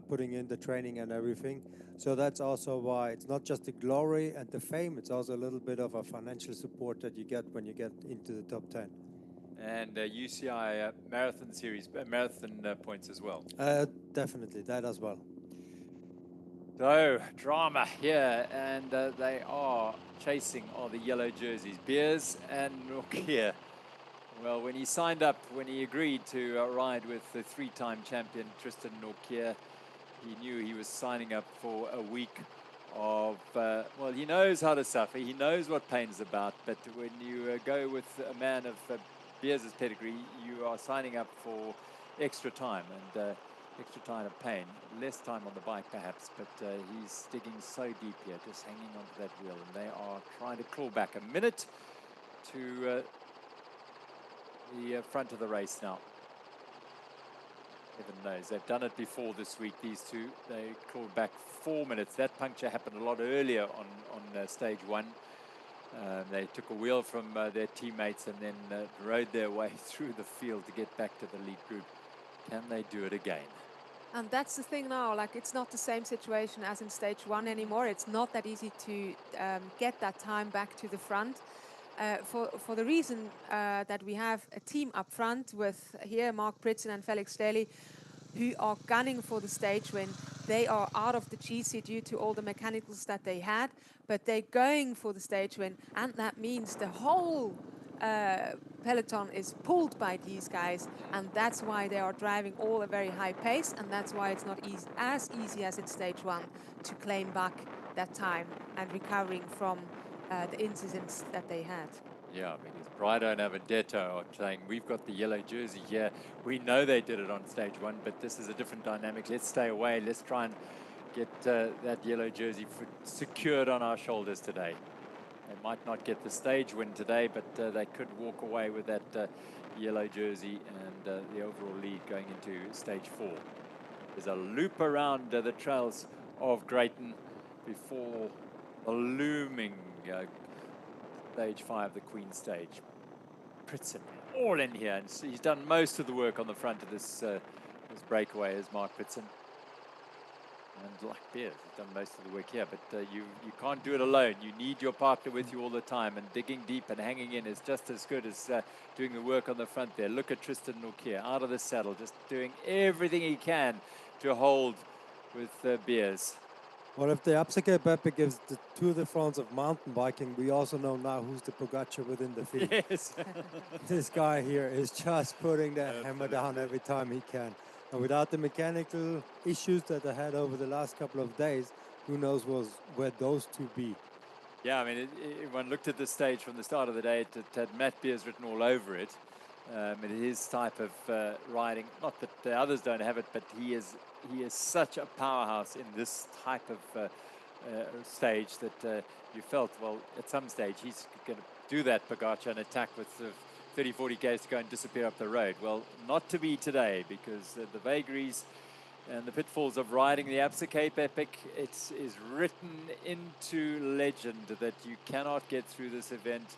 putting in the training and everything. So that's also why it's not just the glory and the fame, it's also a little bit of a financial support that you get when you get into the top 10. And UCI marathon series, marathon points as well. Definitely, that as well. So, drama here, and they are chasing all the yellow jerseys, Beers and Nokia. Well, when he signed up, when he agreed to ride with the three-time champion Tristan Nokia, he knew he was signing up for a week of, well, he knows how to suffer, he knows what pain's about, but when you go with a man of Beers' pedigree, you are signing up for extra time and extra time of pain, less time on the bike perhaps, but he's digging so deep here, just hanging onto that wheel, and they are trying to claw back a minute to the front of the race now. Heaven knows, they've done it before this week, these two. They clawed back 4 minutes. That puncture happened a lot earlier on stage one. They took a wheel from their teammates and then rode their way through the field to get back to the lead group. Can they do it again? And that's the thing now, like it's not the same situation as in stage one anymore. It's not that easy to get that time back to the front. For the reason that we have a team up front with here Mark Pritzen and Felix Staley, who are gunning for the stage win. They are out of the GC due to all the mechanicals that they had, but they're going for the stage win, and that means the whole peloton is pulled by these guys, and that's why they are driving all a very high pace, and that's why it's not as easy as in stage one to claim back that time and recovering from the incidents that they had. Yeah, because Brido and Avendetto are saying, we've got the yellow jersey here. We know they did it on stage one, but this is a different dynamic. Let's stay away. Let's try and get that yellow jersey secured on our shoulders today. They might not get the stage win today, but they could walk away with that yellow jersey and the overall lead going into stage 4. There's a loop around the trails of Greyton before the looming stage 5, the Queen stage. Pritzen all in here, and he's done most of the work on the front of this breakaway as Mark Pritzen. And like Beers, he's done most of the work here, but you can't do it alone. You need your partner with you all the time, and digging deep and hanging in is just as good as doing the work on the front there. Look at Tristan Nokia out of the saddle, just doing everything he can to hold with beers. Well, if the Absa Cape Epic gives the Tour de France of mountain biking, we also know now who's the Pogacar within the field. Yes. This guy here is just putting the hammer down every time he can. And without the mechanical issues that I had over the last couple of days, who knows where those two be. Yeah, I mean, everyone looked at this stage from the start of the day. It had Matt Beers written all over it. It is type of riding. Not that the others don't have it, but he is such a powerhouse in this type of stage that you felt, well, at some stage he's going to do that Pogacar and attack with 30, 40 k's to go and disappear up the road. Well, not to be today, because the vagaries and the pitfalls of riding the Absa Cape Epic, it is written into legend that you cannot get through this event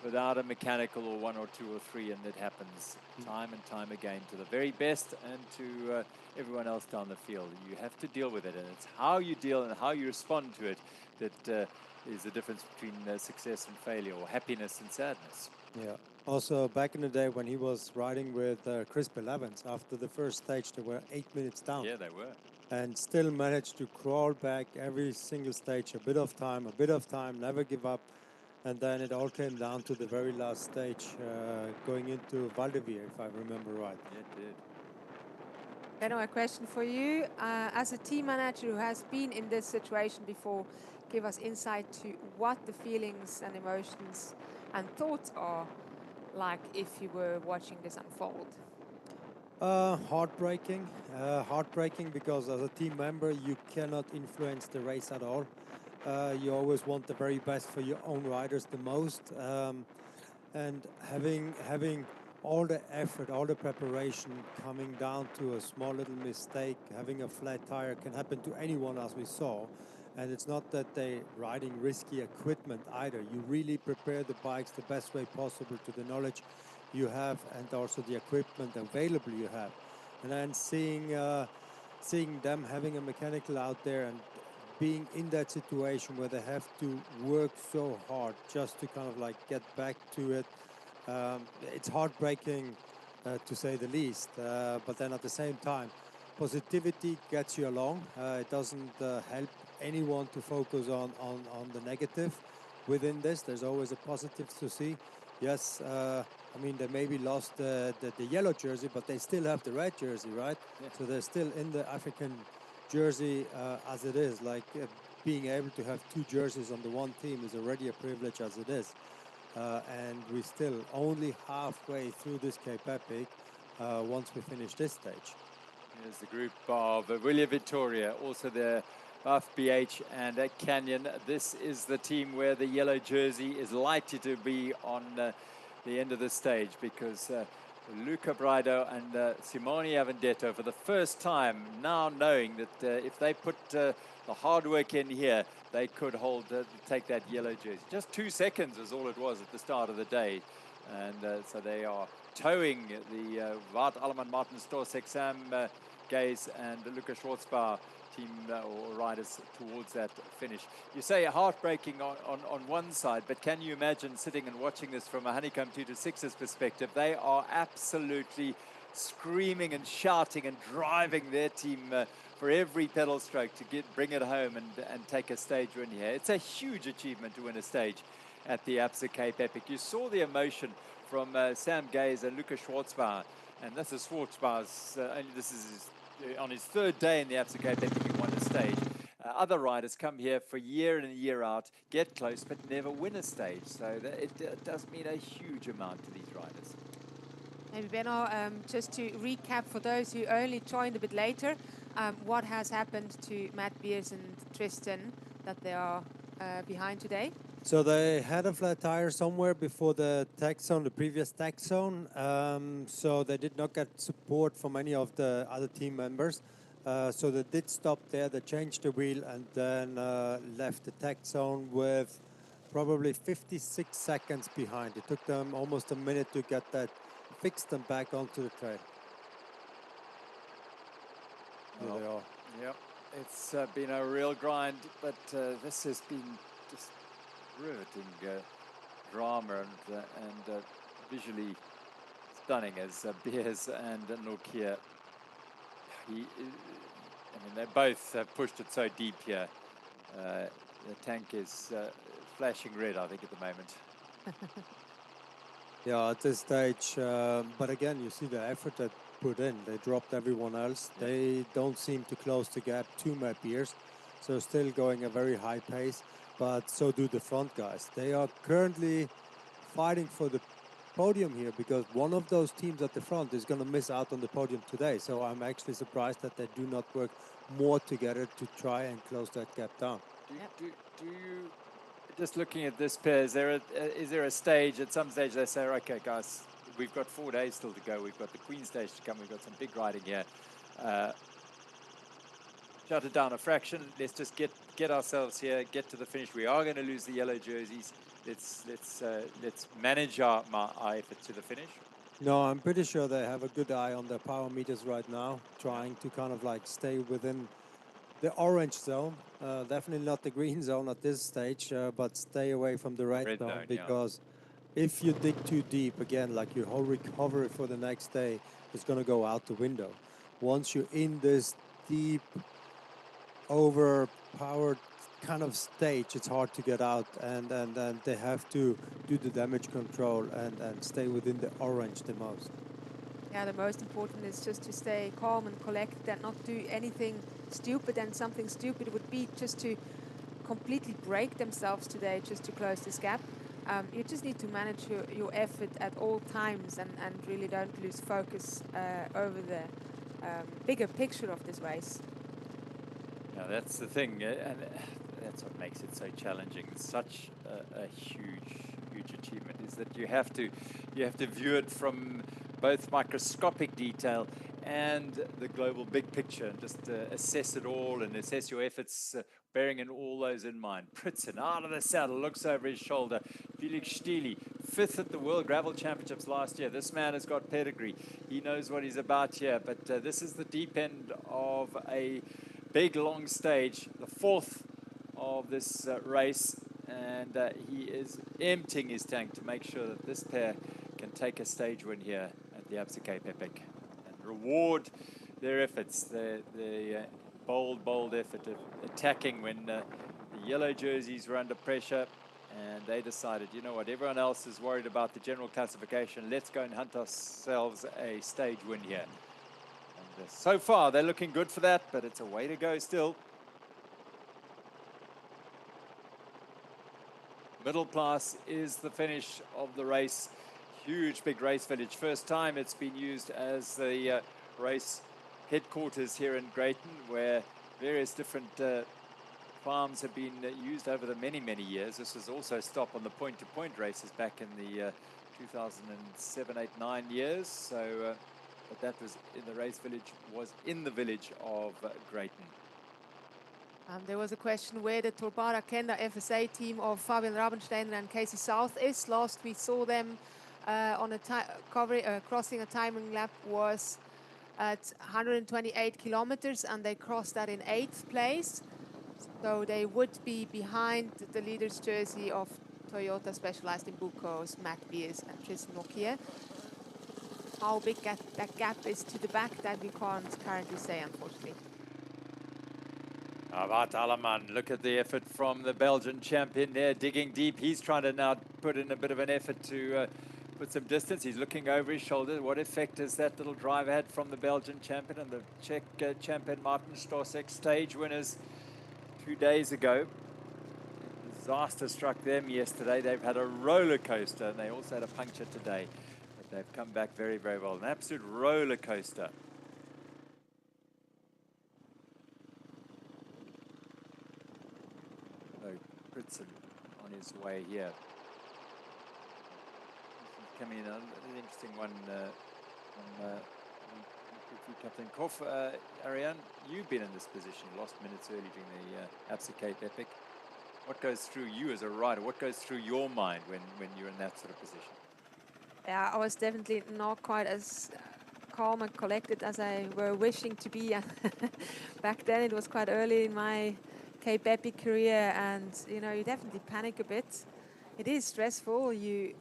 without a mechanical or one or two or three, and it happens time and time again to the very best and to everyone else down the field. You have to deal with it, and it's how you deal and how you respond to it that is the difference between success and failure, or happiness and sadness. Yeah. Also, back in the day when he was riding with Chris Evans, after the first stage, they were 8 minutes down. Yeah, they were. And still managed to crawl back every single stage, a bit of time, never give up. And then it all came down to the very last stage, going into Breerivier, if I remember right. Yeah, it did. Benno, a question for you. As a team manager who has been in this situation before, give us insight to what the feelings and emotions and thoughts are like if you were watching this unfold. Heartbreaking because as a team member you cannot influence the race at all. You always want the very best for your own riders the most, and having all the effort, all the preparation coming down to a small little mistake, having a flat tire can happen to anyone, as we saw. And it's not that they're riding risky equipment either. You really prepare the bikes the best way possible to the knowledge you have and also the equipment available you have. And then seeing them having a mechanical out there and being in that situation where they have to work so hard just to kind of like get back to it, it's heartbreaking to say the least. But then at the same time, positivity gets you along. It doesn't help anyone to focus on the negative within this. There's always a positive to see. Yes, I mean, they maybe lost the yellow jersey, but they still have the red jersey, right? Yeah. So they're still in the African jersey as it is. Like being able to have two jerseys on the one team is already a privilege as it is. And we're still only halfway through this Cape Epic once we finish this stage. Here's the group of William Victoria, also the Buff BH and Canyon. This is the team where the yellow jersey is likely to be on the end of the stage, because Luca Braido and Simone Avendetto, for the first time now knowing that if they put the hard work in here, they could take that yellow jersey. Just 2 seconds is all it was at the start of the day. And so they are towing the Wout Alleman, Martin Storsek, Sam Gaze and Luca Schwarzbauer team or riders towards that finish. You say heartbreaking on one side, but can you imagine sitting and watching this from a Honeycomb 2-6's perspective? They are absolutely screaming and shouting and driving their team for every pedal stroke to bring it home and take a stage win here. It's a huge achievement to win a stage at the Absa Cape Epic. You saw the emotion from Sam Gaze and Luca Schwarzbauer, and this is Schwarzbauer's this is on his third day in the Absa Cape Epic. He won a stage. Other riders come here for year in and year out, get close, but never win a stage. So it does mean a huge amount to these riders. Maybe Benno, just to recap for those who only joined a bit later, what has happened to Matt Beers and Tristan that they are behind today? So they had a flat tire somewhere before the tech zone, the previous tech zone. So they did not get support from any of the other team members. So they did stop there. They changed the wheel and then left the tech zone with probably 56 seconds behind. It took them almost a minute to get that fixed and back onto the trail. There they are. Yep, it's been a real grind, but this has been just riveting drama and visually stunning as Beers and Nokia. mean, they both have pushed it so deep here. The tank is flashing red, I think, at the moment. Yeah, at this stage, but again, you see the effort they put in. They dropped everyone else. Yeah. They don't seem to close the gap to my peers, so still going a very high pace, but so do the front guys. They are currently fighting for the podium here because one of those teams at the front is going to miss out on the podium today. So I'm actually surprised that they do not work more together to try and close that gap down. Do you, just looking at this pair, is there a stage, at some stage they say, okay guys, we've got 4 days still to go, we've got the Queen stage to come, we've got some big riding here, shut it down a fraction, let's just get ourselves here, get to the finish. We are going to lose the yellow jerseys, let's manage our effort to the finish. No, I'm pretty sure they have a good eye on their power meters right now, trying to kind of like stay within the orange zone, definitely not the green zone at this stage, but stay away from the red zone, because if you dig too deep, again, like your whole recovery for the next day is going to go out the window. Once you're in this deep, overpowered kind of stage, it's hard to get out, and they have to do the damage control and stay within the orange the most. Yeah, the most important is just to stay calm and collected and not do anything stupid, and something stupid would be just to completely break themselves today just to close this gap. You just need to manage your effort at all times and really don't lose focus over the bigger picture of this race. Yeah, that's the thing, and that's what makes it so challenging. It's such a huge achievement, is that you have to view it from both microscopic detail and the global big picture, and just assess it all and assess your efforts, bearing in all those in mind. Pritzen out of the saddle, looks over his shoulder. Felix Stili, 5th at the World Gravel Championships last year. This man has got pedigree. He knows what he's about here, but this is the deep end of a big, long stage, the 4th of this race, and he is emptying his tank to make sure that this pair can take a stage win here at the Absa Cape Epic and reward their efforts, the bold effort of attacking when the yellow jerseys were under pressure, and they decided, you know what, everyone else is worried about the general classification, let's go and hunt ourselves a stage win here. And so far they're looking good for that, but it's a way to go still. Middle class is the finish of the race. Huge big race village. First time it's been used as the race headquarters here in Greyton, where various different farms have been used over the many years. This was also a stop on the point-to-point races back in the 2007, 8, 9 years. So, but that was in the race village, was in the village of Greyton. There was a question where the Torbara Kenda FSA team of Fabian Rabensteiner and Casey South is. Last we saw them on a crossing a timing lap was at 128 kilometers, and they crossed that in 8th place. So they would be behind the leader's jersey of Toyota Specialized in Bucos, Matt Beers and Tristan Nokia. How big that gap is to the back, that we can't currently say, unfortunately. Bart Alleman, look at the effort from the Belgian champion there, digging deep. He's trying to now put in a bit of an effort to put some distance. He's looking over his shoulder. What effect has that little drive had from the Belgian champion and the Czech champion Martin Stosek, stage winners 2 days ago? Disaster struck them yesterday. They've had a roller coaster, and they also had a puncture today. But they've come back very well. An absolute roller coaster. Pritzen on his way here. Coming in, an interesting one from Captain Koff. Ariane, you've been in this position, lost minutes early during the Absa Cape Epic. What goes through you as a rider? What goes through your mind when you're in that sort of position? Yeah, I was definitely not quite as calm and collected as I were wishing to be. Back then it was quite early in my Cape Epic career, and you know, you definitely panic a bit. It is stressful. You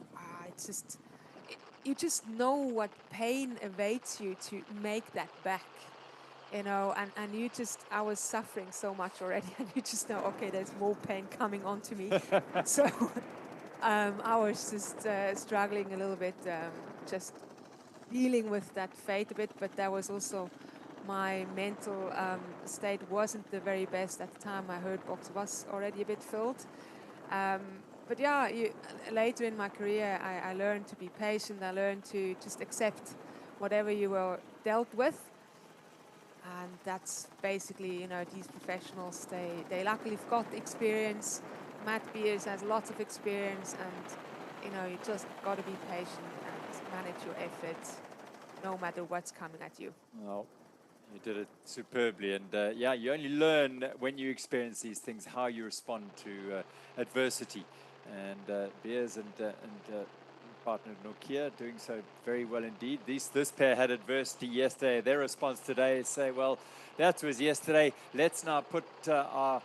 just know what pain awaits you to make that back. you know, and you just, I was suffering so much already, and you just know, okay, there's more pain coming onto me. So I was just struggling a little bit, just dealing with that fate a bit, but that was also my mental state wasn't the very best at the time. My hurt box was already a bit filled. But yeah, later in my career, I learned to be patient. I learned to just accept whatever you were dealt with. And that's basically, you know, these professionals, they luckily have got experience. Matt Beers has lots of experience, and, you know, you just got to be patient and manage your efforts, no matter what's coming at you. Well, you did it superbly, and yeah, you only learn when you experience these things how you respond to adversity. And Beers and partner Nokia doing so very well indeed. This pair had adversity yesterday. Their response today is say, well, that was yesterday. Let's now put our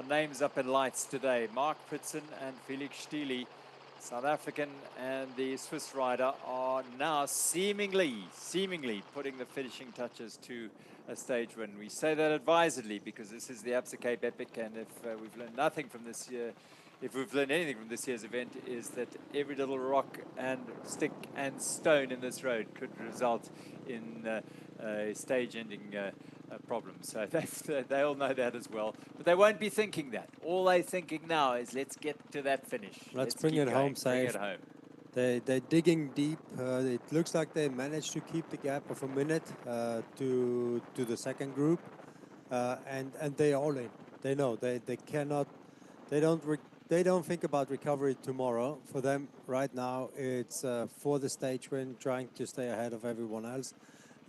names up in lights today. Mark Pritson and Felix Stili, South African and the Swiss rider, are now seemingly putting the finishing touches to a stage win. We say that advisedly because this is the Absa Cape Epic, and if we've learned nothing from this year, if we've learned anything from this year's event, is that every little rock and stick and stone in this road could result in a stage-ending problem. So they all know that as well. But they won't be thinking that. All they're thinking now is, let's get to that finish. Let's bring it home safe. Bring it home. They're digging deep. It looks like they managed to keep the gap of a minute to the second group. And they're all in. They know. They cannot... They don't think about recovery tomorrow. For them, right now, it's for the stage win, trying to stay ahead of everyone else.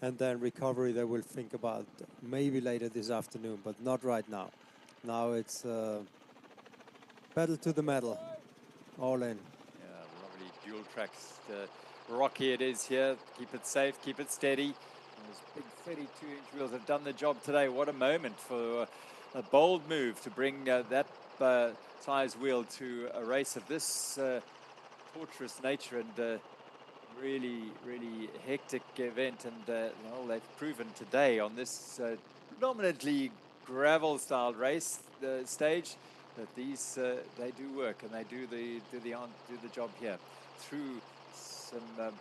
And then recovery, they will think about maybe later this afternoon, but not right now. Now it's pedal to the metal, all in. Yeah, lovely dual tracks. Rocky it is here. Keep it safe, keep it steady. Those big 32-inch wheels have done the job today. What a moment for a bold move to bring that size wheel to a race of this torturous nature and really hectic event. And well, they've proven today on this predominantly gravel style race stage that these they do work, and they do the job here through some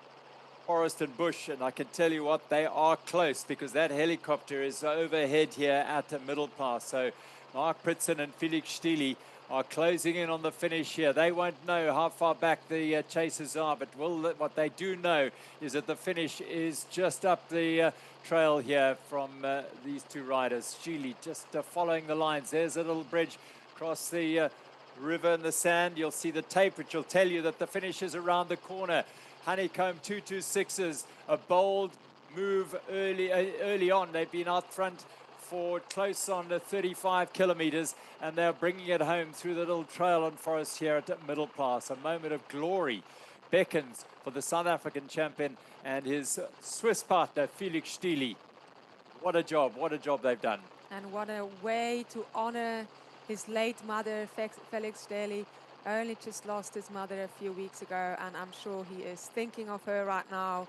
forest and bush. And I can tell you what, they are close, because that helicopter is overhead here at the middle pass. So Mark Pritson and Felix Stili are closing in on the finish here. They won't know how far back the chasers are, but what they do know is that the finish is just up the trail here from these two riders. Stili just following the lines. There's a little bridge across the river in the sand. You'll see the tape, which will tell you that the finish is around the corner. Honeycomb 226ers, a bold move early on. They've been out front for close on to 35 kilometers, and they're bringing it home through the little trail and forest here at Middle Pass. A moment of glory beckons for the South African champion and his Swiss partner, Felix Stili. What a job they've done. And what a way to honor his late mother, Felix Stili. Only just lost his mother a few weeks ago, and I'm sure he is thinking of her right now.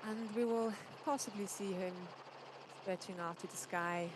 And we will possibly see him stretching out to the sky.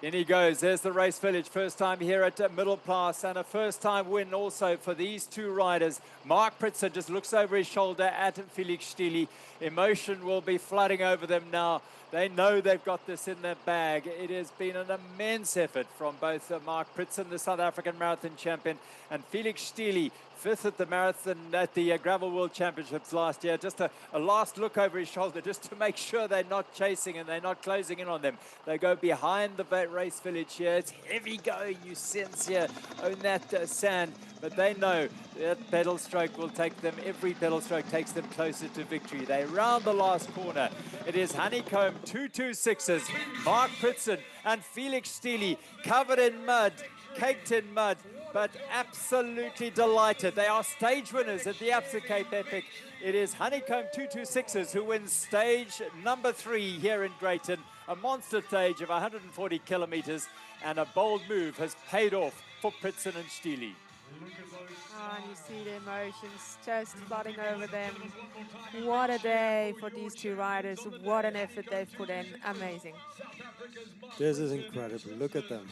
In he goes. There's the race village. First time here at Middle Pass, and a first time win also for these two riders. Mark Pritson just looks over his shoulder at Felix Stili. Emotion will be flooding over them now. They know they've got this in their bag. It has been an immense effort from both Mark Pritson, the South African marathon champion, and Felix Stili, fifth at the marathon at the Gravel World Championships last year. Just a last look over his shoulder just to make sure they're not chasing and they're not closing in on them. They go behind the race village here. It's heavy going, you sense here on that sand, but they know that pedal stroke will take them, every pedal stroke takes them closer to victory. They round the last corner. It is Honeycomb 226ers, Mark Pritson and Felix Stili, covered in mud, caked in mud, but absolutely delighted. They are stage winners at the Absa Cape Epic. It is Honeycomb 226ers who wins stage number 3 here in Greyton, a monster stage of 140 kilometers, and a bold move has paid off for Pritson and Stili. And you see the emotions just flooding over them. What a day for these two riders. What an effort they've put in. Amazing. This is incredible. Look at them.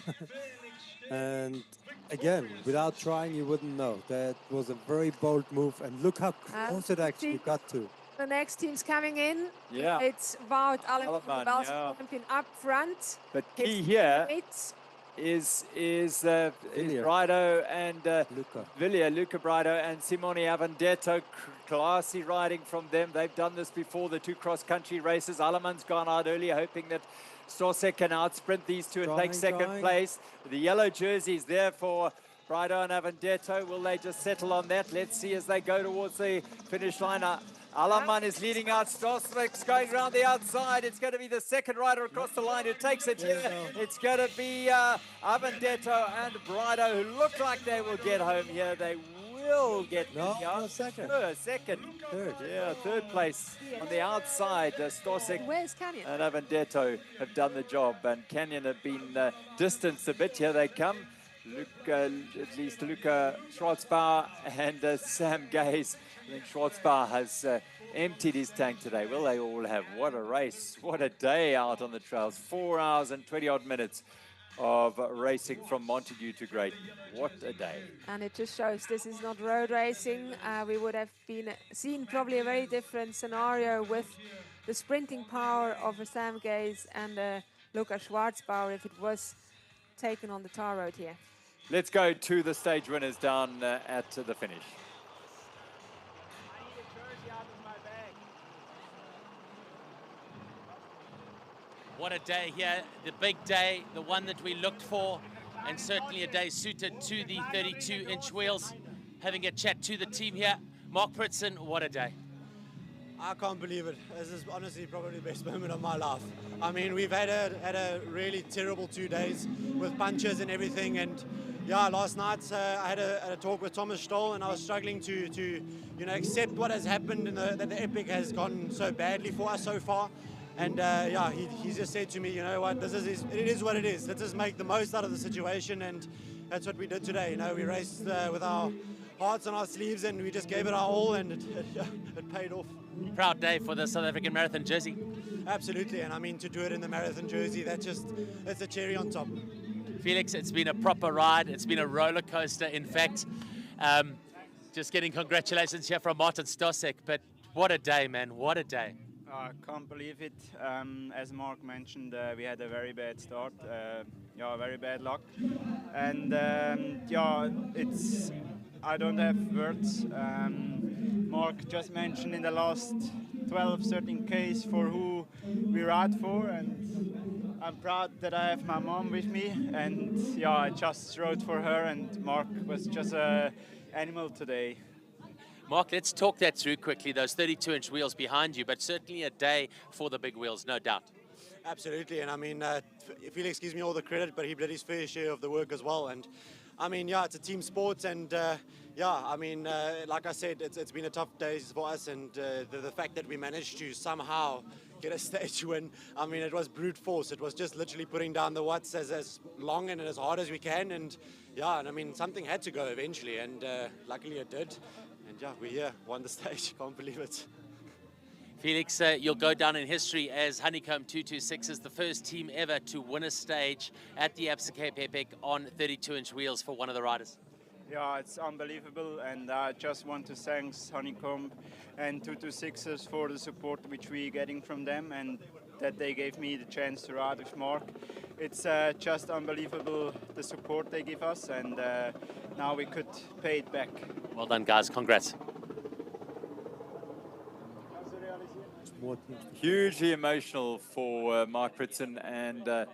And again, without trying, you wouldn't know. That was a very bold move. And look how close it actually got to. The next team's coming in. Yeah. It's Wout Alleman, the Alleman, Belgian yeah. champion, up front. But His key here teammates. is Brido and Luca Brido and Simone Avendetto. Classy riding from them. They've done this before, the two cross-country races. Alleman's gone out early, hoping that Stossek can outsprint these two and take second place. The yellow jerseys there for Brido and Avendetto. Will they just settle on that? Let's see as they go towards the finish line. Alleman is leading out. Stossek's going around the outside. It's going to be the second rider across the line who takes it here. It's going to be Avendetto and Brido, who look like they will get home here. They will get second. Third. Yeah, third place on the outside. Stossek Where's Canyon? and Avendetto have done the job, and Canyon have been distanced a bit. Here they come. Luca Schwarzbauer and Sam Gaze. I think Schwarzbauer has emptied his tank today. Will they all have? What a race. What a day out on the trails. 4 hours and 20 odd minutes of racing from Montagu to Greyton. What a day. And it just shows this is not road racing. We would have seen probably a very different scenario with the sprinting power of a Sam Gaze and Luca Schwarzbauer if it was taken on the tar road here. Let's go to the stage winners down at the finish. What a day here, the big day, the one that we looked for, and certainly a day suited to the 32-inch wheels. Having a chat to the team here, Mark Pritson, what a day. I can't believe it. This is honestly probably the best moment of my life. I mean, we've had a really terrible 2 days with punches and everything, and yeah, last night I had a talk with Thomas Stoll, and I was struggling to accept what has happened and that the Epic has gone so badly for us so far. And yeah, he just said to me, you know what, it is what it is. Let's just make the most out of the situation, and that's what we did today. You know, we raced with our hearts on our sleeves, and we just gave it our all, and it paid off. Proud day for the South African marathon jersey. Absolutely, and I mean, to do it in the marathon jersey, that's a cherry on top. Felix, it's been a proper ride. It's been a roller coaster, in fact. Just getting congratulations here from Martin Stossek, but what a day, man, what a day. I can't believe it. As Mark mentioned, we had a very bad start. Yeah, very bad luck. And yeah, I don't have words. Mark just mentioned in the last 12, 13 Ks for who we ride for, and I'm proud that I have my mom with me. And yeah, I just rode for her, and Mark was just an animal today. Mark, let's talk that through quickly, those 32-inch wheels behind you, but certainly a day for the big wheels, no doubt. Absolutely, and I mean, Felix gives me all the credit, but he did his fair share of the work as well. And I mean, yeah, it's a team sport, and yeah, I mean, like I said, it's been a tough day for us, and the fact that we managed to somehow get a stage win, I mean, it was brute force. It was just literally putting down the watts as long and as hard as we can, and yeah, and I mean, something had to go eventually, and luckily it did. And yeah, we're here, won the stage, can't believe it. Felix, you'll go down in history as Honeycomb 226 is the first team ever to win a stage at the Absa Cape Epic on 32-inch wheels for one of the riders. Yeah, it's unbelievable, and I just want to thank Honeycomb and 226ers for the support which we're getting from them, and that they gave me the chance to ride with Mark. It's just unbelievable the support they give us, and now we could pay it back. Well done, guys. Congrats. Hugely emotional for Mark Pritson and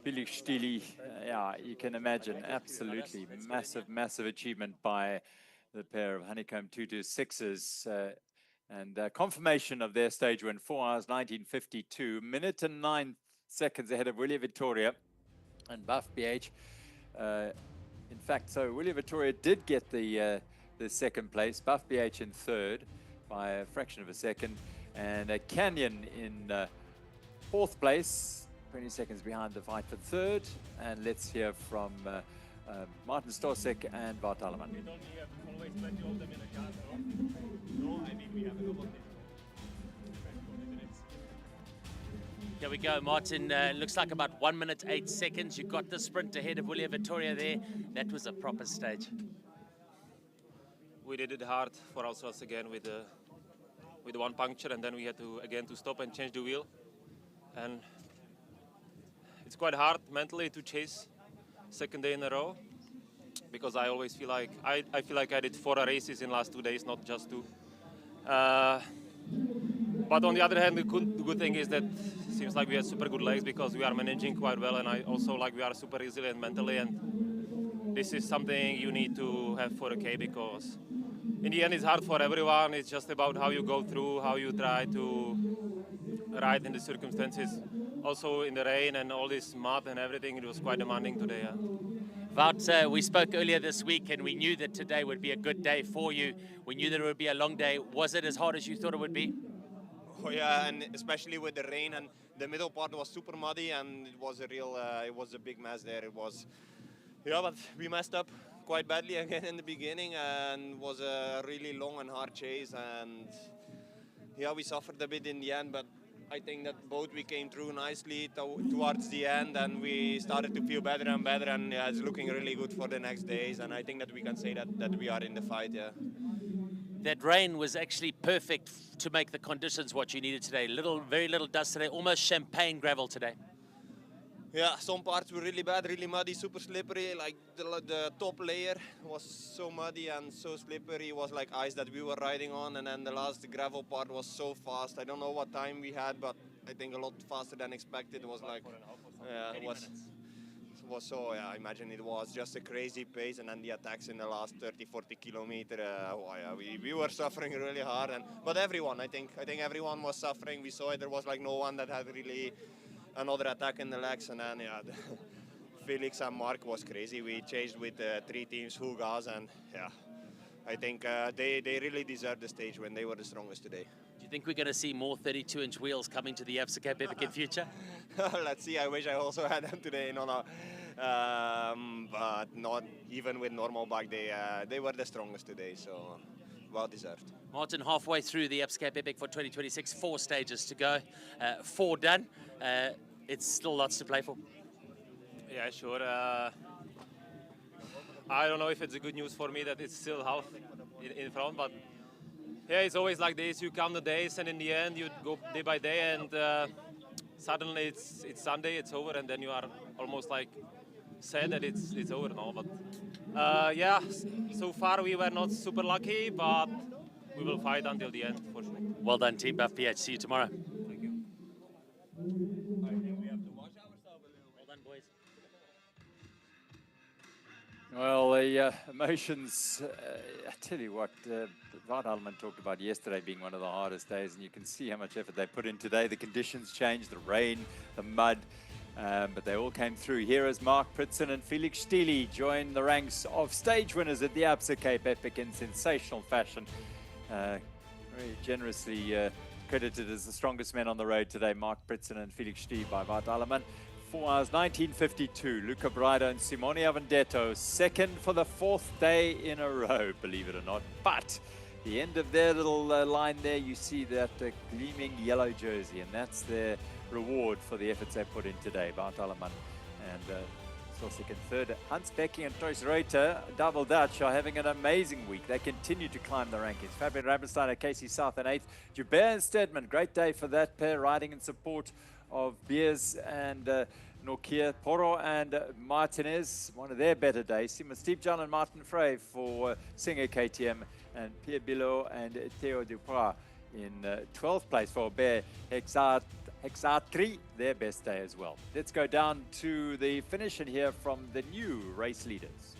Felix Stili. Yeah, you can imagine. Absolutely massive achievement by the pair of Honeycomb 226s. And confirmation of their stage win, 4 hours 19:52, minute and 9 seconds ahead of Willie Vittoria and Buff BH. In fact, so Willie Vittoria did get the second place, Buff BH in third by a fraction of a second, and Canyon in fourth place, 20 seconds behind the fight for third. And let's hear from Martin Stosek and Bart Alleman. We don't have always plenty of them in a car, no? No, I mean we have a lot of them. Here we go, Martin. Looks like about 1 minute 8 seconds. You got the sprint ahead of William Vittoria there. That was a proper stage. We did it hard for ourselves again with one puncture, and then we had to again stop and change the wheel. And it's quite hard mentally to chase second day in a row, because I always feel like I feel like I did 4 races in the last 2 days, not just 2. But on the other hand, the good thing is that it seems like we have super good legs because we are managing quite well, and I also like we are super resilient mentally, and this is something you need to have for a K, because in the end it's hard for everyone. It's just about how you go through, how you try to ride in the circumstances. Also in the rain and all this mud and everything, it was quite demanding today. Yeah. Wout, we spoke earlier this week and we knew that today would be a good day for you. We knew that it would be a long day. Was it as hard as you thought it would be? Oh yeah, and especially with the rain, and the middle part was super muddy, and it was a big mess there. It was, yeah, but we messed up quite badly again in the beginning, and it was a really long and hard chase, and yeah, we suffered a bit in the end, but I think that both we came through nicely towards the end, and we started to feel better and better, and yeah, it's looking really good for the next days, and I think that we can say that we are in the fight, yeah. That rain was actually perfect to make the conditions what you needed today. Very little dust today, almost champagne gravel today. Yeah, some parts were really bad, really muddy, super slippery. Like the top layer was so muddy and so slippery. It was like ice that we were riding on, and then the last gravel part was so fast. I don't know what time we had, but I think a lot faster than expected. It was like, yeah, it was so, yeah, I imagine it was just a crazy pace, and then the attacks in the last 30-40 kilometers, we were suffering really hard, but everyone, I think everyone was suffering. We saw it, there was like no one that had really another attack in the legs, and then yeah, Felix and Mark was crazy. We chased with 3 teams, full gas, and yeah, I think they really deserved the stage when they were the strongest today. Do you think we're going to see more 32-inch wheels coming to the Absa Cape Epic in future? Let's see. I wish I also had them today. No. But not even with normal bike. They were the strongest today, so well deserved. Martin, halfway through the Absa Cape Epic for 2026, 4 stages to go, 4 done. It's still lots to play for. Yeah, sure. I don't know if it's a good news for me that it's still half in front, but yeah, it's always like this. You count the days, and in the end, you go day by day, and suddenly it's Sunday, it's over, and then you are almost like sad that it's over now. But yeah, so far we were not super lucky, but we will fight until the end for sure. Well done, Team Buff PH. See you tomorrow. Thank you. Well done, boys. Well, the emotions, I tell you what, Wout Alleman talked about yesterday being one of the hardest days, and you can see how much effort they put in today. The conditions changed, the rain, the mud, but they all came through. Here as Mark Pritson and Felix Stili join the ranks of stage winners at the Absa Cape Epic in sensational fashion. Very generously credited as the strongest men on the road today, Mark Pritson and Felix Stili by Wout Alleman. 4 hours 19:52. Luca Braido and Simone Avendetto, second for the 4th day in a row, believe it or not. But the end of their little line there, you see that gleaming yellow jersey, and that's their reward for the efforts they put in today. Wout Alleman and Stosek in 3rd. Hans Becking and Toys Reuter, Double Dutch, are having an amazing week. They continue to climb the rankings. Fabian Rabensteiner, Casey South in 8th. Joubert and Stedman, great day for that pair, riding in support of Beers and Nokia. Porro and Martinez, one of their better days. Steve John and Martin Frey for Singer KTM, and Pierre Bilot and Theo Duprat in 12th place for Bear Hexatri, their best day as well. Let's go down to the finish and hear from the new race leaders.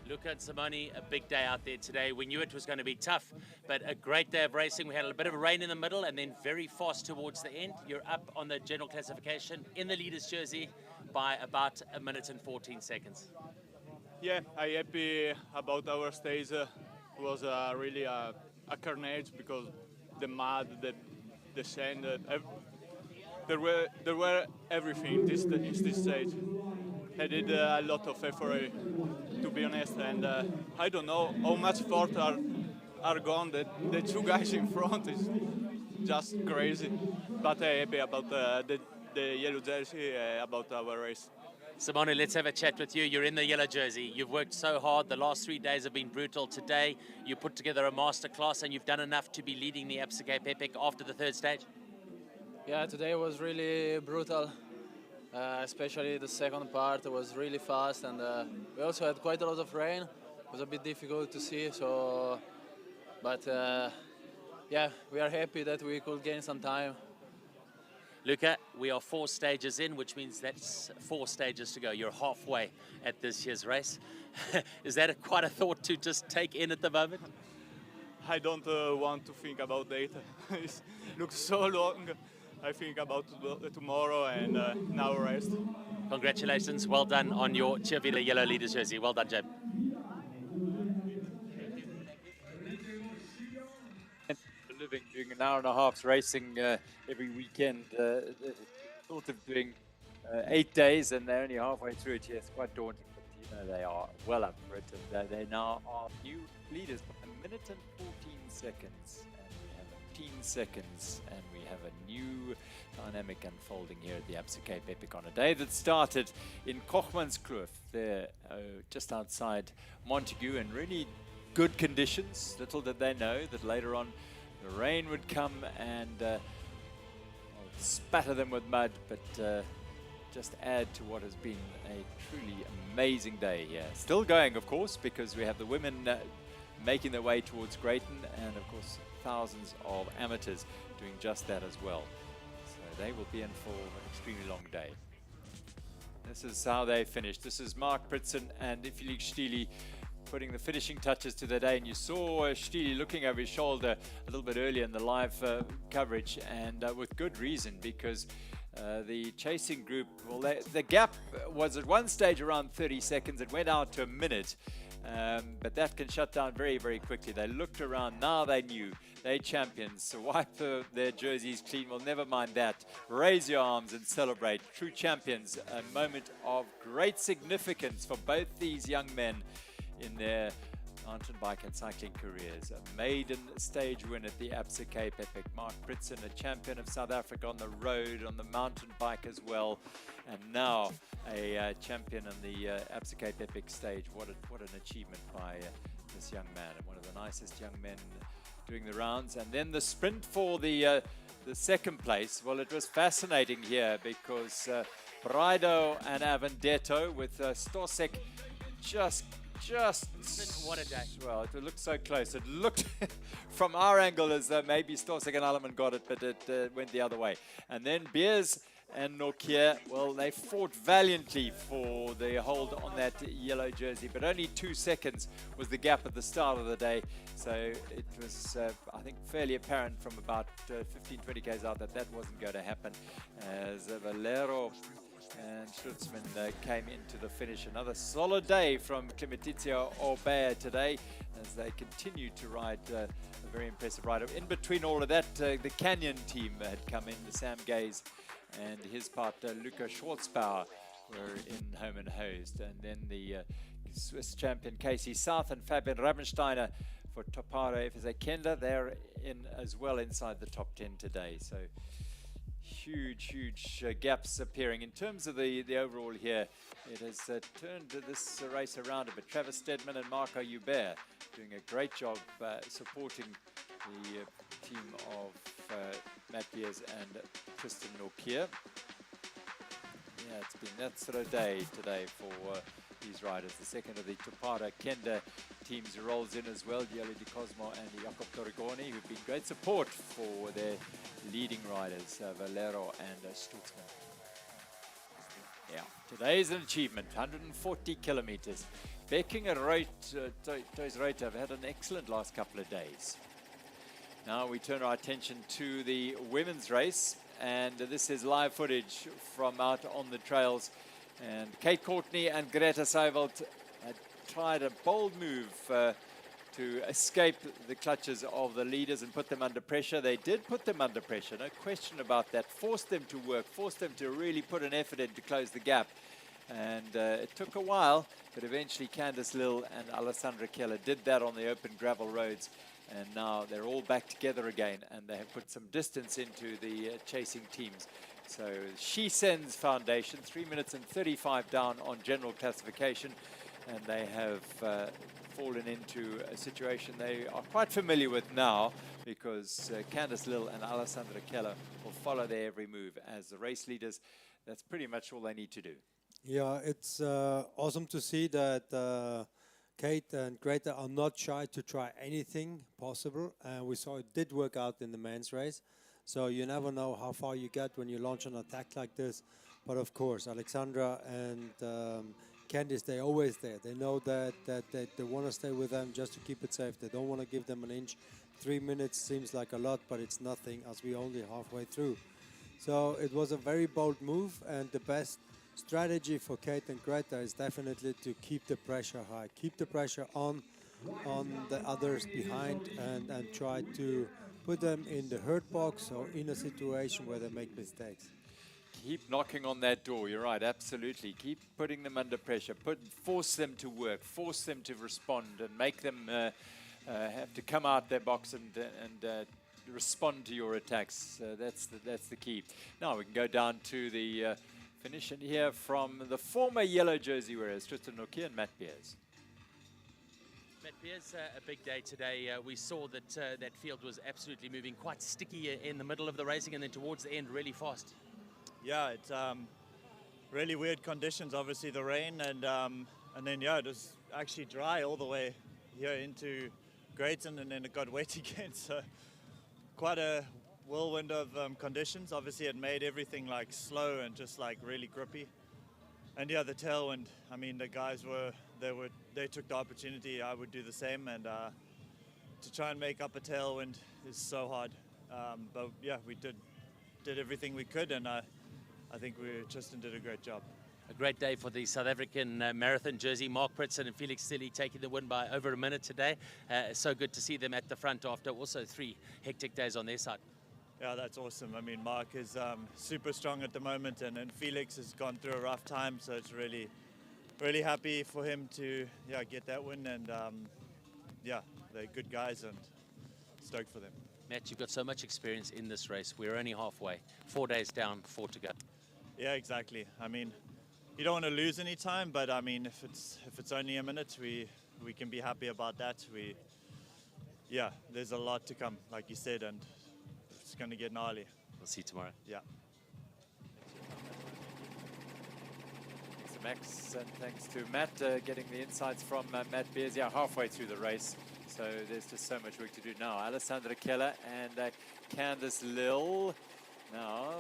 Luca and Simone, a big day out there today. We knew it was going to be tough, but a great day of racing. We had a bit of rain in the middle and then very fast towards the end. You're up on the general classification in the leader's jersey by about 1 minute and 14 seconds. Yeah, I'm happy about our stage. It was really a carnage because the mud, the sand, there were everything this stage. I did a lot of effort, to be honest, and I don't know how much effort are gone. The two guys in front is just crazy, but happy about the yellow jersey, about our race. Simone, let's have a chat with you. You're in the yellow jersey. You've worked so hard. The last 3 days have been brutal. Today, you put together a masterclass and you've done enough to be leading the Absa Cape Epic after the third stage. Yeah, today was really brutal, especially the second part was really fast, and we also had quite a lot of rain. It was a bit difficult to see, so, but yeah, we are happy that we could gain some time. Luca, we are 4 stages in, which means that's 4 stages to go. You're halfway at this year's race. Is that quite a thought to just take in at the moment? I don't want to think about data. It looks so long. I think about tomorrow and now rest. Congratulations, well done on your cheerleader yellow leaders jersey. Well done, Jeb. Living, doing an hour and a half's racing every weekend. Thought of doing 8 days, and they're only halfway through it. Yes, quite daunting, but you know they are well up for it, and they now are new leaders by 1 minute and 14 seconds, and we have 15 seconds, and we have a new dynamic unfolding here at the Absa Cape Epic on a day that started in Cogmanskloof, there just outside Montagu, in really good conditions. Little did they know that later on the rain would come and spatter them with mud, but just add to what has been a truly amazing day here. Still going, of course, because we have the women making their way towards Greyton, and of course thousands of amateurs doing just that as well. So they will be in for an extremely long day. This is how they finished. This is Mark Pritson and Felix Stili putting the finishing touches to the day, and you saw Stili looking over his shoulder a little bit earlier in the live coverage, and with good reason, because the chasing group, well, the gap was at one stage around 30 seconds. It went out to a minute, but that can shut down very, very quickly. They looked around, now they knew they champions, so wipe their jerseys clean. Well, never mind that. Raise your arms and celebrate. True champions, a moment of great significance for both these young men in their mountain bike and cycling careers. A maiden stage win at the Absa Cape Epic. Mark Pritson, a champion of South Africa on the road, on the mountain bike as well, and now a champion on the Absa Cape Epic stage. What an achievement by this young man, and one of the nicest young men doing the rounds. And then the sprint for the second place. Well, it was fascinating here because Braido and Avendetto with Stosek just what a day. Well, it looked so close. It looked from our angle as though maybe Stosek and Alleman got it, but it went the other way. And then Beers and Nokia, well, they fought valiantly for the hold on that yellow jersey, but only 2 seconds was the gap at the start of the day. So it was, I think, fairly apparent from about 15-20 k's out that wasn't going to happen, as Valero and Stutzman came into the finish. Another solid day from Clementizia Orbea today, as they continue to ride a very impressive rider. In between all of that, the Canyon team had come in, Sam Gaze and his partner Luca Schwarzbauer were in home and host. And then the Swiss champion Casey South and Fabian Rabensteiner for Toparo FSA Kenda, they're in as well inside the top 10 today. So huge gaps appearing. In terms of the overall here, it has turned this race around a bit. Travis Stedman and Marco Hubert doing a great job supporting the team of Matt Beers and Tristan Nokia. Yeah, it's been that sort of day today for these riders. The second of the Tupara Kenda teams rolls in as well, Giulio Di Cosmo and Jacob Torrigoni, who've been great support for their leading riders, Valero and Stutzman. Yeah, today is an achievement, 140 kilometers. Becking and Toys Reuter have had an excellent last couple of days. Now we turn our attention to the women's race, and this is live footage from out on the trails. And Kate Courtney and Greta Seiwelt had tried a bold move to escape the clutches of the leaders and put them under pressure. They did put them under pressure, no question about that. Forced them to work, forced them to really put an effort in to close the gap. And it took a while, but eventually Candice Lill and Alessandra Keller did that on the open gravel roads. And now they're all back together again, and they have put some distance into the chasing teams. So She Sends Foundation, 3 minutes and 35 down on general classification, and they have fallen into a situation they are quite familiar with now, because Candice Lill and Alessandra Keller will follow their every move as the race leaders. That's pretty much all they need to do. Yeah, it's awesome to see that Kate and Greyton are not shy to try anything possible. We saw it did work out in the men's race. So you never know how far you get when you launch an attack like this. But of course, Alexandra and Candice, they're always there. They know that they want to stay with them just to keep it safe. They don't want to give them an inch. 3 minutes seems like a lot, but it's nothing as we're only halfway through. So it was a very bold move, and the best strategy for Kate and Greyton is definitely to keep the pressure high, keep the pressure on the others behind, and try to put them in the hurt box or in a situation where they make mistakes. Keep knocking on that door. You're right, absolutely. Keep putting them under pressure. Force them to work, force them to respond, and make them have to come out their box and respond to your attacks. That's the key. Now we can go down to the finish and hear from the former yellow jersey wearers, Tristan Nokia and Matt Beers. Matt Beers, a big day today. We saw that that field was absolutely moving, quite sticky in the middle of the racing, and then towards the end really fast. Yeah, it's really weird conditions. Obviously the rain, and then yeah, it was actually dry all the way here into Greyton, and then it got wet again. So quite a whirlwind of conditions. Obviously it made everything like slow and just like really grippy. And yeah, the tailwind, I mean, the guys they took the opportunity. I would do the same, and to try and make up a tailwind is so hard. But yeah, we did everything we could, and I think Tristan did a great job. A great day for the South African marathon jersey. Mark Pritson and Felix Silly taking the win by over a minute today. So good to see them at the front after also 3 hectic days on their side. Yeah, that's awesome. I mean, Mark is super strong at the moment, and Felix has gone through a rough time, so it's really, really happy for him to get that win, and yeah, they're good guys and stoked for them. Matt, you've got so much experience in this race. We're only halfway. 4 days down, 4 to go. Yeah, exactly. I mean, you don't want to lose any time, but I mean, if it's only a minute, we can be happy about that. Yeah, there's a lot to come, like you said, and it's going to get gnarly. We'll see you tomorrow. Yeah. Thanks to Max, and thanks to Matt getting the insights from Matt Beers. Yeah, halfway through the race. So there's just so much work to do now. Alessandra Keller and Candice Lill. Now,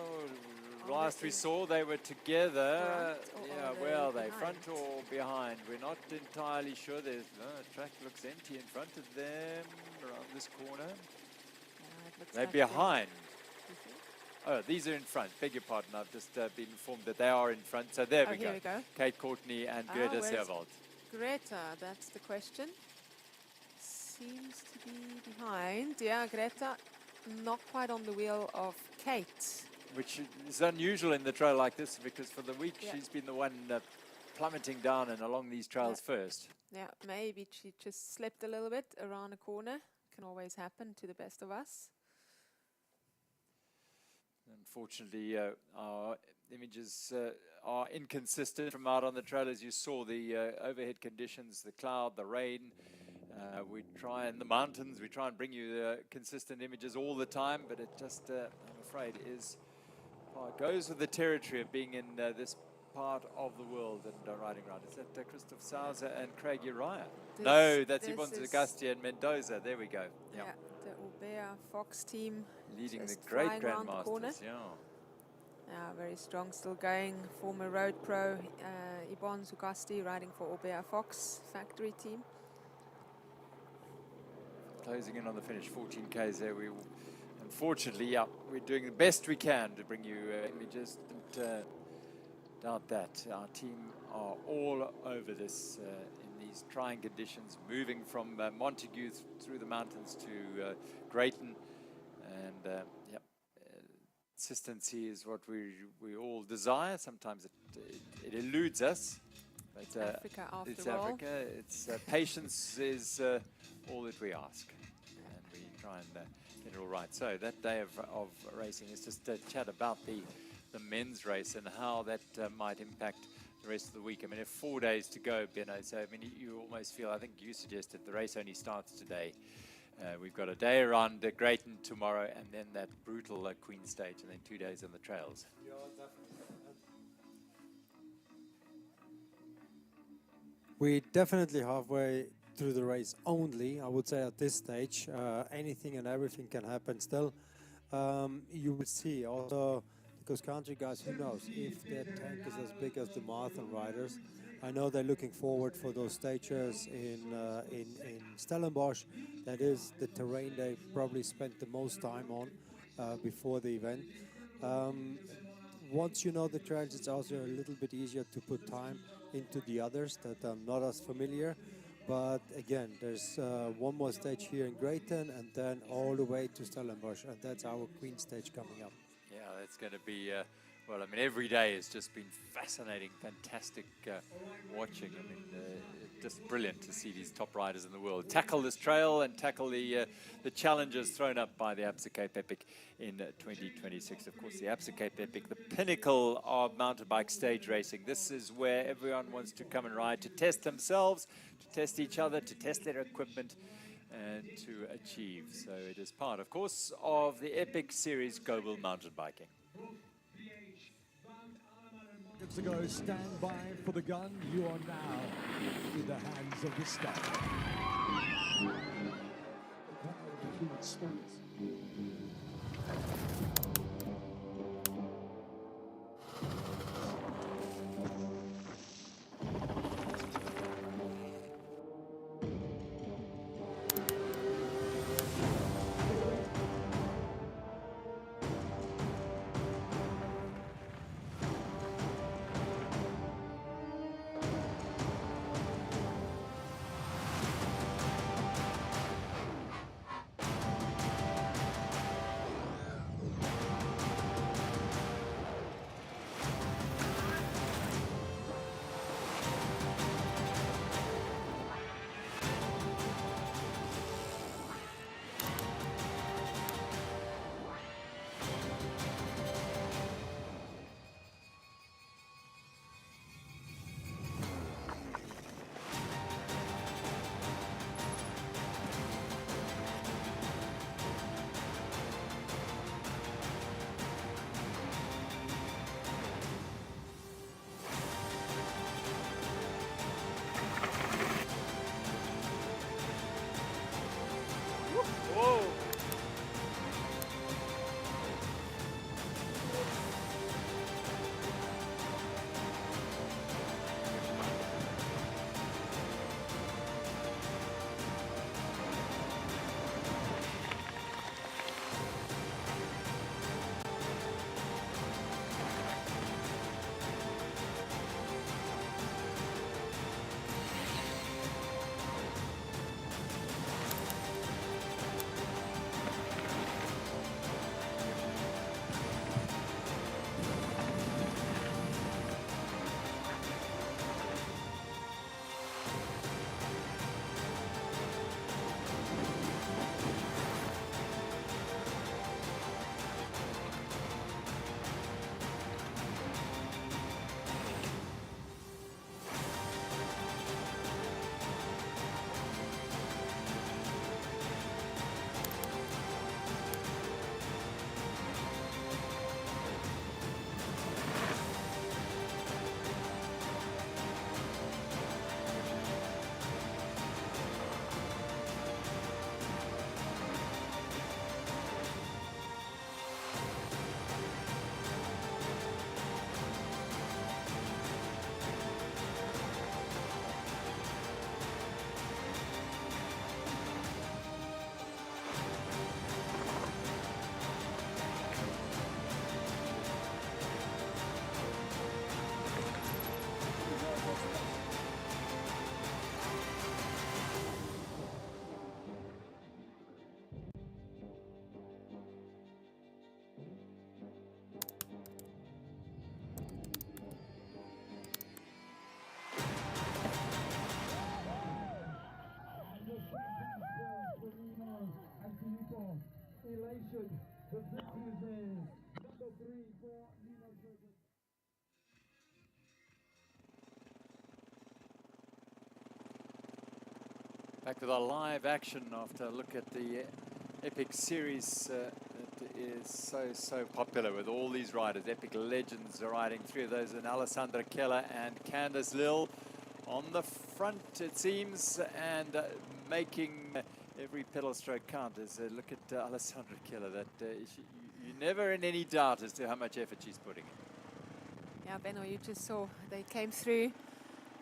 last we saw they were together. Yeah, well, they front or behind. We're not entirely sure. The track looks empty in front of them around this corner. They're behind. Oh, these are in front. Beg your pardon. I've just been informed that they are in front. So there we go. Kate Courtney and Greta Servold. Greta, that's the question. Seems to be behind. Yeah, Greta not quite on the wheel of Kate. Which is unusual in the trail like this, because for the week she's been the one plummeting down and along these trails first. Yeah, maybe she just slipped a little bit around a corner. Can always happen to the best of us. Unfortunately, our images are inconsistent from out on the trail. As you saw, the overhead conditions, the cloud, the rain. We try in the mountains, we try and bring you consistent images all the time, but it just, I'm afraid, goes with the territory of being in this part of the world and riding around. Is that Christoph Sauser and Craig Uriah? No, that's Yvonne Zagasti and Mendoza. There we go. Yeah, the Aubert Fox team. Leading the great Grandmasters, yeah, very strong, still going. Former road pro, Yvonne Zagasti riding for Aubert Fox factory team. Closing in on the finish, 14 Ks there. Unfortunately, we're doing the best we can to bring you images. Don't doubt that. Our team are all over this in these trying conditions, moving from Montagu through the mountains to Greyton. And yeah, consistency is what we all desire. Sometimes it eludes us. But, Africa after it's all. Africa. It's patience is all that we ask, and we try and get it all right. So that day of racing is just a chat about the men's race and how that might impact the rest of the week. I mean, 4 days to go, Benno. So I mean, you almost feel. I think you suggested the race only starts today. We've got a day around Greyton tomorrow, and then that brutal Queen Stage, and then 2 days on the trails. Yeah, definitely. We're definitely halfway through the race only, I would say, at this stage. Anything and everything can happen still. You will see also, because country guys, who knows, if their tank is as big as the marathon riders. I know they're looking forward for those stages in Stellenbosch. That is the terrain they probably spent the most time on before the event. Once you know the trails, it's also a little bit easier to put time into the others that are not as familiar. But again, there's one more stage here in Greyton, and then all the way to Stellenbosch, and that's our Queen Stage coming up. Yeah, that's going to be, well, I mean, every day has just been fascinating, fantastic watching. I mean, just brilliant to see these top riders in the world tackle this trail and tackle the challenges thrown up by the Absa Cape Epic in 2026. Of course, the Absa Cape Epic, the pinnacle of mountain bike stage racing. This is where everyone wants to come and ride, to test themselves, to test each other, to test their equipment, and to achieve. So it is part, of course, of the Epic Series Global Mountain Biking. To go, stand by for the gun. You are now in the hands of the staff. Back with our live action after a look at the Epic series that is so popular with all these riders. Epic legends are riding through those, and Alessandra Keller and Candice Lill on the front, it seems, and making every pedal stroke count. As look at Alessandra Keller, that you're never in any doubt as to how much effort she's putting in. Yeah, Benno, you just saw they came through.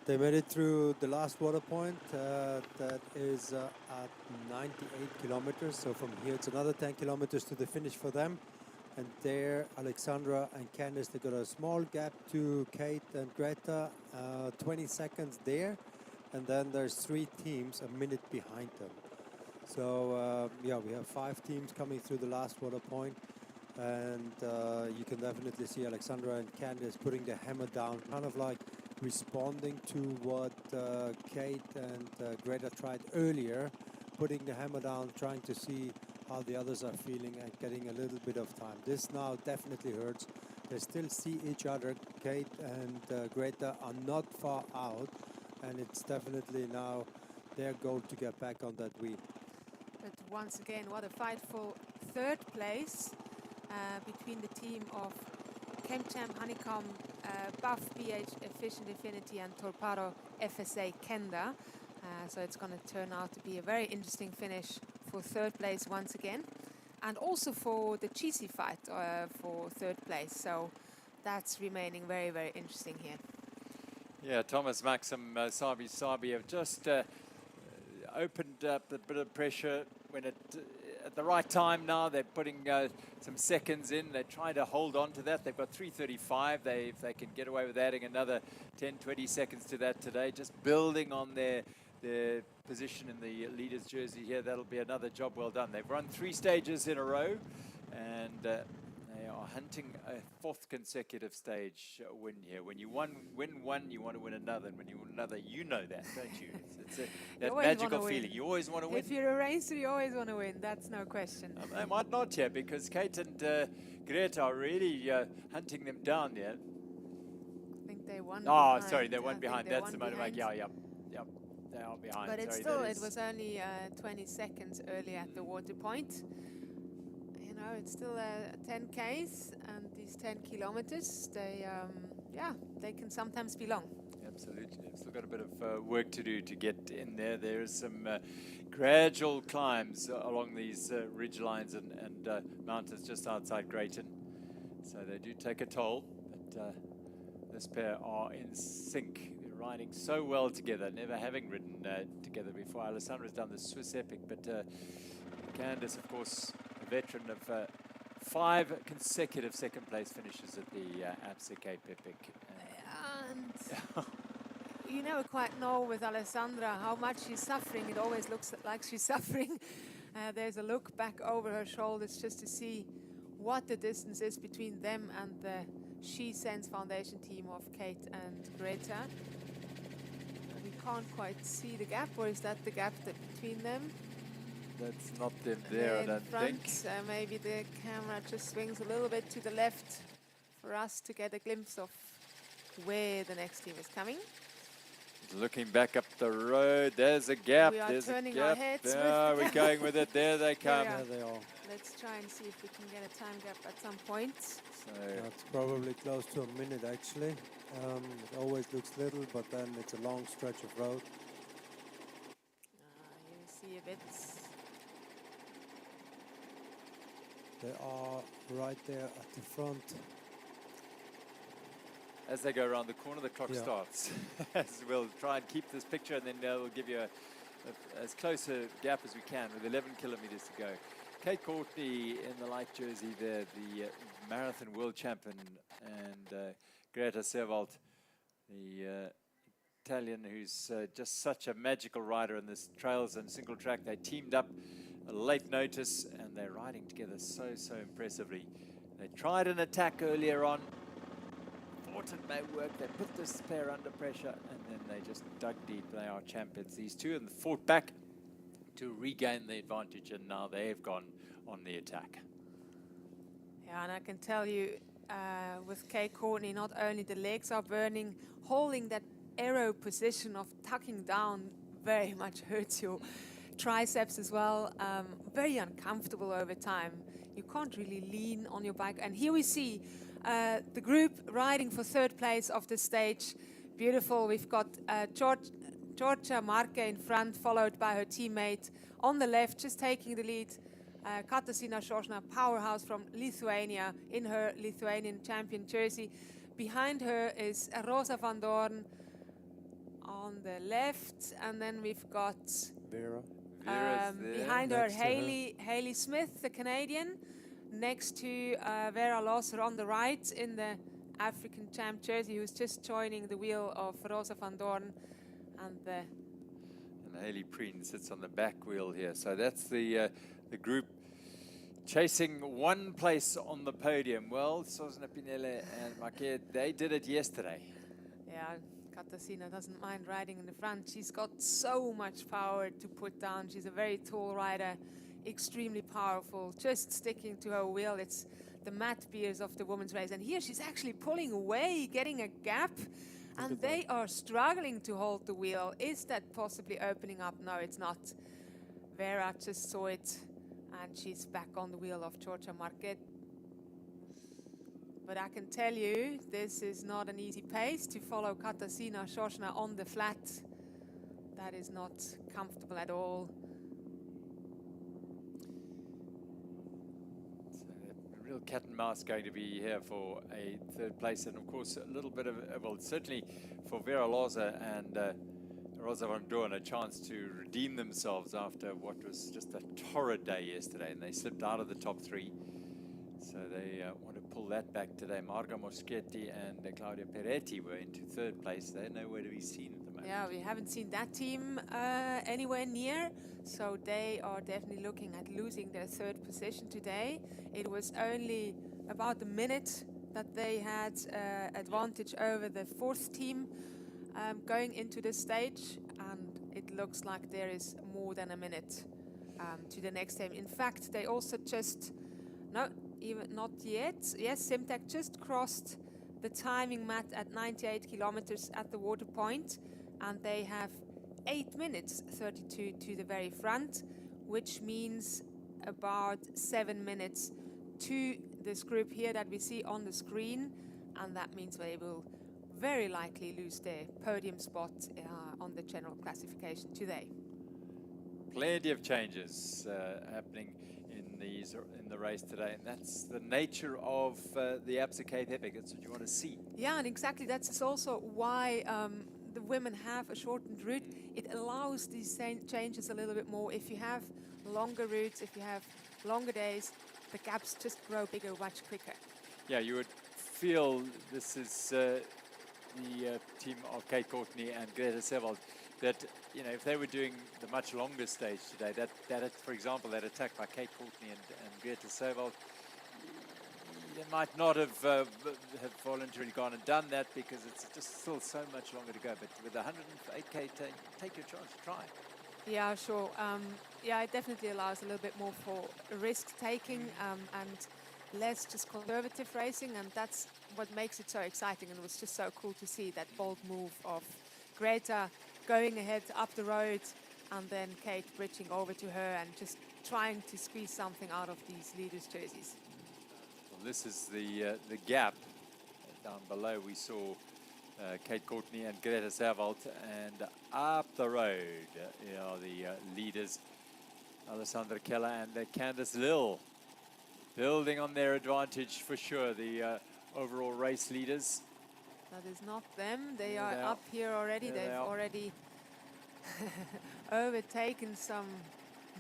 They made it through the last water point. That is at 98 kilometers. So from here, it's another 10 kilometers to the finish for them. And there, Alexandra and Candice, they got a small gap to Kate and Greta, 20 seconds there. And then there's 3 teams a minute behind them. So yeah, we have 5 teams coming through the last water point. And you can definitely see Alexandra and Candice putting the hammer down, kind of like responding to what Kate and Greta tried earlier, putting the hammer down, trying to see how the others are feeling and getting a little bit of time. This now definitely hurts. They still see each other. Kate and Greta are not far out, and it's definitely now their goal to get back on that wheel. But once again, what a fight for 3rd place between the team of ChemChamp, Honeycomb, Buff, BH, Efficient Affinity and Torpedo FSA Kenda. So it's going to turn out to be a very interesting finish for 3rd place once again. And also for the cheesy fight for 3rd place. So that's remaining very, very interesting here. Yeah, Thomas, Maxim, Sabi have just opened up a bit of pressure when it at the right time now. They're putting some seconds in. They're trying to hold on to that. They've got 3:35. If they can get away with adding another 10, 20 seconds to that today, just building on their position in the leader's jersey here, that'll be another job well done. They've run 3 stages in a row, and they are hunting a 4th consecutive stage win here. When you win one, you want to win another, and when you win another, you know that, don't you? It's that magical feeling. You always want to win. If you're a racer, you always want to win. That's no question. They might not here, because Kate and Greta are really hunting them down there. I think they won. Oh, sorry, they're one behind. That's the motorbike. Yeah. They are behind. But it's still, it was only 20 seconds early at the water point. You know, it's still 10 Ks, and these 10 kilometers, they can sometimes be long. Absolutely. They've still got a bit of work to do to get in there. There is some gradual climbs along these ridge lines and mountains just outside Greyton. So they do take a toll, but this pair are in sync. Riding so well together, never having ridden together before. Alessandra's done the Swiss Epic, but Candice, of course, a veteran of 5 consecutive 2nd place finishes at the Absa Cape Epic. And you never quite know with Alessandra how much she's suffering. It always looks like she's suffering. There's a look back over her shoulders just to see what the distance is between them and the She Sense Foundation team of Kate and Greta. Can't quite see the gap, or is that the gap between them? That's not them there, I don't think. Maybe the camera just swings a little bit to the left for us to get a glimpse of where the next team is coming. Looking back up the road, there's a gap. We are there's turning a gap. our heads. Yeah, we're going with it. There they come. There they are. Let's try and see if we can get a time gap at some point. So that's probably close to a minute, actually. It always looks little, but then it's a long stretch of road. You see a bit. They are right there at the front. As they go around the corner, the clock starts. As we'll try and keep this picture, and then we'll give you as close a gap as we can with 11 kilometers to go. Kate Courtney in the light jersey there, the marathon world champion, and Greta Servalt, the Italian, who's just such a magical rider in this trails and single track. They teamed up a late notice, and they're riding together so impressively. They tried an attack earlier on. Thought it may work. They put this pair under pressure, and then they just dug deep. They are champions, these two, and fought back to regain the advantage, and now they've gone on the attack. Yeah, and I can tell you, with Kate Courtney, not only the legs are burning, holding that aero position of tucking down very much hurts your triceps as well. Very uncomfortable over time. You can't really lean on your bike. And here we see the group riding for third place of the stage. Beautiful. We've got Georgia Marke in front, followed by her teammate on the left, just taking the lead. Katarzyna Szoszna, powerhouse from Lithuania, in her Lithuanian champion jersey. Behind her is Rosa van Doorn on the left, and then we've got Vera's behind her Hayley Smith, the Canadian, next to Vera Losser on the right in the African champ jersey, who's just joining the wheel of Rosa van Doorn, and Hayley Preen sits on the back wheel here. So that's the group chasing one place on the podium. Well, Sosna Pinele and Marquet, they did it yesterday. Yeah, Katarzyna doesn't mind riding in the front. She's got so much power to put down. She's a very tall rider, extremely powerful, just sticking to her wheel. It's the Matt Beers of the women's race. And here she's actually pulling away, getting a gap, and they are struggling to hold the wheel. Is that possibly opening up? No, it's not. Vera just saw it, and she's back on the wheel of Georgia Marquet. But I can tell you, this is not an easy pace to follow Katarzyna Szoszna on the flat. That is not comfortable at all. So a real cat and mouse going to be here for a third place, and of course a little bit of, well, certainly for Vera Loza and Rosa van Doorn, a chance to redeem themselves after what was just a torrid day yesterday, and they slipped out of the top three. So they want to pull that back today. Marga Moschetti and Claudia Peretti were into third place. They're nowhere to be seen at the moment. Yeah, we haven't seen that team anywhere near, so they are definitely looking at losing their third position today. It was only about a minute that they had advantage over the fourth team going into the stage, and it looks like there is more than a minute to the next team. In fact, they also just, no, even not yet. Yes, Simtech just crossed the timing mat at 98 kilometers at the water point, and they have 8 minutes 32 to the very front, which means about 7 minutes to this group here that we see on the screen, and that means they will very likely lose their podium spot on the general classification today. Plenty of changes happening in the race today, and that's the nature of the Absa Cape Epic. That's what you want to see. Yeah, and exactly that's also why the women have a shortened route. It allows these changes a little bit more. If you have longer routes, if you have longer days, the gaps just grow bigger much quicker. Yeah, you would feel this is the team of Kate Courtney and Greta Sevald, that, you know, if they were doing the much longer stage today, that for example, that attack by Kate Courtney and Greta Sevald, they might not have voluntarily gone and done that, because it's just still so much longer to go. But with 108K, take your chance, try. Yeah, sure. Yeah, it definitely allows a little bit more for risk-taking and less just conservative racing, and that's what makes it so exciting. And it was just so cool to see that bold move of Greta going ahead up the road, and then Kate bridging over to her and just trying to squeeze something out of these leaders' jerseys. Well, this is the gap. Down below we saw Kate Courtney and Greta Sevald, and up the road are the leaders, Alessandra Keller and Candice Lill, building on their advantage for sure, the overall race leaders. That is not them. They are There up here already. There they They've are. already overtaken some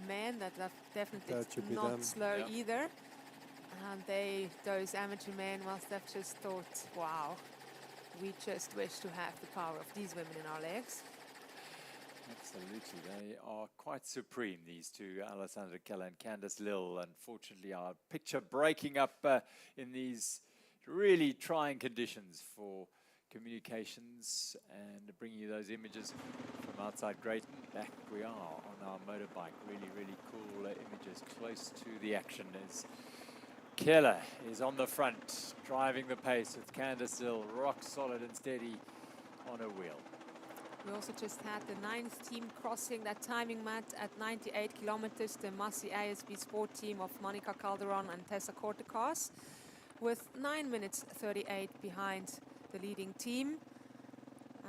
men that are definitely That should be not them. slow Yeah. either. And those amateur men must have just thought, wow, we just wish to have the power of these women in our legs. Absolutely, they are quite supreme, these two, Alessandra Keller and Candice Lill. Unfortunately, our picture breaking up in these really trying conditions for communications, and bringing you those images from outside Greyton. Back we are on our motorbike. Really, really cool images close to the action as Keller is on the front, driving the pace with Candice Lill rock solid and steady on her wheel. We also just had the 9th team crossing that timing mat at 98 kilometers, the Massey ASB Sport team of Monica Calderon and Tessa Cortecas, with 9 minutes 38 behind the leading team.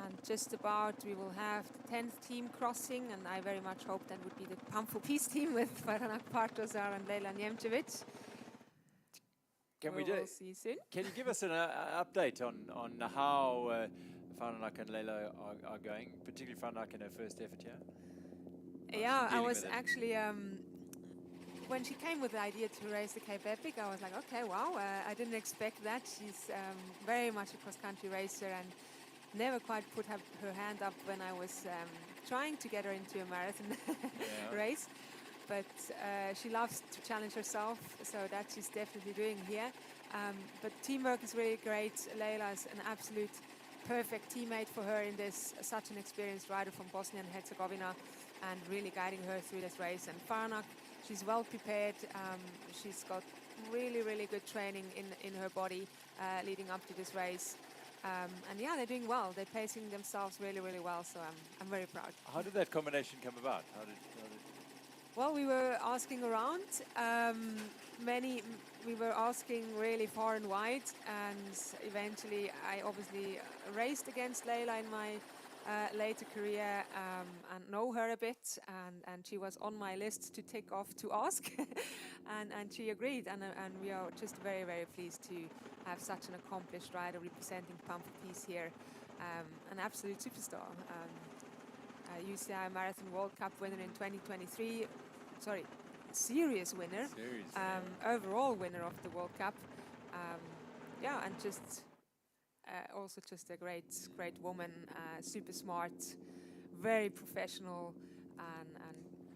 And just about we will have the 10th team crossing, and I very much hope that would be the Amabubesi team with Faranak Partozar and Leila Niemcevic. We'll see you soon. Can you give us an update on how Faranak and Leila are going, particularly Faranak in her first effort here? Yeah, I was actually, when she came with the idea to race the Cape Epic, I was like, okay, wow, I didn't expect that. She's very much a cross-country racer and never quite put her hand up when I was trying to get her into a marathon race. But she loves to challenge herself, so that she's definitely doing here. But teamwork is really great. Leila is an absolute perfect teammate for her in this, such an experienced rider from Bosnia and Herzegovina, and really guiding her through this race. And Faranak, she's well prepared. She's got really, really good training in her body leading up to this race. And yeah, they're doing well. They're pacing themselves really, really well. So I'm very proud. How did that combination come about? Well, we were asking around. We were asking really far and wide, and eventually I obviously raced against Leila in my later career and know her a bit, and she was on my list to tick off to ask, and she agreed, and we are just very, very pleased to have such an accomplished rider representing Amabubesi here, an absolute superstar. UCI Marathon World Cup winner in 2023, sorry, series winner, overall winner of the World Cup. Yeah, and just also just a great woman, super smart, very professional, and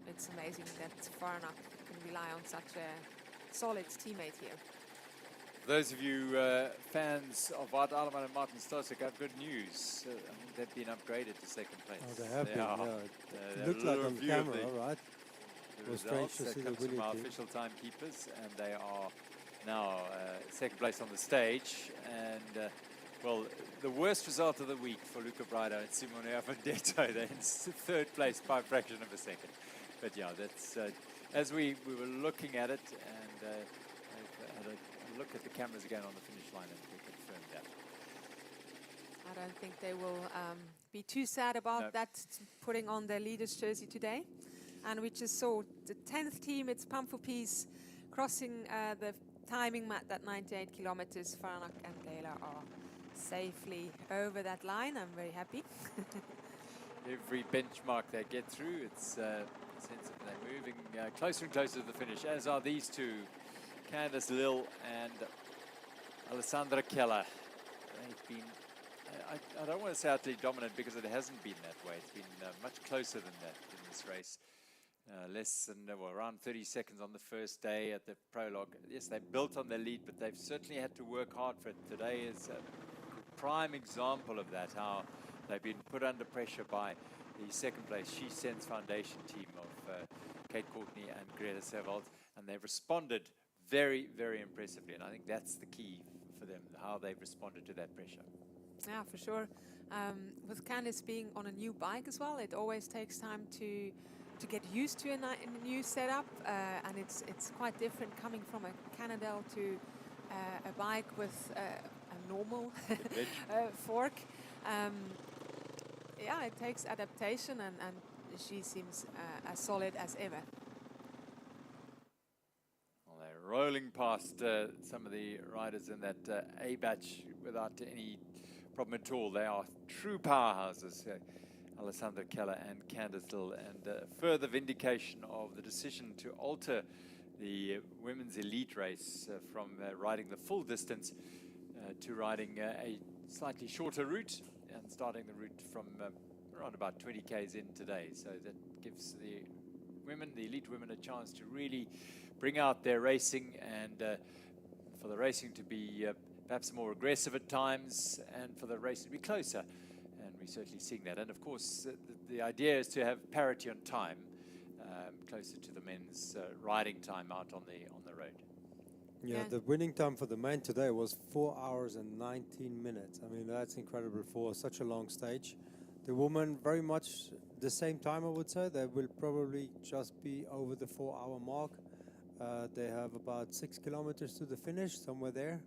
it's amazing that Faranak can rely on such a solid teammate here. Those of you fans of Bart Alleman and Martin Stosik have good news. I think they've been upgraded to second place. Oh, they have been, yeah. It looked like on camera, right? The results comes from our official timekeepers, and they are now second place on the stage. And, well, the worst result of the week for Luca Braido and Simone Avendetto. They're in third place by a fraction of a second. But, yeah, that's as we were looking at it, and had a look at the cameras again on the finish line, and we confirmed that. I don't think they will be too sad about that, putting on their leader's jersey today. And we just saw the 10th team, it's Amabubesi, crossing the timing mat at 98 kilometers. Faranak and Leila are safely over that line. I'm very happy. Every benchmark they get through, it's a sense that they're moving closer and closer to the finish, as are these two, Candice Lill and Alessandra Keller. They've been, I don't want to say utterly dominant, because it hasn't been that way. It's been much closer than that in this race. Less than, well, around 30 seconds on the first day at the prologue. Yes, they built on their lead, but they've certainly had to work hard for it. Today is a prime example of that, how they've been put under pressure by the second place She Sends Foundation team of Kate Courtney and Greta Sevold, and they've responded very, very impressively. And I think that's the key for them, how they've responded to that pressure. Yeah, for sure. With Candice being on a new bike as well, it always takes time to get used to a new setup, and it's quite different coming from a Cannondale to a bike with a normal fork. Yeah, it takes adaptation, and she seems as solid as ever. Well, they're rolling past some of the riders in that A batch without any problem at all. They are true powerhouses. Alessandra Keller and Candice Lill, and further vindication of the decision to alter the women's elite race from riding the full distance to riding a slightly shorter route, and starting the route from around about 20 k's in today. So that gives the women, the elite women, a chance to really bring out their racing, and for the racing to be perhaps more aggressive at times, and for the race to be closer. We're certainly seeing that. And of course, the idea is to have parity on time, closer to the men's riding time out on the road. Yeah, the winning time for the men today was 4 hours and 19 minutes. I mean, that's incredible for such a long stage. The women very much the same time, I would say. They will probably just be over the 4-hour mark. They have about 6 kilometers to the finish, somewhere there.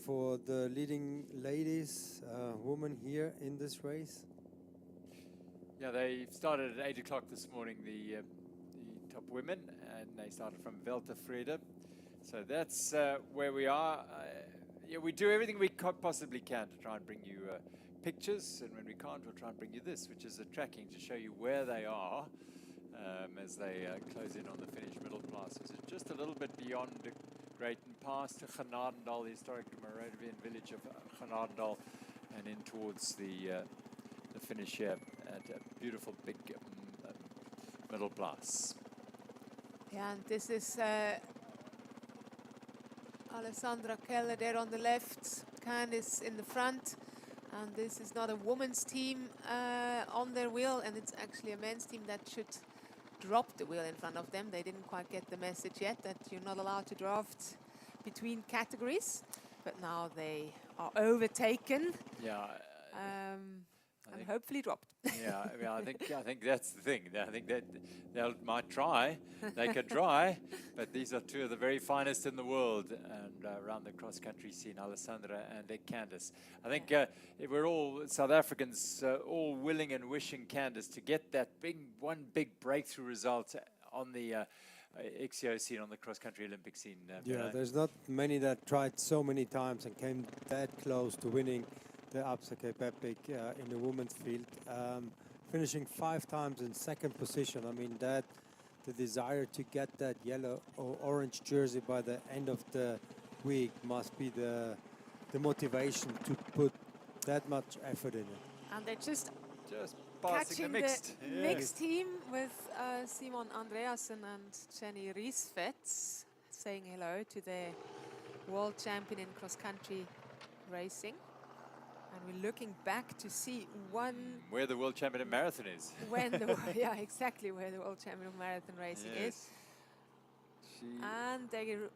For the leading ladies, women here in this race. Yeah, they started at 8 o'clock this morning, the top women, and they started from Weltervrede. So that's where we are. Yeah, we do everything we possibly can to try and bring you pictures, and when we can't, we'll try and bring you this, which is a tracking to show you where they are as they close in on the Finnish middle class. So it's just a little bit beyond Greyton, past Genadendal, the historic Moravian village of Genadendal, and in towards the finish here at a beautiful big middle class. Yeah, and this is Alessandra Keller there on the left, Candice in the front. And this is not a women's team on their wheel, and it's actually a men's team that should drop the wheel in front of them. They didn't quite get the message yet that you're not allowed to draft between categories, but now they are overtaken. Yeah. And hopefully dropped. Yeah, I mean, I think that's the thing. I think that they might try. They could try, but these are two of the very finest in the world, and around the cross-country scene, Alessandra and Candice. I think we're all South Africans, all willing and wishing Candice to get that one big breakthrough result on the XCO scene, on the cross-country Olympic scene. Yeah, there's not many that tried so many times and came that close to winning the Absa Cape Epic in the women's field, finishing 5 times in second position. I mean, that the desire to get that yellow or orange jersey by the end of the week must be the motivation to put that much effort in it. And they're just passing the mixed team with Simon Andreasen and Jenny Riesvets saying hello to the world champion in cross-country racing. And we're looking back to see where the world champion in marathon is. Yeah, exactly where the world champion of marathon racing is. And they're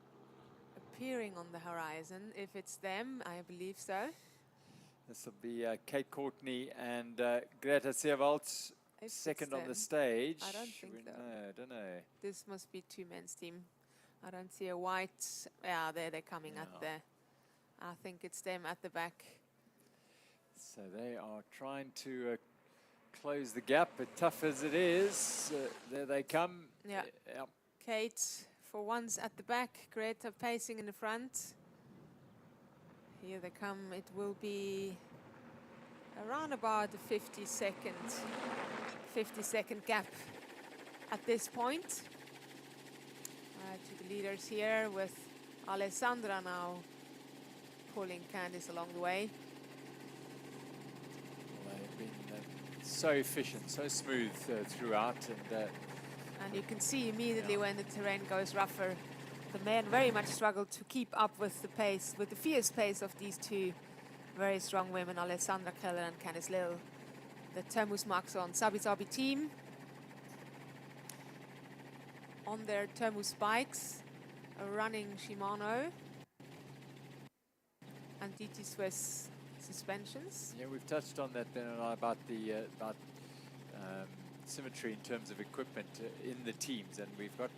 appearing on the horizon. If it's them, I believe so. This will be Kate Courtney and Greta Seewald, second on the stage. I don't think so. No, I don't know. This must be 2 men's team. I don't see a white. Yeah, they're coming at the. I think it's them at the back. So they are trying to close the gap, but tough as it is, there they come. Yeah. Kate, for once at the back, Greta pacing in the front. Here they come. It will be around about a 50-second gap at this point. To the leaders here, with Alessandra now pulling Candice along the way. So efficient, so smooth throughout, and you can see immediately when the terrain goes rougher, the men very much struggle to keep up with the pace, with the fierce pace of these two very strong women, Alessandra Keller and Candice Lill. The Termus Maxon Sabi team on their Termus bikes, running Shimano and DT Swiss suspensions. Yeah, we've touched on that then about the symmetry in terms of equipment in the teams, and we've got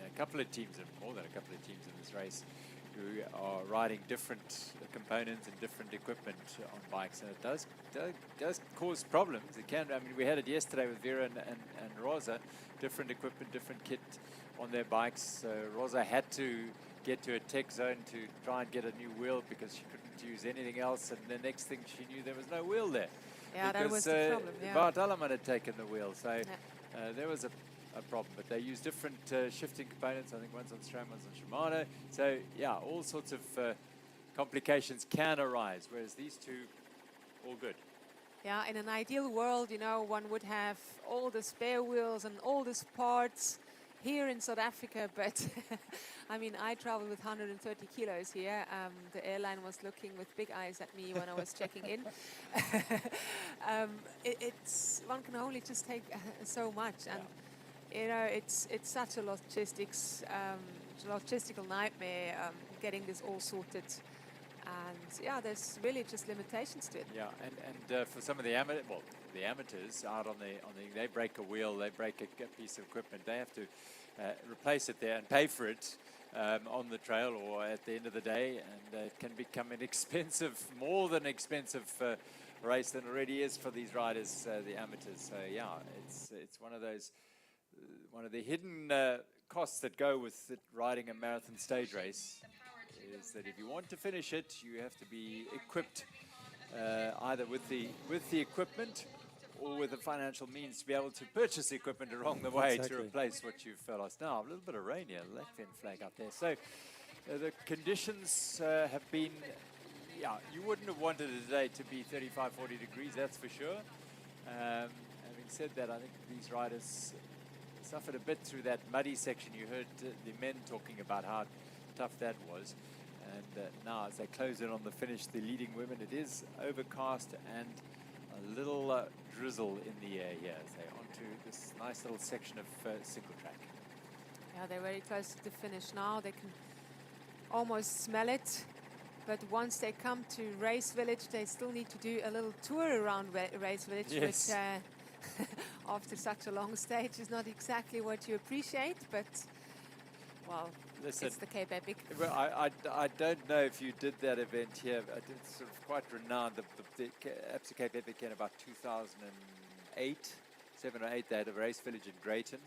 a couple of teams, and more than a couple of teams in this race, who are riding different components and different equipment on bikes, and it does cause problems. It can. I mean, we had it yesterday with Vera and Rosa, different equipment, different kit on their bikes. Rosa had to get to a tech zone to try and get a new wheel because she couldn't use anything else, and the next thing she knew, there was no wheel there. Yeah, because, that was the problem. Yeah. Bart Alleman had taken the wheel, so there was a problem. But they use different shifting components. I think one's on SRAM, one's on Shimano. So yeah, all sorts of complications can arise. Whereas these two, all good. Yeah, in an ideal world, you know, one would have all the spare wheels and all the parts here in South Africa, but I mean, I traveled with 130 kilos here. The airline was looking with big eyes at me when I was checking in. It's one can only just take so much, and you know, it's such a logistical nightmare getting this all sorted. And yeah, there's really just limitations to it. Yeah, and for some of the amateurs out on the they break a wheel, they break a piece of equipment, they have to replace it there and pay for it on the trail or at the end of the day, and it can become an expensive, more than expensive race than it already is for these riders, the amateurs. So yeah, it's one of those, one of the hidden costs that go with riding a marathon stage race. Is that if you want to finish it, you have to be equipped either with the equipment or with the financial means to be able to purchase the equipment along the way to replace what you've lost. Now, a little bit of rain here, Latvian flag up there. So the conditions have been, yeah, you wouldn't have wanted it today to be 35, 40 degrees, that's for sure. Having said that, I think these riders suffered a bit through that muddy section. You heard the men talking about how tough that was. And now as they close in on the finish, the leading women, it is overcast and a little drizzle in the air here. So onto this nice little section of single track. Yeah, they're very close to the finish now. They can almost smell it. But once they come to Race Village, they still need to do a little tour around Race Village, yes. which after such a long stage is not exactly what you appreciate, but well, listen, it's the Cape Epic. Well, I don't know if you did that event here. It's sort of quite renowned. The Absa Cape Epic in about 2008, 7 or 8, they had a race village in Greyton.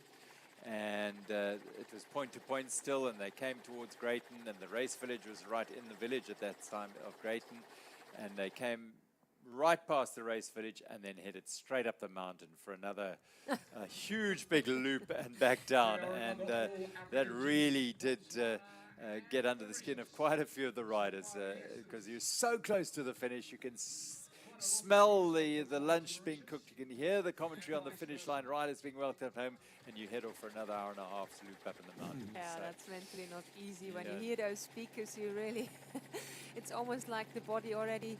And it was point to point still, and they came towards Greyton, and the race village was right in the village at that time of Greyton. And they came right past the race village and then headed straight up the mountain for another huge big loop and back down. And that really did get under the skin of quite a few of the riders, because you're so close to the finish. You can smell the lunch being cooked. You can hear the commentary on the finish line, riders being welcomed home, and you head off for another hour and a half to loop up in the mountains. Yeah, so that's mentally not easy. When you hear those speakers, you really, it's almost like the body already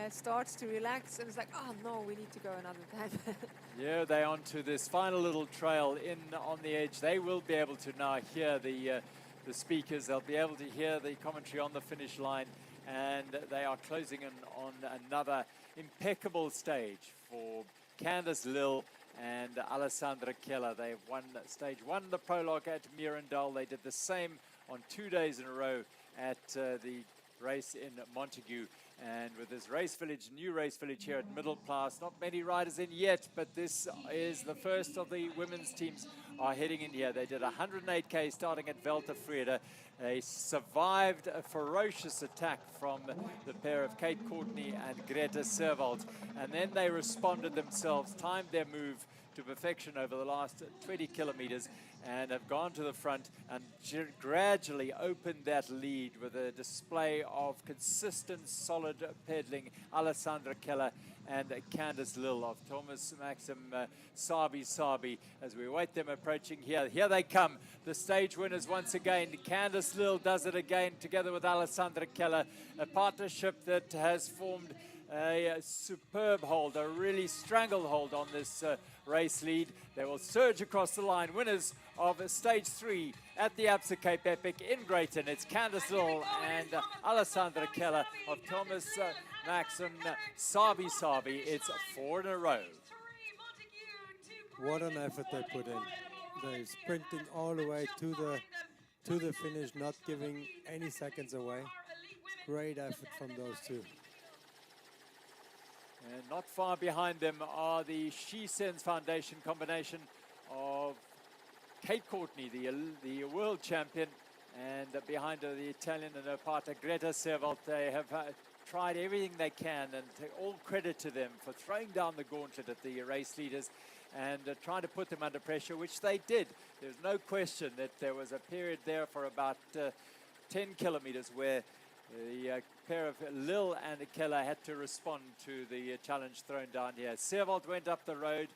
starts to relax, and it's like, oh no, we need to go another time. Yeah, they're onto this final little trail in on the edge. They will be able to now hear the speakers. They'll be able to hear the commentary on the finish line, and they are closing in on another impeccable stage for Candice Lill and Alessandra Keller. They've won stage 1, the prologue at Mirandal. They did the same on 2 days in a row at the race in Montagu. And with this race village, new race village here at Middle Pass, not many riders in yet, but this is the first of the women's teams are heading in here. They did 108k starting at Veltervrede. They survived a ferocious attack from the pair of Kate Courtney and Greta Servald, and then they responded themselves, timed their move to perfection over the last 20 kilometers, and have gone to the front and gradually opened that lead with a display of consistent, solid pedaling. Alessandra Keller and Candice Lill of Thomas Maxim Sabi, as we await them approaching here. Here they come, the stage winners once again. Candice Lill does it again together with Alessandra Keller, a partnership that has formed a superb hold, a really stranglehold on this race lead. They will surge across the line. Winners of stage 3 at the Absa Cape Epic in Greyton. It's Candice Lill and Alessandra Keller of Thomas Maxim Sabi. It's 4 in a row. What an effort they put in. They're sprinting all the way to the finish, not giving any seconds away. Great effort from those two. And not far behind them are the She Sends Foundation combination of Kate Courtney, the world champion, and behind her the Italian and her partner Greta Servald. They have tried everything they can, and all credit to them for throwing down the gauntlet at the race leaders and trying to put them under pressure, which they did. There's no question that there was a period there for about 10 kilometers where the pair of Lill and Keller had to respond to the challenge thrown down here. Servald went up the road,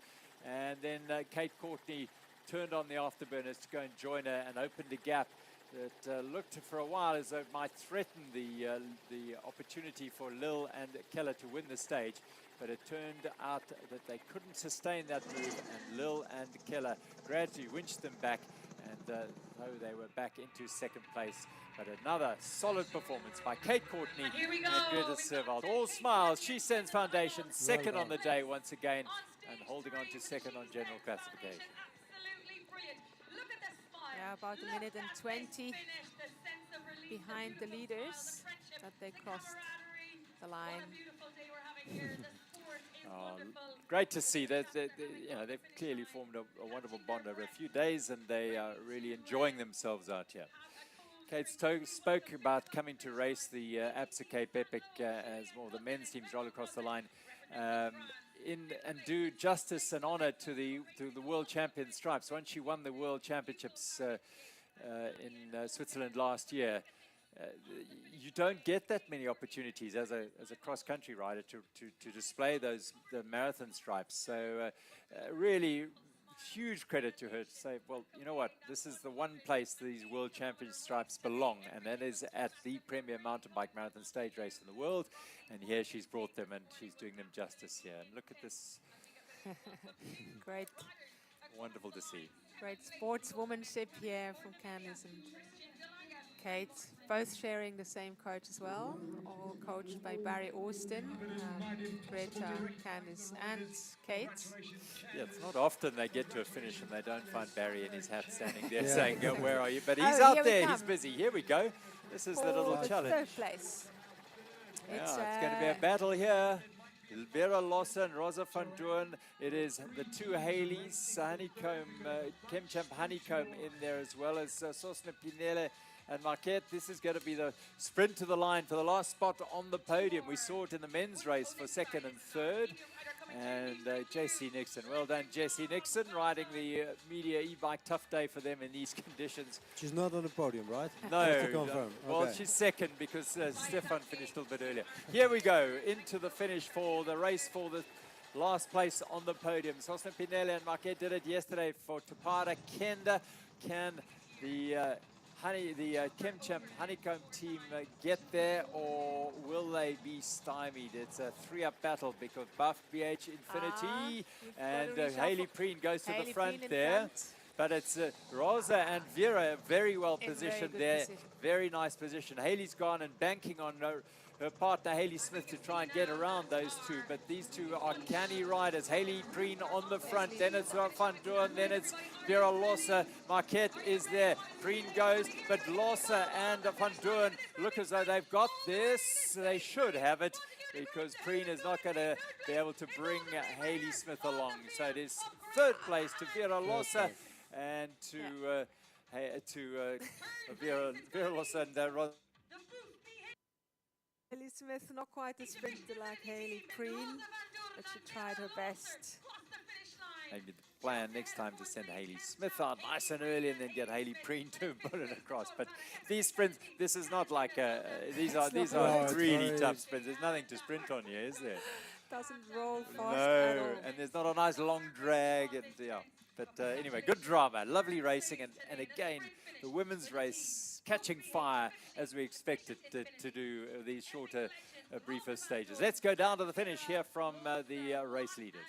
and then Kate Courtney turned on the afterburners to go and join her and opened a gap that looked for a while as though it might threaten the opportunity for Lill and Keller to win the stage. But it turned out that they couldn't sustain that move, and Lill and Keller gradually winched them back, and so they were back into second place. But another solid performance by Kate Courtney and Greta Servald. All smiles. She sends foundation second on the day once again and holding on to second on general classification. Yeah, about a minute and 20 behind the leaders that they crossed the line. Great to see that. You know, they've clearly formed a wonderful bond over a few days, and they are really enjoying themselves out here. Kate spoke about coming to race the Absa Cape Epic as well, the men's teams roll across the line, and do justice and honor to the world champion stripes. Once she won the world championships in Switzerland last year, you don't get that many opportunities as a cross-country rider to display the marathon stripes. So really huge credit to her to say, well, you know what, this is the one place these world champion stripes belong, and that is at the premier mountain bike marathon stage race in the world. And here she's brought them, and she's doing them justice here. And look at this. Great. Wonderful to see. Great sportswomanship here from Candice and Kate, both sharing the same coach as well, all coached by Barry Austin, Greta, Candice and Kate. Yeah, it's not often they get to a finish and they don't find Barry in his hat standing there saying, where are you? But he's out there, he's busy. Here we go. This is the little challenge. Third place. Yeah, it's going to be a battle here. Vera Lossa and Rosa van Doorn. It is the two Haleys, Honeycomb, Kemchamp Honeycomb in there, as well as Sosna Pinele and Marquette. This is going to be the sprint to the line for the last spot on the podium. We saw it in the men's race for second and third. And J.C. Nixon, well done, J.C. Nixon, riding the media e-bike. Tough day for them in these conditions. She's not on the podium, right? No, Just to confirm. Well, Okay. she's second because Stefan finished a little bit earlier. Here we go, into the finish for the race for the last place on the podium. Sosna Pinele and Marquette did it yesterday for Tupara Kenda. Can the Kemchamp Honeycomb team get there, or will they be stymied? It's a three-up battle because Buff, BH, Infinity, and Hayley Preen goes to the front there. But it's Rosa and Vera very well positioned there. Position. Very nice position. Hayley's gone and banking on her partner Hayley Smith to try and get around those two, but these two are canny riders. Hayley Preen on the front, then it's Van Doorn, then it's Vera Lossa. Marquette is there. Preen goes, but Lossa and Van Doorn look as though they've got this. They should have it, because Preen is not going to be able to bring Hayley Smith along. So it is third place to Vera Lossa and to Vera Lossa and Rosa. Hayley Smith, not quite a sprinter like Hayley Preen, but she tried her best. Maybe the plan next time to send Hayley Smith out nice and early and then get Hayley Preen to put it across. But these sprints, this is not like these are really tough sprints. There's nothing to sprint on here, is there? Doesn't roll fast at all. And there's not a nice long drag, and But anyway, good drama, lovely racing, and again, the women's race catching fire as we expect it to do these shorter, briefer stages. Let's go down to the finish here from the race leaders.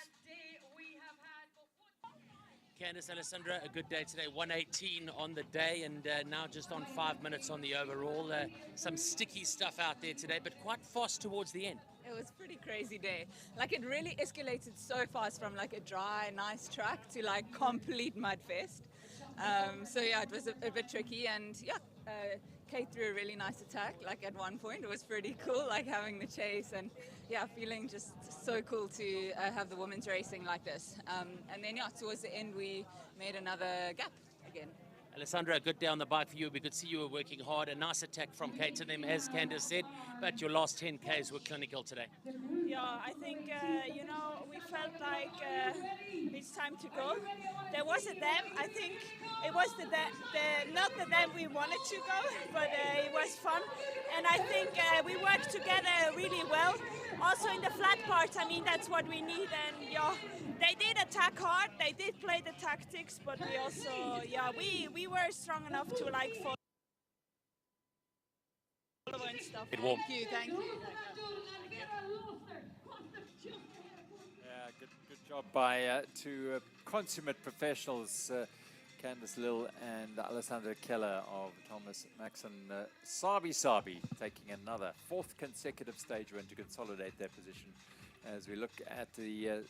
Candice, Alessandra, a good day today. 1:18 on the day, and now just on 5 minutes on the overall. Some sticky stuff out there today, but quite fast towards the end. It was a pretty crazy day. Like, it really escalated so fast from like a dry, nice track to like complete mud fest. So yeah, it was a bit tricky, and Kate threw a really nice attack. Like at one point, it was pretty cool, like having the chase, and feeling just so cool to have the women's racing like this. And then towards the end, we made another gap again. Alessandra, a good day on the bike for you. We could see you were working hard. A nice attack from Kate to them, as Candice said, but your last 10 Ks were clinical today. Yeah, I think, we felt like it's time to go. There was a dam. I think it was not the dam we wanted to go, but it was fun. And I think we worked together really well. Also in the flat parts, I mean, that's what we need. And they did attack hard. They did play the tactics, but we also, we were strong enough to like follow and stuff. Thank you. Yeah, good job by two consummate professionals, Candice Lill and Alessandra Keller of Thomas Maxon Sabi taking another 4th consecutive stage win to consolidate their position. As we look at the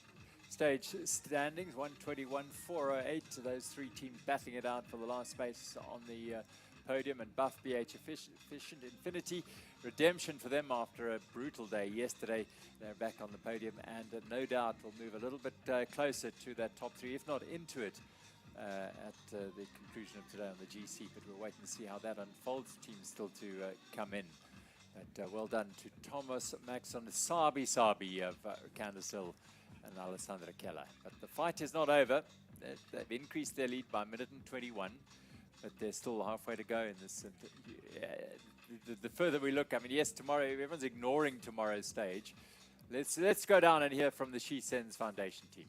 stage standings, 121.408, those 3 teams battling it out for the last space on the podium, and Buff BH Efficient Infinity. Redemption for them after a brutal day yesterday. They're back on the podium and no doubt will move a little bit closer to that top 3, if not into it, at the conclusion of today on the GC. But we'll wait and see how that unfolds. Teams still to come in. But well done to Thomas Maxon Sabi of Candice Hill and Alessandra Keller. But the fight is not over. They've increased their lead by 1:21, but they're still halfway to go in this. And, the further we look, I mean, yes, tomorrow, everyone's ignoring tomorrow's stage. Let's go down and hear from the She Sends Foundation team.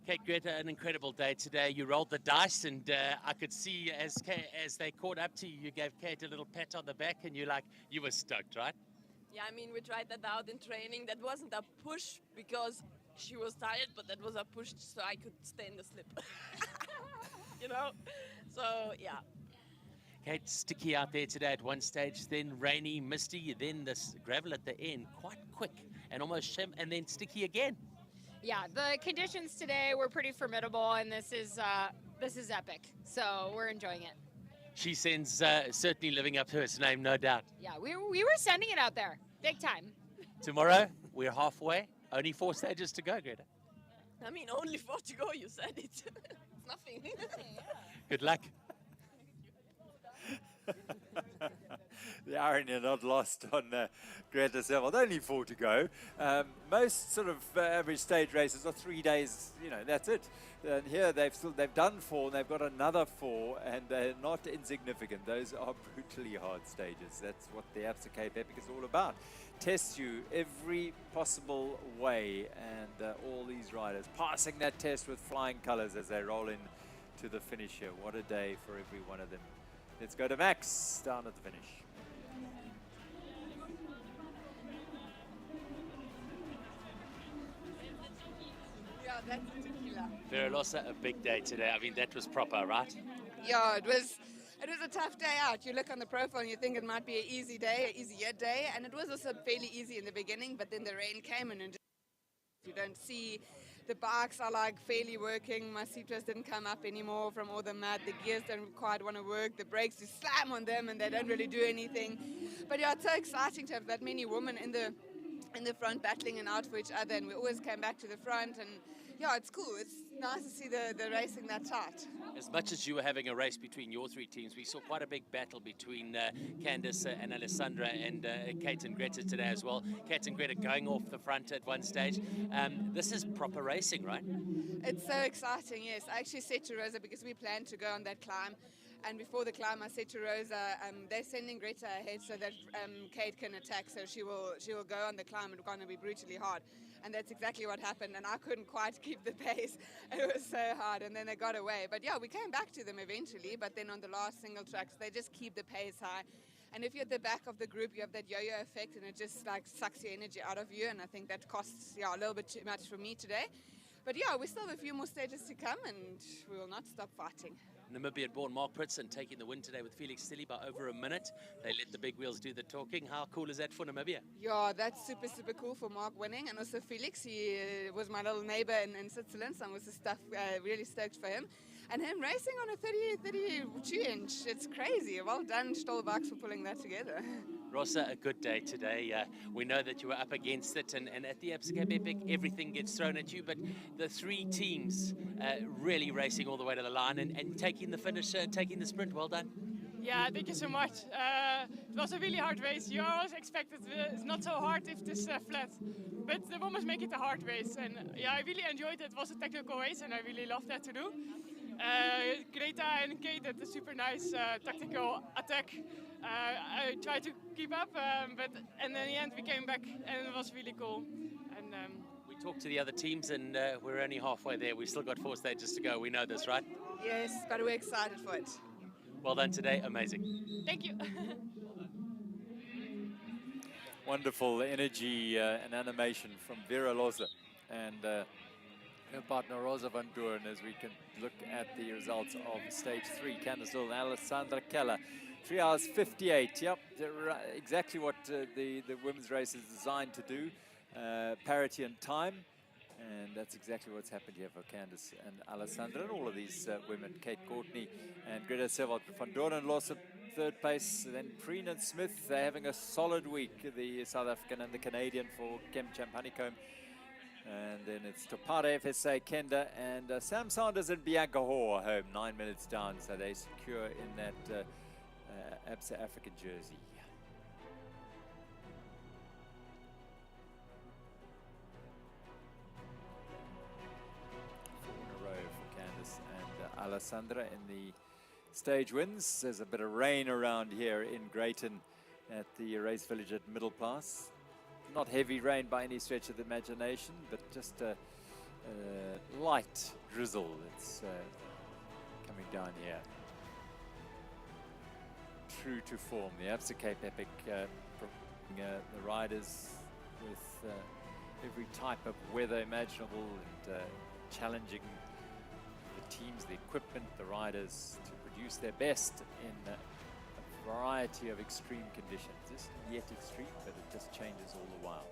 Kate, Greta, an incredible day today. You rolled the dice, and I could see as they caught up to you, you gave Kate a little pat on the back, and you were stoked, right? Yeah, I mean, we tried that out in training. That wasn't a push because she was tired, but that was a push so I could stay in the slip. You know? So, yeah. Kate, sticky out there today at one stage, then rainy, misty, then this gravel at the end, quite quick and almost shim, and then sticky again. Yeah, the conditions today were pretty formidable, and this is epic. So we're enjoying it. She Sends certainly living up to its name, no doubt. Yeah, we were sending it out there, big time. Tomorrow, we're halfway. Only 4 stages to go, Greta. I mean, only 4 to go, you said it. It's nothing. Good luck. The irony are not lost on Greta Seville. Only 4 to go. Most sort of average stage races are 3 days. You know, that's it. And here they've done 4, and they've got another 4, and they're not insignificant. Those are brutally hard stages. That's what the Absa Cape Epic is all about. Tests you every possible way, and all these riders passing that test with flying colours as they roll in to the finish here. What a day for every one of them. Let's go to Max down at the finish. Yeah, that's tequila. Verelosa, a big day today. I mean, that was proper, right? Yeah, it was a tough day out. You look on the profile and you think it might be an easy day, an easier day, and it was also fairly easy in the beginning, but then the rain came and you don't see. The bikes are like fairly working. My seat rest didn't come up anymore from all the mud. The gears don't quite want to work. The brakes, you slam on them and they don't really do anything. But yeah, it's so exciting to have that many women in the front battling and out for each other. And we always came back to the front. And yeah, it's cool. It's nice to see the racing that tight. As much as you were having a race between your 3 teams, we saw quite a big battle between Candice and Alessandra and Kate and Greta today as well. Kate and Greta going off the front at one stage. This is proper racing, right? It's so exciting, yes. I actually said to Rosa, because we planned to go on that climb, and before the climb I said to Rosa, they're sending Greta ahead so that Kate can attack, so she will go on the climb. It's going to be brutally hard. And that's exactly what happened, and I couldn't quite keep the pace. It was so hard, and then they got away. But yeah, we came back to them eventually, but then on the last single tracks, they just keep the pace high. And if you're at the back of the group, you have that yo-yo effect, and it just like sucks your energy out of you, and I think that costs a little bit too much for me today. But yeah, we still have a few more stages to come, and we will not stop fighting. Namibian-born Mark Pritson taking the win today with Felix Tilly by over a minute. They let the big wheels do the talking. How cool is that for Namibia? Yeah, that's super, super cool for Mark winning. And also Felix, he was my little neighbor in Switzerland, so I was really stoked for him. And him racing on a 32-inch, it's crazy. Well done, Stolbachs, for pulling that together. Rosa, a good day today. We know that you were up against it, and at the Absa Cape Epic, everything gets thrown at you, but the 3 teams really racing all the way to the line and taking the finish, taking the sprint. Well done. Yeah, thank you so much. It was a really hard race. You always expected it's not so hard if it is flat, but the women make it a hard race. And yeah, I really enjoyed it. It was a technical race, and I really loved that to do. Greta and Kate had a super nice tactical attack. I tried to keep up, but in the end we came back, and it was really cool. And we talked to the other teams, and we're only halfway there. We've still got 4 stages to go. We know this, right? Yes, but we're excited for it. Well done today. Amazing. Thank you. Wonderful energy and animation from Verelosa. And her partner Rosa van Doorn, as we can look at the results of stage 3. Candice Lill and Alessandra Keller. 3 hours 58. Yep, exactly what the women's race is designed to do. Parity in time. And that's exactly what's happened here for Candice and Alessandra and all of these women. Kate Courtney and Greta Servat van Doorn lost at 3rd place. Then Preen and Smith, they're having a solid week. The South African and the Canadian for Kemchamp Honeycomb. And then it's Topara, FSA, Kenda, and Sam Sanders and Bianca Hoare home, 9 minutes down. So they secure in that Absa African jersey. Alessandra in the stage wins. There's a bit of rain around here in Greyton at the race village at Middle Pass. Not heavy rain by any stretch of the imagination, but just a light drizzle that's coming down here. True to form, the Absa Cape Epic, the riders with every type of weather imaginable and challenging teams, the equipment, the riders to produce their best in a variety of extreme conditions. This isn't yet extreme, but it just changes all the while.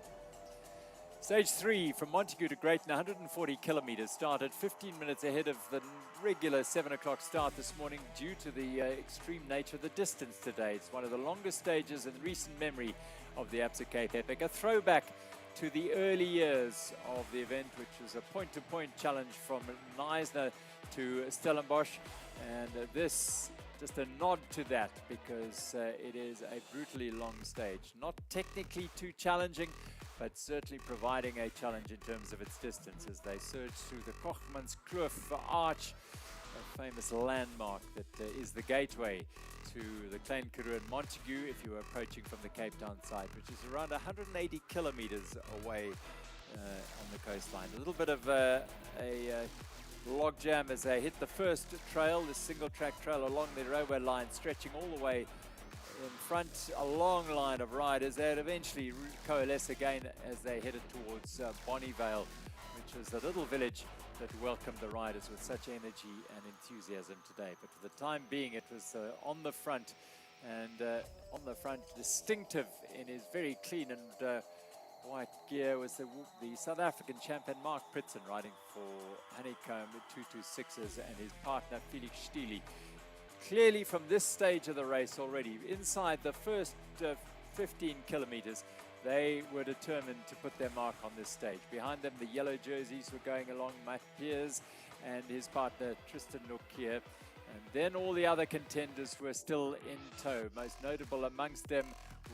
Stage 3 from Montagu to Greyton, 140 kilometers, started 15 minutes ahead of the regular 7 o'clock start this morning due to the extreme nature of the distance today. It's one of the longest stages in recent memory of the Absa Cape Epic, a throwback to the early years of the event, which was a point-to-point challenge from Neisner to Stellenbosch, and this just a nod to that because it is a brutally long stage. Not technically too challenging, but certainly providing a challenge in terms of its distance as they surge through the Cogmanskloof Arch, a famous landmark that is the gateway to the Klein Karoo and Montagu if you are approaching from the Cape Town side, which is around 180 kilometers away on the coastline. A little bit of a log jam as they hit the first trail, the single track trail along the railway line, stretching all the way in front, a long line of riders. They'd eventually coalesce again as they headed towards Bonnievale, which is a little village that welcomed the riders with such energy and enthusiasm today. But for the time being, it was on the front, and on the front, distinctive in his very clean and white gear was the South African champion Mark Pritson riding for Honeycomb with 226s and his partner Felix Stili. Clearly from this stage of the race already, inside the first 15 kilometers, they were determined to put their mark on this stage. Behind them, the yellow jerseys were going along, Matt Piers and his partner Tristan Nokia. And then all the other contenders were still in tow. Most notable amongst them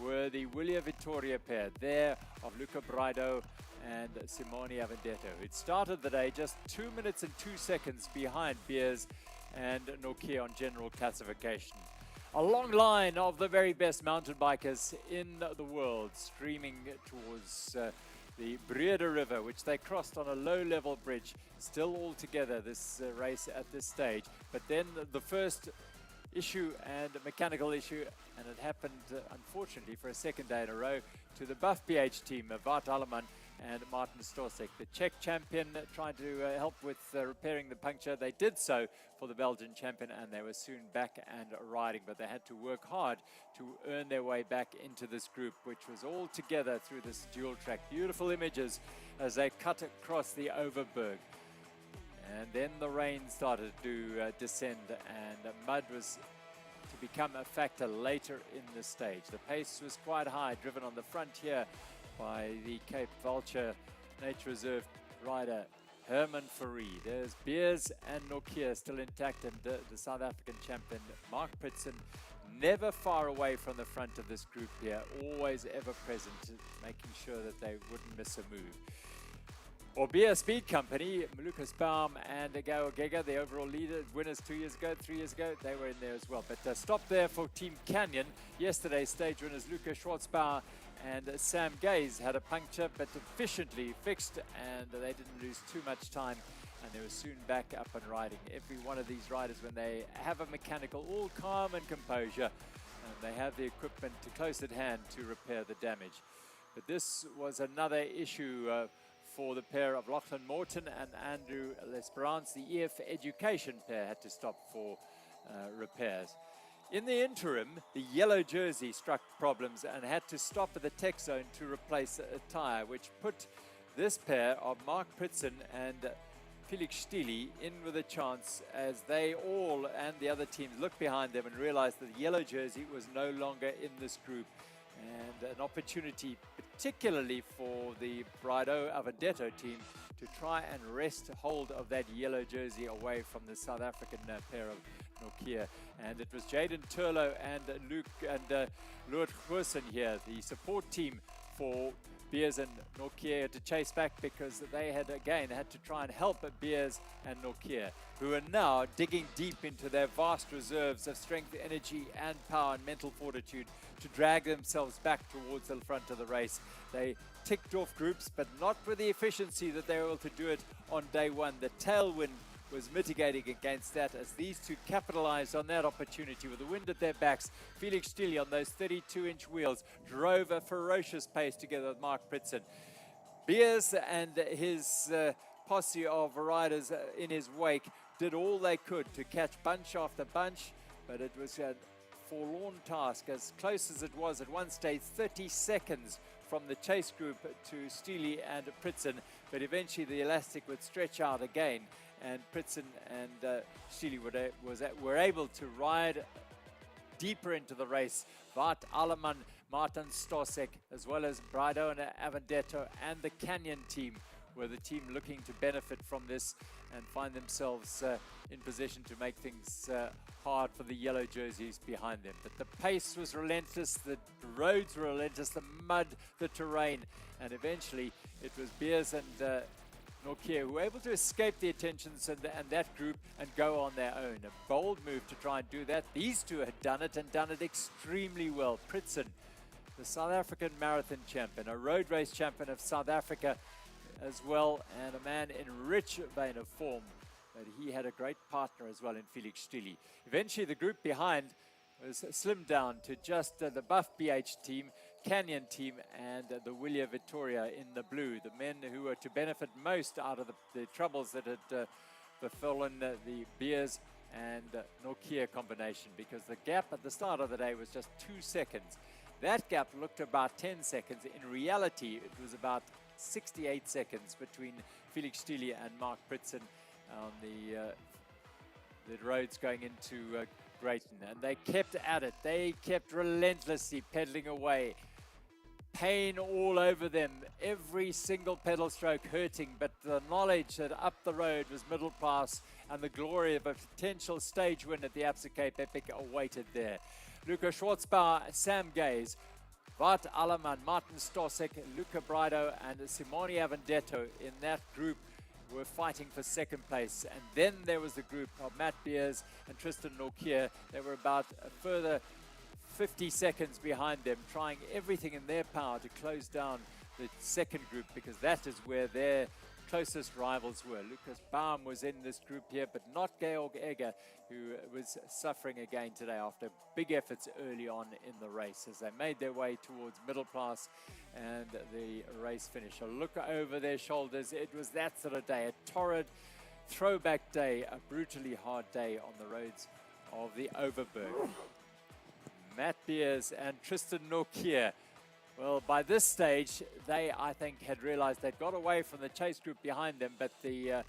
were the Willia Vittoria pair there of Luca Braido and Simone Avendetto. It started the day just 2 minutes and 2 seconds behind Beers and Nokia on general classification. A long line of the very best mountain bikers in the world streaming towards the Breerivier River, which they crossed on a low-level bridge, still all together this race at this stage. But then the first issue and mechanical issue, and it happened unfortunately for a second day in a row to the Buff PH team of Bart Alleman and Martin Stosek, the Czech champion, trying to help with repairing the puncture. They did so for the Belgian champion, and they were soon back and riding, but they had to work hard to earn their way back into this group, which was all together through this dual track. Beautiful images as they cut across the Overberg. And then the rain started to descend, and mud was to become a factor later in the stage. The pace was quite high, driven on the front here by the Cape Vulture Nature Reserve rider Herman Fourie. There's Beers and Nokia still intact, and the South African champion Mark Pritson never far away from the front of this group here, always ever present, making sure that they wouldn't miss a move. Orbea Speed Company, Lucas Baum and Agao Gega, the overall leader, winners 3 years ago, they were in there as well. But stop there for Team Canyon. Yesterday's stage winners Lucas Schwartzbauer and Sam Gaze had a puncture, but efficiently fixed, and they didn't lose too much time, and they were soon back up and riding. Every one of these riders, when they have a mechanical, all calm and composure, and they have the equipment close at hand to repair the damage. But this was another issue for the pair of Lachlan Morton and Andrew L'Esperance. The EF Education pair had to stop for repairs. In the interim, the yellow jersey struck problems and had to stop at the tech zone to replace a tyre, which put this pair of Mark Pritson and Felix Stili in with a chance as they all and the other teams looked behind them and realized that the yellow jersey was no longer in this group. And an opportunity, particularly for the Brido Avendetto team, to try and wrest hold of that yellow jersey away from the South African pair of Nokia. And it was Jaden Turlo and Luke and Loert Goosen here, the support team for Beers and Nokia, to chase back because they had again had to try and help Beers and Nokia, who are now digging deep into their vast reserves of strength, energy and power and mental fortitude to drag themselves back towards the front of the race. They ticked off groups, but not with the efficiency that they were able to do it on day one. The tailwind was mitigating against that as these two capitalized on that opportunity with the wind at their backs. Felix Stili on those 32-inch wheels drove a ferocious pace together with Mark Pritson. Beers and his posse of riders in his wake did all they could to catch bunch after bunch, but it was a forlorn task, as close as it was at one stage, 30 seconds from the chase group to Stili and Pritson, but eventually the elastic would stretch out again, and Pritson and Stili were able to ride deeper into the race. Bart Alleman, Martin Stosek, as well as Brido and Avendetto and the Canyon team were the team looking to benefit from this and find themselves in position to make things hard for the yellow jerseys behind them. But the pace was relentless, the roads were relentless, the mud, the terrain, and eventually it was Beers and Nokia who were able to escape the attentions and that group and go on their own. A bold move to try and do that. These two had done it and done it extremely well. Pritson, the South African marathon champion, a road race champion of South Africa as well, and a man in rich vein of form. But he had a great partner as well in Felix Stili. Eventually the group behind was slimmed down to just the Buff BH team, Canyon team, and the Willia Victoria in the blue, the men who were to benefit most out of the troubles that had befallen the Beers and Nokia combination, because the gap at the start of the day was just 2 seconds. That gap looked about 10 seconds. In reality, it was about 68 seconds between Felix Stili and Mark Pritson on the roads going into Greyton. And they kept at it. They kept relentlessly pedaling away. Pain all over them, every single pedal stroke hurting, but the knowledge that up the road was middle pass and the glory of a potential stage win at the Absa Cape Epic awaited there. Luca Schwarzbauer, Sam Gaze, Bart Alleman, Martin Stosek, Luca Brido and Simone Avendetto in that group were fighting for second place. And then there was the group of Matt Beers and Tristan Nokia. They were about a further 50 seconds behind them, trying everything in their power to close down the second group, because that is where their closest rivals were. Lucas Baum was in this group here, but not Georg Egger, who was suffering again today after big efforts early on in the race as they made their way towards middle class and the race finish. A look over their shoulders. It was that sort of day, a torrid throwback day, a brutally hard day on the roads of the Overberg. Matt Beers and Tristan Nokia. Well, by this stage, they, I think, had realized they'd got away from the chase group behind them, but the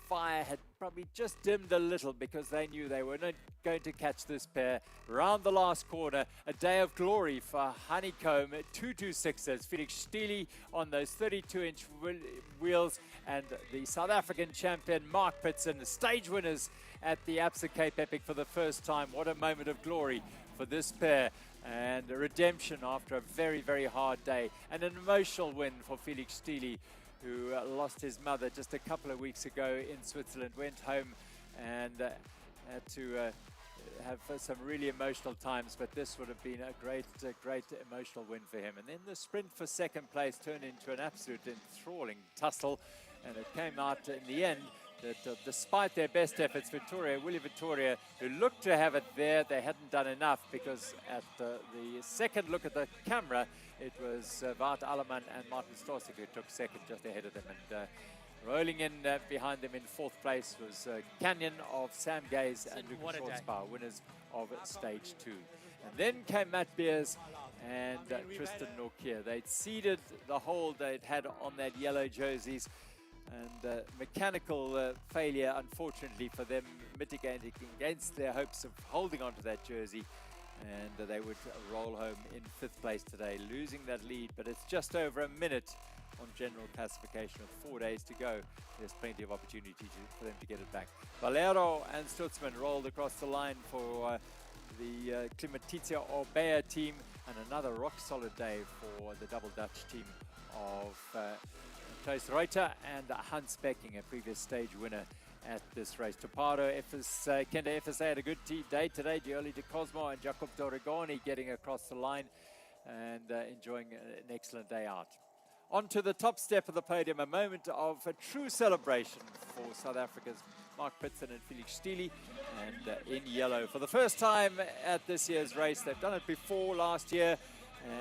fire had probably just dimmed a little because they knew they were not going to catch this pair. Round the last corner, a day of glory for Honeycomb, 226ers. Felix Stili on those 32-inch wheels, and the South African champion, Mark Pritson, the stage winners at the Absa Cape Epic for the first time. What a moment of glory for this pair, and a redemption after a very, very hard day, and an emotional win for Felix Stili, who lost his mother just a couple of weeks ago in Switzerland, went home and had to have some really emotional times, but this would have been a great emotional win for him. And then the sprint for second place turned into an absolute enthralling tussle, and it came out in the end that despite their best efforts, Willie Victoria, who looked to have it there, they hadn't done enough, because at the second look at the camera, it was Wout Alleman and Martin Storsik who took second, just ahead of them. And rolling in behind them in fourth place was Canyon of Sam Gaze and Lucas Schwarzbauer, winners of stage 2. And then came Matt Beers and Tristan Norkier. They'd seeded the hold they'd had on that yellow jerseys, and mechanical failure, unfortunately for them, mitigating against their hopes of holding onto that jersey, and they would roll home in 5th place today, losing that lead. But it's just over a minute on general classification with 4 days to go. There's plenty of opportunity for them to get it back. Valero and Stutzman rolled across the line for the Klimatizia Orbea team, and another rock-solid day for the double Dutch team of Klaus Reuter and Hans Becking, a previous stage winner at this race. Toparo, Kenda FSA had a good day today. Gioli de Cosmo and Jacob Dorigoni getting across the line and enjoying an excellent day out. On to the top step of the podium, a moment of a true celebration for South Africa's Mark Pritson and Felix Stili, and in yellow for the first time at this year's race. They've done it before last year,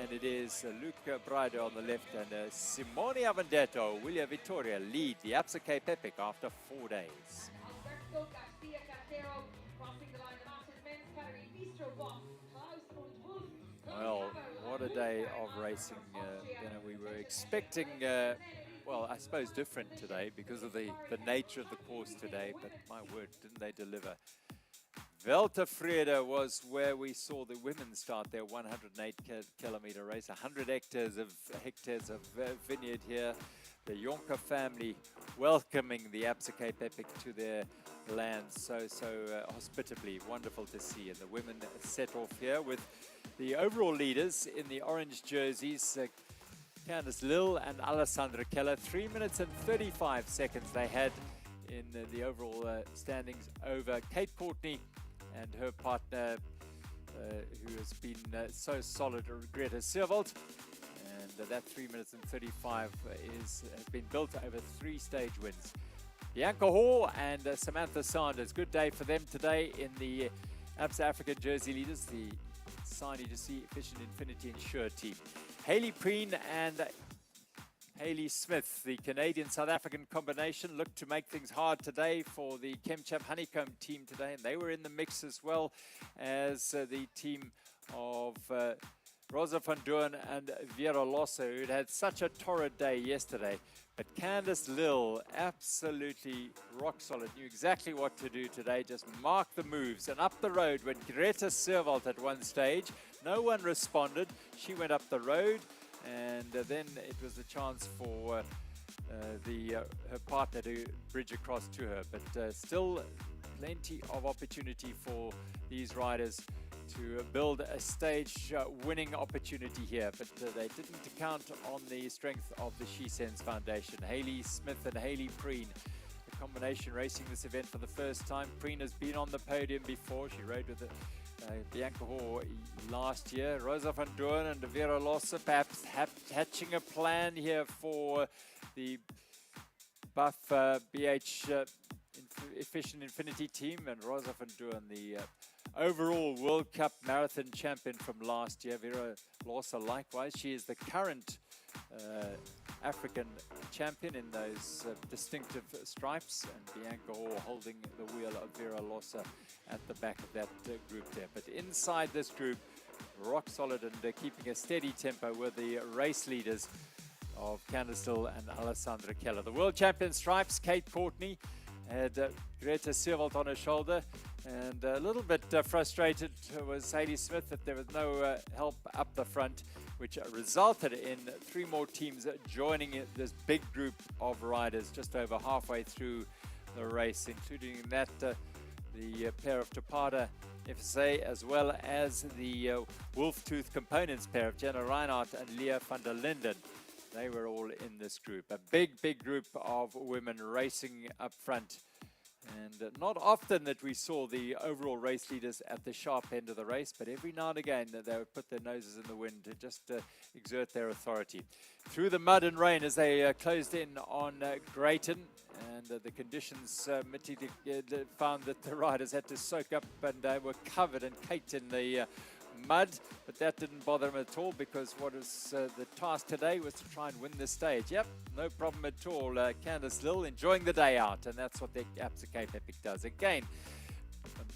and it is Luca Braido on the left and Simone Avendetto, Willia Vittoria lead the Absa Cape Epic after 4 days. Well, what a day of racing. We were expecting, well, I suppose different today because of the nature of the course today, but my word, didn't they deliver. Weltevrede was where we saw the women start their 108-kilometer race. 100 hectares of vineyard here. The Jonker family welcoming the Absa Cape Epic to their land so hospitably. Wonderful to see. And the women set off here with the overall leaders in the orange jerseys. Candice Lill and Alessandra Keller. 3 minutes and 35 seconds they had in the overall standings over Kate Courtney and her partner, who has been so solid, Greta Sierwold. And that 3 minutes and 35 has been built over 3 stage wins. Bianca Hall and Samantha Sanders. Good day for them today in the Absa African Jersey leaders, the Sani to see Efficient Infinity Insure team. Hayley Preen and Hayley Smith, the Canadian-South African combination, looked to make things hard today for the Chemchap Honeycomb team today, and they were in the mix as well as the team of Rosa van Doorn and Vera Lossa, who had such a torrid day yesterday. But Candice Lill, absolutely rock solid, knew exactly what to do today, just mark the moves. And up the road went Greta Sierwold at one stage. No one responded. She went up the road, and then it was a chance for her partner to bridge across to her. But still plenty of opportunity for these riders to build a stage winning opportunity here, but they didn't count on the strength of the She Sends Foundation. Hayley Smith and Hayley Preen, the combination racing this event for the first time. Preen has been on the podium before. She rode with Bianca Hoare last year. Rosa van Doorn and Vera Lossa perhaps hatching a plan here for the Buff BH Efficient Infinity team, and Rosa van Doorn, the overall World Cup marathon champion from last year. Vera Lossa likewise. She is the current African champion in those distinctive stripes, and Bianca Hoare holding the wheel of Vera Lossa at the back of that group there. But inside this group, rock solid and keeping a steady tempo were the race leaders of Candice Lill and Alessandra Keller. The world champion stripes, Kate Courtney had Greta Sierwold on her shoulder, and a little bit frustrated was Hayley Smith that there was no help up the front, which resulted in 3 more teams joining this big group of riders just over halfway through the race, including that the pair of Tapada FSA, as well as the Wolf Tooth Components pair of Jenna Reinhardt and Leah van der Linden. They were all in this group. A big group of women racing up front. And not often that we saw the overall race leaders at the sharp end of the race, but every now and again they would put their noses in the wind to just exert their authority. Through the mud and rain as they closed in on Greyton, and the conditions found that the riders had to soak up and were covered and caked in the mud, but that didn't bother them at all, because what is the task today was to try and win the stage. Yep, no problem at all. Candice Lill enjoying the day out, and that's what the Absa Cape Epic does. Again,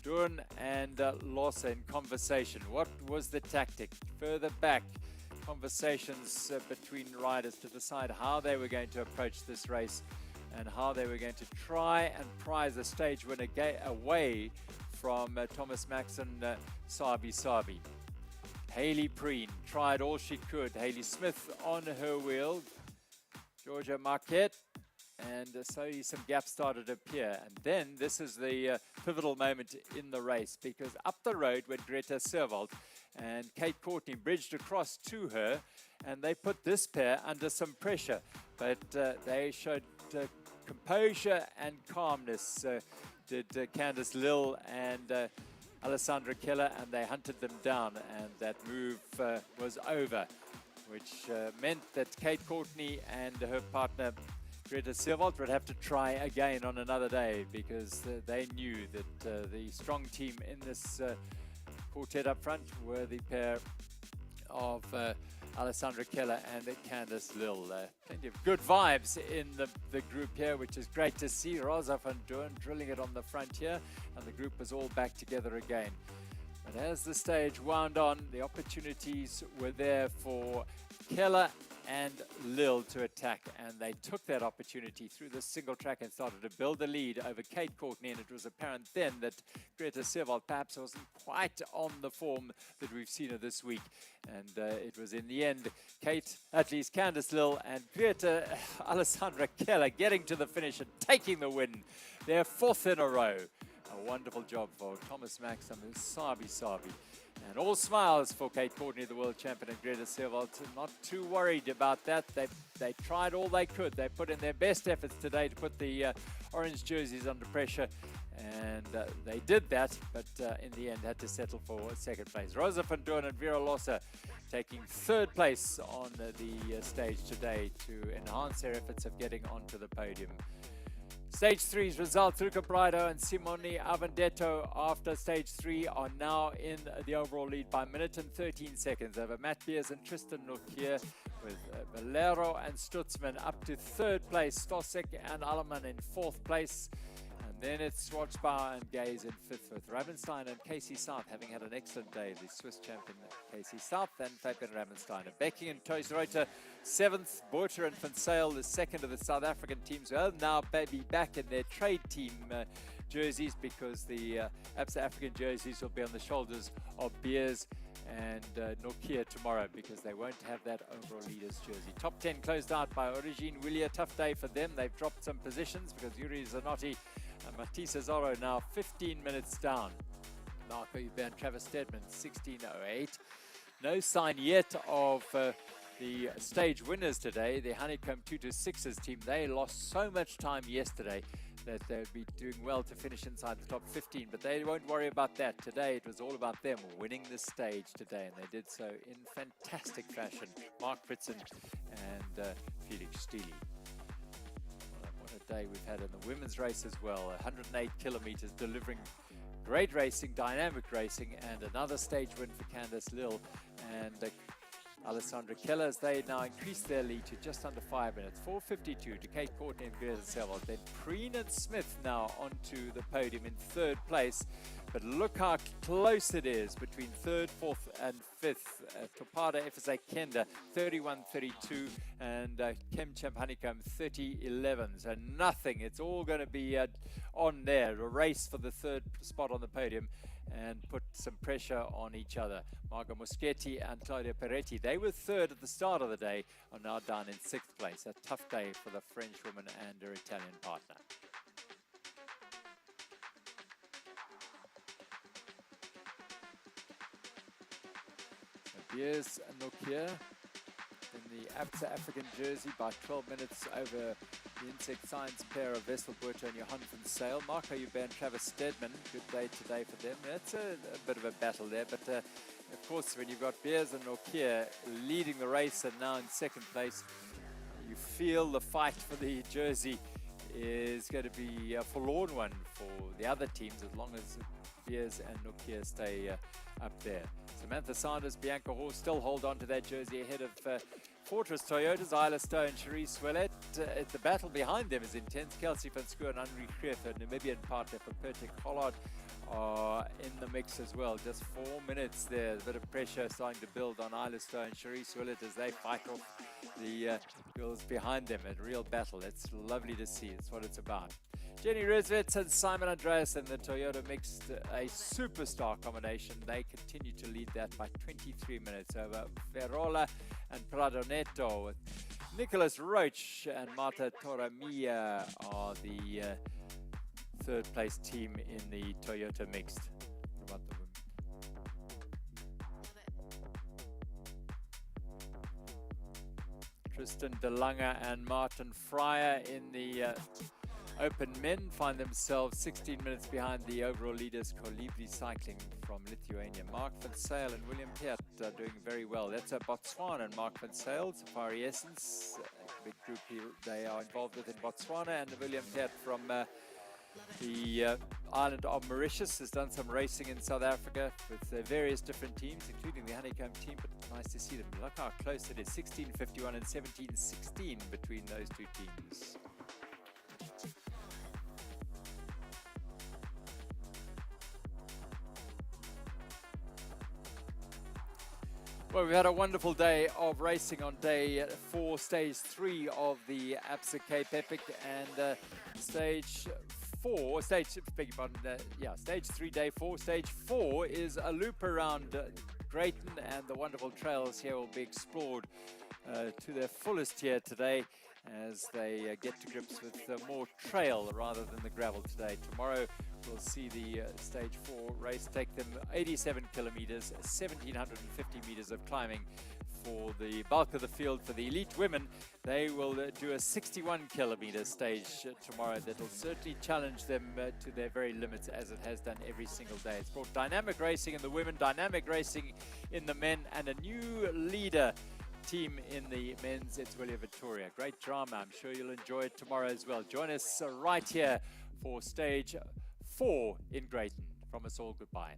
Duran and Lossa in conversation. What was the tactic? Further back, conversations between riders to decide how they were going to approach this race and how they were going to try and prize a stage win away from Thomas Max and Sabi. Hayley Preen tried all she could. Hayley Smith on her wheel. Georgia Marquette. And slowly some gaps started to appear. And then this is the pivotal moment in the race, because up the road went Greta Servold, and Kate Courtney bridged across to her, and they put this pair under some pressure. But they showed composure and calmness, did Candice Lill and Alessandra Keller, and they hunted them down, and that move was over, which meant that Kate Courtney and her partner Greta Servold would have to try again on another day, because they knew that the strong team in this quartet up front were the pair of Alessandra Keller and Candice Lill. Plenty of good vibes in the group here, which is great to see. Rosa van Duren drilling it on the front here, and the group was all back together again. But as the stage wound on, the opportunities were there for Keller and Lill to attack, and they took that opportunity through the single track and started to build a lead over Kate Courtney, and it was apparent then that Greta Servold perhaps wasn't quite on the form that we've seen her this week, and it was in the end Kate, at least Candice Lill, and Greta Alessandra Keller getting to the finish and taking the win, their fourth in a row. A wonderful job for Thomas Max and Sabi. And all smiles for Kate Courtney, the world champion, and Greta Servold. Not too worried about that. They tried all they could. They put in their best efforts today to put the orange jerseys under pressure. And they did that, but in the end had to settle for second place. Rosa van Duren and Vera Lossa taking third place on the stage today to enhance their efforts of getting onto the podium. Stage 3's results, Luca Braido and Simone Avendetto after stage 3 are now in the overall lead by a minute and 13 seconds over Matt Beers and Tristan Nokier, with Valero and Stutzman up to third place, Stosek and Alleman in fourth place. And then it's Schwarzbauer and Gaze in fifth, with Ravenstein and Casey South having had an excellent day. The Swiss champion Casey South and Fabian Ravenstein. Becking and Toysreuter seventh, Borter and Van Sale the second of the South African teams, who are now be back in their trade team jerseys, because the Absa African jerseys will be on the shoulders of Beers and Nokia tomorrow, because they won't have that overall leaders jersey. Top 10 closed out by Origine Willia. Tough day for them. They've dropped some positions because Yuri Zanotti and Matisse Zorro now 15 minutes down. Marco Huber and Travis Stedman 16.08. No sign yet of the stage winners today. The Honeycomb 2-6's team, they lost so much time yesterday that they would be doing well to finish inside the top 15, but they won't worry about that. Today it was all about them winning the stage today, and they did so in fantastic fashion. Mark Fritzen and Felix Steele. What a day we've had in the women's race as well. 108 kilometers, delivering great racing, dynamic racing, and another stage win for Candice Lill and Alessandra Keller, as they now increase their lead to just under 5 minutes. 4:52 to Kate Courtney and Greta Servold. Then Preen and Smith now onto the podium in third place. But look how close it is between third, fourth, and fifth. Topada FSA Kenda 31-32 and Chemchamp Honeycomb 30-11. So nothing. It's all going to be on there. A race for the third spot on the podium and put some pressure on each other. Margot Moschetti and Claudia Peretti, they were third at the start of the day, are now down in sixth place. A tough day for the French woman and her Italian partner. Here's Nokia in the Absa African jersey by 12 minutes over the Insect Science pair of Wessel Buerter and Johan van Sale. Marco Huber and Travis Stedman, good day today for them. That's a bit of a battle there, but of course when you've got Beers and Nokia leading the race and now in second place, you feel the fight for the jersey is going to be a forlorn one for the other teams as long as Viers and Nokia stay up there. Samantha Sanders, Bianca Horse still hold on to that jersey ahead of Fortress Toyota's Isla Stone, Cherise Willett. The battle behind them is intense. Kelsey van Schoor and Henri Greef, a Namibian partner for Pertic Hollard, are in the mix as well. Just 4 minutes there. A bit of pressure starting to build on Isla Stone, Cherise Willett as they fight off the girls behind them. A real battle. It's lovely to see. It's what it's about. Jenny Rizvitz and Simon Andreas and the Toyota mixed a superstar combination. They continue to lead that by 23 minutes over Verola and Prado Neto. With Nicholas Roach and Marta Toramia are the third place team in the Toyota mixed. What about the women? Tristan De Lange and Martin Fryer in the Open men find themselves 16 minutes behind the overall leaders, Colibri Cycling from Lithuania. Mark van Sale and William Piat are doing very well. That's Botswana and Mark van Sale, Safari Essence, a big group here they are involved with in Botswana, and William Piat from the island of Mauritius has done some racing in South Africa with various different teams, including the Honeycomb team, but nice to see them. Look how close it is, 16:51 and 17:16 between those two teams. Well, we've had a wonderful day of racing on day 4, stage 3 of the Absa Cape Epic, and stage 3, day 4. Stage 4 is a loop around Greyton, and the wonderful trails here will be explored to their fullest here today as they get to grips with more trail rather than the gravel today. Tomorrow we'll see the stage 4 race take them 87 kilometers, 1,750 meters of climbing for the bulk of the field. For the elite women, they will do a 61 kilometer stage tomorrow that will certainly challenge them to their very limits, as it has done every single day. It's brought dynamic racing in the women, dynamic racing in the men, and a new leader team in the men's. It's William Victoria. Great drama. I'm sure you'll enjoy it tomorrow as well. Join us right here for stage 4 in Greyton. From us all, goodbye.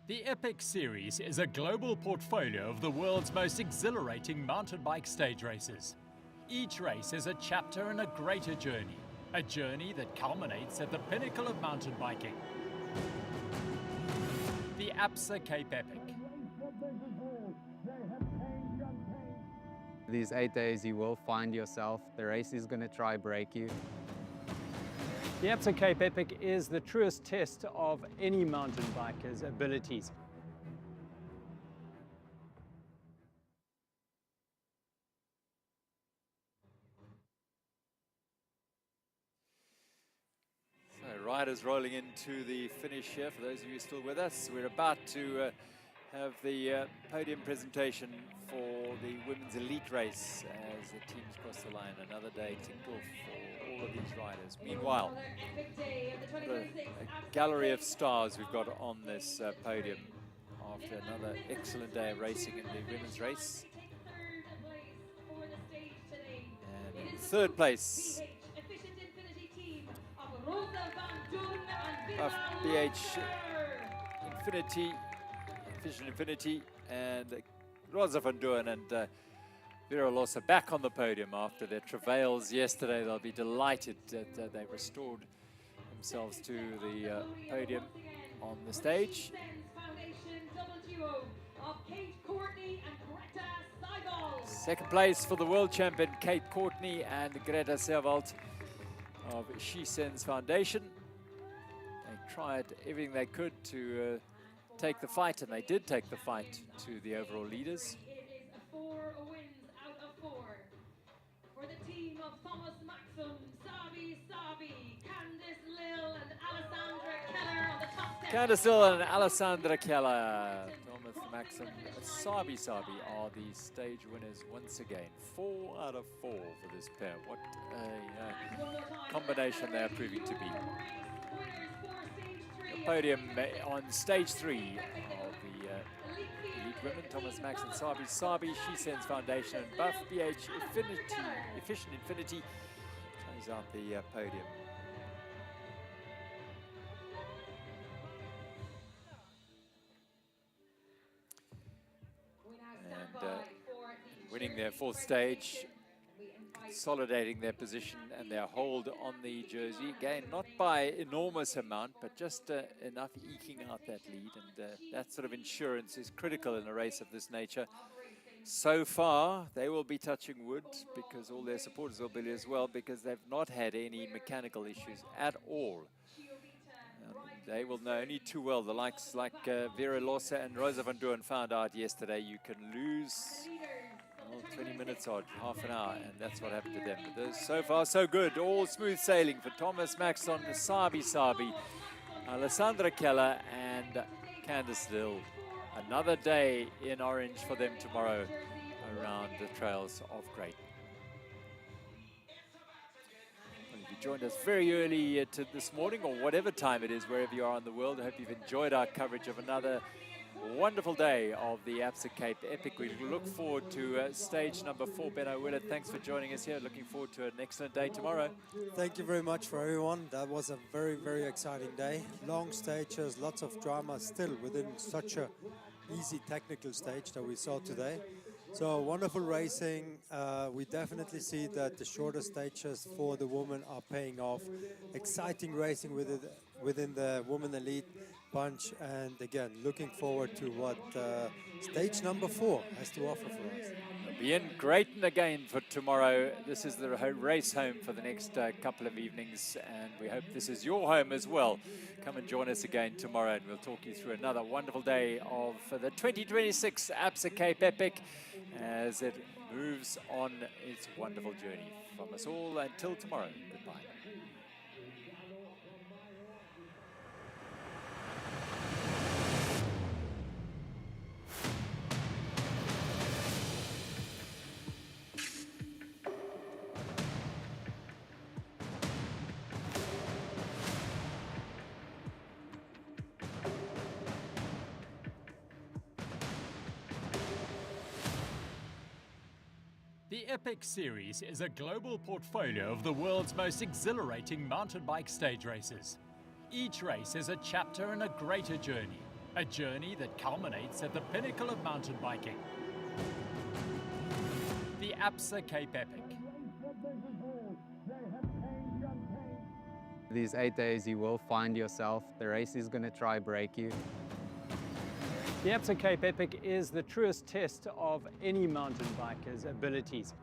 The Epic Series is a global portfolio of the world's most exhilarating mountain bike stage races. Each race is a chapter in a greater journey, a journey that culminates at the pinnacle of mountain biking. The Absa Cape Epic. These 8 days you will find yourself. The race is going to try break you. The Absa Cape Epic is the truest test of any mountain biker's abilities. So riders rolling into the finish here. For those of you still with us, we're about to have the podium presentation for the women's elite race as the teams cross the line. Another day ticked off for all of these riders. Meanwhile, what a gallery of stars we've got on this podium after another excellent day of racing in the women's race. And in third place, BH Infinity, Efficient Infinity, and Rosa van Doorn and Vera Lossa back on the podium after their travails yesterday. They'll be delighted that they restored themselves to the podium on the stage. Second place for the world champion Kate Courtney and Greta Servalt of She Sends Foundation. They tried everything they could to take the fight, and they did take the fight to the overall leaders. For the team of Thomas Maxim, Sabi, Candice Lill and Alessandra Keller on the top 10. Candice Lill and Alessandra Keller, Thomas Maxim, Sabi are the stage winners once again. 4 out of 4 for this pair. What a combination they are proving to be. The podium on stage 3 of the elite women, Thomas Max and Sabi, She Sends Foundation and Buff BH Efficient Infinity close out the podium. And winning their 4th stage, consolidating their position and their hold on the jersey. Again, not by enormous amount, but just enough eking out that lead. And that sort of insurance is critical in a race of this nature. So far, they will be touching wood because all their supporters will be as well, because they've not had any mechanical issues at all. They will know only too well. The likes like Vera Lossa and Rosa van Doorn found out yesterday you can lose 20 minutes or half an hour, and that's what happened to them. But so far, so good. All smooth sailing for Thomas Maxon, Sabi, Alessandra Keller, and Candice Lill. Another day in orange for them tomorrow around the trails of Greyton. If you joined us very early this morning, or whatever time it is, wherever you are in the world, I hope you've enjoyed our coverage of another wonderful day of the Absa Cape Epic. We look forward to stage number 4. Benno Willett, thanks for joining us here. Looking forward to an excellent day tomorrow. Thank you very much for everyone. That was a very, very exciting day. Long stages, lots of drama still within such a easy technical stage that we saw today. So wonderful racing. We definitely see that the shorter stages for the women are paying off. Exciting racing within the women elite bunch, and again, looking forward to what stage number 4 has to offer for us. We'll be in Greyton again for tomorrow. This is the race home for the next couple of evenings, and we hope this is your home as well. Come and join us again tomorrow, and we'll talk you through another wonderful day of the 2026 Absa Cape Epic as it moves on its wonderful journey. From us all, until tomorrow, goodbye. The Epic Series is a global portfolio of the world's most exhilarating mountain bike stage races. Each race is a chapter in a greater journey, a journey that culminates at the pinnacle of mountain biking. The Absa Cape Epic. These 8 days you will find yourself. The race is going to try break you. The Absa Cape Epic is the truest test of any mountain biker's abilities.